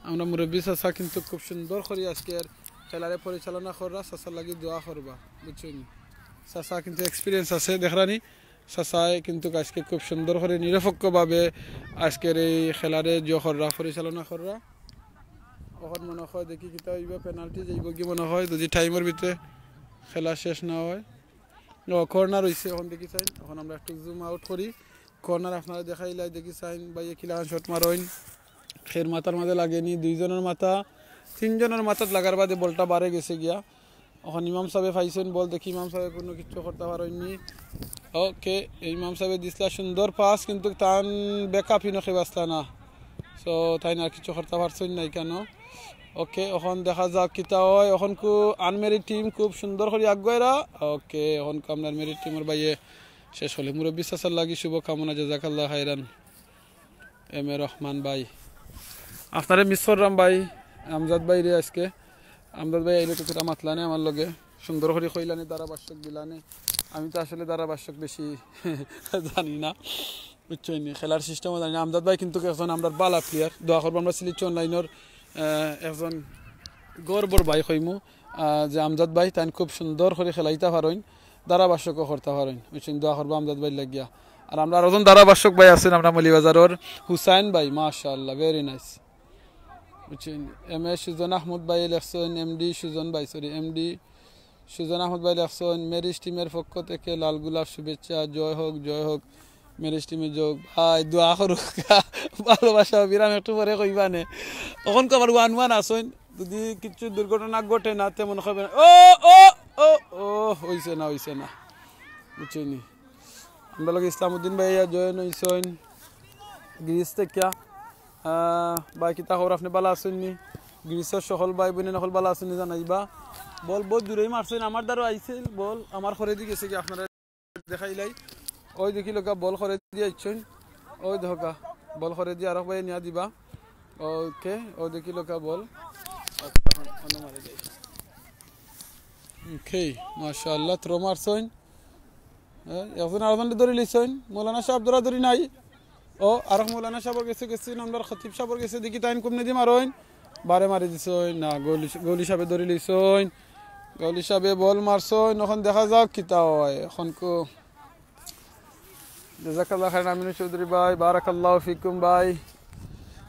আমরা মুরব্বী চাচা কিন্তু খুব সুন্দর করে আজকের খেলারে পরিচালনা করা চাচার লাগি দোয়া করবা বুঝছেন চাচা কিন্তু এক্সপিরিয়েন্স আছে দেখরানি চাচাই কিন্তু আজকে খুব সুন্দর করে নিরপেক্ষভাবে আজকের এই খেলারে জহররা পরিচালনা করা এখন মনে হয় দেখি কিতা হইব পেনাল্টি যাইব কি মনে হয় যদি টাইমের ভিতরে খেলা শেষ না হয় কর্নার হয়েছে এখন দেখি চাইন এখন আমরা একটু জুম আউট করি কর্নার আপনারা দেখাইলাই দেখি চাইন বাইয়ে খিলান শট মারেন খের মাথার মাঝে লাগেনি দুইজনের মাথা তিনজনের মাথাত লাগার বাদে বলটা বাড়ে গেছে গিয়া এখন ইমাম সাহেব পাইছেন বল দেখি ইমাম সাহেব কোনো কিছু করতে পারেননি ওকে ইমাম সাহেব দিসলা সুন্দর পাস কিন্তু তান ব্যাকআপ হিনকে বাঁচলা না সো তাই না কিছু করতে পারছেন নাই কেন ওকে এখন দেখা যাক কিতা হয় এখন কু আনমেরিড টিম খুব সুন্দর করে আগুয়াইরা ওকে এখন আপনার মেরিড টিমের বাইয়ে শেষ হলে মুরব্বী চাচার লাগি শুভকামনা জাযাকাল্লাহ খাইরান এম এ রহমান ভাই আপনারা মিস করলাম ভাই আমজাদ ভাই রে আজকে আমজাদ ভাই আইলে তো তোরা মাতলানে আমার লগে সুন্দর করে কইলানে ধারাভাষ্যক দিলানে আমি তো আসলে ধারাভাষ্যক বেশি জানি না বুঝছেন খেলার সিস্টেমও জানি না আমজাদ ভাই কিন্তু একজন আমরা বালা প্লেয়ার দোয়া করবো আমরা সিলেকশন লাইনের একজন গর্বর ভাই কইমু যে আমজাদ ভাই তাই খুব সুন্দর করে খেলাইতে পারেন ধারাভাষ্যকও করতে পারেন বুঝছেন দোয়া করবো আমজাদ ভাই লাগিয়া আর আমরা আরেকজন ধারাভাষ্যক ভাই আছেন আমরা মলিবাজারের হুসাইন ভাই মাশাআল্লাহ ভেরি নাইস বুঝছেন এম এ সুজন আহমদ ভাই লেখছেন এমডি সুজন ভাই এমডি সুজন আহমদ ভাই লেখছেন মেরিজ টিমের পক্ষ থেকে লাল গোলাপ শুভেচ্ছা জয় হোক মেরিজ টিমে যোগ ভাই দোয়া করুক ভালোবাসা বিরাম একটু পরে কইবানে তখন কবার ওয়ান আসেন যদি কিছু দুর্ঘটনা ঘটে না তেমন হবে না ও ও ও ও হইছে না বুঝছেন আমরা লোক ইসলামউদ্দিন ভাইয়া জয়েন হইছেন গ্রিস থেকে ভাই কিতা খবর আপনি ভালো আছেন নি গ্রিসের সকল ভাই বোনে নকল ভালো আছেন নি জানাইবা বল বহুত দূরেই মারছেন আমার দ্বারা আইছিল বল আমার ঘরে দিয়ে গেছে কি আপনারা দেখাইলাই ওই দেখি লোকা বল ঘরে দিয়ে আইছেন ওই ধোকা বল ঘরে দিয়ে আরো ভাই নিয়া দিবা ওকে ওই দেখি লোকা বল ওকে মাশাআল্লাহ থ্রো মারছেন এখন আরেকজন ধরে লিছেন মৌলানা সাহেব ধরি নাই ও আর মৌলানা সাহেবর গেছে নাম্বার খতিব সাহেবর গেছে দেখি তাইন কমনে দি মারইন বারে মারি দিছইন না গলি সাহেব ধরে লিছইন গলি সাহেব বল মারছইন এখন দেখা যাক কিতা হয় এখন কো জাযাকাল্লাহ খাইরান আমিন চৌধুরী ভাই বারাকাল্লাহু ফিকুম ভাই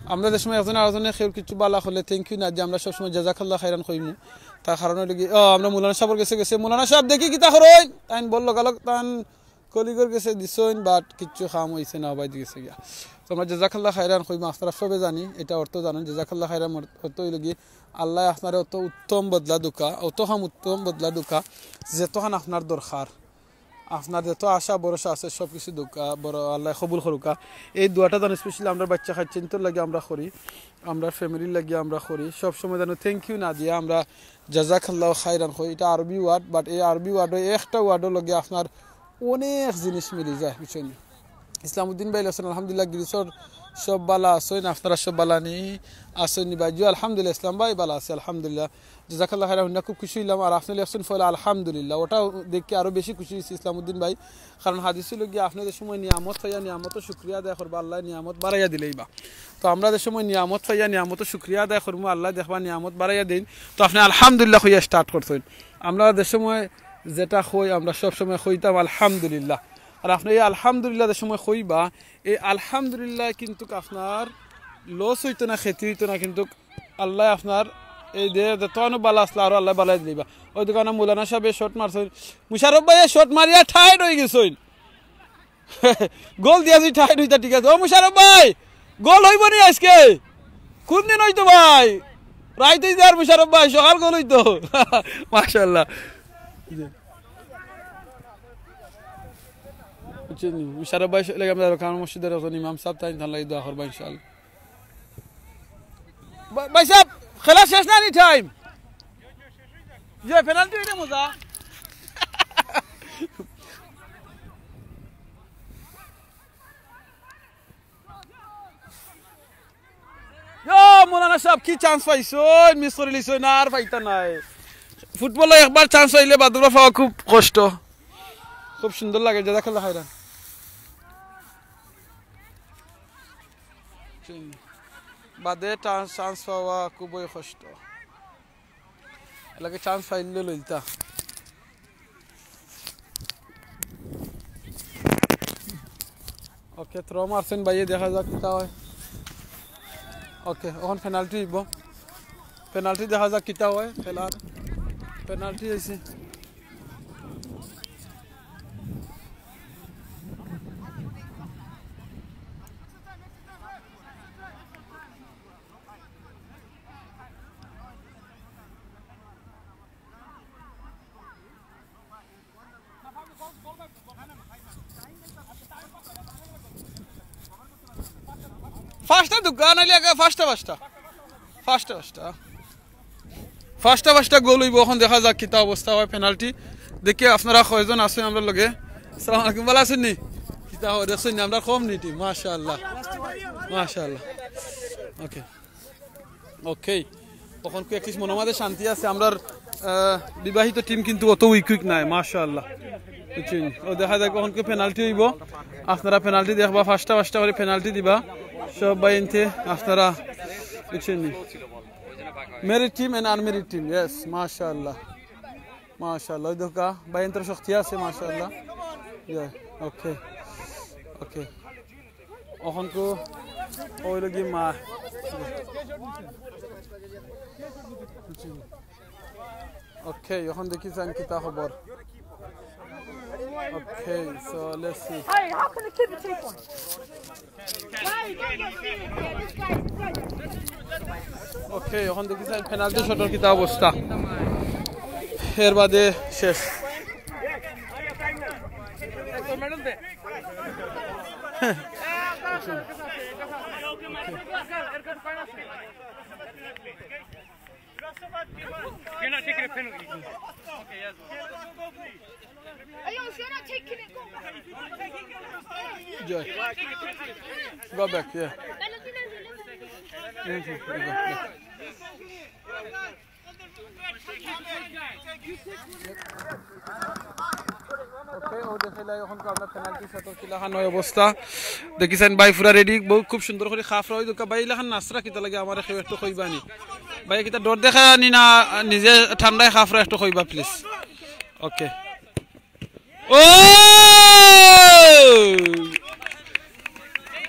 আমরা যে সময় একজন আরেকজনে কেউ কিছু বালা হলে থ্যাংক ইউ না যে আমরা সবসময় জাজাকাল্লাহ খাইরান কইমু তার কারণে লাগি আমরা মৌলানা সাহেবের গেছে মৌলানা সাহেব দেখি কিতা করই তাইন বললো গালক তান কলিগর গেছে দিছইন বাট কিচ্ছু খাম হইছে না বাইদ গেছে গিয়া তো আমরা জাজাকাল্লাহ খাইরান কইমু আপনারা সবে জানি এটা অর্থ জানেন জাজাকাল্লাহ খাইরান অর্থ লাগি আল্লাহ আপনার অত উত্তম বদলা দুকা অত হাম উত্তম বদলা দুকা যেতখান আপনার দরকার আপনার যত আশা ভরসা আছে সব কিছু দুকা বড় আল্লাহ কবুল করুকা এই দোয়াটা জানি স্পেশালি আমরা বাচ্চা খাচ্ছেন তোর লাগে আমরা করি আমরা ফ্যামিলির লাগে আমরা করি সবসময় যেন থ্যাংক ইউ না দিয়ে আমরা জাজাকাল্লাহ খাইরান কই এটা আরবি ওয়ার্ড বাট এই আরবি ওয়ার্ডে একটা ওয়ার্ডের লগে আপনার অনেক জিনিস মিলে যায় বুঝছেন ইসলামউদ্দিন ভাই আছেন আলহামদুলিল্লাহ গিরিসর সব বালা আছেন আপনারা সব বালা নি আসেন ভাইজু আলহামদুলিল্লাহ ইসলাম ভাই বালা আছে আলহামদুলিল্লাহ জাযাকাল্লাহ খাইরান খুব খুশি হইলাম আর আপনি লেখছেন ফলে আলহামদুলিল্লাহ ওটাও দেখে আরো বেশি খুশি হয়েছি ইসলামউদ্দিন ভাই কারণ হাদিস ছিল গিয়ে আপনাদের সময় নিয়ামত পাইয়া নিয়ামত শুকরিয়া আদায় করবা আল্লাহ নিয়ামত বাড়াইয়া দিলেই বা তো আমরা যে সময় নিয়ামত পাইয়া নিয়ামত শুকরিয়া আদায় করবো আল্লাহ দেখবা নিয়ামত বাড়াইয়া দিন তো আপনি আলহামদুলিল্লাহ হইয়া স্টার্ট করছেন আমরা যে সময় যেটা হই আমরা সবসময় হইতাম আলহামদুলিল্লাহ আর আপনি এই আলহামদুলিল্লাহ যে সময় হইবা এই আলহামদুলিল্লাহ কিন্তু আপনার লস হইতো না ক্ষতি হইতো না কিন্তু আল্লাহ আপনার এই যে যতন বালা আসলে আরো আল্লাহ বালাই দিবা ওই দোকানে মৌলানা সাহেব শট মারছেন মুশারফ ভাই শট মারিয়া ঠাইট হয়ে গেছেন গোল দিয়া যদি ঠাইট হইতা ঠিক আছে ও মুশারফ ভাই গোল হইব নি আজকে কোন দিন হইতো ভাই রাইতে যার মুশারফ ভাই সকাল গোল হইতো মাশাআল্লাহ মুশারফ ভাই লাগে আমরা কাম মসজিদের একজন ইমাম সাহেব তাই তাহলে দোয়া করব ইনশাআল্লাহ ভাই সাহেব খেলা শেষ না নি টাইম যে পেনাল্টি হইছে মজা ইয়ো মৌলানা সাহেব কি চান্স পাইছই মিস করে লিছই না আর পাইতা নাই ফুটবলে একবার চান্স পাইলে বাদুরা পাওয়া খুব কষ্ট খুব সুন্দর লাগে জাযাকাল্লাহ খাইরান বাদে চান্স পাওয়া খুবই কষ্ট এলাকে চান্স পাইলে লইতা ওকে থ্রো মারছেন ভাইয়ে দেখা যাক কিতা হয় ওকে এখন পেনাল্টি দিব পেনাল্টি দেখা যাক কিতা হয় খেলার পেনাল্টি হয়েছে ফার্স্টটা দোকান আইলে আগে ফার্স্টটা গোল হইব এখন দেখা যাক কিতা অবস্থা হয় পেনাল্টি দেখি আপনারা কয়জন আছেন আমরা লগে আসসালামু আলাইকুম ভালো আছেন নি কিতা হয় দেখছেন আমরা কম নি টিম মাশাআল্লাহ ওকে ওকে তখন কি একটু মনের মধ্যে শান্তি আছে আমরার বিবাহিত টিম কিন্তু অত উইক নাই মাশাআল্লাহ বুঝছেন ও দেখা যাক কখন কি পেনাল্টি হইব আপনারা পেনাল্টি দেখবা ফার্স্টটা করে পেনাল্টি দিবা সব বাইনতে আপনারা বুঝছেন নি merit team and unmerit team yes মাশাআল্লাহ ওই দেখা বাইনতের শক্তি আছে মাশাআল্লাহ ইয়া ওকে এখন কো ওই লাগি মা ওকে এখন দেখি জান কিতা খবর Okay, so let's see. Hey, how can the keeper take one? Okay, এখন দেখি স্যার পেনাল্টি শটের কিতা অবস্থা এর বাদে শেষ You're not taking a penalty. Okay, yes. Hey, yo, if you're not taking it, go back. Joy. Go back, yeah. Okay, ও দেখাইলা এখন আমরা penalty শটর কিলাখান হয় অবস্থা দেখিছেন ভাই পুরা রেডি খুব সুন্দর করে খাফ রয় দোকা ভাই লাখান নাসরা কিতা লাগে আমার খেয়ে একটু কইবানি ভাই কিতা ডর দেখা নি না নিজে ঠান্ডায় খাফ রয় একটু কইবা প্লিজ ওকে ও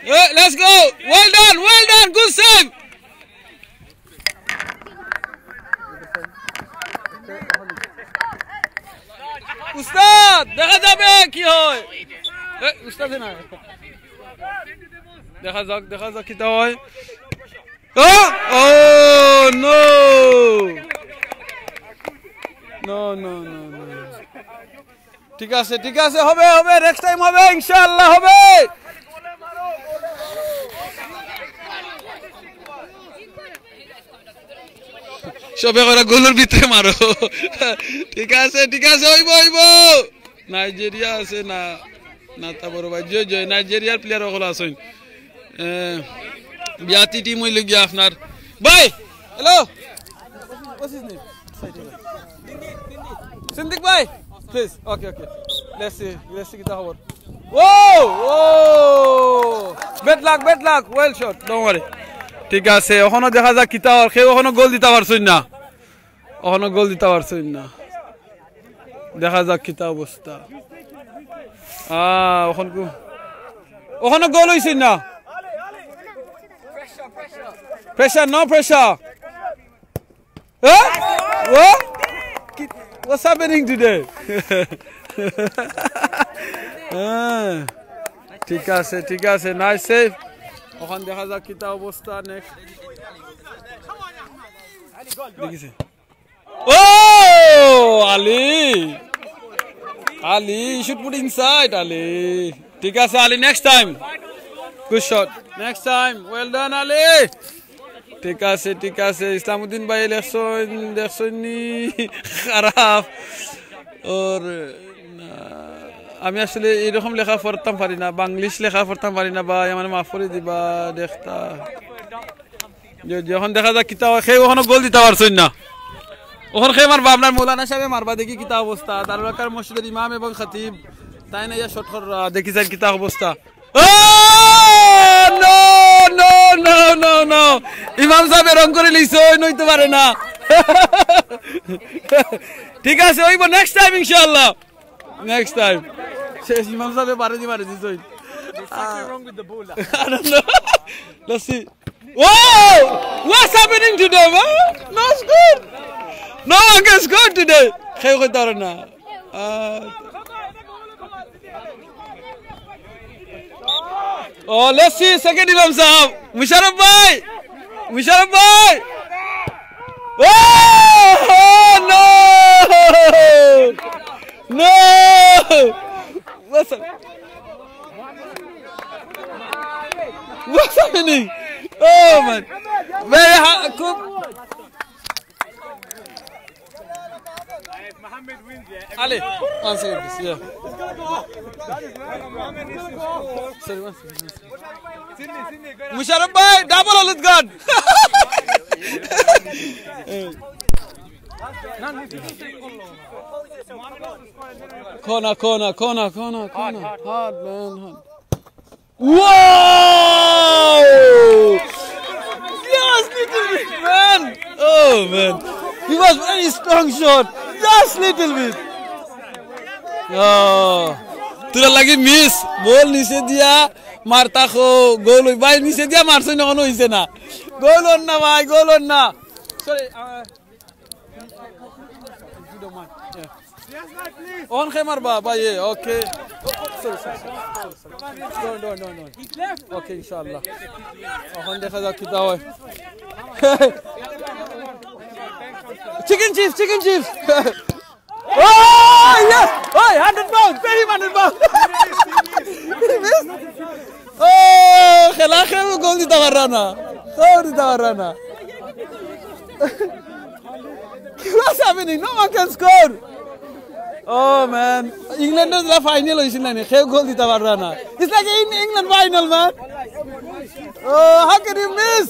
Let's go. Well done. Good save. উস্তাদ দেখা যাবে কি হয় উস্তাদ না দেখা যাক কি হয় ও নো ঠিক আছে হবে নেক্সট টাইম হবে ইনশাআল্লাহ হবে সবে করে গোলের ভিতরে মারো ঠিক আছে হইব নাইজেরিয়া আছে না তা বড় ভাই জয় নাইজেরিয়ার প্লেয়ার ওগুলো আছেন বিয়াতি টিম হইল গিয়া আপনার ভাই হ্যালো সিন্দিক ভাই প্লিজ ওকে লেটস সি কি খবর ও bad luck well shot don't worry ঠিক আছে ওখানে দেখা যাক কিতা আর কেউ ওখানে গোল দিতে পারছই না দেখা যাক কিতা অবস্থা ওখানে গোল হইছে না pressure no pressure what's happening today ঠিক আছে নাইস সেভ ওখান দেখা যাক কিতা অবস্থা নেক্সট দেখিছে ও Ali should put inside Ali ঠিক আছে Ali next time good shot next time well done Ali ঠিক আছে ইসলামউদ্দিন ভাই দেখছনি খারাপ ওর আমি আসলে এরকম লেখা পড়তাম পারি না বাংলিশ লেখা পড়তাম পারি না বা মানে মাফ করে দিবা দেখতা যখন দেখা যায় কিতা সেই ওখানে গোল দিতে পারছেন না ওখানে খেয়ে মারবা আপনার মৌলানা সাহেব মারবা দেখি কিতা অবস্থা দারুল মসজিদের ইমাম এবং খতিব তাই না ইয়া শট দেখি যাই কিতা অবস্থা নো ইমাম সাহেব রং করে লিছো নইতে পারে না ঠিক আছে ওইব নেক্সট টাইম ইনশাআল্লাহ নেক্সট টাইম শেষ ইমাম সাহেব মারে দিছো wrong with the bowler I don't know let's see whoa what's happening today man no it's good no one can score today khay khaytar na oh let's see second imam sahab musharraf bhai oh no what's happening oh man very good Mohammed wins yeah Ali one second please yeah sorry one second Musharraf bhai double Khalid Khan corner hard man hard wow yes little bit man oh man he was very strong shot just little bit oh tura lagi miss ball niche dia marta kho goal bhai niche dia marse na kono hoise na goal on na bhai goal on na sorry you don't mind yeah on khemar baba ye okay sorry no okay inshallah on dekha jak kita hoy chicken chips oh yes hey 100 pounds very 100 pounds oh khela gol dita parna what's happening no one can score oh man England is the final hoisil na khe goal dita parna it's like in England final man oh how can you miss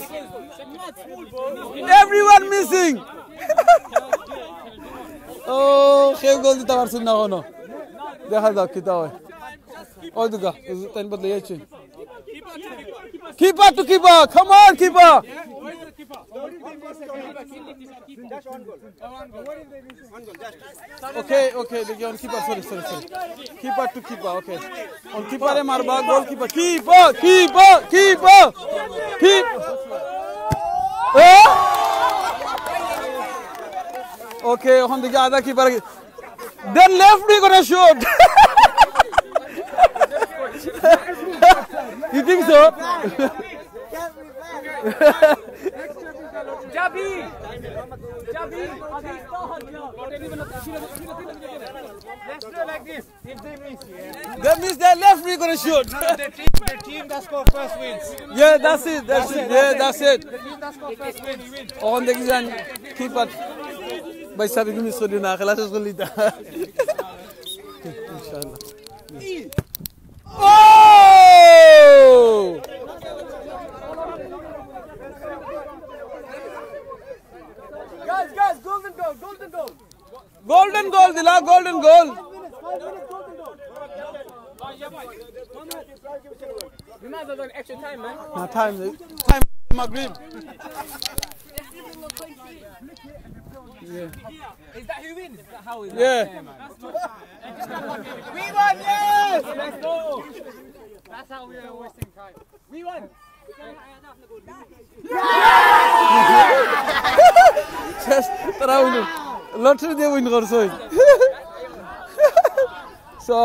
everyone missing oh khe goal dita parsin na kono dekha jak kita hoy oy duga ten badle yachi keeper to keeper come on keeper Okay, the on keeper, sorry. Keeper to keeper, okay. On keeper marba, goalkeeper. Keeper. Okay, on the other keeper. Then left we gonna shoot. You think so? Jabi. Let's do like this. If they miss, That means that left we gonna shoot. the team that scores first wins. Yeah, that's it. Yeah, that's it. The team that scores first wins. On the exam, keeper. By sabi ko miss ko din na kailangan ko lita. Inshallah. Oh! Guys, golden goal. Golden goal, Dila, golden goal. We might as well do extra time, man. No, time, Maghrib. Yeah. Is that who wins? Is that how is Yeah. We won, yes! Let's go. That's how we are wasting time. We won. Lottery দিয়ে win করছই so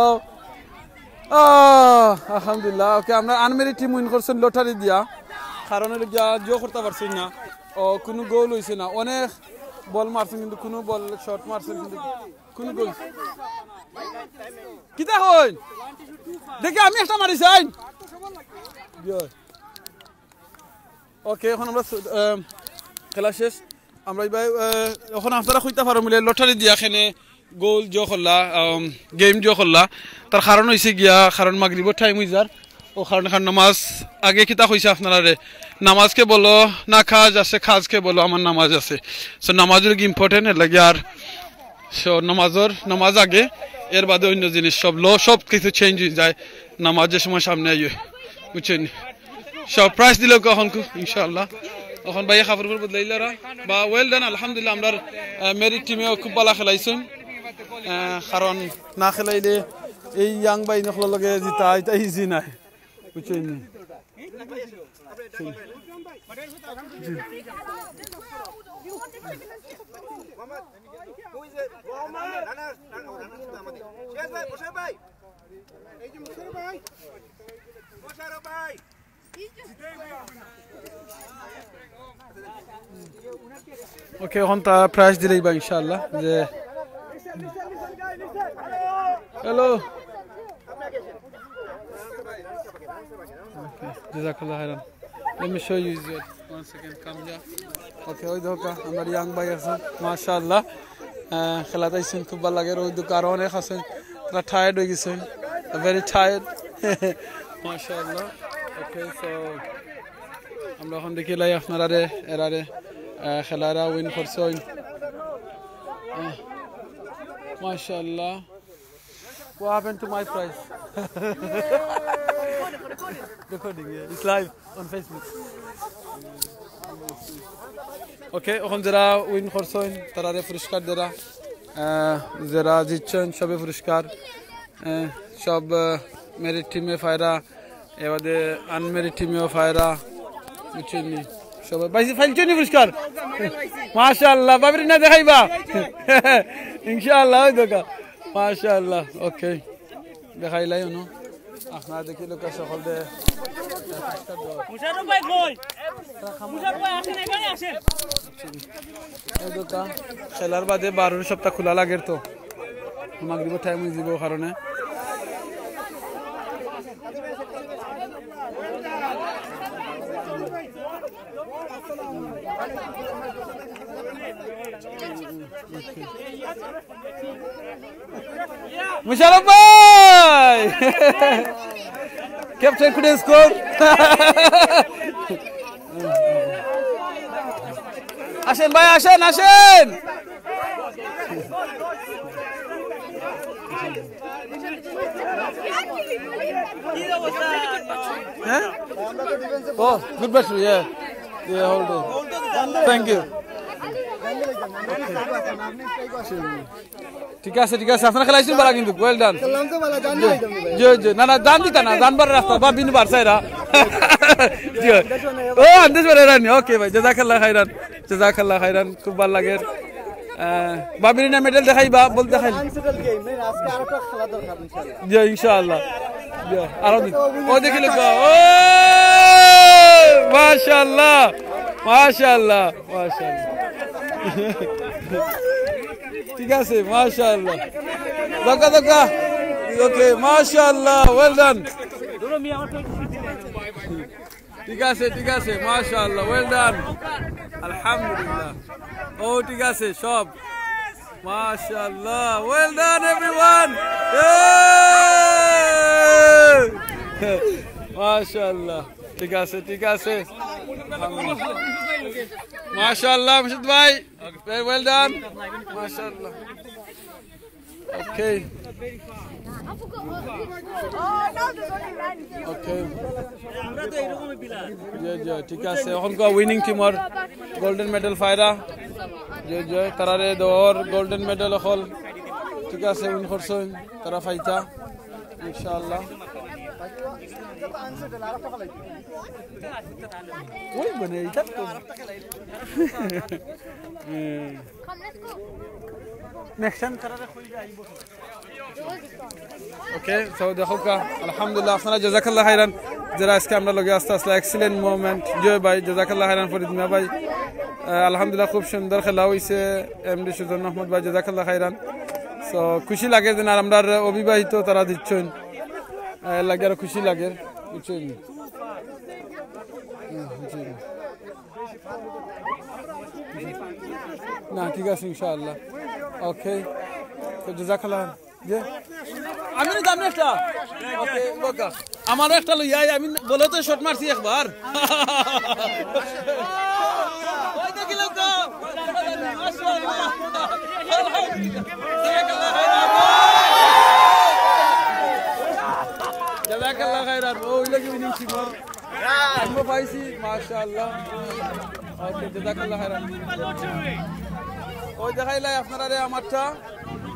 আলহামদুলিল্লাহ ওকে আমরা আনমেরি team win করছেন lottery দিয়া কারণ হলো গিয়া জো করতে পারছি না ও কোনো গোল হইছে না অনেক বল মারছেন কিন্তু কোনো বল শট মারছেন কিন্তু কোনো গোল কিটা হই দেখি আমি একটা মারিছি আইন ওকে এখন আমরা খেলা শেষ আমরা এবার এখন আপনারা কইতে পারো মিলে লটারি দিয়া খেনে গোল জো করলা গেম জো করলা তার কারণ হইছে গিয়া কারণ মাগরিবের টাইম হই যার ও কারণ নামাজ আগে কিতা কইছে আপনারা রে নামাজকে বলো না কাজ আছে কাজকে বলো আমার নামাজ আছে সো নামাজের কি ইম্পর্টেন্ট এর লাগে আর সো নামাজ আগে এর বাদে অন্য জিনিস সব কিছু চেঞ্জ হয়ে যায় নামাজের সময় সামনে আইয়ে বুঝছেন সব প্রাইস দিল কখন ইনশাআল্লাহ এখন ভাই খাবার বদলাইলারা বা ওয়েল ডান আলহামদুলিল্লাহ আমরা মেরিট টিমেও খুব ভালো খেলাইছেন কারণ না খেলাইলে এই ইয়াং ভাই নখলার লগে জিতা এটা ইজি নাই বুঝছেন ওকে এখন তা প্রাইস দিলেই বা ইনশাআল্লাহ যে hello জাযাকাল্লাহ খাইরান let me show you it one second come here okay ওই দেখো আমার ইয়াং ভাই আছে মাশাআল্লাহ খেলাটাইছেন খুব ভালো লাগে ওই দুকার অনেক আছে তারা টায়ার্ড হয়ে গেছেন very tired মাশাআল্লাহ okay so আমরা এখন দেখি লাই আপনারা এরারে খেলারা উইন করছেন মাশাআল্লাহ what happened to my prize recording yeah it's live on Facebook okay এখন যারা উইন করছেন তারারে পুরস্কার দেরা যারা জিতছেন সবে পুরস্কার সব মেরিট টিমে ফায়রা এবারে আনমেরিট টিমেও ফায়রা বুঝছেন সবাই বাইসি ফাইলছেন পুরস্কার মাশাআল্লাহ বাবরি না দেখাইবা ইনশাআল্লাহ ওই দেখা মাশাআল্লাহ ওকে দেখাইলাই ওনো আপনারা দেখি লোক সকল দে মুশারফ ভাই কই মুশারফ ভাই আসেন এখানে আসেন এই দোকা খেলার বাদে 12 সপ্তাহ খোলা লাগে তো মাগরিবের টাইম হই যাব কারণে মুশারফ ভাই ক্যাপ্টেন কুড স্কোর আসেন ভাই আসেন Oh, good battery, yeah, hold on. Thank you. ঠিক আছে ঠিক আছে আপনারা খেলাইছেন বালা কিন্তু ওয়েল ডান জি না না জান দিতা না জানবার রাস্তা বা বিন বারসাইরা জি ও আন্দেশ বারে রানি ওকে ভাই জাযাকাল্লাহ খাইরান খুব ভালো লাগে বাবির না মেডেল দেখাইবা বল দেখাই আজকে আরেকটা খেলা দরকার ইনশাআল্লাহ জি ইনশাআল্লাহ জি আরো ও দেখিল ও মাশাআল্লাহ মাশাআল্লাহ মাশাআল্লাহ ঠিক আছে মাশাআল্লাহ দেখা ওকে মাশাআল্লাহ ওয়েল ডান ঠিক আছে মাশাআল্লাহ ওয়েল ডান আলহামদুলিল্লাহ ও ঠিক আছে সব মাশাআল্লাহ ওয়েল ডান এভরিওয়ান মাশাআল্লাহ ঠিক আছে মাশাআল্লাহ মুর্শিদ ভাই ওয়েল ডান মাশাআল্লাহ ওকে ঠিক আছে এখন উইনিং টিমর গোল্ডেন মেডেল ফায়রা জয় তারারে দর গোল্ডেন মেডেল হল ঠিক আছে উইন করছেন তারা ফাইতা ইনশাআল্লাহ ওই মানে এটা তো নেক্সট টাইম তারারে কই যাইবো ওকে সো দেখো আলহামদুলিল্লাহ আপনারা জাযাকাল্লাহ খাইরান যারা আজকে আমরা লগে আস্তে আস্তে এক্সিলেন্ট মোমেন্ট জয় ভাই জাযাকাল্লাহ খাইরান ফরিদ মিয়া ভাই আলহামদুলিল্লাহ খুব সুন্দর খেলা হইছে এমডি সুজন আহমদ ভাই জাযাকাল্লাহ খাইরান সো খুশি লাগে যে আমরা অবিবাহিত তারা দিচ্ছেন লাগে আর খুশি লাগে বুঝছেন না ঠিক আছে ইনশাআল্লাহ ওকে তো জাযাকাল্লাহ আমি জানি একটা ওকে ওকা আমারও একটা লইয়া আমি বলে তো শট মারছি একবার ওই দেখি লোক মাশাআল্লাহ জাযাকাল্লাহ খাইরান ওই লাগি উইনিং ছিল আমি পাইছি মাশাআল্লাহ ওকে জাযাকাল্লাহ খাইরান ওই দেখাইলাই আপনারা আমারটা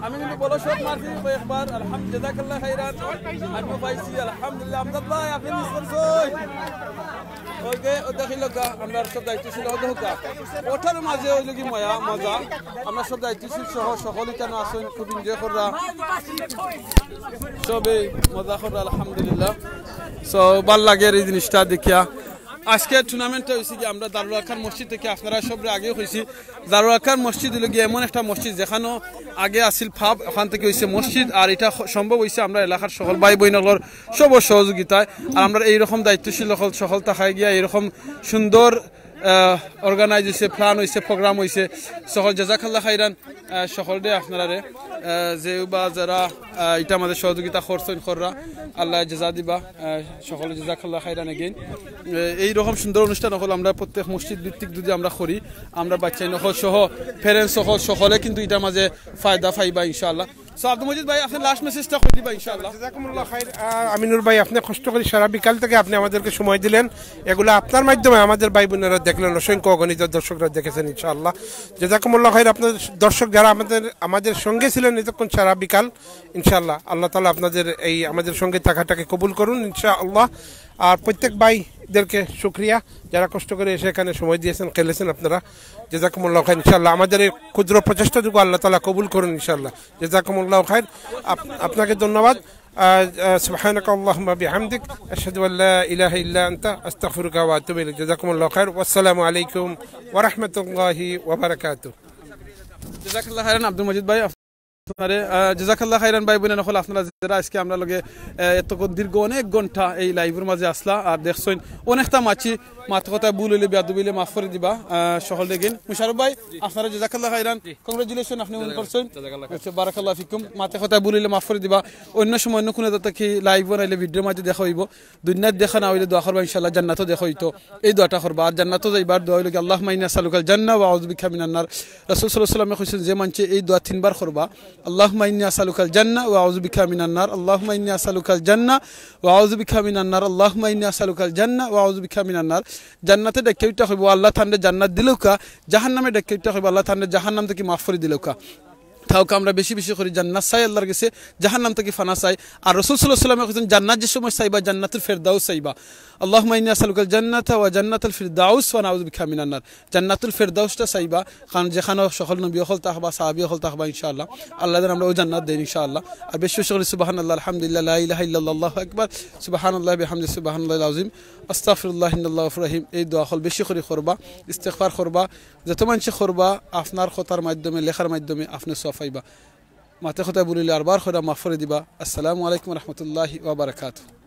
আমি কিন্তু বলো শট মারছি একবার আলহামদুলিল্লাহ জাযাকাল্লাহ খাইরান আমি পাইছি আলহামদুলিল্লাহ আমদাদ ভাই আপনি মিস করছেন ওকে ও দেখিল আমরা সব দায়িত্বশীল হতে হোক ওঠার মাঝে ওই লগি মজা আমরা সব দায়িত্বশীল সহ সকলে কেন আসেন খুব এনজয় করা সবে মজা করা আলহামদুলিল্লাহ সো ভাল লাগে এই জিনিসটা দেখিয়া আজকে টুর্নামেন্টটা হয়েছে কি আমরা দারুল আরকাম মসজিদ থেকে আপনারা সবরে আগে হয়েছি দারুল আরকাম মসজিদ হলো গিয়ে এমন একটা মসজিদ যেখানে আগে আসিল ফাব ওখান থেকে হয়েছে মসজিদ আর এটা সম্ভব হয়েছে আমরা এলাকার সকল ভাই বোনগুলোর সব সহযোগিতায় আর আমরা এইরকম দায়িত্বশীল সকল থাকায় গিয়া এরকম সুন্দর অর্গানাইজ হয়েছে প্ল্যান হয়েছে প্রোগ্রাম হয়েছে সকল জাযাকাল্লাহ খাইরান সকলে আপনারা যে বা যারা এটা আমাদের সহযোগিতা করছেন কররা আল্লাহ জাযা দিবা সকলে জাযাকাল্লাহ খাইরান এগেইন এইরকম সুন্দর অনুষ্ঠান হল আমরা প্রত্যেক মসজিদ ভিত্তিক যদি আমরা করি আমরা বাচ্চা নকল সহ প্যারেন্টস সকলে কিন্তু এটার মাঝে ফায়দা পাইবা ইনশাআল্লাহ সো আব্দুল মজিদ ভাই আপনি লাস্ট মেসেজটা করে দিবা ইনশাআল্লাহ জাযাকুমুল্লাহ খাইর আমিনুর ভাই আপনি কষ্ট করে সারা বিকাল থেকে আপনি আমাদেরকে সময় দিলেন এগুলো আপনার মাধ্যমে আমাদের ভাই বোনেরা দেখলেন অসংখ্য অগণিত দর্শকরা দেখেছেন ইনশাআল্লাহ জাযাকুমুল্লাহ খাইর আপনার দর্শক যারা আমাদের সঙ্গে ছিলেন এতক্ষণ সারা বিকাল ইনশাআল্লাহ আল্লাহ তাআলা আপনাদের এই আমাদের সঙ্গে থাকাটাকে কবুল করুন ইনশাআল্লাহ আর প্রত্যেক ভাইদেরকে শুকরিয়া যারা কষ্ট করে এসে এখানে সময় দিয়েছেন খেলেছেন আপনারা জাযাকুমুল্লাহ খাইর ইনশাআল্লাহ আমাদের এই ক্ষুদ্র প্রচেষ্টাটুকু আল্লাহ তাআলা কবুল করুন ইনশাআল্লাহ জাযাকুমুল্লাহ খাইর আপনাকে ধন্যবাদ سبحانك اللهم بحمدك أشهد أن لا إله إلا أنت أستغفرك وأتوب إليك جزاكم الله خير والسلام عليكم ورحمة الله وبركاته جزاك الله خيرا عبد المجيد ভাই জাযাকাল্লাহ খাইরান ভাই বোনেরা হল আপনারা যারা আজকে আমরা লগে এত দীর্ঘ অনেক ঘন্টা এই লাইভের মাঝে আসলা আর দেখছেন অনেকটা মাথা কথা ভুল হইলে বেয়াদবিলে মাফ করে দিবা সকল দেখেন মুশারফ ভাই আপনারা জাযাকাল্লাহ খাইরান কংগ্রাচুলেশন আপনি উইন করছেন বারাকাল্লাহু ফিকুম মাথা কথা ভুল হইলে মাফ করে দিবা অন্য সময় অন্য কোনো দাতা কি লাইভ বানাইলে ভিডিওর মাঝে দেখা হইব দুনিয়াত দেখা না হইলে দোয়া করবা ইনশাআল্লাহ জান্নাতও দেখা হইতো এই দোয়াটা করবা আর জান্নাতও যাইবার দোয়া হইলো কি আল্লাহুম্মা ইন্না নাসআলুকাল জান্নাহ ওয়া আউযু বিকা মিনান নার রাসূল সাল্লাল্লাহু আলাইহি ওয়াসাল্লাম কইছেন যে মানছে এই দোয়া তিনবার করবা আল্লাহুম্মা ইন্নী আসআলুকাল জান্নাহ ওয়া আউযু বিকা মিনান নার আল্লাহুম্মা ইন্নী আসআলুকাল জান্নাহ ওয়া আউযু বিকা মিনান নার আল্লাহুম্মা ইন্নী আসআলুকাল জান্নাহ ওয়া আউযু বিকা মিনান নার জান্নাতে ডাকইটা হইব আল্লাহ তাআলা জান্নাত দিলৌকা জাহান্নামে ডাকইটা হইব আল্লাহ তাআলা জাহান্নাম থেকে মাফ করে দিলৌকা তাও আমরা বেশি বেশি করে জান্নাত চাই আল্লাহর কাছে জাহান্নাম থেকে ফানা চাই আর রাসূল সাল্লাল্লাহু আলাইহি ওয়াসাল্লাম বলেছেন জান্নাত যে সময় চাইবা জান্নাতুল ফেরদাউস চাইবা আল্লাহুম্মা ইন্নী আসআলুকাল জান্নাতা ওয়া জান্নাতুল ফিরদাউস ওয়া নাউযু বিকা মিনান নার জান্নাতুল ফিরদাউসটা চাইবা কারণ যেখানে সকল নবী হল তাহবা সাহাবী হল তাহবা ইনশাআল্লাহ আল্লাহ যেন আমরা ওই জান্নাত দেই ইনশাআল্লাহ আর বেশি বেশি করে সুবহানাল্লাহ আলহামদুলিল্লাহ লা ইলাহা ইল্লাল্লাহ আল্লাহু আকবার সুবহানাল্লাহি বিহামদিহি সুবহানাল্লাহিল আযীম আস্তাগফিরুল্লাহ ইন্নাল্লাহু গফুরুর রহিম এই দোয়া হল বেশি করে করবা ইস্তিগফার করবা যত মানুষ করবা আপনার কথার মাধ্যমে লেখার মাধ্যমে আপনি সওয়াব পাইবা মাতে কথা বলিলে আরবার খোদা মাফ করে দিবা আসসালামু আলাইকুম ওয়া রাহমাতুল্লাহি ওয়া বারাকাতুহু